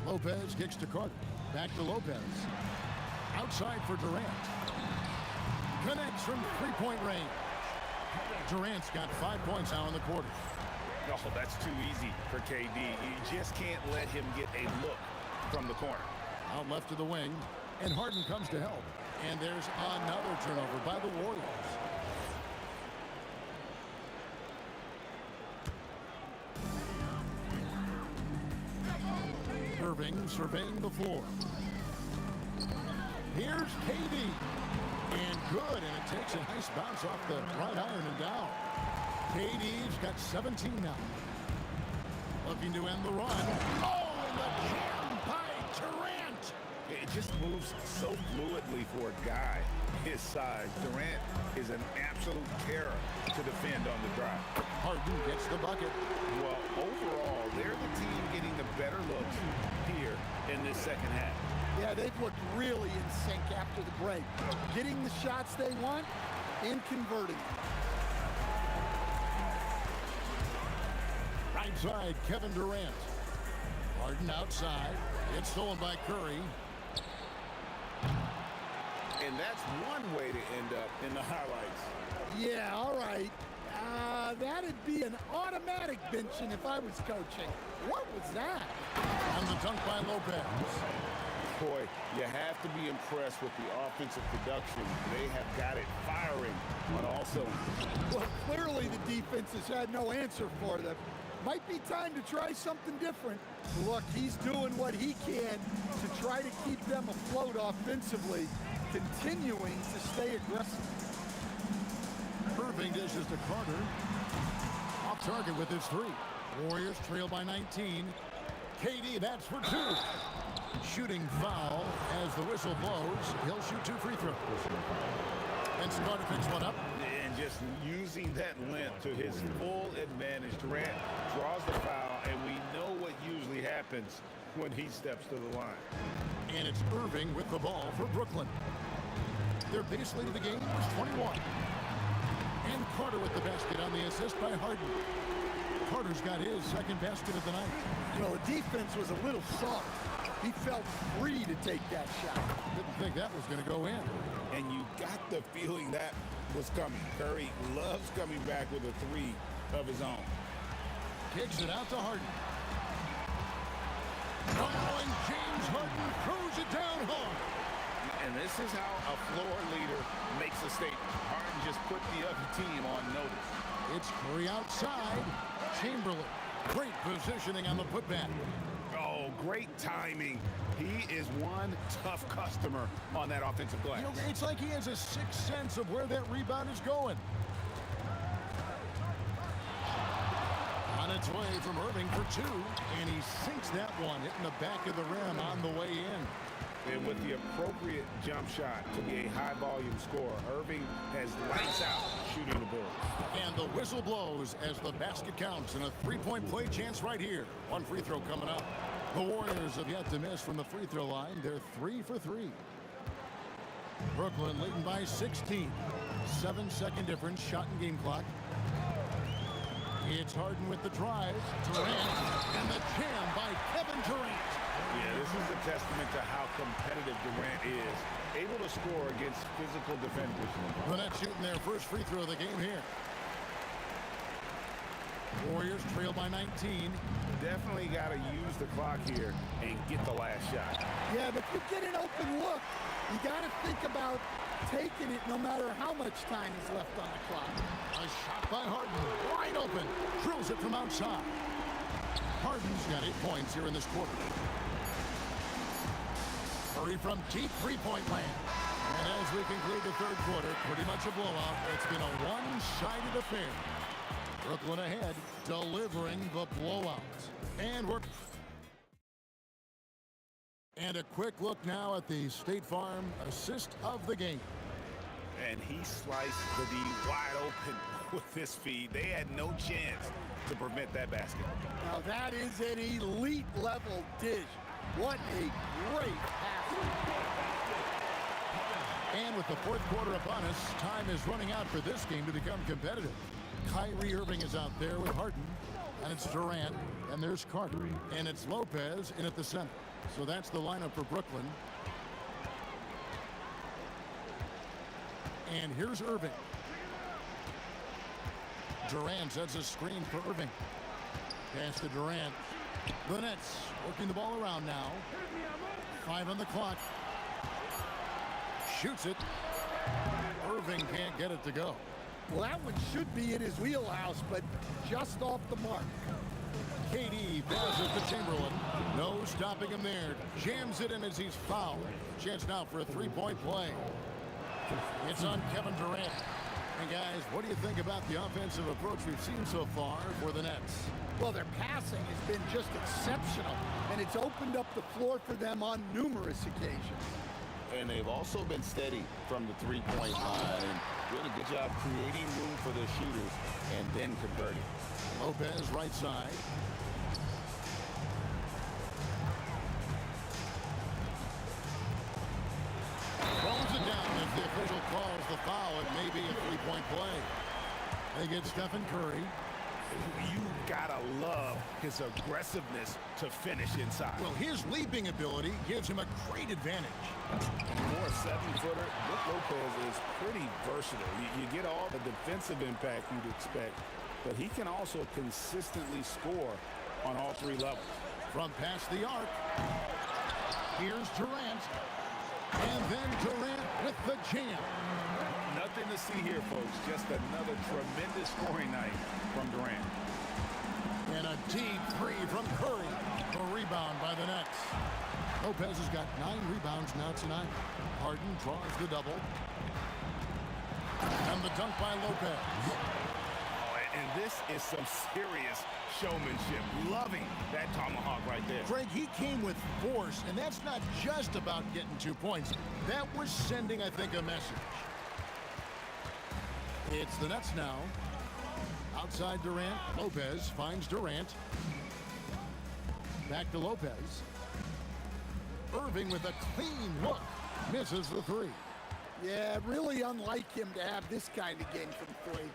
Lopez kicks to Carter. Back to Lopez. Outside for Durant. Connects from three-point range. Durant's got 5 points now in the quarter. Oh, that's too easy for KD. You just can't let him get a look from the corner. Out left to the wing, and Harden comes to help. And there's another turnover by the Warriors. Irving surveying the floor. Here's KD. And good, and it takes a nice bounce off the right iron and down. KD's got 17 now. Looking to end the run. Oh, and the jam by Durant. It just moves so fluidly for a guy his size. Durant is an absolute terror to defend on the drive. Harden gets the bucket. Well, overall, they're the team getting the better looks here in this second half. Yeah, they've looked really in sync after the break. Getting the shots they want and converting. Right side, Kevin Durant. Harden outside. It's stolen by Curry. And that's one way to end up in the highlights. Yeah, all right. That'd be an automatic benching if I was coaching. What was that? On the dunk by Lopez. Boy, you have to be impressed with the offensive production. They have got it firing on all cylinders. Well, clearly the defense has had no answer for them. Might be time to try something different. Look, he's doing what he can to try to keep them afloat offensively, continuing to stay aggressive. Irving dishes to Carter. Off target with his 3. Warriors trail by 19. KD, that's for 2. Shooting foul as the whistle blows. He'll shoot 2 free throws. And Carter picks one up. And just using that length to his full advantage. Durant draws the foul, and we know what usually happens when he steps to the line. And it's Irving with the ball for Brooklyn. Their biggest lead of the game was 21. And Carter with the basket on the assist by Harden. Carter's got his second basket of the night. You know, the defense was a little soft. He felt free to take that shot. Didn't think that was going to go in. And you got the feeling that was coming. Curry loves coming back with a three of his own. Kicks it out to Harden. And James Harden throws it down hard. And this is how a floor leader makes a statement. Harden just put the other team on notice. It's Curry outside. Chamberlain. Great positioning on the putback. Oh, great timing. He is one tough customer on that offensive glass. You know, it's like he has a sixth sense of where that rebound is going. On its way from Irving for two, and he sinks that one, hitting the back of the rim on the way in. And with the appropriate jump shot to be a high-volume scorer, Irving has lights out shooting the ball. And the whistle blows as the basket counts, and a three-point play chance right here. One free throw coming up. The Warriors have yet to miss from the free throw line. They're 3 for 3. Brooklyn leading by 16. 7-second difference, shot and game clock. It's Harden with the drive. Durant, and the jam by Kevin Durant. Yeah, this is a testament to how competitive Durant is. Able to score against physical defenders. The Nets shooting their first free throw of the game here. Warriors trail by 19. Definitely got to use the clock here and get the last shot. Yeah, but if you get an open look, you got to think about taking it no matter how much time is left on the clock. A shot by Harden, wide open, drills it from outside. Harden's got 8 points here in this quarter. Curry from deep three-point land. And as we conclude the third quarter, pretty much a blowout. It's been a one-sided affair. Brooklyn ahead, delivering the blowout. And a quick look now at the State Farm assist of the game. And he sliced the D wide open with his feet. They had no chance to prevent that basket. Now that is an elite level dish. What a great pass. And with the fourth quarter upon us, time is running out for this game to become competitive. Kyrie Irving is out there with Harden, and it's Durant, and there's Carter, and it's Lopez in at the center. So that's the lineup for Brooklyn. And here's Irving. Durant sets a screen for Irving. Pass to Durant. The Nets working the ball around now. 5 on the clock. Shoots it. Irving can't get it to go. Well, that one should be in his wheelhouse, but just off the mark. KD passes to Chamberlain. No stopping him there. Jams it in as he's fouled. Chance now for a three-point play. It's on Kevin Durant. And guys, what do you think about the offensive approach we've seen so far for the Nets? Well, their passing has been just exceptional, and it's opened up the floor for them on numerous occasions. And they've also been steady from the three-point line and doing a good job creating room for their shooters and then converting. Lopez right side. Throws it down as the official calls the foul. It may be a three-point play. They get Stephen Curry. You gotta love his aggressiveness to finish inside. Well, his leaping ability gives him a great advantage. For a 7-footer, Brook Lopez is pretty versatile. You get all the defensive impact you'd expect, but he can also consistently score on all 3 levels. From past the arc, here's Durant. And then Durant with the jam. Nothing to see here, folks. Just another tremendous scoring night from Durant. And a deep three from Curry. A rebound by the Nets. Lopez has got 9 rebounds now tonight. Harden draws the double. And the dunk by Lopez. Oh, and this is some serious showmanship. Loving that tomahawk right there. Greg, he came with force, and that's not just about getting 2 points. That was sending, I think, a message. It's the Nets now. Outside Durant. Lopez finds Durant. Back to Lopez. Irving with a clean look. Misses the 3. Yeah, really unlike him to have this kind of game from three.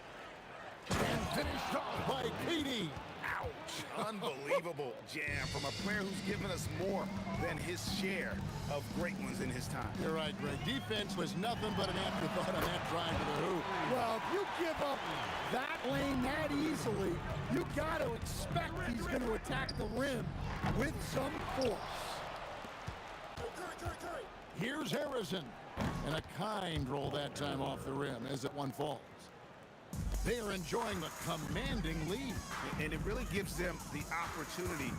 And finished off by Katie. Ouch. Unbelievable jam from a player who's given us more than his share of great ones in his time. You're right, Greg. Defense was nothing but an afterthought on that drive to the hoop. Well, if you give up that lane that easily, you got to expect he's going to attack the rim with some force. Here's Harrison. And a kind roll that time off the rim as it one falls. They are enjoying the commanding lead. And it really gives them the opportunity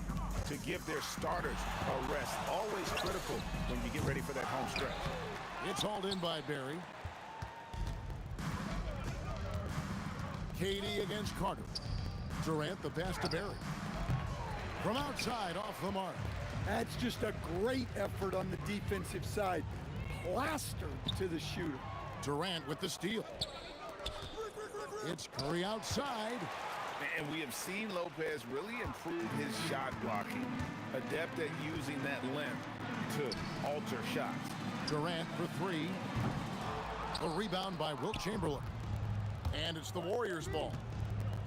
to give their starters a rest. Always critical when you get ready for that home stretch. It's hauled in by Barry. Katie against Carter. Durant the pass to Barry. From outside, off the mark. That's just a great effort on the defensive side. Plastered to the shooter. Durant with the steal. It's Curry outside. And we have seen Lopez really improve his shot blocking. Adept at using that length to alter shots. Durant for three. A rebound by Wilt Chamberlain. And it's the Warriors' ball.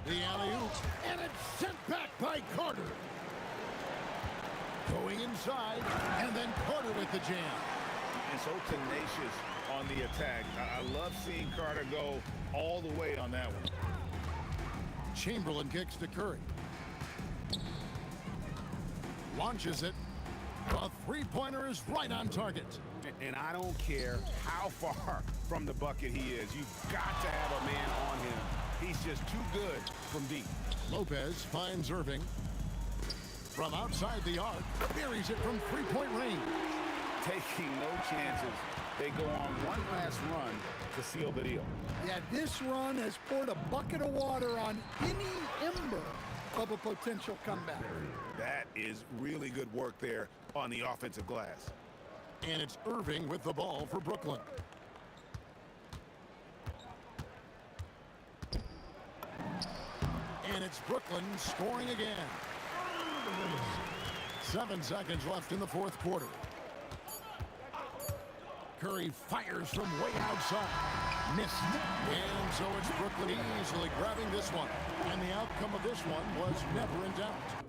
The alley-oop. And it's sent back by Carter. Going inside. And then Carter with the jam. And so tenacious on the attack. I love seeing Carter go all the way on that one. Chamberlain kicks to Curry. Launches it. A three-pointer is right on target. And I don't care how far from the bucket he is. You've got to have a man on him. He's just too good from deep. Lopez finds Irving. From outside the arc, buries it from three-point range. Taking no chances. They go on one last run to seal the deal. Yeah, this run has poured a bucket of water on any ember of a potential comeback. That is really good work there on the offensive glass. And it's Irving with the ball for Brooklyn. And it's Brooklyn scoring again. 7 seconds left in the fourth quarter. Curry fires from way outside. Missed. And so it's Brooklyn easily grabbing this one. And the outcome of this one was never in doubt.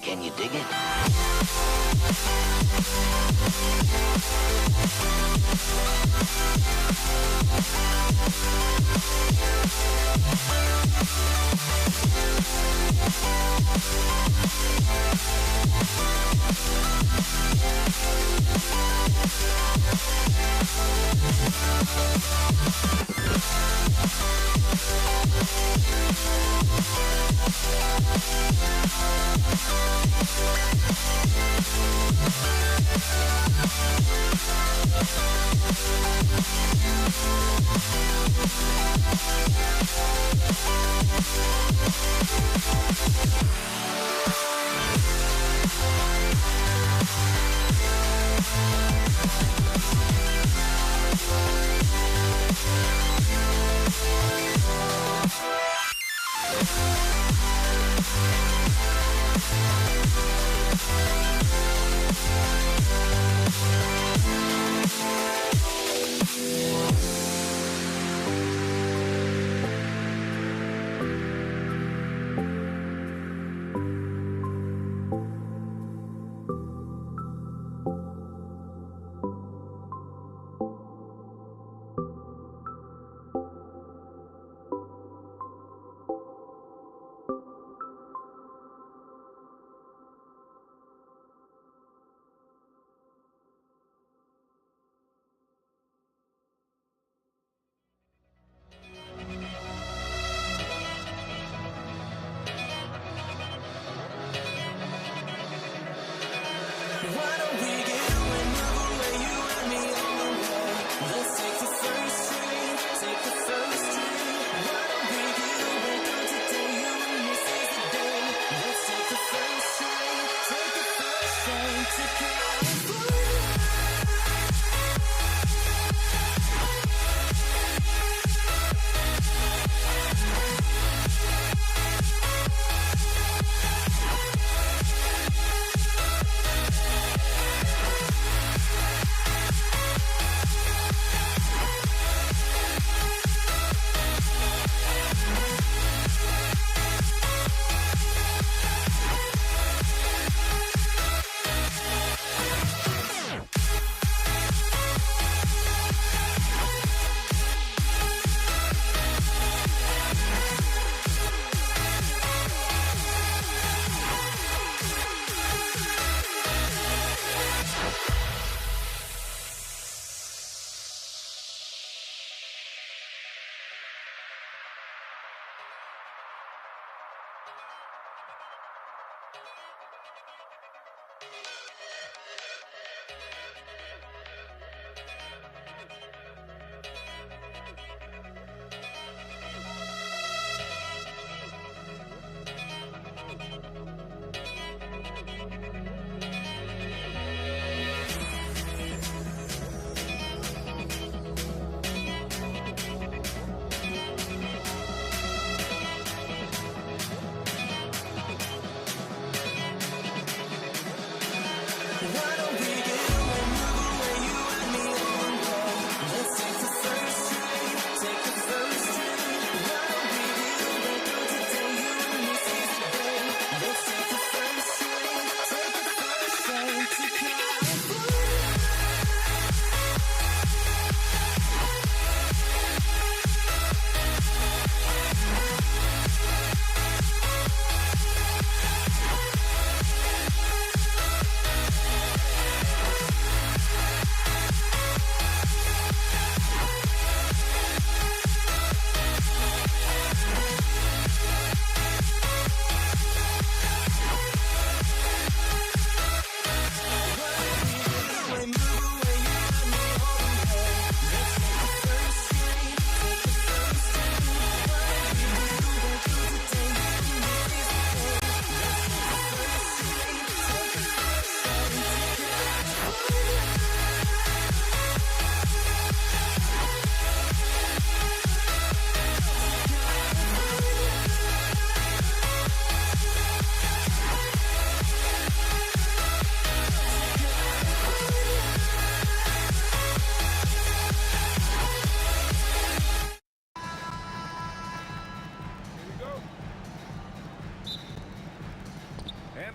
Can you dig it?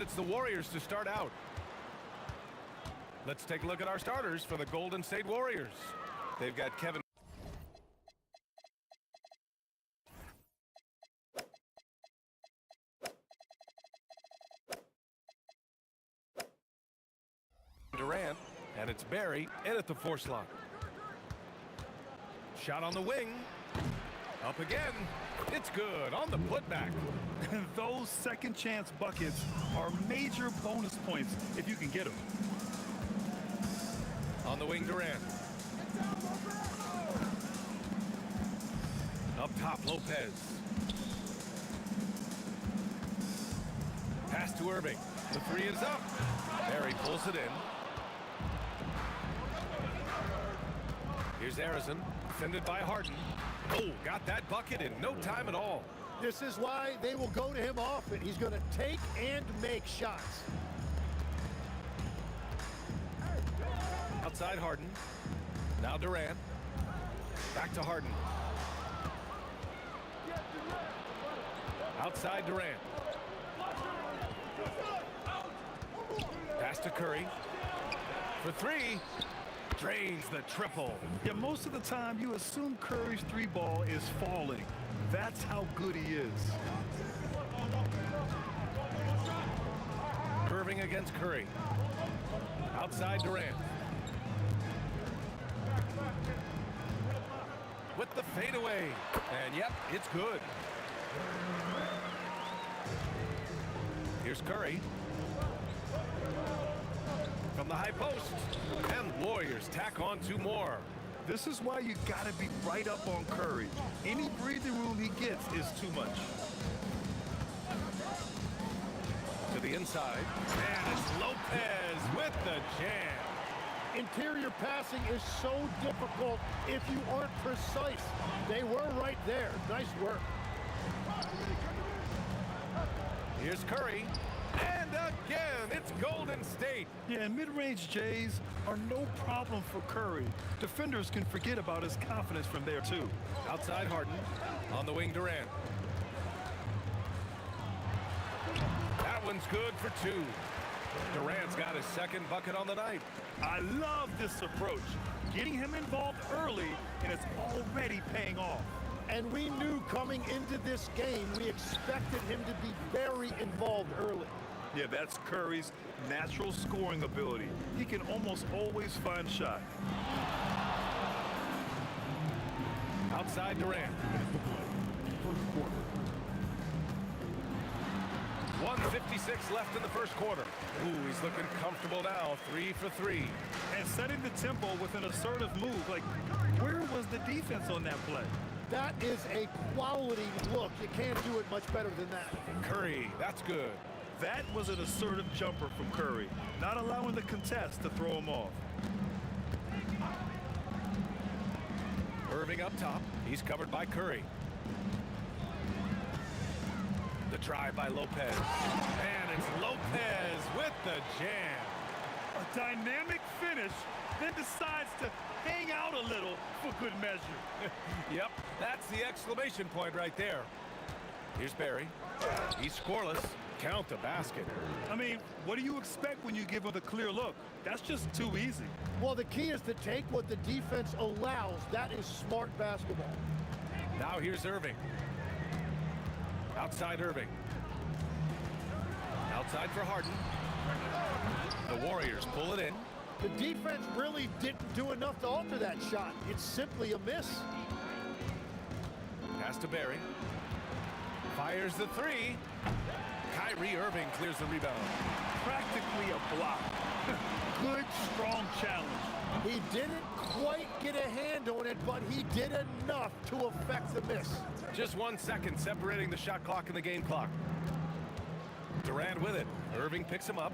And it's the Warriors to start out. Let's take a look at our starters for the Golden State Warriors. They've got Kevin Durant, and it's Barry in at the 4 slot. Shot on the wing. Up again. It's good on the putback. And those second chance buckets are major bonus points if you can get them. On the wing, Durant. Up top, Lopez. Pass to Irving. The 3 is up. Barry pulls it in. Here's Harrison, defended by Harden. Oh, got that bucket in no time at all. This is why they will go to him often. He's going to take and make shots. Outside Harden. Now Durant. Back to Harden. Outside Durant. Pass to Curry. For 3. Drains the triple. Yeah, most of the time you assume Curry's 3 ball is falling. That's how good he is. Curving against Curry. Outside Durant. With the fadeaway. And yep, it's good. Here's Curry. From the high post. And Warriors tack on 2 more. This is why you got to be right up on Curry. Any breathing room he gets is too much. To the inside. And it's Lopez with the jam. Interior passing is so difficult if you aren't precise. They were right there. Nice work. Here's Curry. And again, it's Golden State. Yeah, and mid-range Jays are no problem for Curry. Defenders can forget about his confidence from there, too. Outside Harden. On the wing, Durant. That one's good for 2. Durant's got his 2nd bucket on the night. I love this approach. Getting him involved early, and it's already paying off. And we knew coming into this game, we expected him to be very involved early. Yeah, that's Curry's natural scoring ability. He can almost always find a shot. Outside Durant. 1:56 left in the first quarter. Ooh, he's looking comfortable now. 3 for 3. And setting the tempo with an assertive move. Like, where was the defense on that play? That is a quality look. You can't do it much better than that. Curry, that's good. That was an assertive jumper from Curry, not allowing the contest to throw him off. Irving up top. He's covered by Curry. The try by Lopez. And it's Lopez with the jam. A dynamic finish, then decides to hang out a little for good measure. Yep, that's the exclamation point right there. Here's Barry. He's scoreless. Count the basket. I mean, what do you expect when you give him the clear look? That's just too easy. Well, the key is to take what the defense allows. That is smart basketball. Now here's Irving. Outside Irving. Outside for Harden. The Warriors pull it in. The defense really didn't do enough to alter that shot. It's simply a miss. Pass to Barry. Fires the 3. Kyrie Irving clears the rebound. Practically a block. Good, strong challenge. He didn't quite get a hand on it, but he did enough to affect the miss. Just 1 second separating the shot clock and the game clock. Durant with it. Irving picks him up.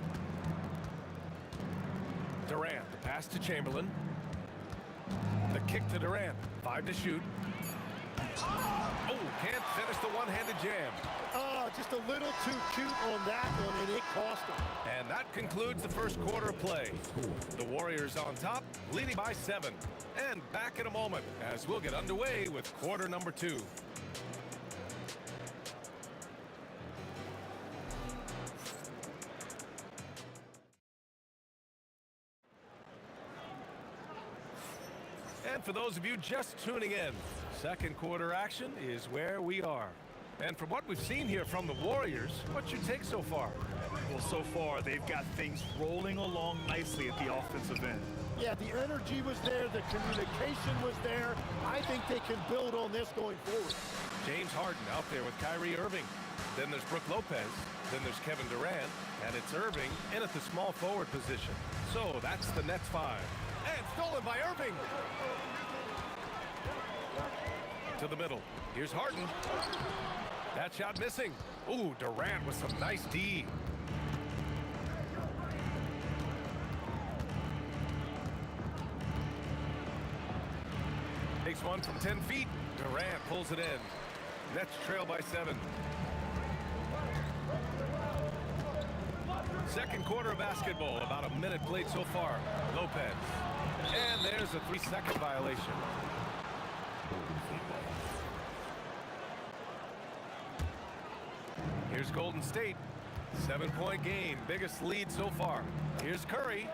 Durant, the pass to Chamberlain. The kick to Durant. 5 to shoot. Oh, can't finish the one-handed jam. Oh, just a little too cute on that one, and it cost him. And that concludes the first quarter of play. The Warriors on top, leading by 7. And back in a moment as we'll get underway with quarter number 2. those of you just tuning in, second quarter action is where we are. And from what we've seen here from the Warriors, what's your take so far? Well, so far, they've got things rolling along nicely at the offensive end. Yeah, the energy was there, the communication was there. I think they can build on this going forward. James Harden out there with Kyrie Irving. Then there's Brook Lopez. Then there's Kevin Durant. And it's Irving in at the small forward position. So that's the Nets 5. And stolen by Irving. To the middle. Here's Harden. That shot missing. Ooh, Durant with some nice D. Takes one from 10 feet. Durant pulls it in. Nets trail by 7. Second quarter of basketball. About a minute played so far. Lopez. And there's a 3-second violation. Here's Golden State. 7-point game. Biggest lead so far. Here's Curry.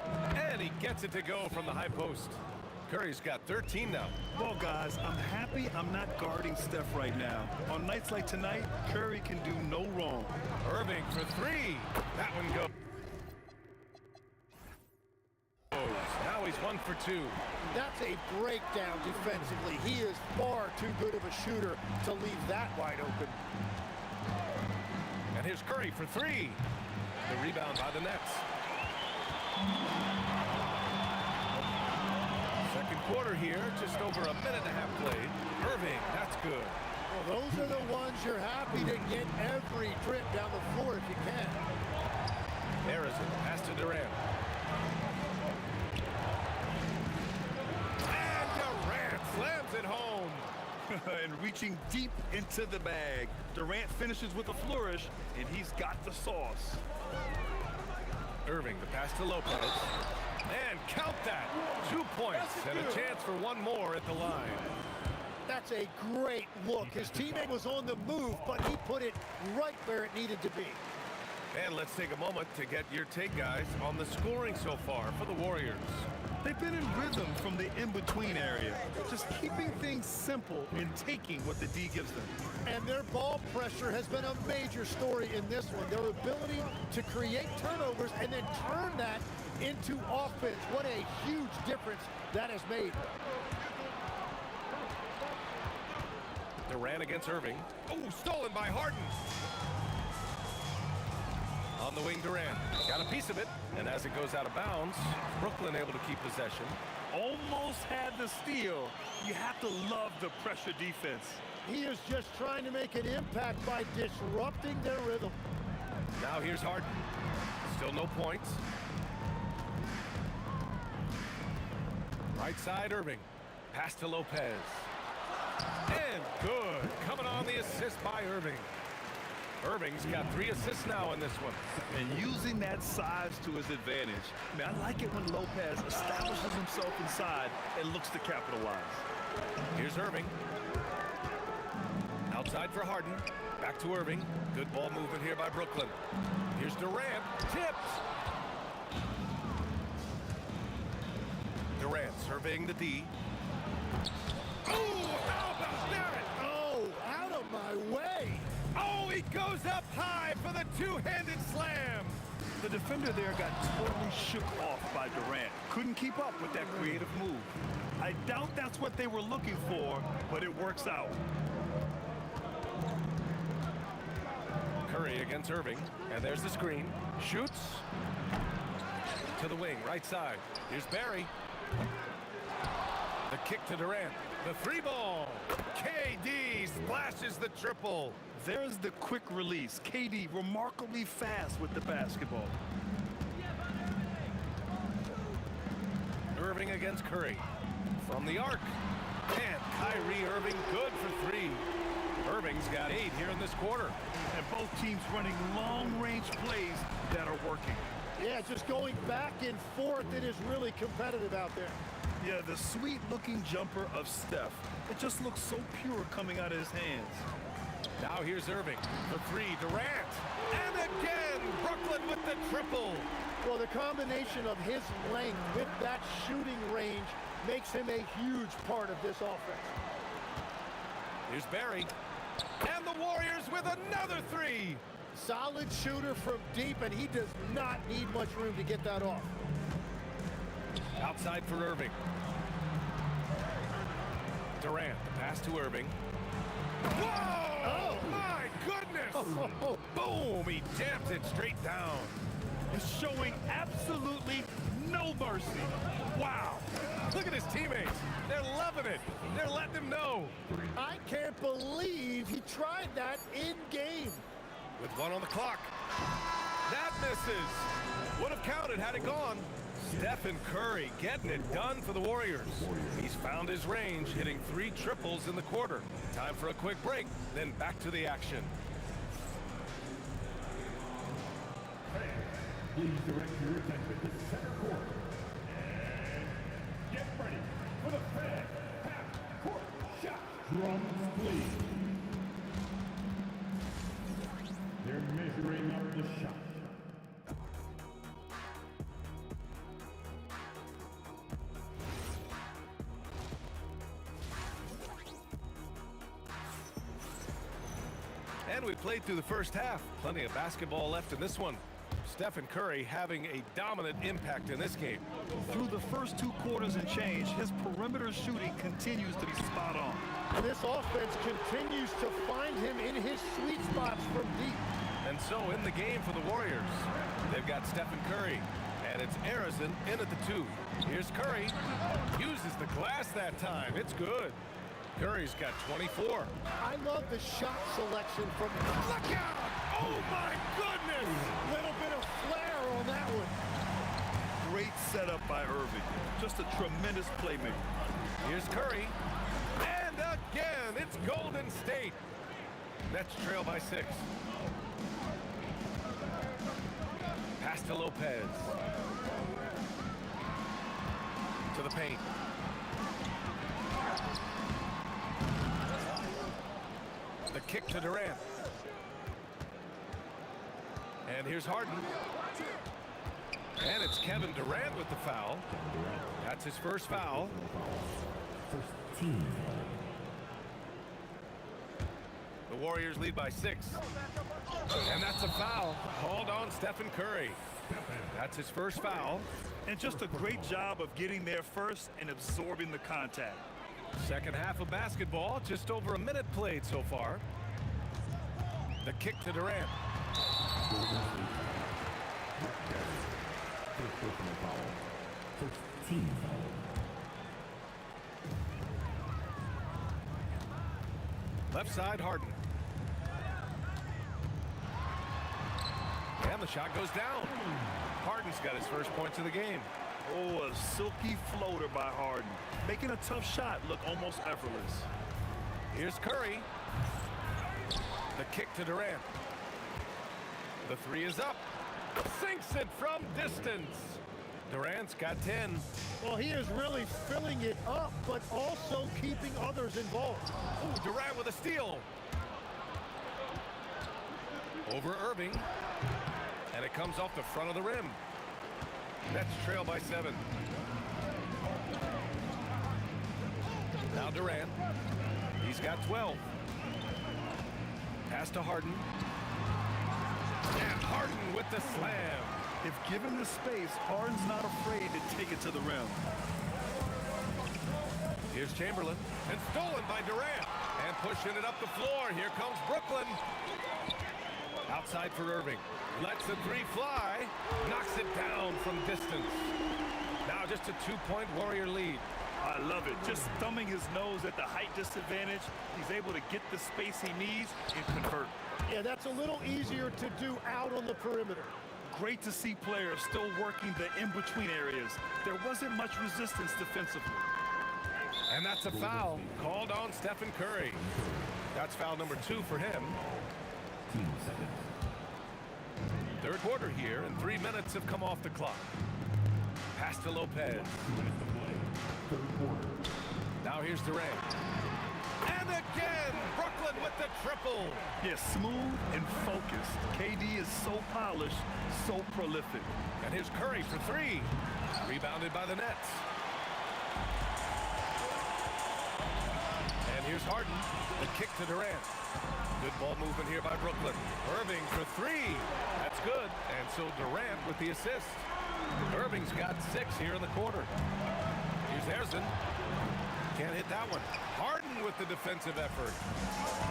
And he gets it to go from the high post. Curry's got 13 now. Well, guys, I'm happy I'm not guarding Steph right now. On nights like tonight, Curry can do no wrong. Irving for 3. That one goes. Now he's 1 for 2. That's a breakdown defensively. He is far too good of a shooter to leave that wide open. And here's Curry for 3. The rebound by the Nets. Second quarter here, just over a minute and a half played. Irving, that's good. Well, those are the ones you're happy to get every trip down the floor if you can. There is it. Pass to Durant. And Durant slams it home. And reaching deep into the bag, Durant finishes with a flourish, and he's got the sauce. Irving, the pass to Lopez. And count that. 2 points and a chance for one more at the line. That's a great look. His teammate was on the move, but he put it right where it needed to be. And let's take a moment to get your take, guys, on the scoring so far for the Warriors. They've been in rhythm from the in-between area, just keeping things simple and taking what the D gives them. And their ball pressure has been a major story in this one. Their ability to create turnovers and then turn that into offense. What a huge difference that has made. Durant against Irving. Oh, stolen by Harden. On the wing, Durant got a piece of it, and as it goes out of bounds, Brooklyn able to keep possession. Almost had the steal. You have to love the pressure defense. He is just trying to make an impact by disrupting their rhythm. Now here's Harden. Still no points. Right side, Irving. Pass to Lopez. And good. Coming on the assist by Irving. Irving's got 3 assists now in this one. And using that size to his advantage. I mean, I like it when Lopez establishes himself inside and looks to capitalize. Here's Irving. Outside for Harden. Back to Irving. Good ball movement here by Brooklyn. Here's Durant. Tipped. Durant surveying the D. Oh, how about that? Oh, out of my way. Oh, he goes up high for the two-handed slam. The defender there got totally shook off by Durant. Couldn't keep up with that creative move. I doubt that's what they were looking for, but it works out. Curry against Irving, and there's the screen. Shoots. To the wing, right side. Here's Barry. The kick to Durant. The 3 ball. KD splashes the triple. There's the quick release. KD remarkably fast with the basketball. Irving against Curry. From the arc. And Kyrie Irving good for 3. Irving's got 8 here in this quarter. And both teams running long-range plays that are working. Yeah, just going back and forth. It is really competitive out there. Yeah, the sweet-looking jumper of Steph. It just looks so pure coming out of his hands. Now here's Irving. The 3, Durant. And again, Brooklyn with the triple. Well, the combination of his length with that shooting range makes him a huge part of this offense. Here's Barry. And the Warriors with another three. Solid shooter from deep, and he does not need much room to get that off. Outside for Irving. Durant, the pass to Irving. Whoa! Oh, my goodness! Boom! He jammed it straight down. He's showing absolutely no mercy. Wow! Look at his teammates. They're loving it. They're letting him know. I can't believe he tried that in game. With one on the clock. That misses. Would have counted had it gone. Stephen Curry getting it done for the Warriors. He's found his range, hitting 3 triples in the quarter. Time for a quick break, then back to the action. Please direct your attention to center court. And get ready for the fan half-court shot. Drums, please. They're measuring up the shot. And we played through the first half. Plenty of basketball left in this one. Stephen Curry having a dominant impact in this game. Through the first 2 quarters and change, his perimeter shooting continues to be spot on. This offense continues to find him in his sweet spots from deep. And so in the game for the Warriors, they've got Stephen Curry, and it's Arizin in at the 2. Here's Curry. Uses the glass that time. It's good. Curry's got 24. I love the shot selection from... Look out! Oh, my goodness! Little bit of flair on that one. Great setup by Irving. Just a tremendous playmaker. Here's Curry. And again, it's Golden State. Nets trail by 6. Pass to Lopez. To the paint. The kick to Durant. And here's Harden. And it's Kevin Durant with the foul. That's his first foul. First team. The Warriors lead by 6. And that's a foul called on Stephen Curry. That's his first foul. And just a great job of getting there first and absorbing the contact. Second half of basketball, just over a minute played so far. The kick to Durant. First personal foul. First team foul. Left side, Harden. And the shot goes down. Harden's got his first points of the game. Oh, a silky floater by Harden. Making a tough shot look almost effortless. Here's Curry. The kick to Durant. The 3 is up. Sinks it from distance. Durant's got 10. Well, he is really filling it up, but also keeping others involved. Ooh, Durant with a steal. Over Irving. And it comes off the front of the rim. Nets trail by 7. Now Durant. He's got 12. Pass to Harden. And Harden with the slam. If given the space, Harden's not afraid to take it to the rim. Here's Chamberlain. And stolen by Durant. And pushing it up the floor. Here comes Brooklyn. Outside for Irving. Lets the 3 fly. Knocks it down from distance. Now just a 2-point Warrior lead. I love it. Just thumbing his nose at the height disadvantage. He's able to get the space he needs and convert. Yeah, that's a little easier to do out on the perimeter. Great to see players still working the in-between areas. There wasn't much resistance defensively. And that's a foul called on Stephen Curry. That's foul number 2 for him. 15 seconds. Third quarter here, and 3 minutes have come off the clock. Pass to Lopez. 2 minutes to play. Third quarter. Now here's Durant. And again, Brooklyn with the triple. Yeah, smooth and focused. KD is so polished, so prolific. And here's Curry for 3. Rebounded by the Nets. Here's Harden. The kick to Durant. Good ball movement here by Brooklyn. Irving for three. That's good. And so Durant with the assist. Irving's got 6 here in the quarter. Here's Harrison. Can't hit that one. Harden with the defensive effort.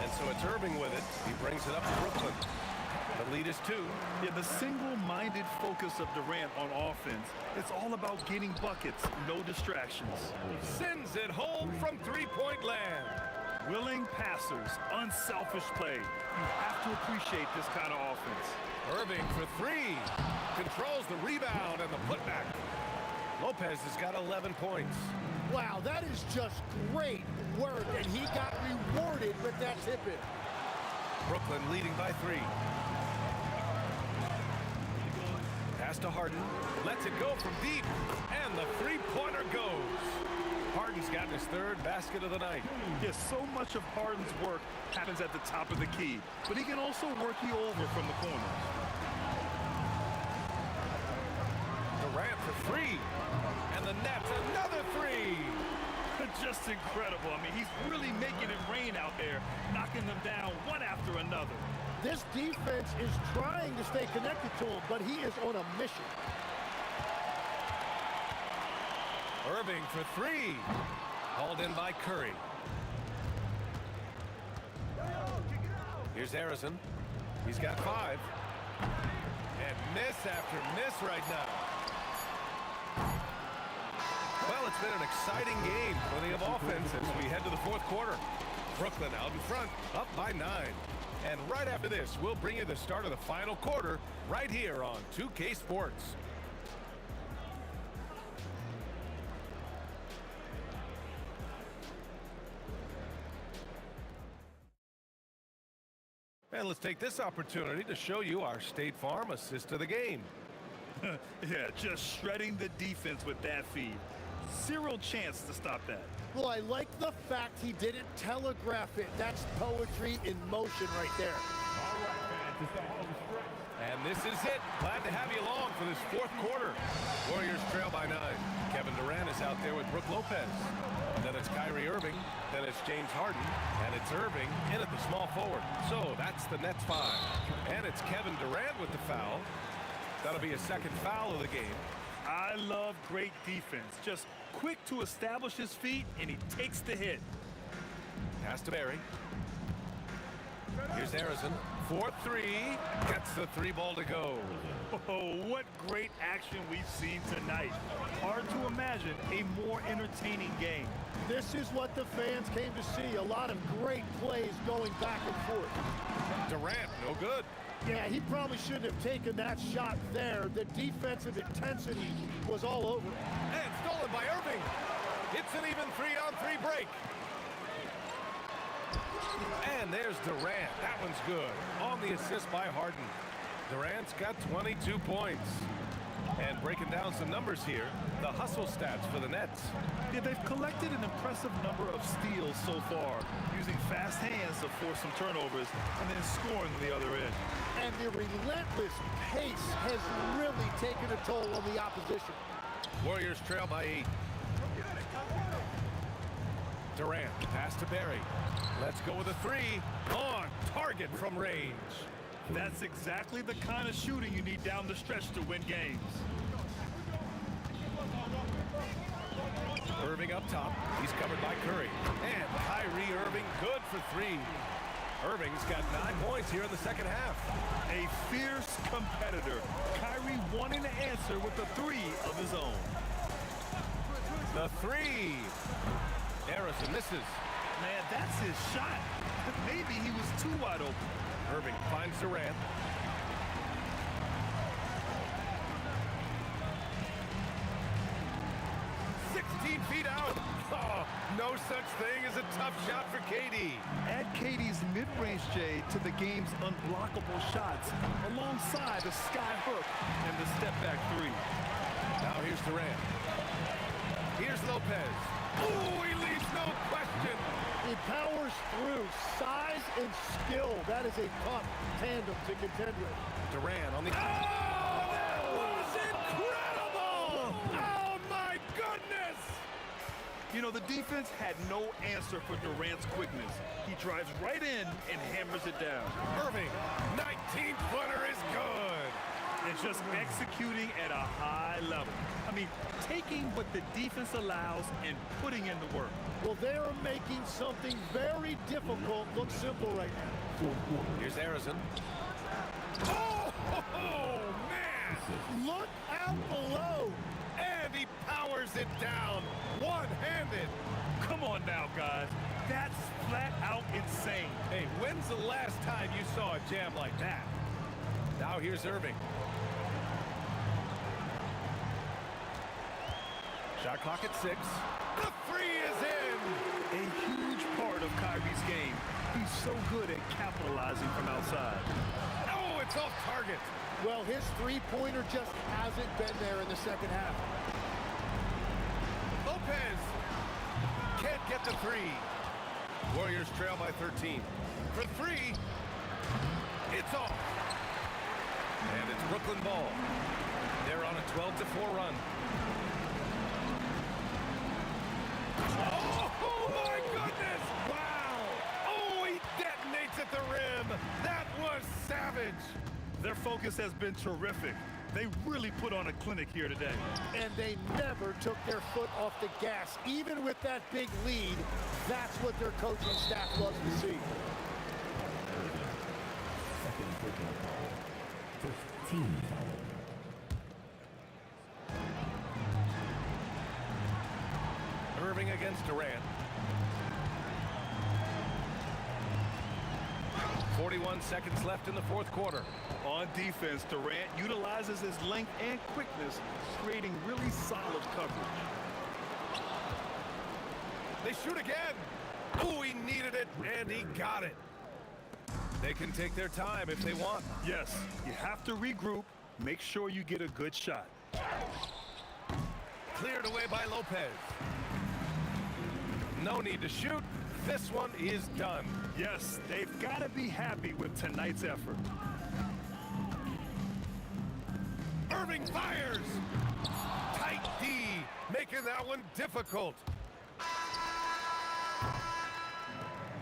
And so it's Irving with it. He brings it up to Brooklyn. The lead is 2. Yeah, the single-minded focus of Durant on offense. It's all about getting buckets, no distractions. Sends it home from three-point land. Willing passers, unselfish play. You have to appreciate this kind of offense. Irving for 3. Controls the rebound and the putback. Lopez has got 11 points. Wow, that is just great work, and he got rewarded with that tip-in. Brooklyn leading by 3. Pass to Harden. Lets it go from deep. And the three-pointer goes. Harden's got his 3rd basket of the night. Yes, so much of Harden's work happens at the top of the key, but he can also work you over from the corner. Durant for 3. And the Nets, another 3. Just incredible. I mean, he's really making it rain out there, knocking them down one after another. This defense is trying to stay connected to him, but he is on a mission. Irving for 3. Hauled in by Curry. Here's Harrison. He's got 5. And miss after miss right now. Well, it's been an exciting game. Plenty of offense as we head to the 4th quarter. Brooklyn out in front, up by 9. And right after this, we'll bring you the start of the final quarter right here on 2K Sports. And let's take this opportunity to show you our State Farm assist of the game. Yeah, just shredding the defense with that feed. 0 chance to stop that. Well, I like the fact he didn't telegraph it. That's poetry in motion right there. All right, fans, it's the home stretch. And this is it. Glad to have you along for this 4th quarter. Warriors trail by 9. Kevin Durant is out there with Brook Lopez. Then it's Kyrie Irving. Then it's James Harden. And it's Irving in at the small forward. So that's the Nets 5. And it's Kevin Durant with the foul. That'll be a 2nd foul of the game. I love great defense. Just quick to establish his feet, and he takes the hit. Pass to Barry. Here's Harrison. 4-3. Gets the 3-ball to go. Oh, what great action we've seen tonight. Hard to imagine a more entertaining game. This is what the fans came to see. A lot of great plays going back and forth. Durant, no good. Yeah, he probably shouldn't have taken that shot there. The defensive intensity was all over. And stolen by Irving. It's an even 3-on-3 break. And there's Durant. That one's good. On the assist by Harden. Durant's got 22 points. And breaking down some numbers here, the hustle stats for the Nets. Yeah, they've collected an impressive number of steals so far, using fast hands to force some turnovers and then scoring on the other end. And the relentless pace has really taken a toll on the opposition. Warriors trail by 8. Durant, pass to Barry. Let's go with a 3. On target from range. That's exactly the kind of shooting you need down the stretch to win games. Irving up top. He's covered by Curry. And Kyrie Irving good for 3. Irving's got 9 points here in the second half. A fierce competitor. Kyrie wanting to answer with a 3 of his own. The 3. Harrison misses. Man, that's his shot. Maybe he was too wide open. Irving finds Durant. Feet out. Oh, no such thing as a tough shot for KD. Add KD's mid-range J to the game's unblockable shots alongside the sky hook and the step-back 3. Now here's Durant. Here's Lopez. Ooh, he leaves no question. He powers through. Size and skill. That is a tough tandem to contend with. Durant on the... Oh, that was incredible! Oh, my goodness! You know, the defense had no answer for Durant's quickness. He drives right in and hammers it down. Irving, 19-footer is good. And just executing at a high level. I mean, taking what the defense allows and putting in the work. Well, they are making something very difficult look simple right now. Here's Harrison. Oh, man! Look out below. And he powers it down, one-handed. Come on now, guys. That's flat out insane. Hey, when's the last time you saw a jam like that? Now here's Irving. Shot clock at 6. The 3 is in. A huge part of Kyrie's game. He's so good at capitalizing from outside. Oh, it's off target. Well, his three-pointer just hasn't been there in the second half. Lopez can't get the 3. Warriors trail by 13. For 3, it's off. And it's Brooklyn ball. They're on a 12-4 run. Oh, my goodness! Wow! Oh, he detonates at the rim. That was savage. Their focus has been terrific. They really put on a clinic here today. And they never took their foot off the gas. Even with that big lead, that's what their coaching staff loves to see. Second football call. First team foul. Irving against Durant. 41 seconds left in the fourth quarter. On defense, Durant utilizes his length and quickness, creating really solid coverage. They shoot again. Oh, he needed it, and he got it. They can take their time if they want. Yes, you have to regroup. Make sure you get a good shot. Cleared away by Lopez. No need to shoot. This one is done. Yes, they've got to be happy with tonight's effort. Irving fires. Tight D, making that one difficult.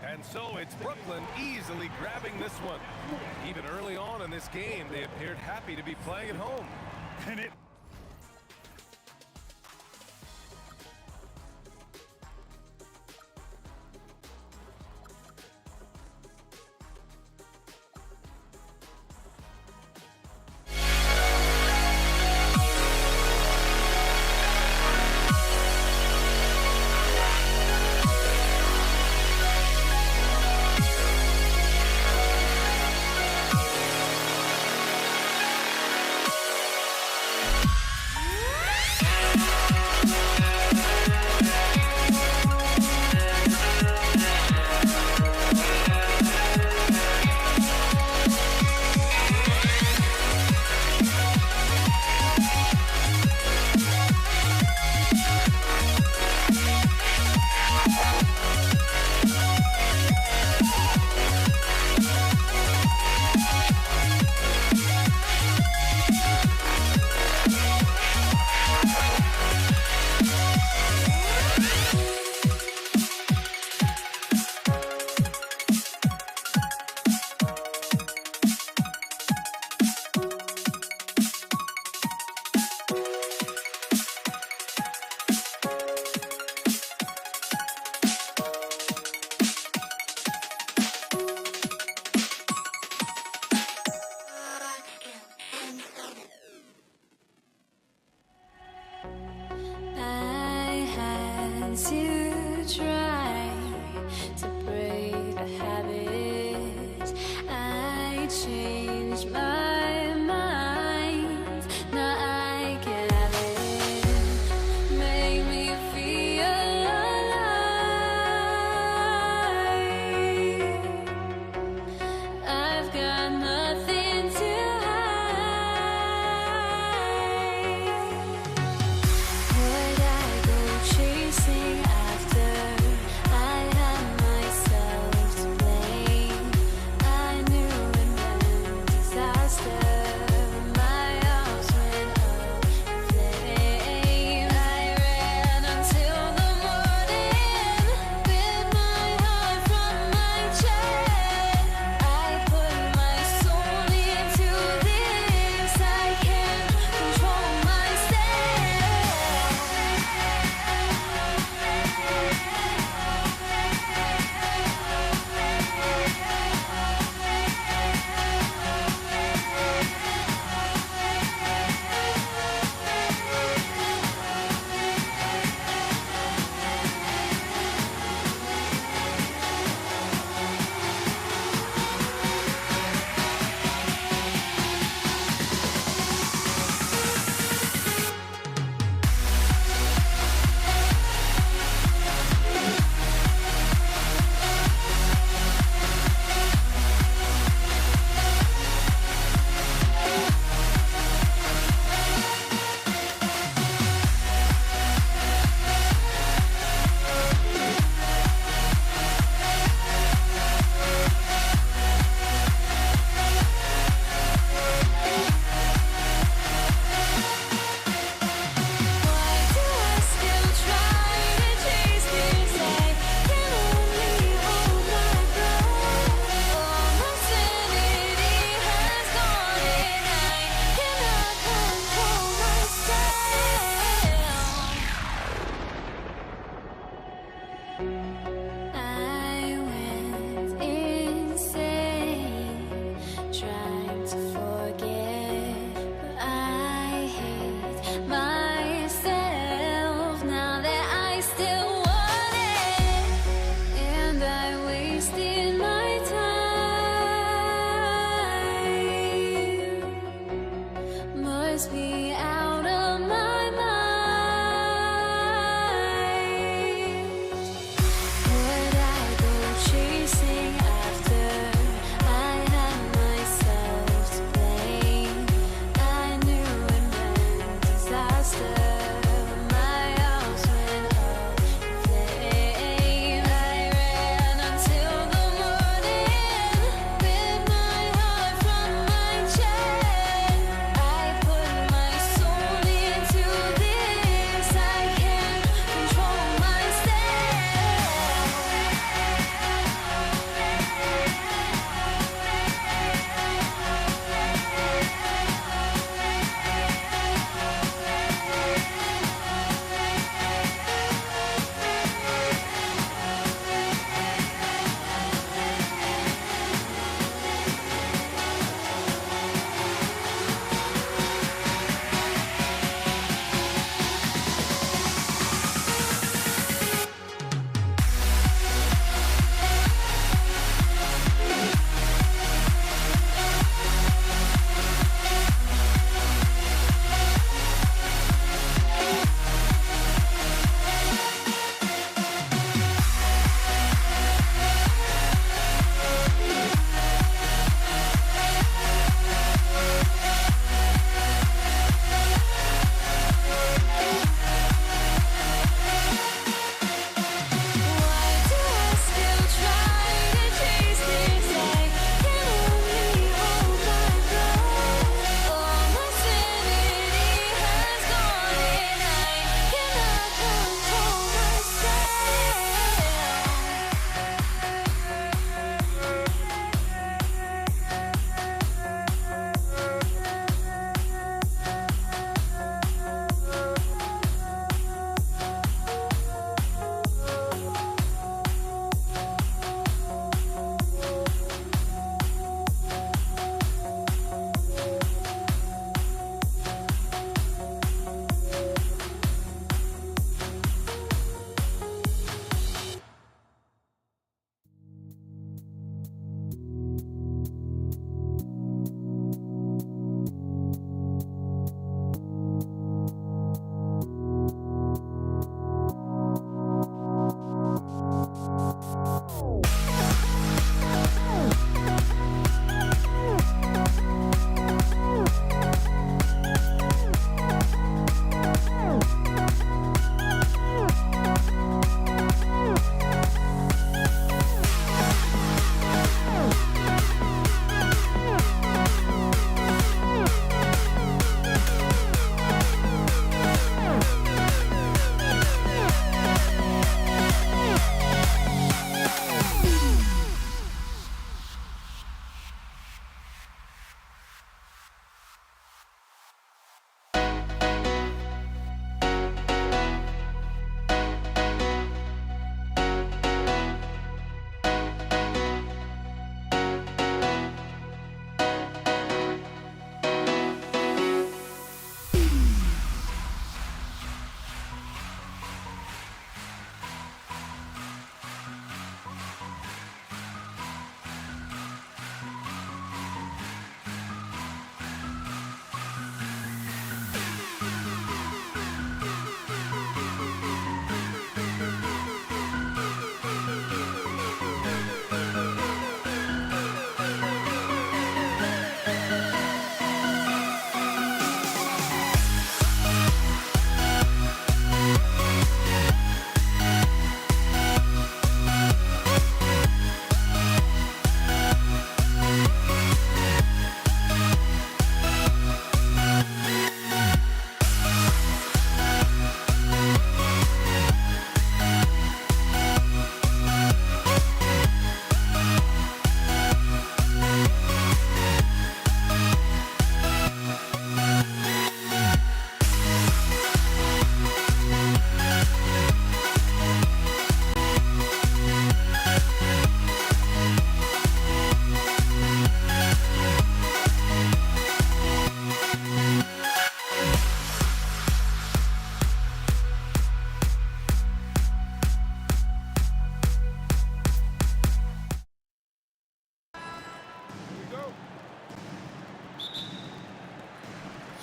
And so it's Brooklyn easily grabbing this one. Even early on in this game, they appeared happy to be playing at home. And it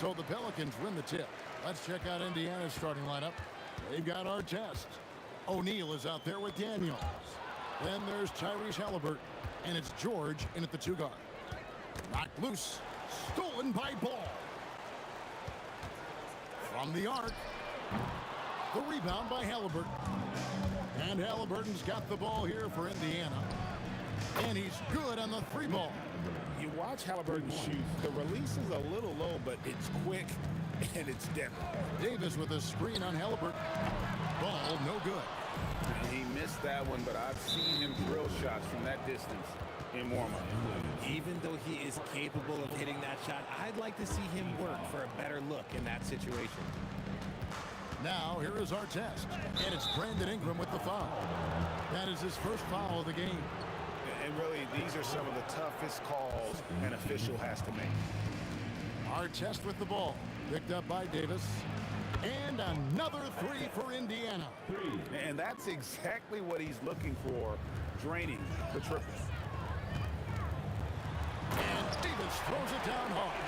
So the Pelicans win the tip. Let's check out Indiana's starting lineup. They've got Artest. O'Neal is out there with Daniels. Then there's Tyrese Halliburton. And it's George in at the 2 guard. Knocked loose. Stolen by Ball. From the arc. The rebound by Halliburton. And Halliburton's got the ball here for Indiana. And he's good on the 3 ball. You watch Halliburton shoot. The release is a little low, but it's quick and it's deadly. Davis with a screen on Halliburton. Ball no good. He missed that one, but I've seen him drill shots from that distance in warm-up. Even though he is capable of hitting that shot, I'd like to see him work for a better look in that situation. Now, here is Artest. And it's Brandon Ingram with the foul. That is his first foul of the game. And really, these are some of the toughest calls an official has to make. Artest with the ball. Picked up by Davis. And another 3 for Indiana. And that's exactly what he's looking for, draining the triple. And Davis throws it down hard.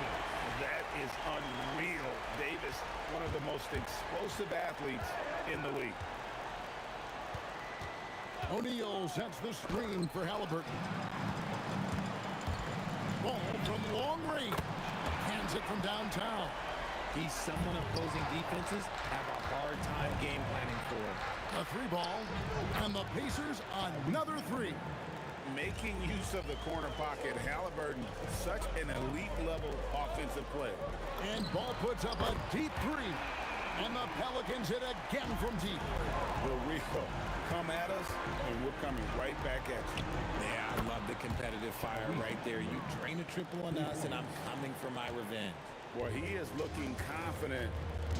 That is unreal. Davis, one of the most explosive athletes in the league. O'Neal sets the screen for Halliburton. Ball from long range. Hands it from downtown. He's someone opposing defenses have a hard time game planning for. A 3 ball. And the Pacers another 3. Making use of the corner pocket, Halliburton, such an elite-level offensive player. And Ball puts up a deep 3. And the Pelicans hit again from deep. The Rico, come at us, and we're coming right back at you. Yeah, I love the competitive fire right there. You drain a triple on us, and I'm coming for my revenge. Boy, he is looking confident.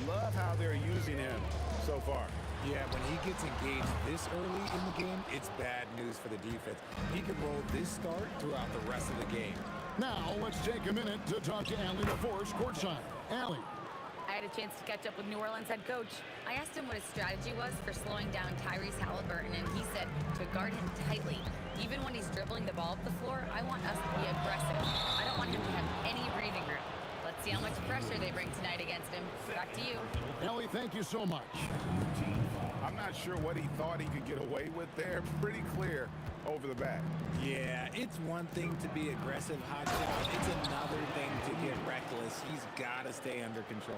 Love how they're using him so far. Yeah, when he gets engaged this early in the game, it's bad news for the defense. He could roll this start throughout the rest of the game. Now, let's take a minute to talk to Allie LaForce courtside. Allie. I had a chance to catch up with New Orleans head coach. I asked him what his strategy was for slowing down Tyrese Halliburton, and he said to guard him tightly. Even when he's dribbling the ball up the floor, I want us to be aggressive. I don't want him to have any breathing room. Let's see how much pressure they bring tonight against him. Back to you. Allie, thank you so much. I'm not sure what he thought he could get away with there. Pretty clear over the back. Yeah, it's one thing to be aggressive, hot shot. It's another thing to get reckless. He's got to stay under control.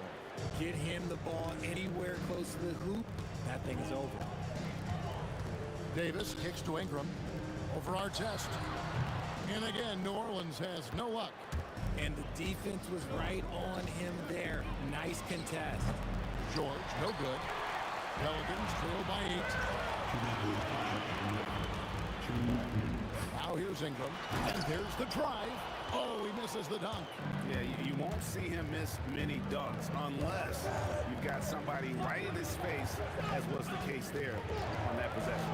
Get him the ball anywhere close to the hoop, that thing is over. Davis kicks to Ingram. Over Artest. And again, New Orleans has no luck. And the defense was right on him there. Nice contest. George, no good. Pelicans trail by 8. Now here's Ingram. And there's the drive. Oh, he misses the dunk. Yeah, you won't see him miss many dunks unless you've got somebody right in his face, as was the case there on that possession.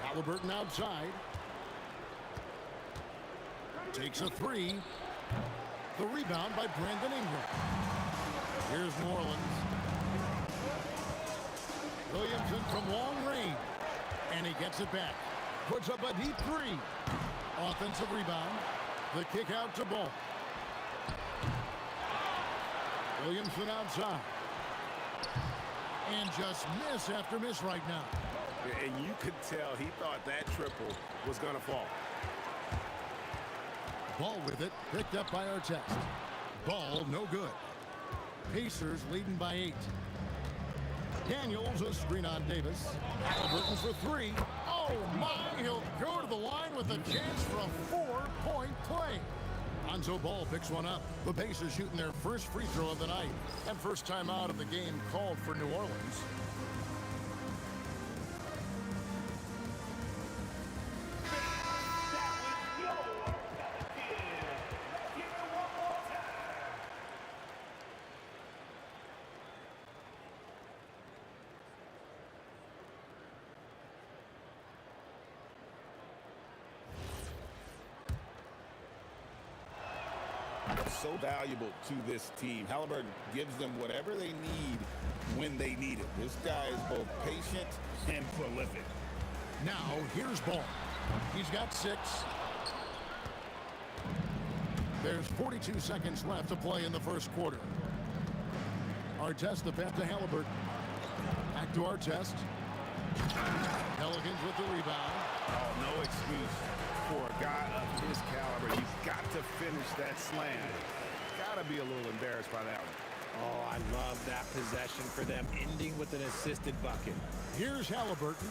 Halliburton outside. Takes a 3. The rebound by Brandon Ingram. Here's New Orleans. Williamson from long range. And he gets it back. Puts up a deep 3. Offensive rebound. The kick out to Ball. Williamson outside. And just miss after miss right now. And you could tell he thought that triple was going to fall. Ball with it, picked up by Artest. Ball no good. Pacers leading by 8. Daniels a screen on Davis. Halliburton for 3. Oh my, he'll go to the line with a chance for a 4-point play. Lonzo Ball picks one up. The Pacers shooting their first free throw of the night. And first time out of the game called for New Orleans. So valuable to this team. Halliburton gives them whatever they need when they need it. This guy is both patient and prolific. Now, here's Ball. He's got 6. There's 42 seconds left to play in the first quarter. Artest the pass to Halliburton. Back to Artest. Pelicans with the rebound. Oh, no excuse for a guy of his caliber. You've got to finish that slam. Got to be a little embarrassed by that one. Oh, I love that possession for them, ending with an assisted bucket. Here's Halliburton,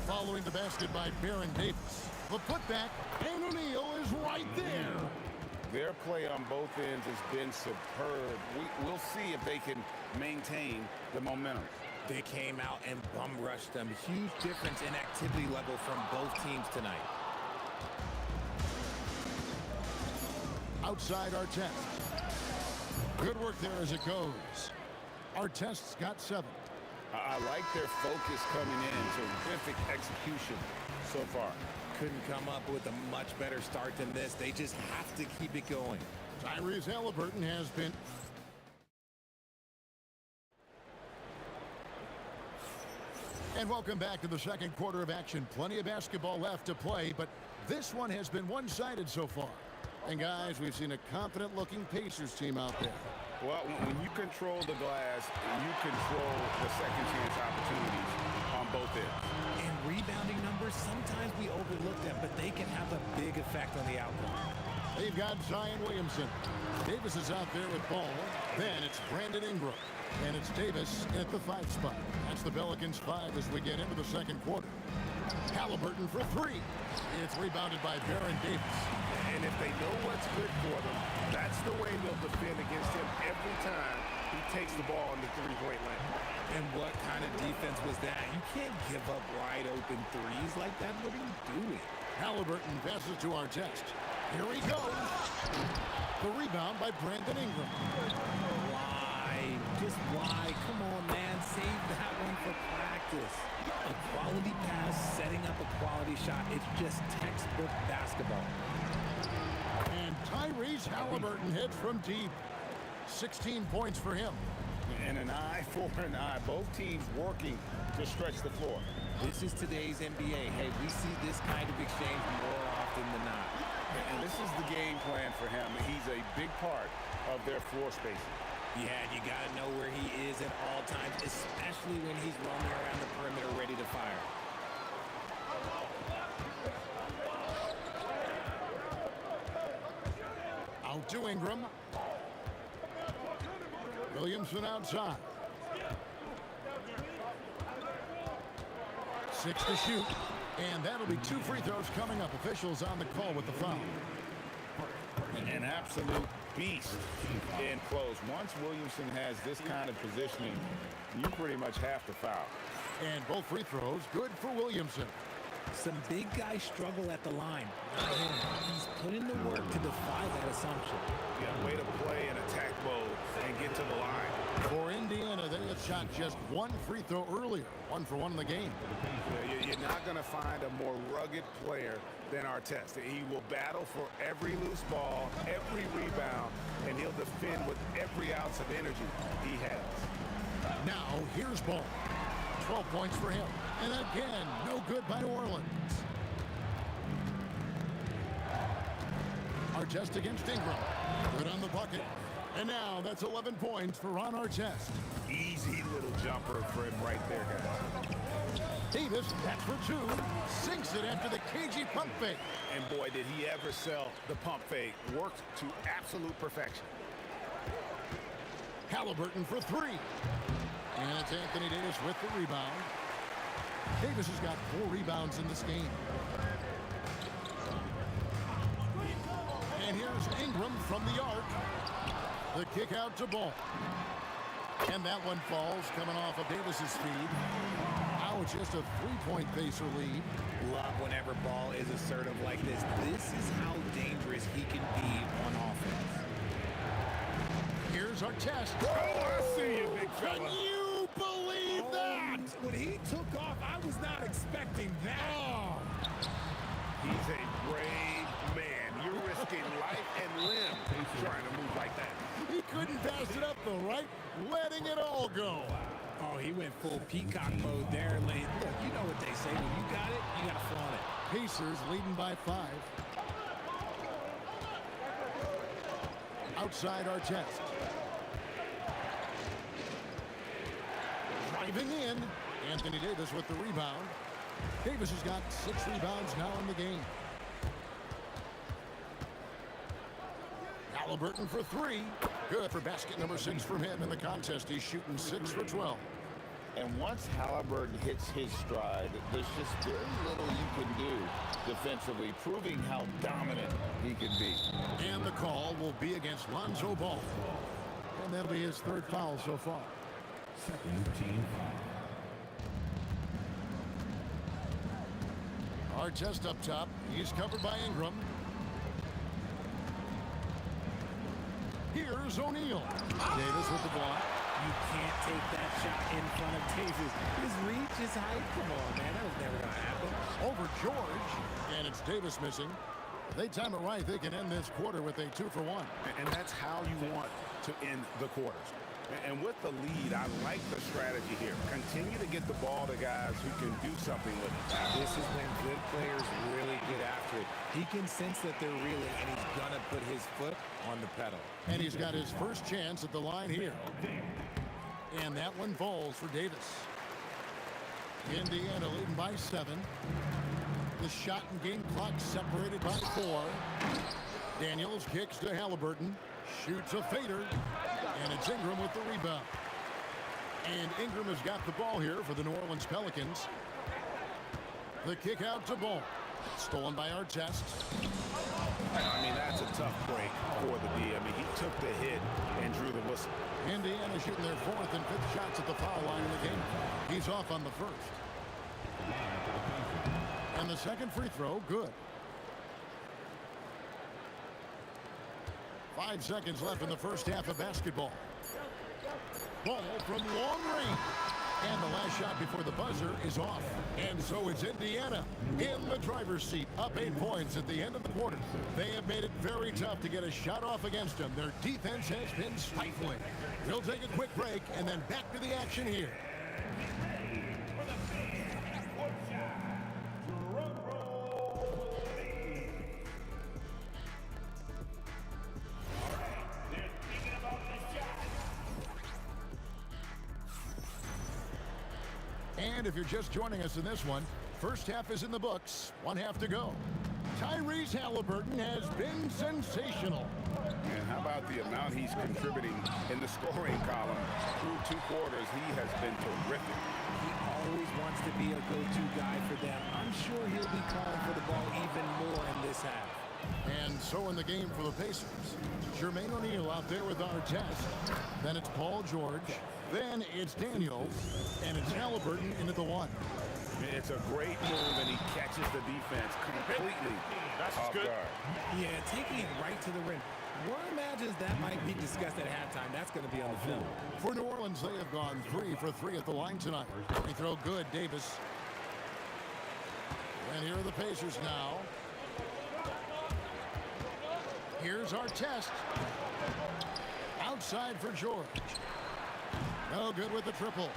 following the basket by Baron Davis. The putback, and O'Neal is right there. Their play on both ends has been superb. We'll see if they can maintain the momentum. They came out and bum rushed them. Huge difference in activity level from both teams tonight. Outside Artest. Good work there as it goes. Artest's got 7. I like their focus coming in. Terrific execution so far. Couldn't come up with a much better start than this. They just have to keep it going. Tyrese Halliburton has been... And welcome back to the second quarter of action. Plenty of basketball left to play, but this one has been one-sided so far. And guys, we've seen a confident-looking Pacers team out there. Well, when you control the glass, you control the second chance opportunities on both ends. And rebounding numbers, sometimes we overlook them, but they can have a big effect on the outcome. They've got Zion Williamson. Davis is out there with ball. Then it's Brandon Ingram. And it's Davis at the 5 spot. That's the Pelicans 5 as we get into the second quarter. Halliburton for 3. It's rebounded by Baron Davis. And if they know what's good for them, that's the way they'll defend against him every time he takes the ball in the three-point line. And what kind of defense was that? You can't give up wide open threes like that. What are you doing? Halliburton passes to Artest. Here he goes. The rebound by Brandon Ingram. Why? Just why? Come on, man. Save that one for practice. A quality pass, setting up a quality shot. It's just textbook basketball. And Tyrese Halliburton hits from deep. 16 points for him. And an eye for an eye. Both teams working to stretch the floor. This is today's NBA. Hey, we see this kind of exchange more often than not. And this is the game plan for him. He's a big part of their floor spacing. Yeah, you got to know where he is at all times, especially when he's roaming around the perimeter ready to fire. Out to Ingram. Williamson outside. 6 to shoot. And that'll be 2 free throws coming up. Officials on the call with the foul. An absolute beast in close. Once Williamson has this kind of positioning, you pretty much have to foul. And both free throws good for Williamson. Some big guys struggle at the line. He's put in the work to defy that assumption. Yeah, way to play in attack mode and get to the line. For Indiana, they had shot just 1 free throw earlier. 1 for 1 in the game. Yeah, you're not going to find a more rugged player than Artest. He will battle for every loose ball, every rebound, and he'll defend with every ounce of energy he has. Now, here's Ball. 12 points for him. And again, no good by New Orleans. Artest against Ingram. Good on the bucket. And now that's 11 points for Ron Artest. Easy little jumper for him right there, guys. Davis, that's for 2. Sinks it after the cagey pump fake. And boy, did he ever sell the pump fake. Worked to absolute perfection. Halliburton for 3. And it's Anthony Davis with the rebound. Davis has got 4 rebounds in this game. And here's Ingram from the arc. The kick out to Ball. And that one falls coming off of Davis's feed. Now it's just a 3-point Pacer lead. Love whenever Ball is assertive like this. This is how dangerous he can be on offense. Here's Artest. Oh, I see you, big fella. Can you believe that? When he took off, I was not expecting that. Oh. He's a brave man. You're risking life and limb trying to move like that. He couldn't pass it up though, right? Letting it all go. Oh, he went full peacock mode there. Look, you know what they say. When you got it, you got to flaunt it. Pacers leading by 5. outside Artest. Driving in, Anthony Davis with the rebound. Davis has got 6 rebounds now in the game. Halliburton for 3. Good for basket number 6 from him in the contest. He's shooting 6 for 12. And once Halliburton hits his stride, there's just very little you can do defensively, proving how dominant he can be. And the call will be against Lonzo Ball. And that'll be his 3rd foul so far. Second team foul. Artest up top. He's covered by Ingram. Here's O'Neal. Davis with the block. You can't take that shot in front of Davis. His reach is high. Come on, man. That was never going to happen. Over George. And it's Davis missing. If they time it right, they can end this quarter with a 2-for-1. And that's how you want to end the quarters. And with the lead, I like the strategy here. Continue to get the ball to guys who can do something with it. This is when good players really get after it. He can sense that they're reeling, and he's going to put his foot on the pedal. And he's got his first chance at the line here. And that one falls for Davis. Indiana leading by 7. The shot and game clock separated by 4. Daniels kicks to Halliburton. Shoots a fader. And it's Ingram with the rebound. And Ingram has got the ball here for the New Orleans Pelicans. The kick out to Ball. Stolen by Artest. I mean, that's a tough break for the D. I mean, he took the hit and drew the whistle. Indiana shooting their 4th and 5th shots at the foul line in the game. He's off on the 1st. And the second free throw, good. 5 seconds left in the first half of basketball. Ball from long range. And the last shot before the buzzer is off. And so it's Indiana in the driver's seat, up 8 points at the end of the quarter. They have made it very tough to get a shot off against them. Their defense has been stifling. We'll take a quick break and then back to the action here. And if you're just joining us in this one, first half is in the books. 1 half to go. Tyrese Halliburton has been sensational. And how about the amount he's contributing in the scoring column? Through 2 quarters, he has been terrific. He always wants to be a go-to guy for them. I'm sure he'll be calling for the ball even more in this half. And so in the game for the Pacers, Jermaine O'Neal out there with Artest. Then it's Paul George. Then it's Daniels. And it's Halliburton into the 1. It's a great move, and he catches the defense completely off guard. Yeah, taking it right to the rim. One imagines that might be discussed at halftime. That's going to be on the film. For New Orleans, they have gone 3 for 3 at the line tonight. Free throw good, Davis. And here are the Pacers now. Here's Artest. Outside for George. No good with the triple.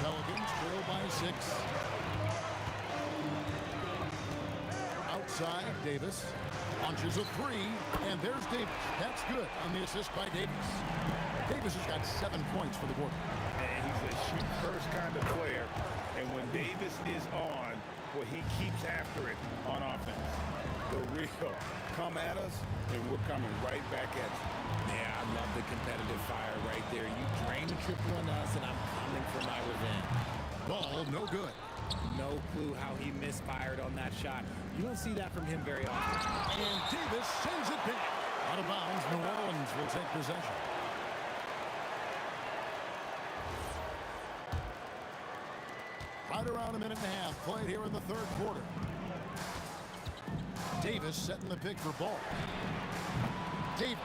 Pelicans trail by 6. Outside, Davis launches a 3, and there's Davis. That's good on the assist by Davis. Davis has got 7 points for the quarter. And he's a shoot-first kind of player. And when Davis is on, well, he keeps after it on offense. The real come at us, and we're coming right back at you. Yeah, I love the competitive fire right there. You drain the triple on us, and I'm coming for my revenge. Ball, no good. No clue how he misfired on that shot. You don't see that from him very often. And Davis sends it back. Out of bounds, New Orleans will take possession. Right around a minute and a half played here in the 3rd quarter. Davis setting the pick for Ball. Davis,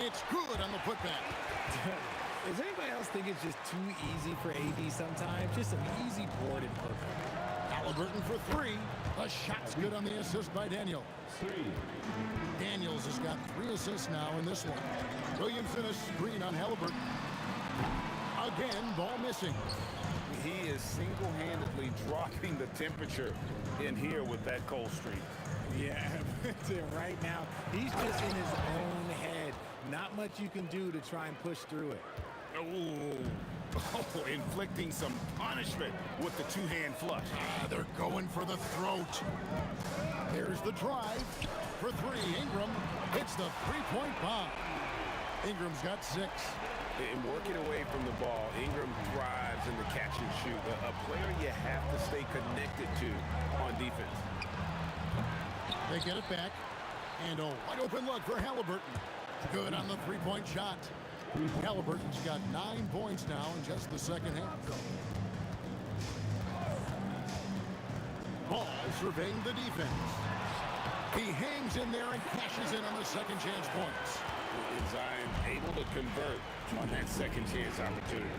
it's good on the putback. Does anybody else think it's just too easy for AD sometimes? Just an easy board and perfect. Halliburton for 3. The shot's good on the assist by Daniels. Daniels has got 3 assists now in this one. Williamson a screen on Halliburton. Again, Ball missing. He is single-handedly dropping the temperature in here with that cold streak. Yeah, right now, he's just in his own head, Not much you can do to try and push through it. Oh, inflicting some punishment with the two-hand flush. They're going for the throat. Here's the drive for three. Ingram hits the three-point bomb. Ingram's got 6. And working away from the ball, Ingram thrives in the catch and shoot. A player you have to stay connected to on defense. They get it back. And a wide open look for Halliburton. Good on the three-point shot. Halliburton's got 9 points now in just the second half. Ball surveying the defense. He hangs in there and cashes in on the second chance points. Zion able to convert on that second chance opportunity.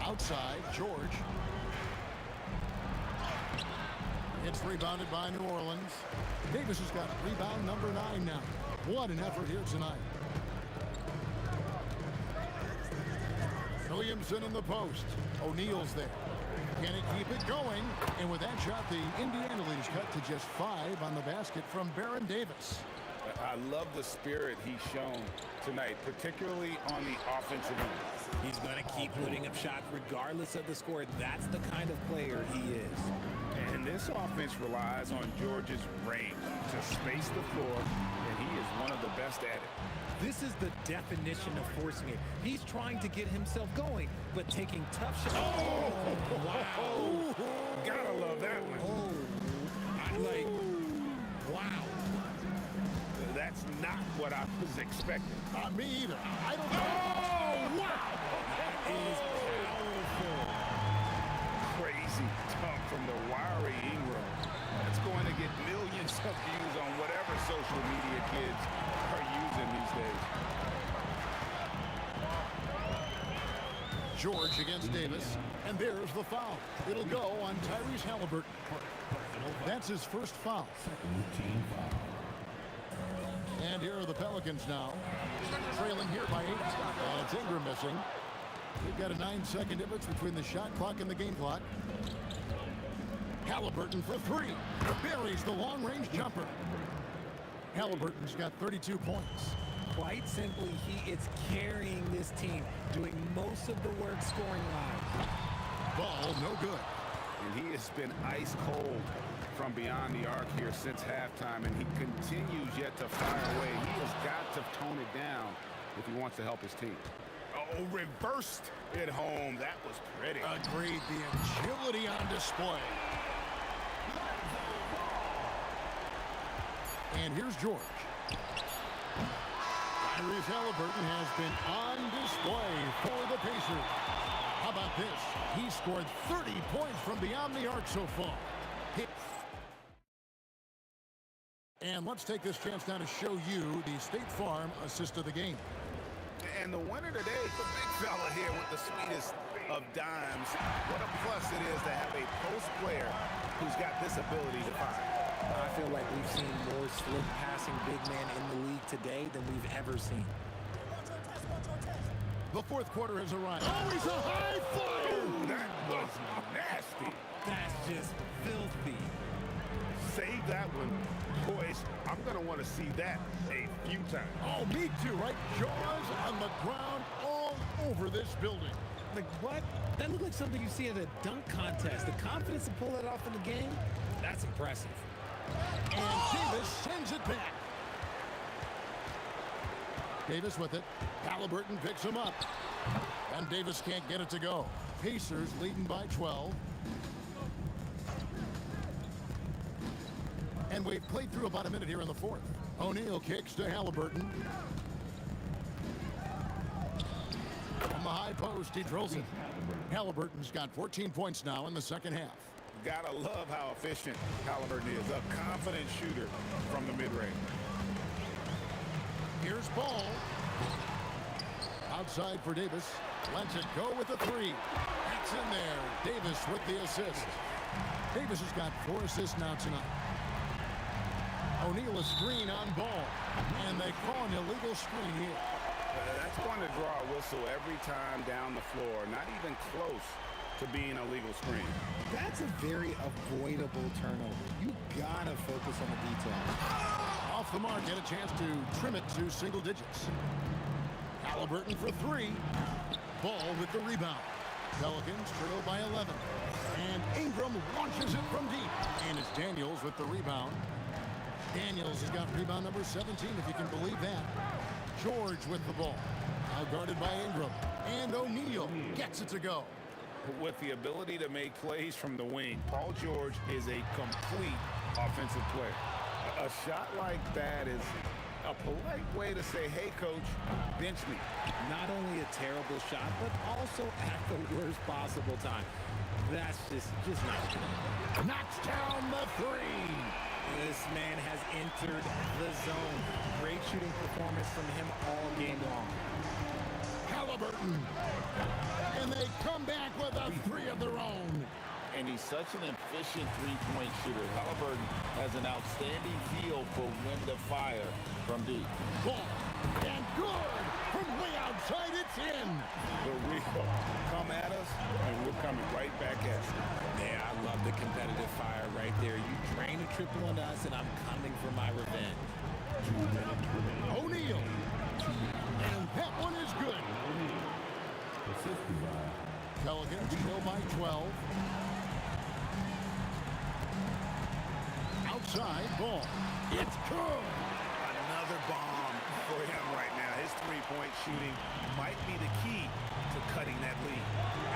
Outside, George. It's rebounded by New Orleans. Davis has got rebound number 9 now. What an effort here tonight. Williamson in the post. O'Neal's there. Can it keep it going? And with that shot, the Indiana lead is cut to just 5 on the basket from Baron Davis. I love the spirit he's shown tonight, particularly on the offensive end. He's going to keep putting up shots regardless of the score. That's the kind of player he is. And this offense relies on George's range to space the floor, and he is one of the best at it. This is the definition of forcing it. He's trying to get himself going, but taking tough shots. Oh, wow. Gotta love that one. Wow. That's not what I was expecting. Me either. I don't know. Oh, wow. That is powerful. Crazy dunk from the wiry Ingram. That's going to get millions of views on whatever social media kids are using these days. George against Davis, and there's the foul. It'll go on Tyrese Halliburton. That's his first foul. And here are the Pelicans now, trailing here by 8. It's Ingram missing. We've got a 9-second difference between the shot clock and the game clock. Halliburton for 3. Buries the long-range jumper. Halliburton's got 32 points. Quite simply, he is carrying this team, doing most of the work scoring-wise. Ball no good. And he has been ice cold from beyond the arc here since halftime, and he continues yet to fire away. He has got to tone it down if he wants to help his team. Oh, reversed it home. That was pretty. Agreed. The agility on display. And here's George. Tyrese Halliburton has been on display for the Pacers. How about this? He scored 30 points from beyond the arc so far. And let's take this chance now to show you the State Farm assist of the game. And the winner today, the big fella here with the sweetest of dimes. What a plus it is to have a post player who's got this ability to fire. I feel like we've seen more slick passing big men in the league today than we've ever seen. The fourth quarter has arrived. Oh, he's a high flyer! That was nasty. That's just filthy. Save that one. Boys, I'm going to want to see that a few times. Oh, me too, right? Jaws on the ground all over this building. Like, what? That looked like something you see at a dunk contest. The confidence to pull that off in the game, that's impressive. And Davis sends it back. Davis with it. Halliburton picks him up. And Davis can't get it to go. Pacers leading by 12. And we've played through about a minute here in the fourth. O'Neal kicks to Halliburton. From the high post, he drills it. Halliburton's got 14 points now in the second half. Gotta love how efficient Halliburton is. A confident shooter from the mid-range. Here's Ball. Outside for Davis. Lets it go with the 3. That's in there. Davis with the assist. Davis has got 4 assists now tonight. O'Neal a screen on Ball. And they call an illegal screen here. That's going to draw a whistle every time down the floor. Not even close to being a legal screen. That's a very avoidable turnover. You gotta focus on the details. Off off the mark, get a chance to trim it to single digits. Halliburton for three. Ball with the rebound. Pelicans trail by 11. And Ingram launches it from deep. And it's Daniels with the rebound. Daniels has got rebound number 17, if you can believe that. George with the ball. Now guarded by Ingram. And O'Neal gets it to go. With the ability to make plays from the wing, Paul George is a complete offensive player. A shot like that is a polite way to say, hey, coach, bench me. Not only a terrible shot, but also at the worst possible time. That's just not good. Knocks down the three. This man has entered the zone. Great shooting performance from him all game long. Halliburton. And they come back with a three of their own. And he's such an efficient three-point shooter. Halliburton has an outstanding feel for when to fire from deep. Ball. And good. From way outside, it's in. The real come at us, and we're coming right back at you. Yeah, I love the competitive fire right there. You drain a triple on us, and I'm coming for my revenge. O'Neal. And that one is good. Pelicans trail by 12. Outside ball. It's good. Another bomb for him right now. His three-point shooting might be the key to cutting that lead.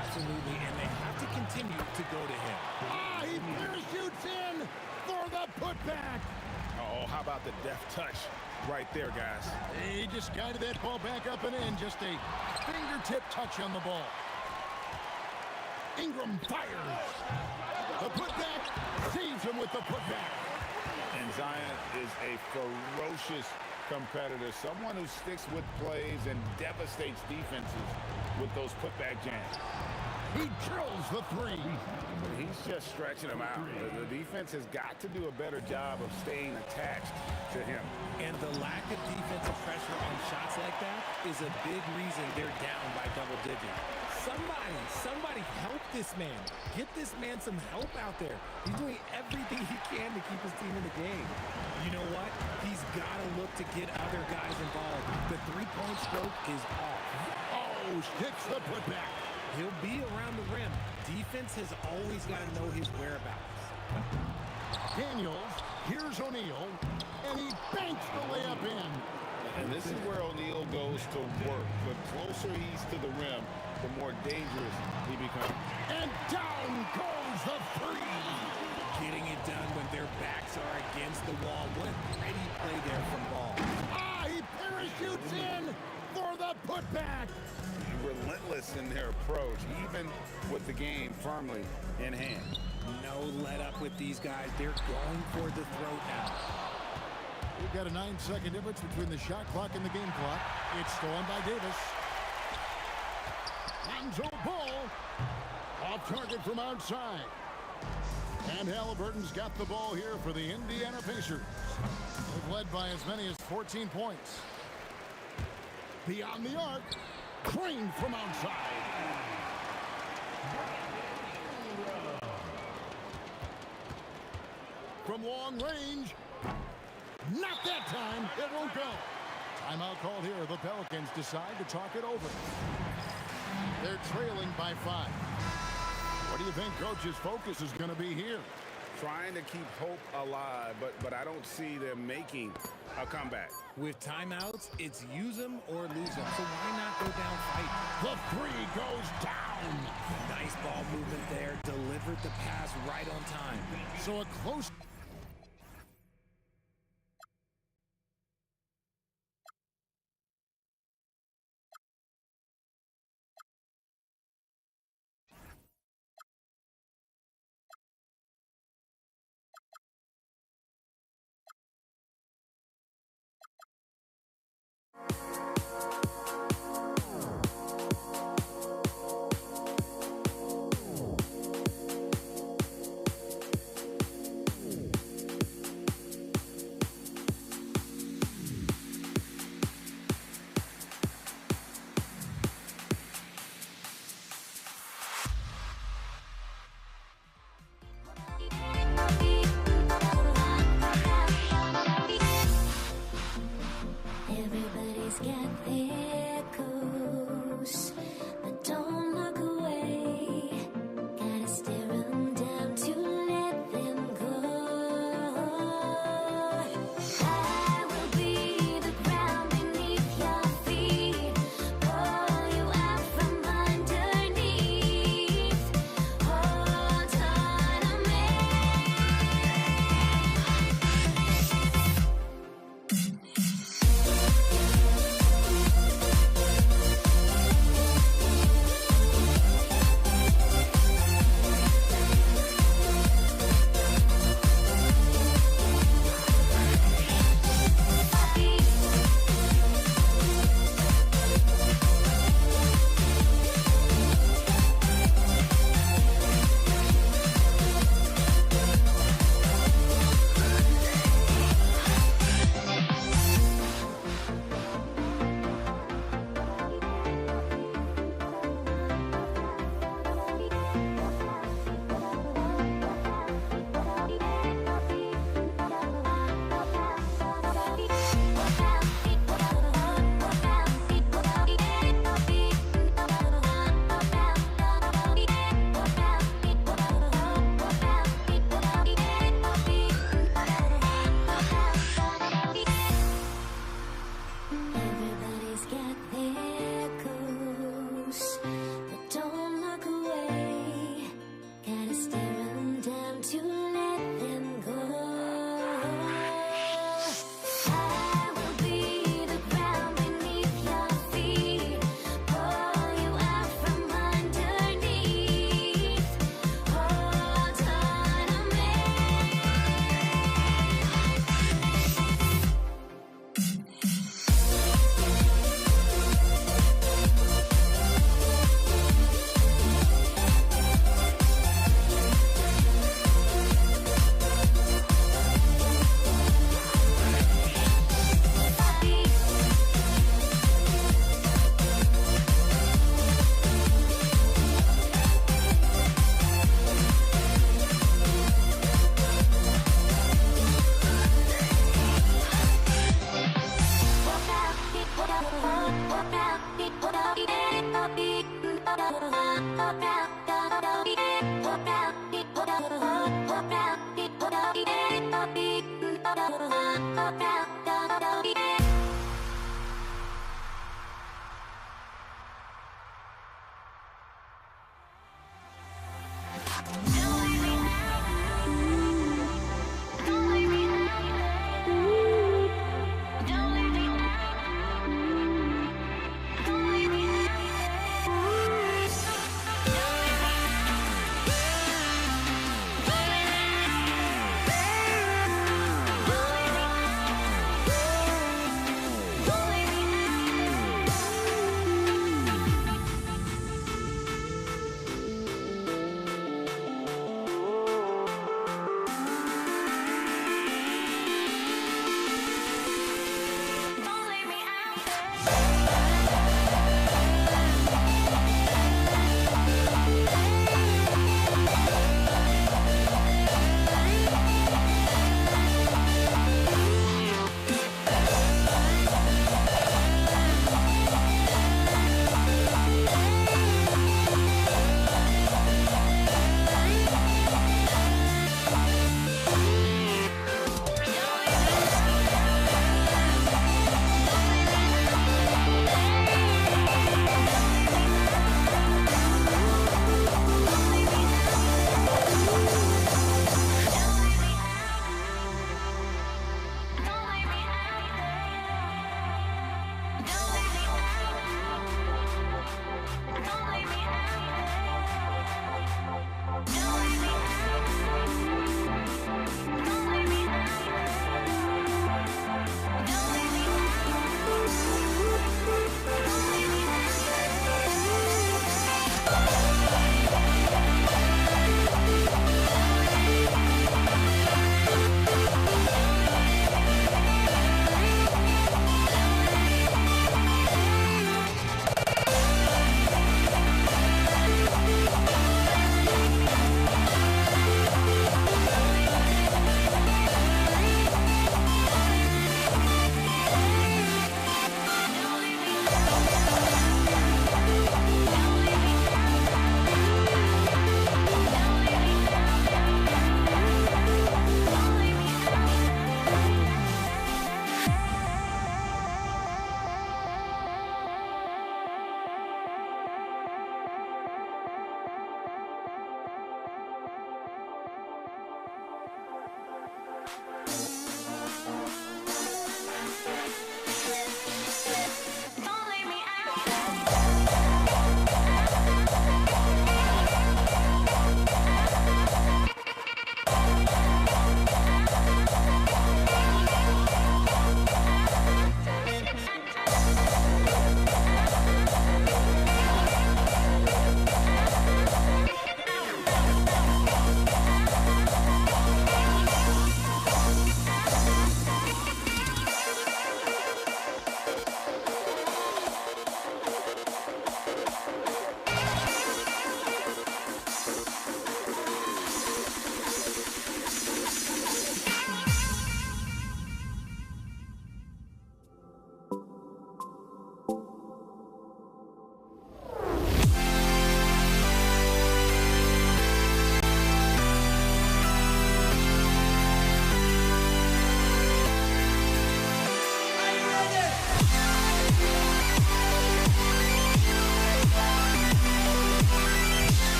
Absolutely, and they have to continue to go to him. He parachutes in for the putback. Oh, how about the deft touch right there, guys? He just guided that ball back up and in. Just a fingertip touch on the ball. Ingram fires. The putback saves him with the putback. And Zion is a ferocious competitor, someone who sticks with plays and devastates defenses with those putback jams. He drills the three. He's just stretching them out. The defense has got to do a better job of staying attached to him. And the lack of defensive pressure on shots like that is a big reason they're down by double digits. Somebody help this man. Get this man some help out there. He's doing everything he can to keep his team in the game. You know what? He's got to look to get other guys involved. The three-point stroke is off. Oh, sticks the putback. He'll be around the rim. Defense has always got to know his whereabouts. Daniels, here's O'Neal, and he banks the layup in. And this is where O'Neal goes to work. The closer he's to the rim, the more dangerous he becomes. And down goes the three. Getting it done when their backs are against the wall. What a pretty play there from Ball. He parachutes in for the putback. Relentless in their approach, even with the game firmly in hand. No let up with these guys. They're going for the throat now. We've got a 9-second difference between the shot clock and the game clock. It's stolen by Davis. Lonzo Ball off target from outside. And Halliburton's got the ball here for the Indiana Pacers. They've led by as many as 14 points. Beyond the arc, Crane from outside. From long range. Not that time. It won't go. Timeout called here. The Pelicans decide to talk it over. They're trailing by 5. What do you think Coach's focus is going to be here? Trying to keep hope alive, but I don't see them making a comeback. With timeouts, it's use them or lose them. So why not go down fight? The three goes down. Nice ball movement there. Delivered the pass right on time. So a close...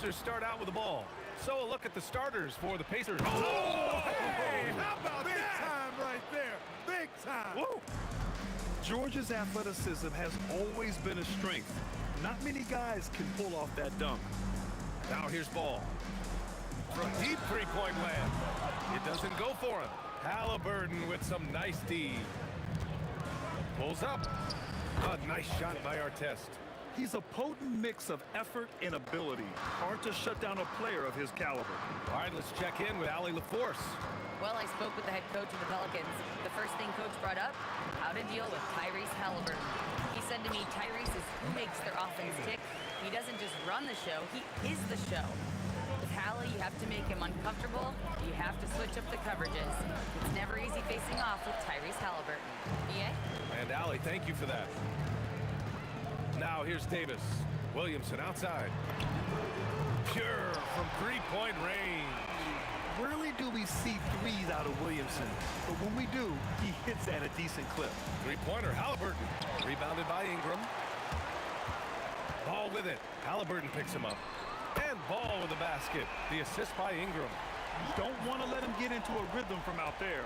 Pacers start out with the ball. So a look at the starters for the Pacers. Oh, hey, how about big time right there? Big time. Woo. Georgia's athleticism has always been a strength. Not many guys can pull off that dunk. Now here's ball. From deep three-point land. It doesn't go for him. Halliburton with some nice D. Pulls up. A nice shot by Artest. He's a potent mix of effort and ability. Hard to shut down a player of his caliber. All right, let's check in with Allie LaForce. Well, I spoke with the head coach of the Pelicans. The first thing coach brought up, how to deal with Tyrese Halliburton. me, Tyrese is who makes their offense tick. He doesn't just run the show, he is the show. With Halla, you have to make him uncomfortable. You have to switch up the coverages. It's never easy facing off with Tyrese Halliburton. EA? And Allie, thank you for that. Now here's Davis. Williamson outside. Pure from three-point range. Rarely do we see threes out of Williamson, but when we do, he hits at a decent clip. Three-pointer, Halliburton. Rebounded by Ingram. Ball with it. Halliburton picks him up. And Ball with the basket. The assist by Ingram. You don't want to let him get into a rhythm from out there.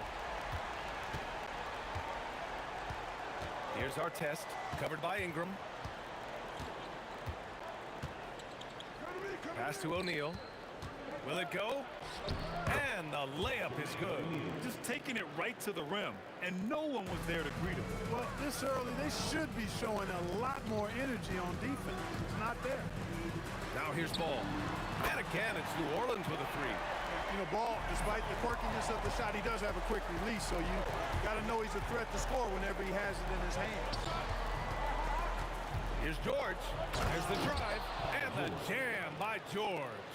Here's our test. Covered by Ingram. Pass to O'Neal. Will it go? And the layup is good. Just taking it right to the rim, and no one was there to greet him. Well, this early, they should be showing a lot more energy on defense. It's not there. Now here's Ball. And again, it's New Orleans with a three. You know, Ball, despite the quirkiness of the shot, he does have a quick release, so you got to know he's a threat to score whenever he has it in his hands. Here's George. There's the drive. And the jam by George.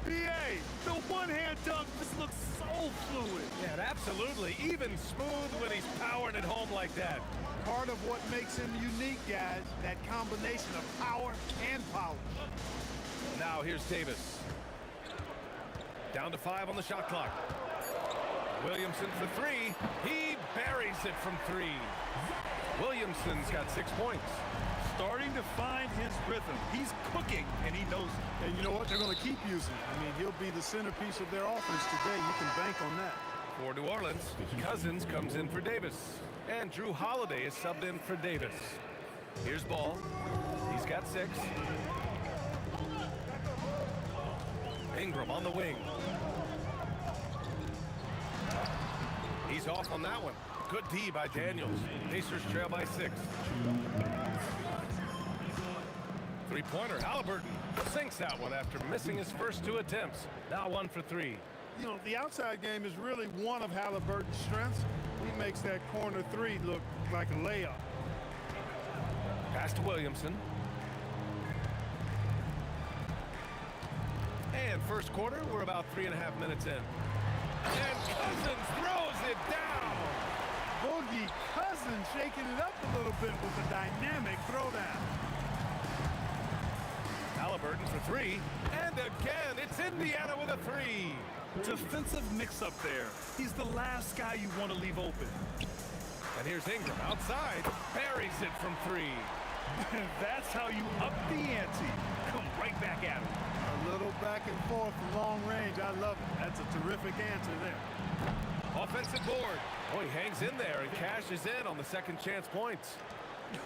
B.A., the one-hand dunk just looks so fluid. Yeah, absolutely. Even smooth when he's powering it home like that. Part of what makes him unique, guys, that combination of power and polish. Now here's Davis. Down to 5 on the shot clock. Williamson for three. He buries it from three. Williamson's got 6 points. Starting to find his rhythm. He's cooking, and he knows it. And you know what? They're going to keep using him. I mean, he'll be the centerpiece of their offense today. You can bank on that. For New Orleans, Cousins comes in for Davis. And Drew Holiday is subbed in for Davis. Here's Ball. He's got 6. Ingram on the wing. He's off on that one. Good D by Daniels. Pacers trail by 6. Three-pointer, Halliburton sinks that one after missing his first 2 attempts. Now 1 for 3. You know, the outside game is really one of Halliburton's strengths. He makes that corner 3 look like a layup. Pass to Williamson. And first quarter, we're about 3.5 minutes in. And Cousins throws it down. Boogie Cousins shaking it up a little bit with a dynamic throwdown. Halliburton for 3. And again, it's Indiana with a 3. Defensive mix-up there. He's the last guy you want to leave open. And here's Ingram outside. Buries it from 3. That's how you up the ante. Come right back at him. A little back and forth from long range. I love it. That's a terrific answer there. Offensive board. Oh, he hangs in there and cashes in on the second chance points.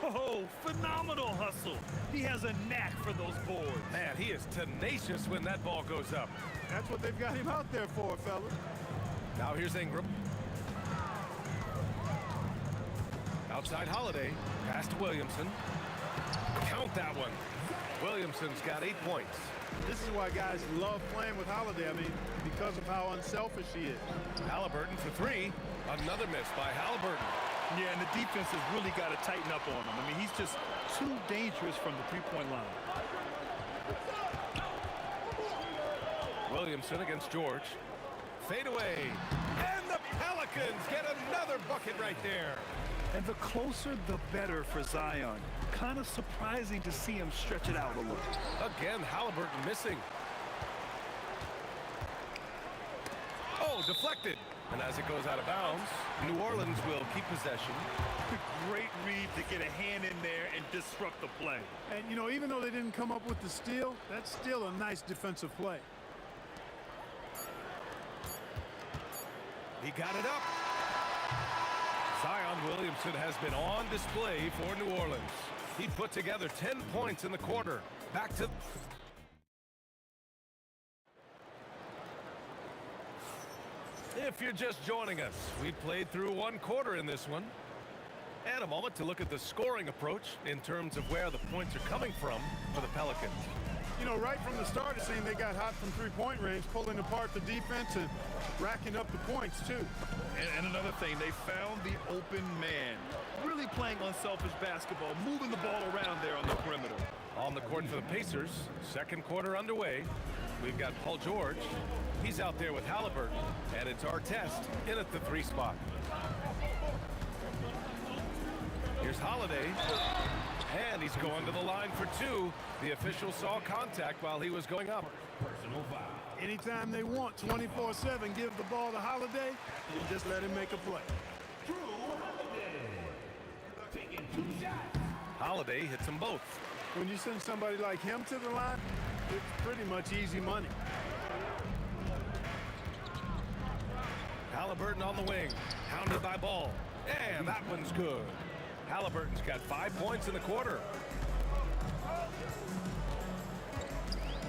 Oh, phenomenal hustle. He has a knack for those boards. Man, he is tenacious when that ball goes up. That's what they've got him out there for, fellas. Now here's Ingram. Outside Holiday. Pass to Williamson. Count that one. Williamson's got 8 points. This is why guys love playing with Holiday. I mean, because of how unselfish he is. Halliburton for 3. Another miss by Halliburton. Yeah, and the defense has really got to tighten up on him. I mean, he's just too dangerous from the three-point line. Williamson against George. Fade away. And the Pelicans get another bucket right there. And the closer, the better for Zion. Kind of surprising to see him stretch it out a little. Again, Halliburton missing. Oh, deflected. And as it goes out of bounds, New Orleans will keep possession. Great read to get a hand in there and disrupt the play. And, you know, even though they didn't come up with the steal, that's still a nice defensive play. He got it up. Zion Williamson has been on display for New Orleans. He put together 10 points in the quarter. Back to... If you're just joining us, we played through 1 quarter in this one. And a moment to look at the scoring approach in terms of where the points are coming from for the Pelicans. You know, right from the start, it seemed they got hot from three-point range, pulling apart the defense and racking up the points, too. And another thing, they found the open man. Really playing unselfish basketball, moving the ball around there on the perimeter. On the court for the Pacers, second quarter underway. We've got Paul George. He's out there with Halliburton, and it's our test in at the 3 spot. Here's Holiday, and he's going to the line for 2. The official saw contact while he was going up. Anytime they want, 24/7, give the ball to Holiday and just let him make a play. Holiday hits them both. When you send somebody like him to the line, it's pretty much easy money. Halliburton on the wing, hounded by Ball, and that one's good. Halliburton's got 5 points in the quarter.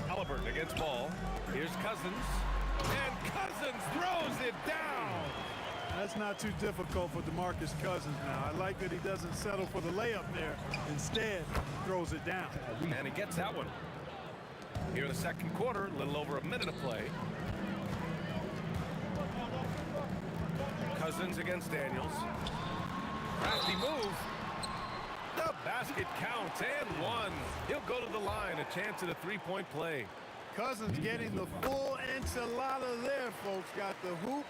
Halliburton against Ball. Here's Cousins, and Cousins throws it down. That's not too difficult for DeMarcus Cousins now. I like that he doesn't settle for the layup there. Instead, throws it down. And he gets that one. Here in the second quarter, a little over a minute of play. Cousins against Daniels. Crafty move. The basket counts and 1. He'll go to the line, a chance at a 3-point play. Cousins getting the full enchilada there, folks. Got the hoop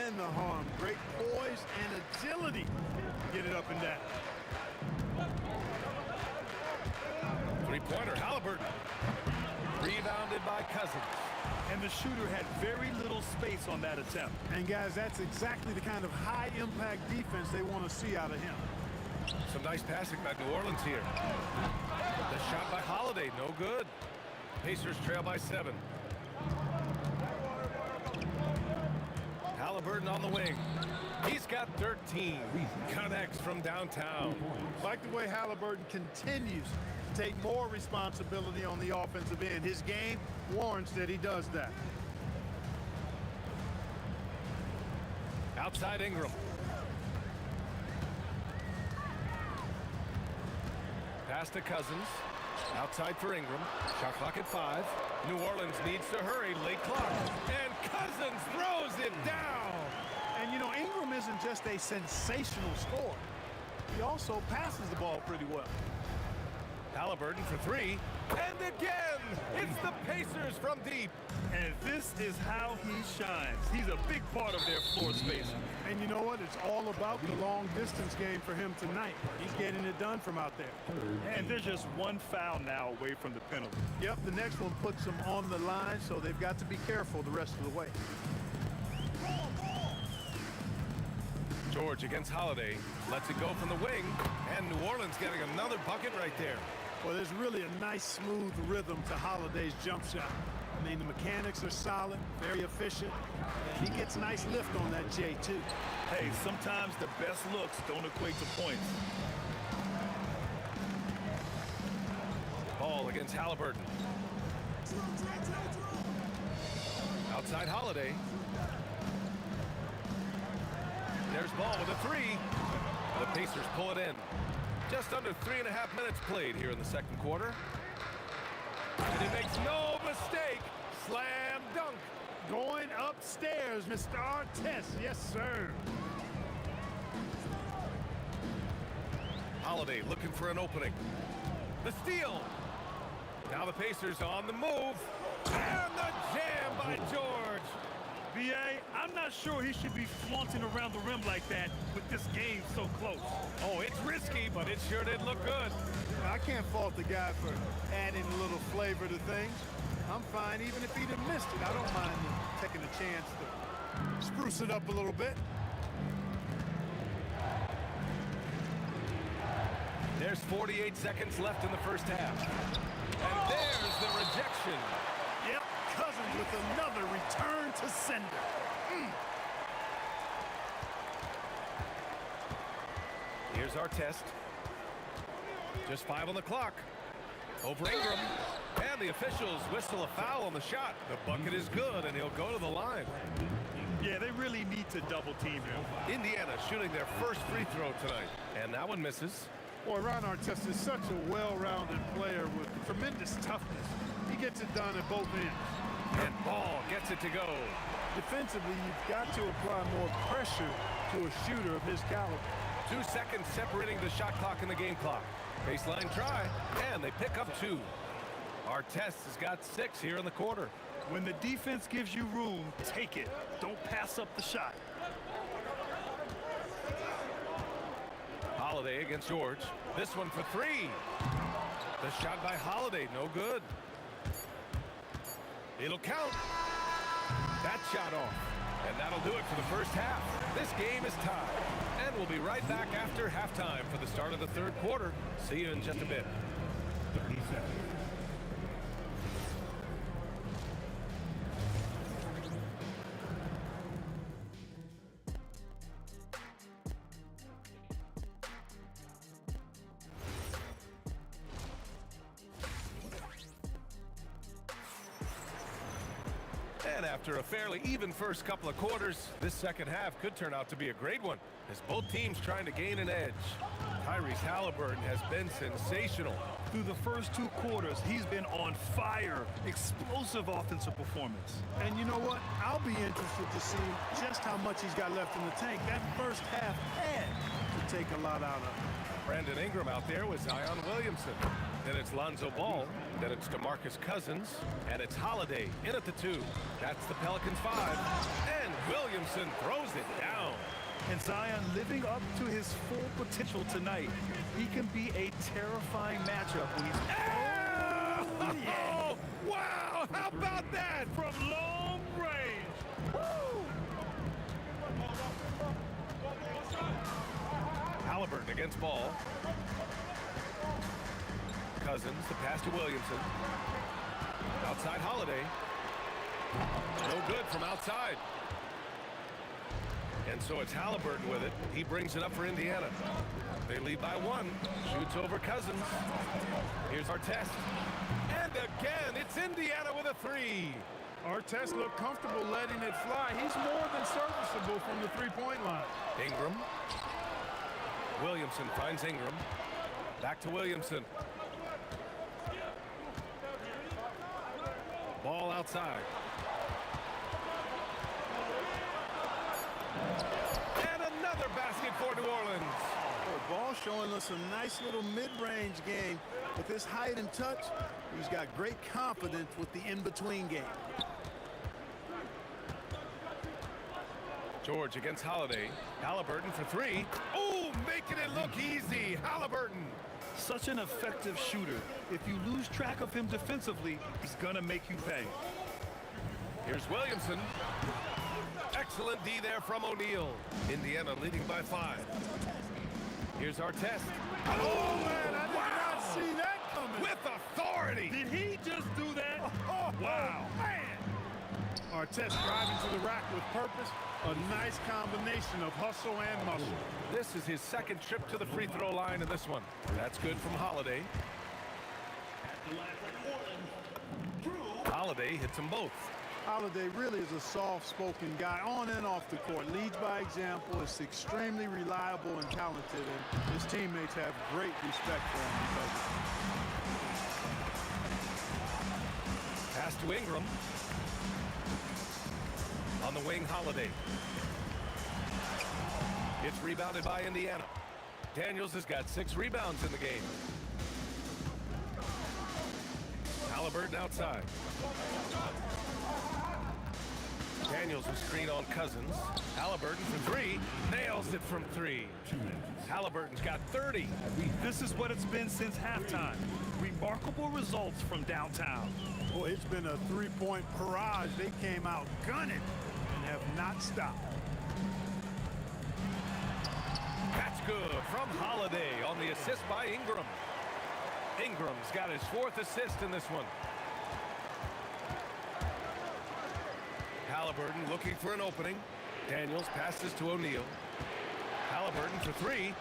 and the harm. Great poise and agility. Get it up and down. 3-pointer, Halliburton. Rebounded by Cousins. And the shooter had very little space on that attempt. And guys, that's exactly the kind of high-impact defense they want to see out of him. Some nice passing by New Orleans here. The shot by Holiday, no good. Pacers trail by 7. Halliburton on the wing. He's got 13. Connects from downtown. Like the way Halliburton continues to take more responsibility on the offensive end. His game warrants that he does that. Outside Ingram. Pass to Cousins. Outside for Ingram. Shot clock at 5. New Orleans needs to hurry. Late clock. And Cousins throws it down. And, you know, Ingram isn't just a sensational scorer. He also passes the ball pretty well. Halliburton for 3. And again, it's the Pacers from deep. And this is how he shines. He's a big part of their floor space. And you know what? It's all about the long distance game for him tonight. He's getting it done from out there. And there's just one foul now away from the penalty. Yep, the next one puts them on the line, so they've got to be careful the rest of the way. George against Holiday. Lets it go from the wing. And New Orleans getting another bucket right there. Well, there's really a nice, smooth rhythm to Holiday's jump shot. I mean, the mechanics are solid, very efficient, and he gets nice lift on that J, too. Hey, sometimes the best looks don't equate to points. Ball against Halliburton. Outside Holiday. There's Ball with a 3. The Pacers pull it in. Just under 3.5 minutes played here in the second quarter. And he makes no mistake. Slam dunk. Going upstairs, Mr. Artest. Yes, sir. Holiday looking for an opening. The steal. Now the Pacers on the move. And the jam by George. B.A., I'm not sure he should be flaunting around the rim like that with this game so close. Oh, it's risky, but it sure did look good. I can't fault the guy for adding a little flavor to things. I'm fine even if he'd have missed it. I don't mind taking a chance to spruce it up a little bit. There's 48 seconds left in the first half. And there's the rejection. Yep, Cousins with another return to sender. Here's our test. Just 5 on the clock. Over Ingram. And the officials whistle a foul on the shot. The bucket is good, and he'll go to the line. Yeah, they really need to double team him. Indiana shooting their first free throw tonight. And that one misses. Boy, Ron Artest is such a well-rounded player with tremendous toughness. He gets it done at both ends. And Ball gets it to go. Defensively, you've got to apply more pressure to a shooter of his caliber. 2 seconds separating the shot clock and the game clock. Baseline try, and they pick up 2. Artest has got 6 here in the quarter. When the defense gives you room, take it. Don't pass up the shot. Holiday against George. This one for 3. The shot by Holiday, no good. It'll count. That shot off. And that'll do it for the first half. This game is tied. And we'll be right back after halftime for the start of the third quarter. See you in just a bit. 30 seconds. And after a fairly even first couple of quarters, this second half could turn out to be a great one, as both teams trying to gain an edge. Tyrese Halliburton has been sensational. Through the first 2 quarters, he's been on fire. Explosive offensive performance. And you know what? I'll be interested to see just how much he's got left in the tank. That first half had to take a lot out of him. Brandon Ingram out there with Zion Williamson. Then it's Lonzo Ball. Then it's DeMarcus Cousins. And it's Holiday in at the 2. That's the Pelicans 5. And Williamson throws it down. And Zion living up to his full potential tonight. He can be a terrifying matchup when he's... Oh, yeah. Wow! How about that? From long range. Woo! Halliburton against Ball. Cousins, the pass to Williamson. Outside Holiday. No good from outside. And so it's Halliburton with it. He brings it up for Indiana. They lead by 1. Shoots over Cousins. Here's Artest. And again, it's Indiana with a 3. Artest looked comfortable letting it fly. He's more than serviceable from the three-point line. Ingram. Williamson finds Ingram. Back to Williamson. Ball outside. And another basket for New Orleans. Ball showing us a nice little mid-range game. With his height and touch, he's got great confidence with the in-between game. George against Holiday. Halliburton for 3. Oh, making it look easy. Halliburton. Such an effective shooter. If you lose track of him defensively, he's gonna make you pay. Here's Williamson. Excellent D there from O'Neal. Indiana leading by 5. Here's Artest. Oh, man, I did not see that coming. With authority. Did he just do that? Wow. Man. Artest driving to the rack with purpose. A nice combination of hustle and muscle. This is his second trip to the free throw line in this one. That's good from Holiday. Holiday hits them both. Holiday really is a soft-spoken guy on and off the court. Leads by example, is extremely reliable and talented, and his teammates have great respect for him because of it. Pass to Ingram. On the wing, Holiday. It's rebounded by Indiana. Daniels has got 6 rebounds in the game. Halliburton outside. Daniels will screen on Cousins. Halliburton for 3. Nails it from 3. Halliburton's got 30. This is what it's been since halftime. Remarkable results from downtown. Boy, it's been a three-point barrage. They came out gunning and have not stopped. That's good from Holiday on the assist by Ingram. Ingram's got his 4th assist in this one. Halliburton looking for an opening. Daniels passes to O'Neal. Halliburton for 3.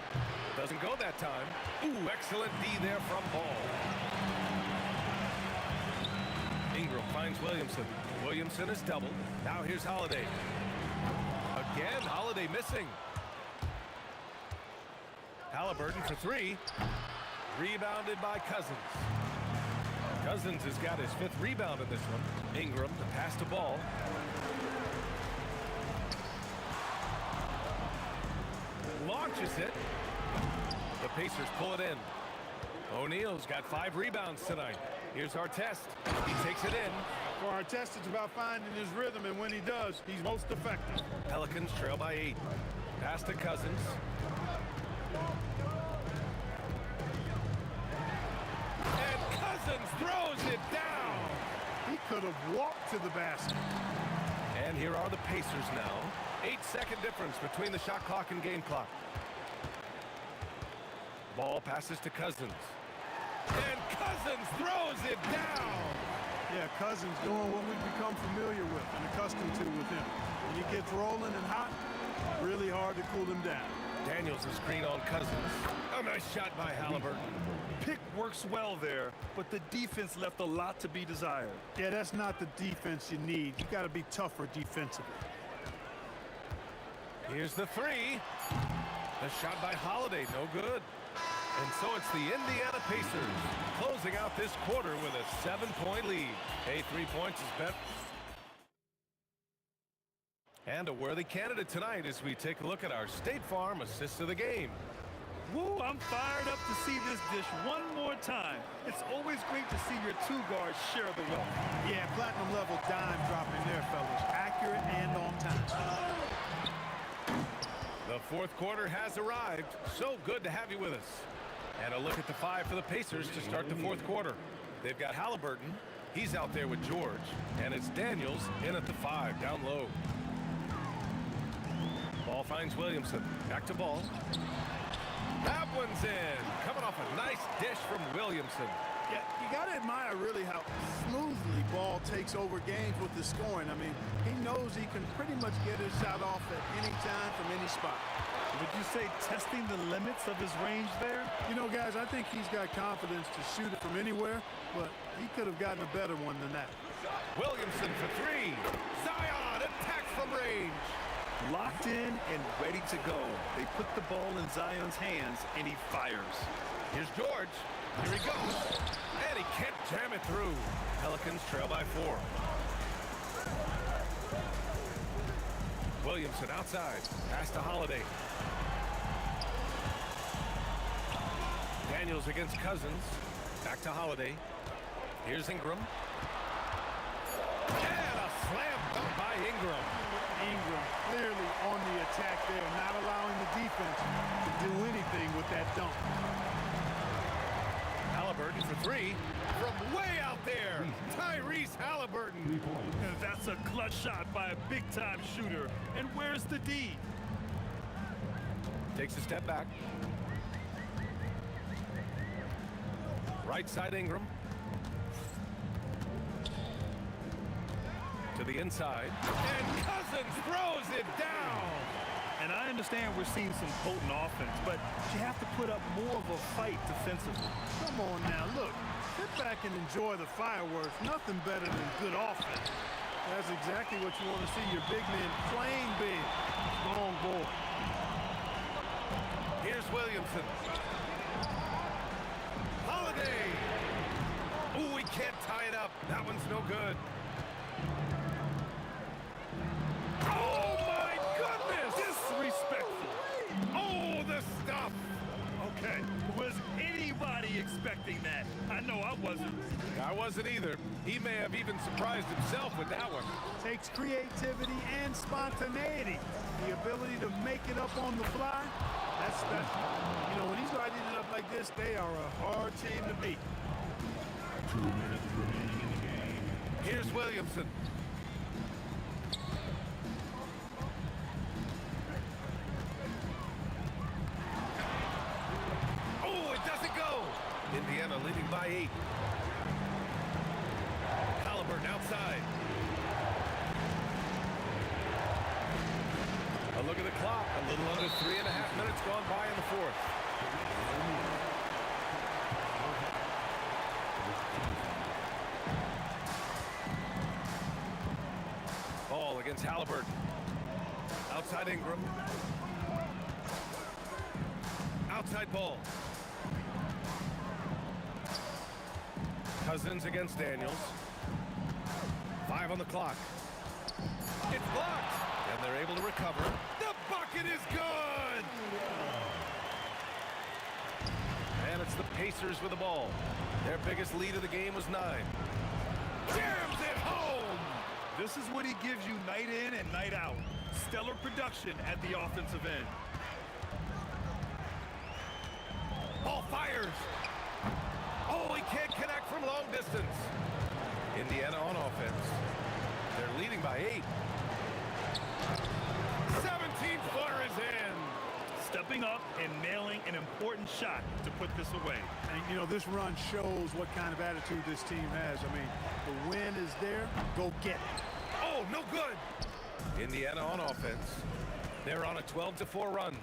Doesn't go that time. Ooh, excellent D there from Ball. Ingram finds Williamson. Williamson is doubled. Now here's Holiday. Again, Holiday missing. Halliburton for 3. Rebounded by Cousins. Cousins has got his 5th rebound in this one. Ingram, the pass to Ball. launches it. The Pacers pull it in. O'Neal's got 5 rebounds tonight. Here's Artest. He takes it in. For Artest, it's about finding his rhythm, and when he does, he's most effective. Pelicans trail by 8. Pass to Cousins. And Cousins throws it down. He could have walked to the basket. And here are the Pacers now. 8-second difference between the shot clock and game clock. Ball passes to Cousins. And Cousins throws it down. Yeah, Cousins doing what we've become familiar with and accustomed to with him. When he gets rolling and hot, really hard to cool him down. Daniels a screen on Cousins. A nice shot by Halliburton. Pick works well there, but the defense left a lot to be desired. Yeah, that's not the defense you need. You got to be tougher defensively. Here's the 3. The shot by Holiday, no good. And so it's the Indiana Pacers closing out this quarter with a 7-point lead. Hey, 3 points is bet. And a worthy candidate tonight as we take a look at our State Farm assist of the game. Woo, I'm fired up to see this dish one more time. It's always great to see your 2 guards share the wealth. Yeah, platinum level dime dropping there, fellas. Accurate and on time. The 4th quarter has arrived. So good to have you with us. And a look at the 5 for the Pacers to start the 4th quarter. They've got Halliburton. He's out there with George. And it's Daniels in at the 5, down low. Ball finds Williamson. Back to Ball. That one's in. Coming off a nice dish from Williamson. Yeah, you got to admire really how smoothly Ball takes over games with the scoring. I mean, he knows he can pretty much get his shot off at any time from any spot. Would you say testing the limits of his range there? You know, guys, I think he's got confidence to shoot it from anywhere, but he could have gotten a better one than that. Williamson for 3. Zion attacks from range. Locked in and ready to go. They put the ball in Zion's hands, and he fires. Here's George. Here he goes. And he can't jam it through. Pelicans trail by 4. Williamson outside. Pass to Holiday. Daniels against Cousins. Back to Holiday. Here's Ingram. And a slam dunk by Ingram. Ingram clearly on the attack there, not allowing the defense to do anything with that dunk. Halliburton for 3 from way out there. Tyrese Halliburton. That's a clutch shot by a big-time shooter. And where's the D? Takes a step back. Right side Ingram. To the inside. And Cousins throws it down. And I understand we're seeing some potent offense, but you have to put up more of a fight defensively. Come on now, look. Sit back and enjoy the fireworks. Nothing better than good offense. That's exactly what you want to see your big men playing big. Strong board. Here's Williamson. Holiday. Ooh, he can't tie it up. That one's no good. Oh, my goodness! Disrespectful. Oh, the stuff. Okay, was anybody expecting that? I know I wasn't. I wasn't either. He may have even surprised himself with that one. Takes creativity and spontaneity. The ability to make it up on the fly. That's special. You know, when he's lighting it up like this, they are a hard team to beat. 2 minutes remaining in the game. Here's Williamson. Oh, it doesn't go. Indiana leading by 8. Halliburton outside. A look at the clock. A little under 3.5 minutes gone by in the 4th. Ball against Halliburton. Outside Ingram. Outside Ball. Cousins against Daniels. 5 on the clock. It's blocked. And they're able to recover. The bucket is good! good. And it's the Pacers with the ball. Their biggest lead of the game was 9. Jams it home! This is what he gives you night in and night out. Stellar production at the offensive end. Ball fires! Oh, he can't connect from long distance. Indiana on offense. They're leading by 8. 17-footer is in. Stepping up and nailing an important shot to put this away. And, you know, this run shows what kind of attitude this team has. I mean, the win is there. Go get it. Oh, no good. Indiana on offense. They're on a 12-4 run.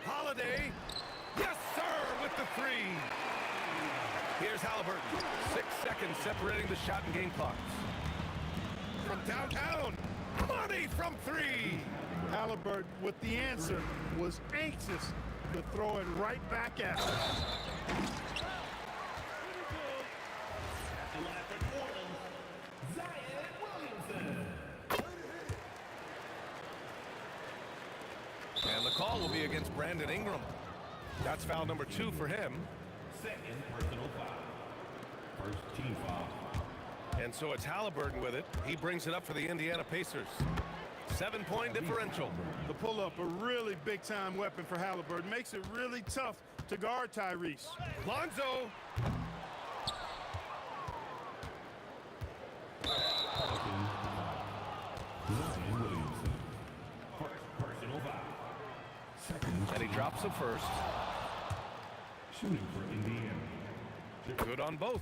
Holiday. Yes, sir, with the 3. Here's Halliburton. 6 seconds separating the shot and game clocks. From downtown. Money from 3. Halliburton, with the answer, was anxious to throw it right back at him. And the call will be against Brandon Ingram. That's foul number 2 for him. Second personal foul. First team foul. And so it's Halliburton with it. He brings it up for the Indiana Pacers. 7-point differential. The pull-up, a really big-time weapon for Halliburton. Makes it really tough to guard Tyrese. Lonzo. Personal foul. Second. And he drops it first. Shooting for Indiana. Good on both.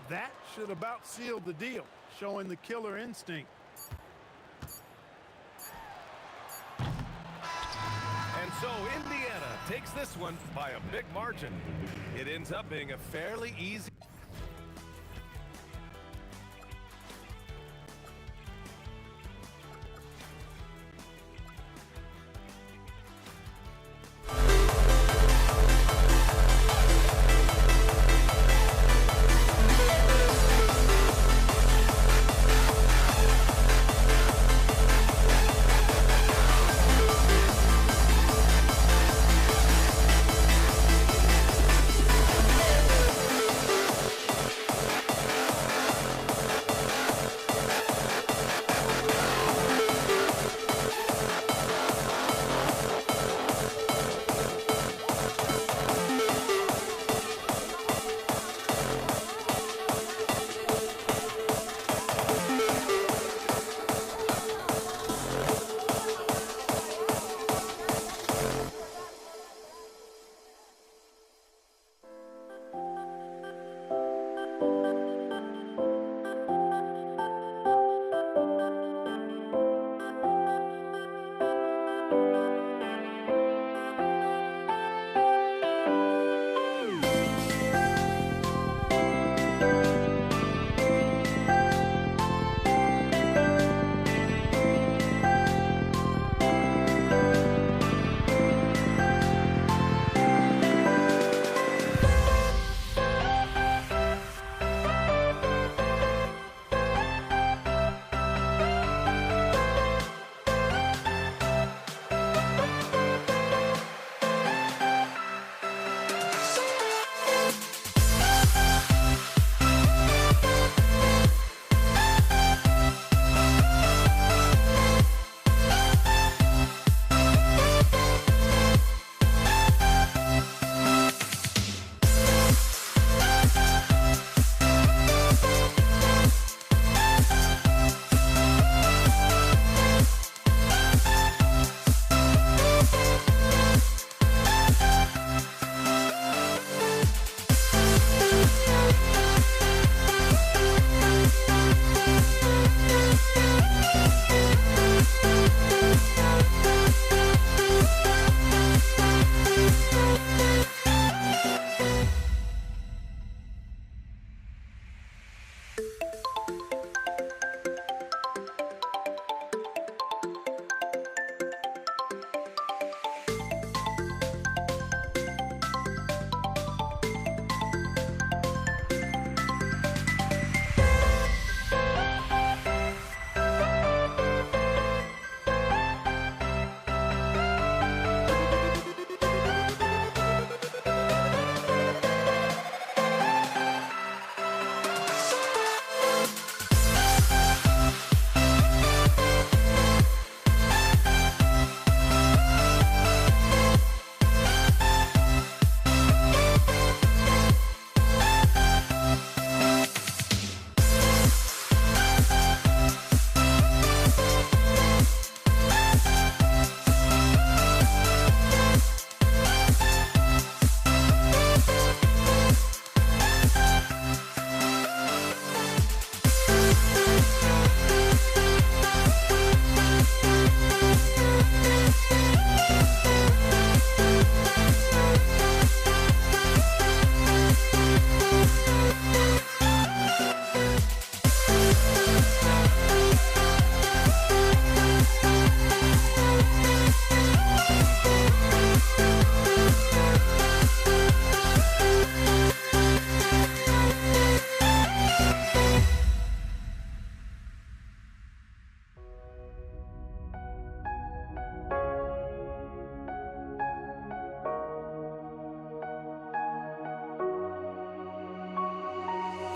That should about seal the deal, showing the killer instinct. And so Indiana takes this one by a big margin. It ends up being a fairly easy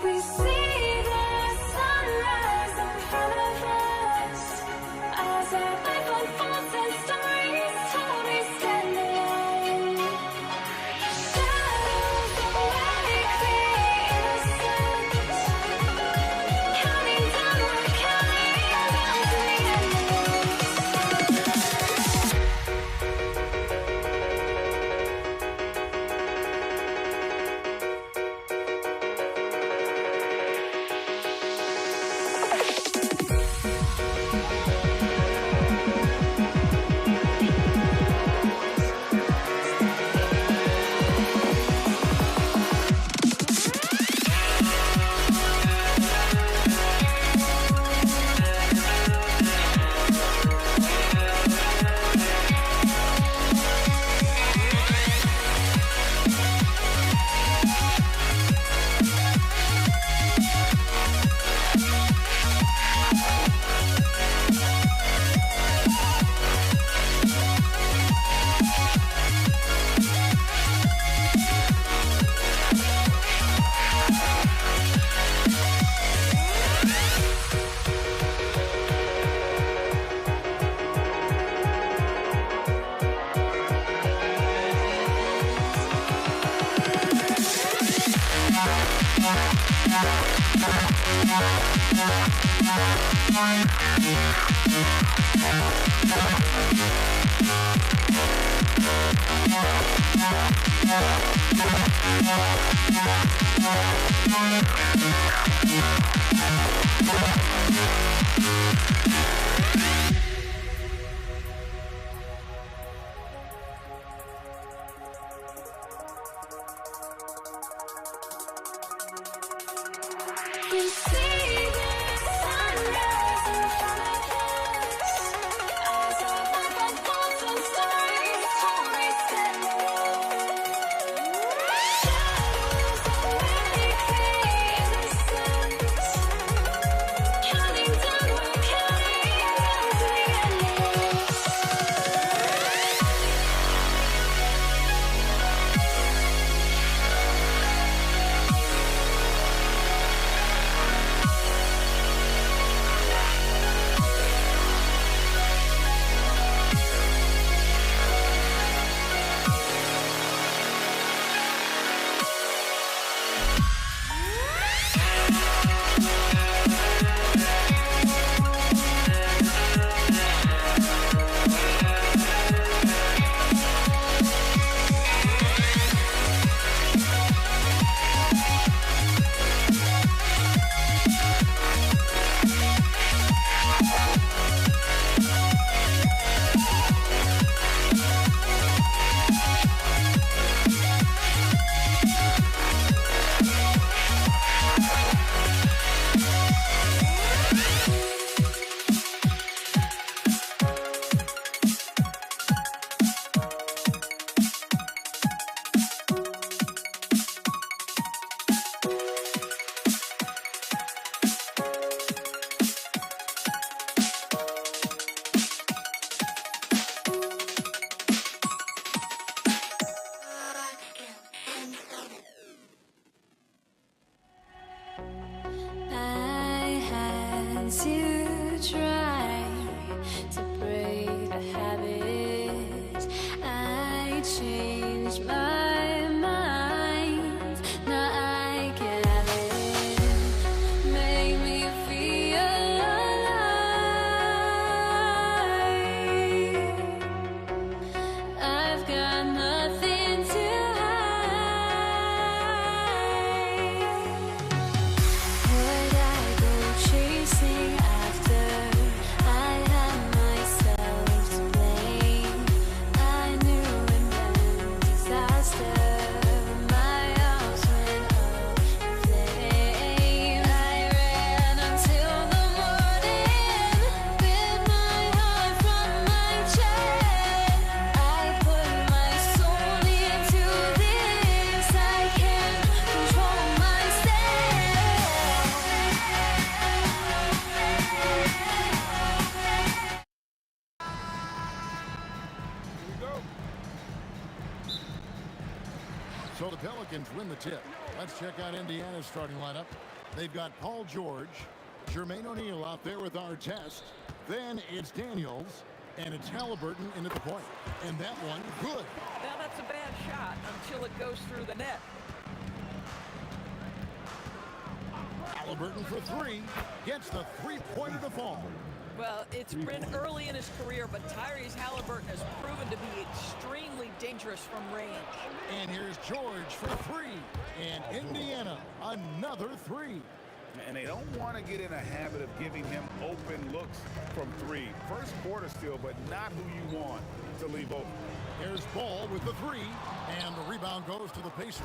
We see the sunrise in front of us as our life unfolds and stories told. We stand alone. Shadows awake the innocent, counting down, we're counting down to the end. We see the sunrise in front of us as our life unfolds and stories told. We stand alone. Shadows awake the innocent, counting down, we're counting down to the endless. I had to try to break the habit. I changed my mind. Now I can have it. Make me feel alive. I've got nothing to would I go chasing after? I had myself to blame. I knew it meant disaster. My arms went up in flames. I ran until the morning with my heart from my chest. I put my soul into this. I can't control myself. So the Pelicans win the tip. Let's check out Indiana's starting lineup. They've got Paul George, Jermaine O'Neal out there with our test. Then it's Daniels, and it's Halliburton in at the point. And that one, good. Now that's a bad shot until it goes through the net. Halliburton for three, gets the three-pointer to fall. Well, it's been early in his career, but Tyrese Halliburton has proven to be extremely dangerous from range. And here's George for three. And Indiana, another three. And they don't want to get in a habit of giving him open looks from three. First quarter still, but not who you want to leave open. Here's Ball with the three, and the rebound goes to the Pacers.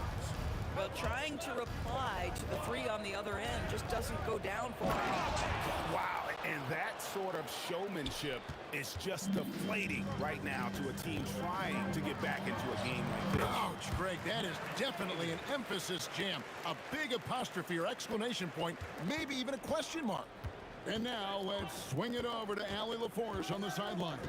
Well, trying to reply to the three on the other end just doesn't go down for him. Wow, and that sort of showmanship is just deflating right now to a team trying to get back into a game like this. Ouch, Greg, that is definitely an emphasis jam. A big apostrophe or exclamation point, maybe even a question mark. And now let's swing it over to Allie LaForce on the sideline.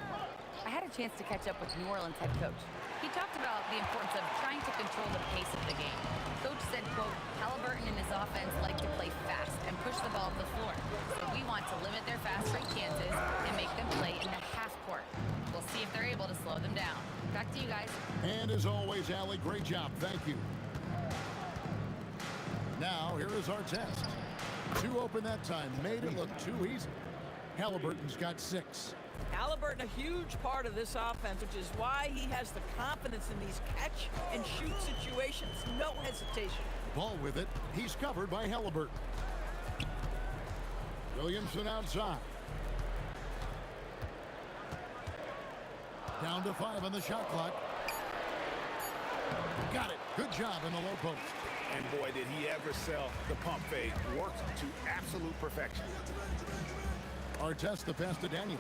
I had a chance to catch up with New Orleans head coach. He talked about the importance of trying to control the pace of the game. Coach said, quote, Halliburton and his offense like to play fast and push the ball to the floor. So we want to limit their fast break chances and make them play in the half court. We'll see if they're able to slow them down. Back to you guys. And as always, Allie, great job. Thank you. Now, here is our test. Two open that time. Made it look too easy. Halliburton's got 6. Halliburton, a huge part of this offense, which is why he has the confidence in these catch-and-shoot situations. No hesitation. Ball with it. He's covered by Halliburton. Williamson outside. Down to 5 on the shot clock. Got it. Good job in the low post. And boy, did he ever sell the pump fake. Worked to absolute perfection. Artest the pass to Daniels.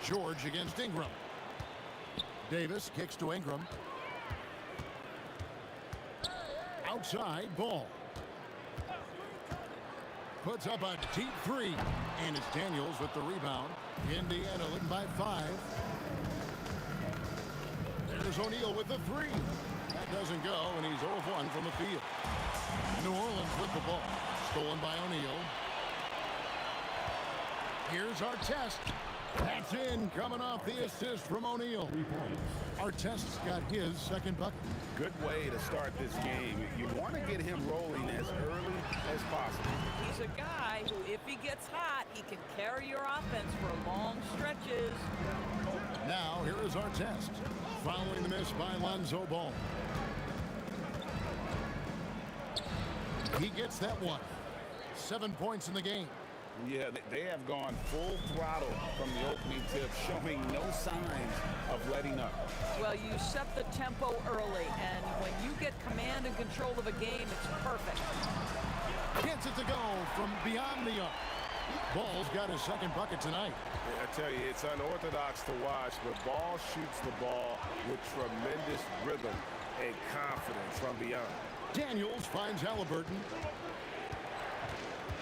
George against Ingram. Davis kicks to Ingram. Outside, Ball. Puts up a deep three. And it's Daniels with the rebound. Indiana leading by 5. There's O'Neal with the three. That doesn't go, and he's 0 of 1 from the field. New Orleans with the ball. Stolen by O'Neal. Here's our test. That's in, coming off the assist from O'Neal. Artest's got his second bucket. Good way to start this game. You want to get him rolling as early as possible. He's a guy who, if he gets hot, he can carry your offense for long stretches. Now, here is our test. Following the miss by Lonzo Ball. He gets that one. 7 points in the game. Yeah, they have gone full throttle from the opening tip, showing no signs of letting up. Well, you set the tempo early, and when you get command and control of a game, it's perfect. Gets it to go from beyond the arc. Ball's got his second bucket tonight. I tell you, it's unorthodox to watch, but Ball shoots the ball with tremendous rhythm and confidence from beyond. Daniels finds Halliburton.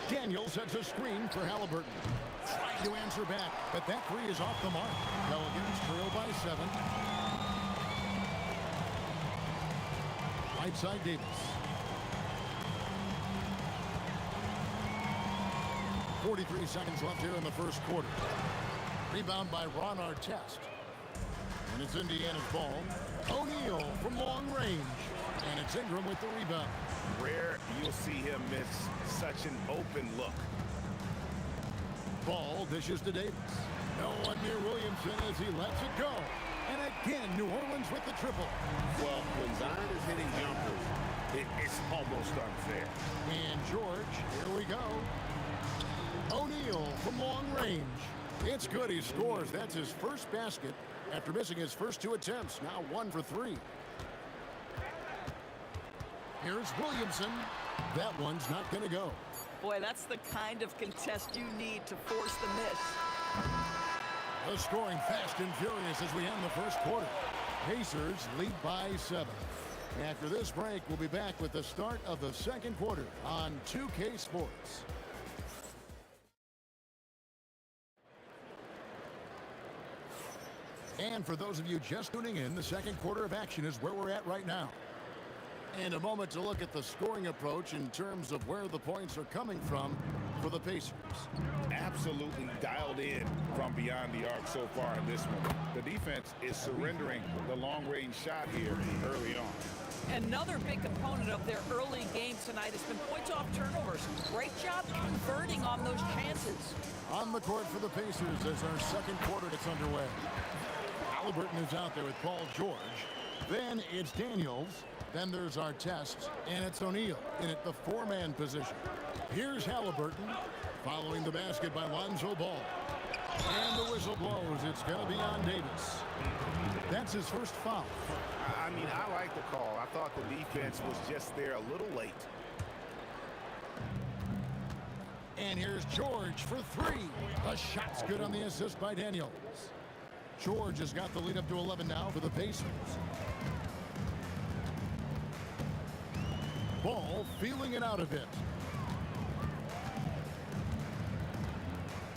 Daniels sets a screen for Halliburton. Trying to answer back, but that three is off the mark. Pelicans trail by 7. Right side Davis. 43 seconds left here in the first quarter. Rebound by Ron Artest. And it's Indiana's ball. O'Neal from long range. And it's Ingram with the rebound. Rare you'll see him miss such an open look. Ball dishes to Davis. No one near Williamson as he lets it go. And again, New Orleans with the triple. Well, when Zion is hitting jumpers, it's almost unfair. And George, here we go. O'Neal from long range. It's good, he scores. That's his first basket after missing his first 2 attempts. Now 1 for 3. Here's Williamson. That one's not going to go. Boy, that's the kind of contest you need to force the miss. The scoring fast and furious as we end the first quarter. Pacers lead by 7. After this break, we'll be back with the start of the second quarter on 2K Sports. And for those of you just tuning in, the second quarter of action is where we're at right now. And a moment to look at the scoring approach in terms of where the points are coming from for the Pacers. Absolutely dialed in from beyond the arc so far in this one. The defense is surrendering the long-range shot here early on. Another big component of their early game tonight has been points off turnovers. Great job converting on those chances. On the court for the Pacers as our second quarter gets underway. Halliburton is out there with Paul George. Then it's Daniels. Then there's Artest, and it's O'Neal in at the four-man position. Here's Halliburton, following the basket by Lonzo Ball. And the whistle blows. It's going to be on Davis. That's his first foul. I mean, I like the call. I thought the defense was just there a little late. And here's George for three. The shot's good on the assist by Daniels. George has got the lead up to 11 now for the Pacers. Ball feeling it out a bit.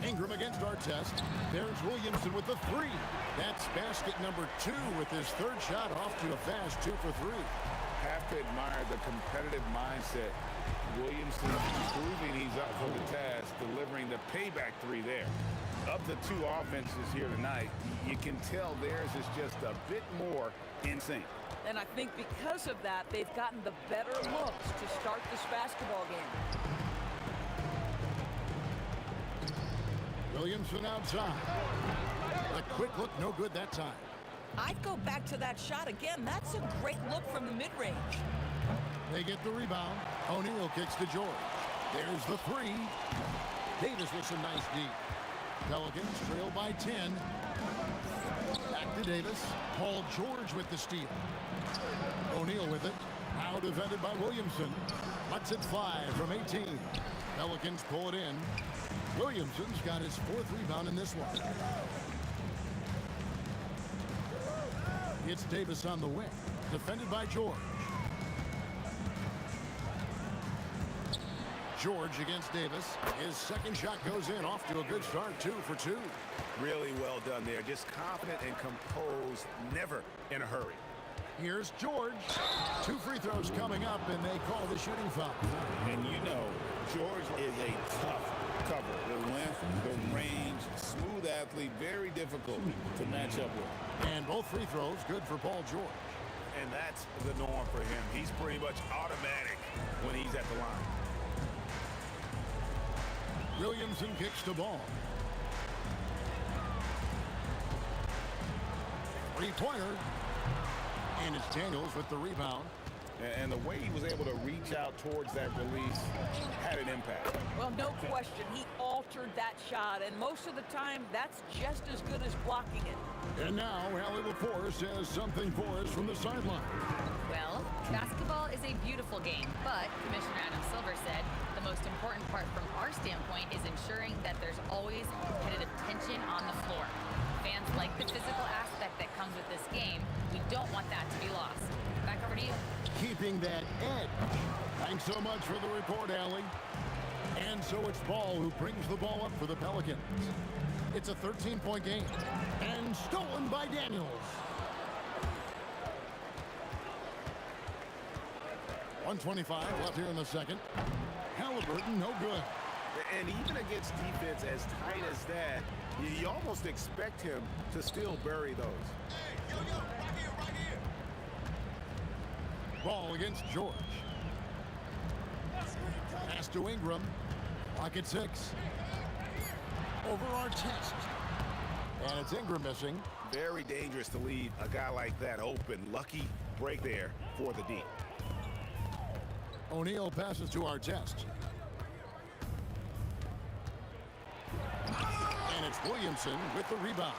Ingram against Artest. There's Williamson with the three. That's basket number 2 with his third shot off to a fast 2 for 3. Have to admire the competitive mindset. Williamson proving he's up for the task, delivering the payback 3 there. Of the two offenses here tonight, you can tell theirs is just a bit more in sync. And I think because of that, they've gotten the better looks to start this basketball game. Williamson outside. A quick look, no good that time. I'd go back to that shot again. That's a great look from the mid-range. They get the rebound. O'Neal kicks to George. There's the three. Davis with some nice D. Pelicans trail by 10. Back to Davis. Paul George with the steal. O'Neal with it. Now defended by Williamson. Lets it fly from 18. Pelicans pull it in. Williamson's got his 4th rebound in this one. It's Davis on the wing. Defended by George. George against Davis. His second shot goes in, off to a good start, 2 for 2. Really well done there. Just confident and composed, never in a hurry. Here's George. 2 free throws coming up, and they call the shooting foul. And you know, George is a tough cover. The length, the range, smooth athlete, very difficult to match up with. And both free throws good for Paul George. And that's the norm for him. He's pretty much automatic when he's at the line. Williamson kicks the ball. Three-pointer. And it's Daniels with the rebound. And the way he was able to reach out towards that release had an impact. Well, no question. He altered that shot, and most of the time, that's just as good as blocking it. And now, Allie LaForce has something for us from the sideline. Well, basketball is a beautiful game, but Commissioner Adam Silver said the most important part from our standpoint is ensuring that there's always competitive tension on the floor. Fans like the physical aspect that comes with this game. We don't want that to be lost. Back over to you. Keeping that edge. Thanks so much for the report, Allie. And so it's Ball who brings the ball up for the Pelicans. It's a 13-point game. And stolen by Daniels. 1:25 left here in the second. Halliburton, no good. And even against defense as tight as that, you almost expect him to still bury those. Hey, yo, right here. Ball against George. Pass to Ingram. Pocket 6. Over Artest. And it's Ingram missing. Very dangerous to leave a guy like that open. Lucky break there for the D. O'Neal passes to Artest. And it's Williamson with the rebound.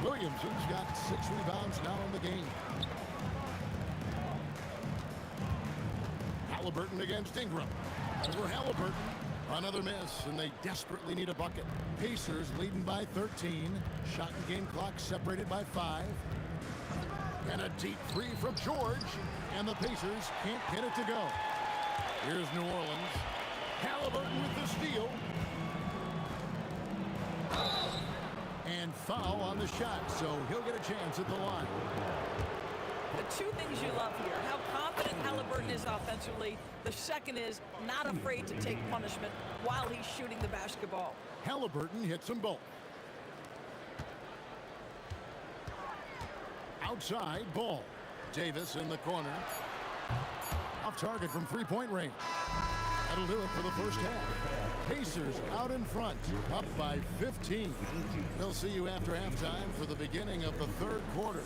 Williamson's got 6 rebounds now in the game. Halliburton against Ingram. Over Halliburton. Another miss, and they desperately need a bucket. Pacers leading by 13. Shot and game clock separated by 5. And a deep 3 from George. And the Pacers can't get it to go. Here's New Orleans. Halliburton with the steal. And foul on the shot, so he'll get a chance at the line. The two things you love here, how confident Halliburton is offensively. The second is not afraid to take punishment while he's shooting the basketball. Halliburton hits them both. Outside, ball. Davis in the corner. Off target from three-point range. That'll do it for the first half. Pacers out in front, up by 15. They'll see you after halftime for the beginning of the third quarter.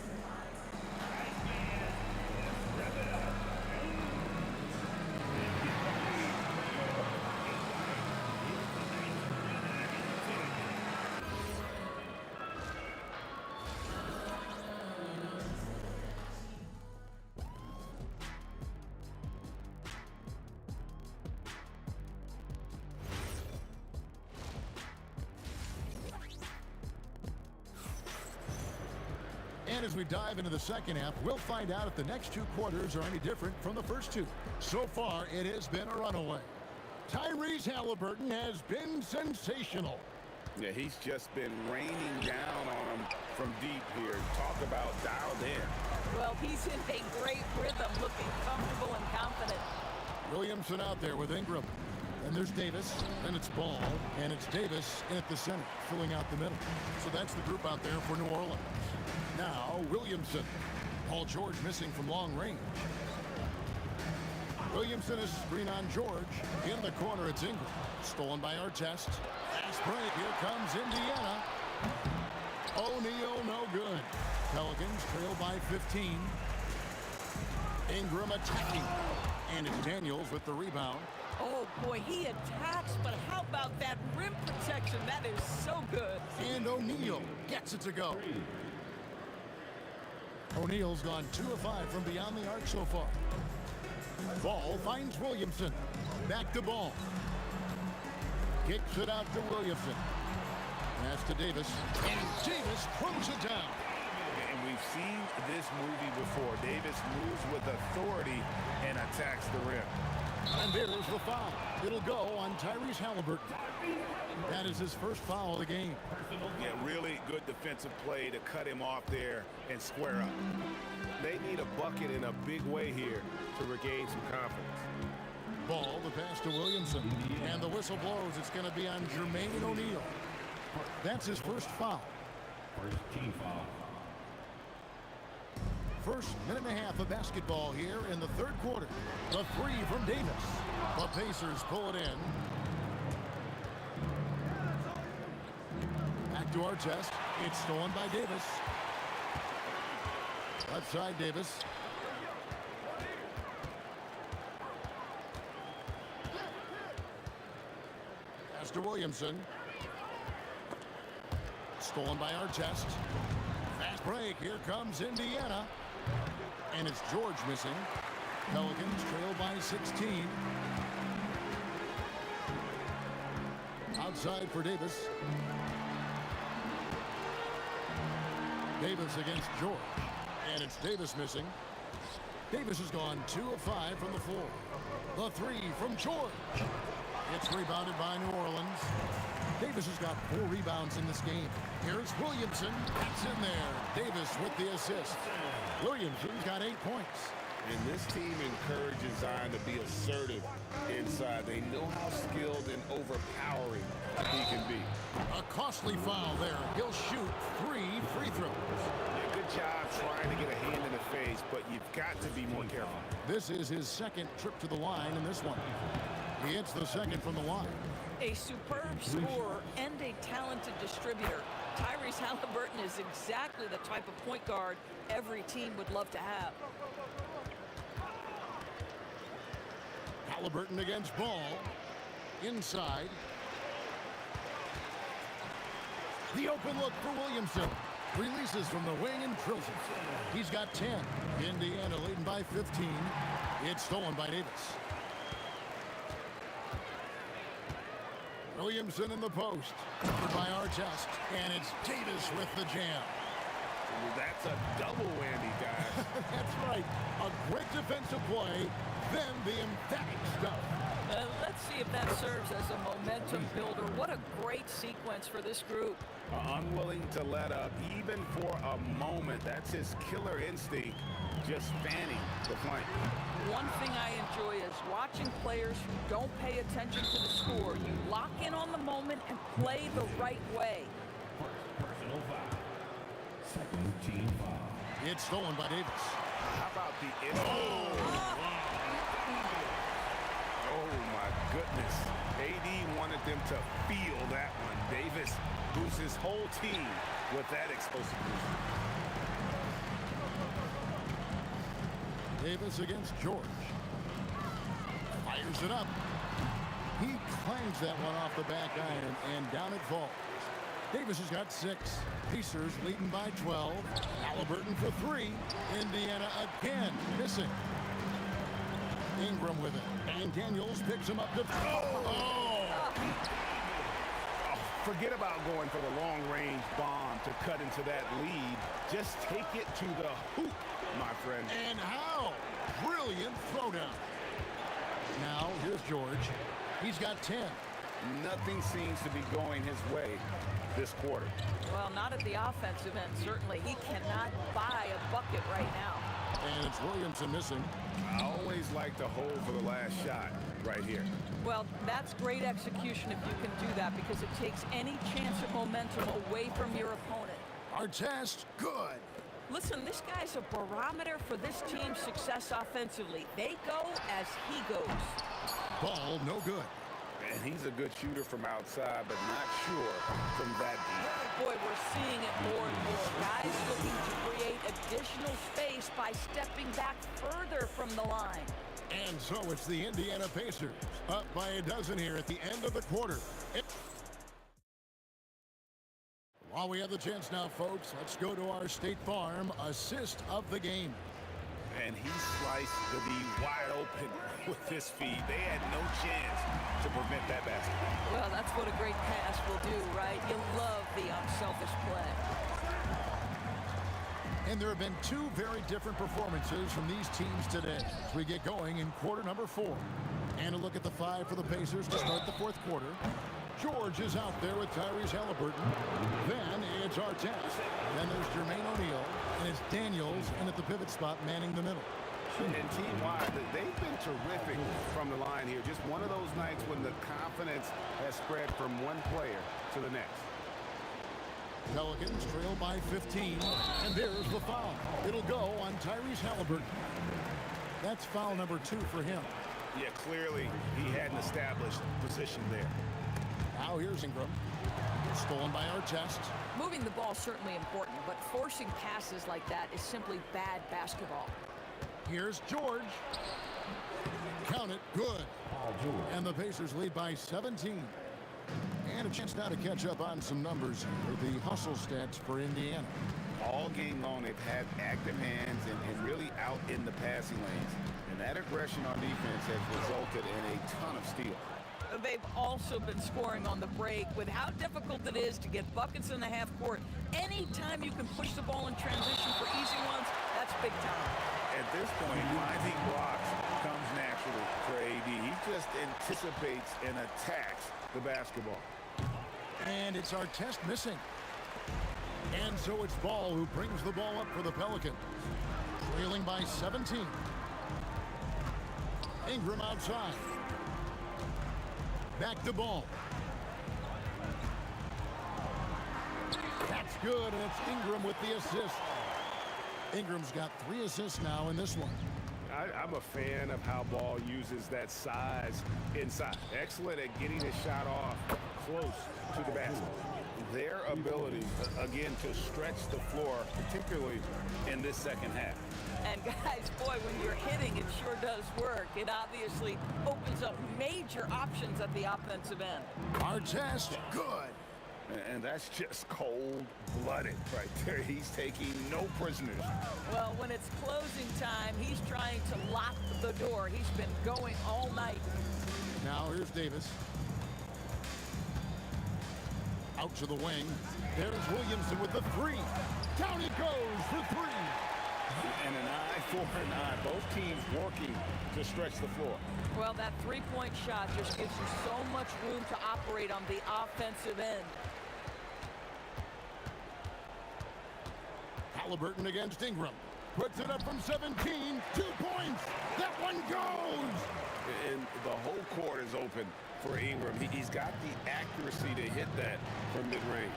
And as we dive into the second half, we'll find out if the next two quarters are any different from the first two. So far, it has been a runaway. Tyrese Halliburton has been sensational. Yeah, he's just been raining down on him from deep here. Talk about dialed in. Well, he's in a great rhythm, looking comfortable and confident. Williamson out there with Ingram. And there's Davis, and it's Ball, and it's Davis at the center, filling out the middle. So that's the group out there for New Orleans. Now, Williamson. Paul George missing from long range. Williamson is screen on George. In the corner, it's Ingram. Stolen by Artest. Fast break. Here comes Indiana. O'Neal, no good. Pelicans trail by 15. Ingram attacking. And it's Daniels with the rebound. Oh, boy, he attacks, but how about that rim protection? That is so good. And O'Neal gets it to go. O'Neal's gone 2 of 5 from beyond the arc so far. Ball finds Williamson. Back to Ball. Kicks it out to Williamson. Pass to Davis. And Davis throws it down. And we've seen this movie before. Davis moves with authority and attacks the rim. And there's the foul. It'll go on Tyrese Halliburton. That is his first foul of the game. Yeah, really good defensive play to cut him off there and square up. They need a bucket in a big way here to regain some confidence. Ball, the pass to Williamson. And the whistle blows. It's going to be on Jermaine O'Neal. That's his first foul. First team foul. First minute and a half of basketball here in the third quarter. The three from Davis. The Pacers pull it in. Back to Artest. It's stolen by Davis. Left side, Davis. Pass to Williamson. Stolen by Artest. Fast break. Here comes Indiana. And it's George missing. Pelicans trail by 16. Outside for Davis. Davis against George. And it's Davis missing. Davis has gone 2 of 5 from the floor. The three from George. It's rebounded by New Orleans. Davis has got 4 rebounds in this game. Here's Williamson. It's in there. Davis with the assist. Williamson's got 8 points. And this team encourages Zion to be assertive inside. They know how skilled and overpowering he can be. A costly foul there. He'll shoot 3 free throws. Yeah, good job trying to get a hand in the face, but you've got to be more careful. This is his second trip to the line in this one. He hits the second from the line. A superb scorer and a talented distributor. Tyrese Halliburton is exactly the type of point guard every team would love to have. Halliburton against Ball. Inside. The open look for Williamson. Releases from the wing and drills it. He's got 10. Indiana leading by 15. It's stolen by Davis. Williamson in the post. Covered by Artest. And it's Davis with the jam. Well, that's a double whammy, guys. That's right. A great defensive play, then the emphatic stuff. Let's see if that serves as a momentum builder. What a great sequence for this group. Unwilling to let up even for a moment. That's his killer instinct, just fanning the flank. One thing I enjoy is watching players who don't pay attention to the score. You lock in on the moment and play the right way. Personal foul. Second team foul. It's stolen by Davis. How about the Oh, my goodness. AD wanted them to feel that one. Davis boosts his whole team with that explosiveness. Davis against George. Fires it up. He clangs that one off the back iron, and down it falls. Davis has got 6. Pacers leading by 12. Halliburton for 3. Indiana again missing. Ingram with it. And Daniels picks him up to... Forget about going for the long-range bomb to cut into that lead. Just take it to the hoop, my friend. And how? Brilliant throwdown. Now, here's George. He's got 10. Nothing seems to be going his way this quarter. Well, not at the offensive end, certainly. He cannot buy a bucket right now. And it's Williamson missing. I always like to hold for the last shot right here. Well, that's great execution if you can do that, because it takes any chance of momentum away from your opponent. Artest, good. Listen, this guy's a barometer for this team's success offensively. They go as he goes. Ball no good. And he's a good shooter from outside, but not sure from that deep. Boy, we're seeing it more and more. Guys looking to create additional space by stepping back further from the line. And so it's the Indiana Pacers, up by a dozen here at the end of the quarter. While we have the chance now, folks, let's go to our State Farm assist of the game. And he sliced the D wide open with his feet. They had no chance to prevent that basket. Well, that's what a great pass will do, right? You love the unselfish play. And there have been 2 very different performances from these teams today as we get going in quarter number 4. And a look at the 5 for the Pacers to start the 4th quarter. George is out there with Tyrese Halliburton. Then it's Artest. Then there's Jermaine O'Neal. And it's Daniels in at the pivot spot manning the middle. And team-wide, they've been terrific from the line here. Just one of those nights when the confidence has spread from one player to the next. Pelicans trail by 15. And there's the foul. It'll go on Tyrese Halliburton. That's foul number 2 for him. Yeah, clearly he had an established position there. Now here's Ingram. Stolen by Artest. Moving the ball is certainly important, but forcing passes like that is simply bad basketball. Here's George. Count it. Good. And the Pacers lead by 17. And a chance now to catch up on some numbers here. The hustle stats for Indiana. All game long, they've had active hands and really out in the passing lanes. And that aggression on defense has resulted in a ton of steals. They've also been scoring on the break. With how difficult it is to get buckets in the half court, anytime you can push the ball in transition for easy ones, that's big time. At this point, finding blocks comes naturally for AD. He just anticipates and attacks the basketball. And it's Artest missing. And so it's Ball who brings the ball up for the Pelicans. Trailing by 17. Ingram outside. Back to Ball. That's good, and it's Ingram with the assist. Ingram's got 3 assists now in this one. I'm a fan of how Ball uses that size inside. Excellent at getting his shot off close to the basket. Their ability, again, to stretch the floor, particularly in this second half. And guys, boy, when you're hitting, it sure does work. It obviously opens up major options at the offensive end. Artest, good. And that's just cold-blooded right there. He's taking no prisoners. Well, when it's closing time, he's trying to lock the door. He's been going all night. Now here's Davis. Out to the wing. There's Williamson with the 3. Down he goes for 3. And an eye 4 and 9. Both teams working to stretch the floor. Well, that three-point shot just gives you so much room to operate on the offensive end. Halliburton against Ingram. Puts it up from 17. 2 points. That one goes. And the whole court is open for Ingram. He's got the accuracy to hit that from mid-range.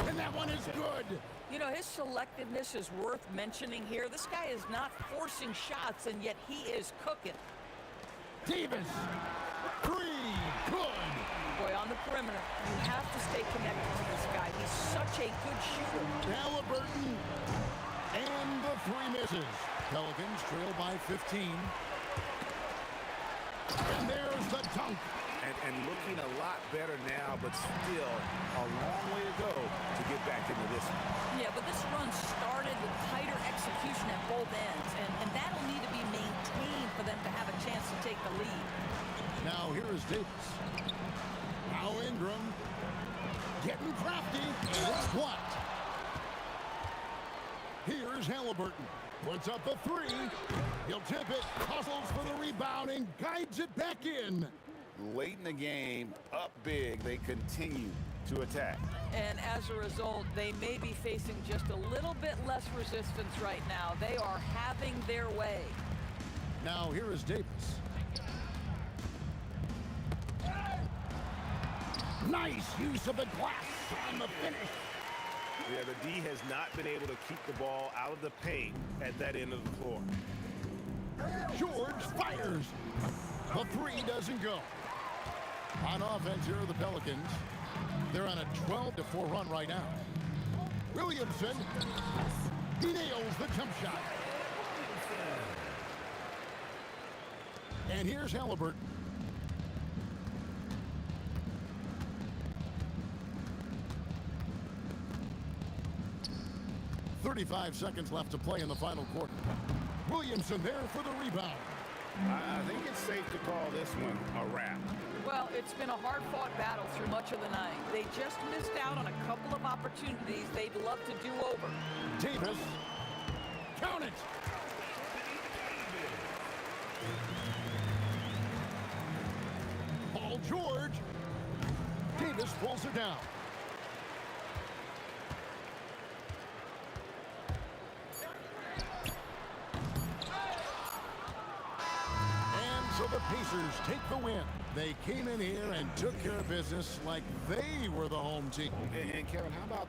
And that one is good. You know, his selectiveness is worth mentioning here. This guy is not forcing shots, and yet he is cooking. Davis. 3. Good. Boy, on the perimeter, you have to stay connected to this guy. He's such a good shooter. Halliburton. And the 3 misses. Pelicans trail by 15. And there's the dunk. And looking a lot better now, but still a long way to go to get back into this one. Yeah, but this run started with tighter execution at both ends, and that'll need to be maintained for them to have a chance to take the lead. Now here is Davis. Now Ingram. Getting crafty. It's blocked. Here's Halliburton. Puts up a 3. He'll tip it. Hustles for the rebound and guides it back in. Late in the game, up big, they continue to attack. And as a result, they may be facing just a little bit less resistance right now. They are having their way. Now here is Davis. Nice use of the glass on the finish. Yeah, the D has not been able to keep the ball out of the paint at that end of the floor. George fires. The 3 doesn't go. On offense, here are the Pelicans. They're on a 12-4 run right now. Williamson. He nails the jump shot. And here's Halliburton. .35 seconds left to play in the final quarter. Williamson there for the rebound. I think it's safe to call this one a wrap. Well, it's been a hard-fought battle through much of the night. They just missed out on a couple of opportunities they'd love to do over. Davis. Count it. Paul George. Davis pulls it down. So the Pacers take the win. They came in here and took care of business like they were the home team. And Kevin, how about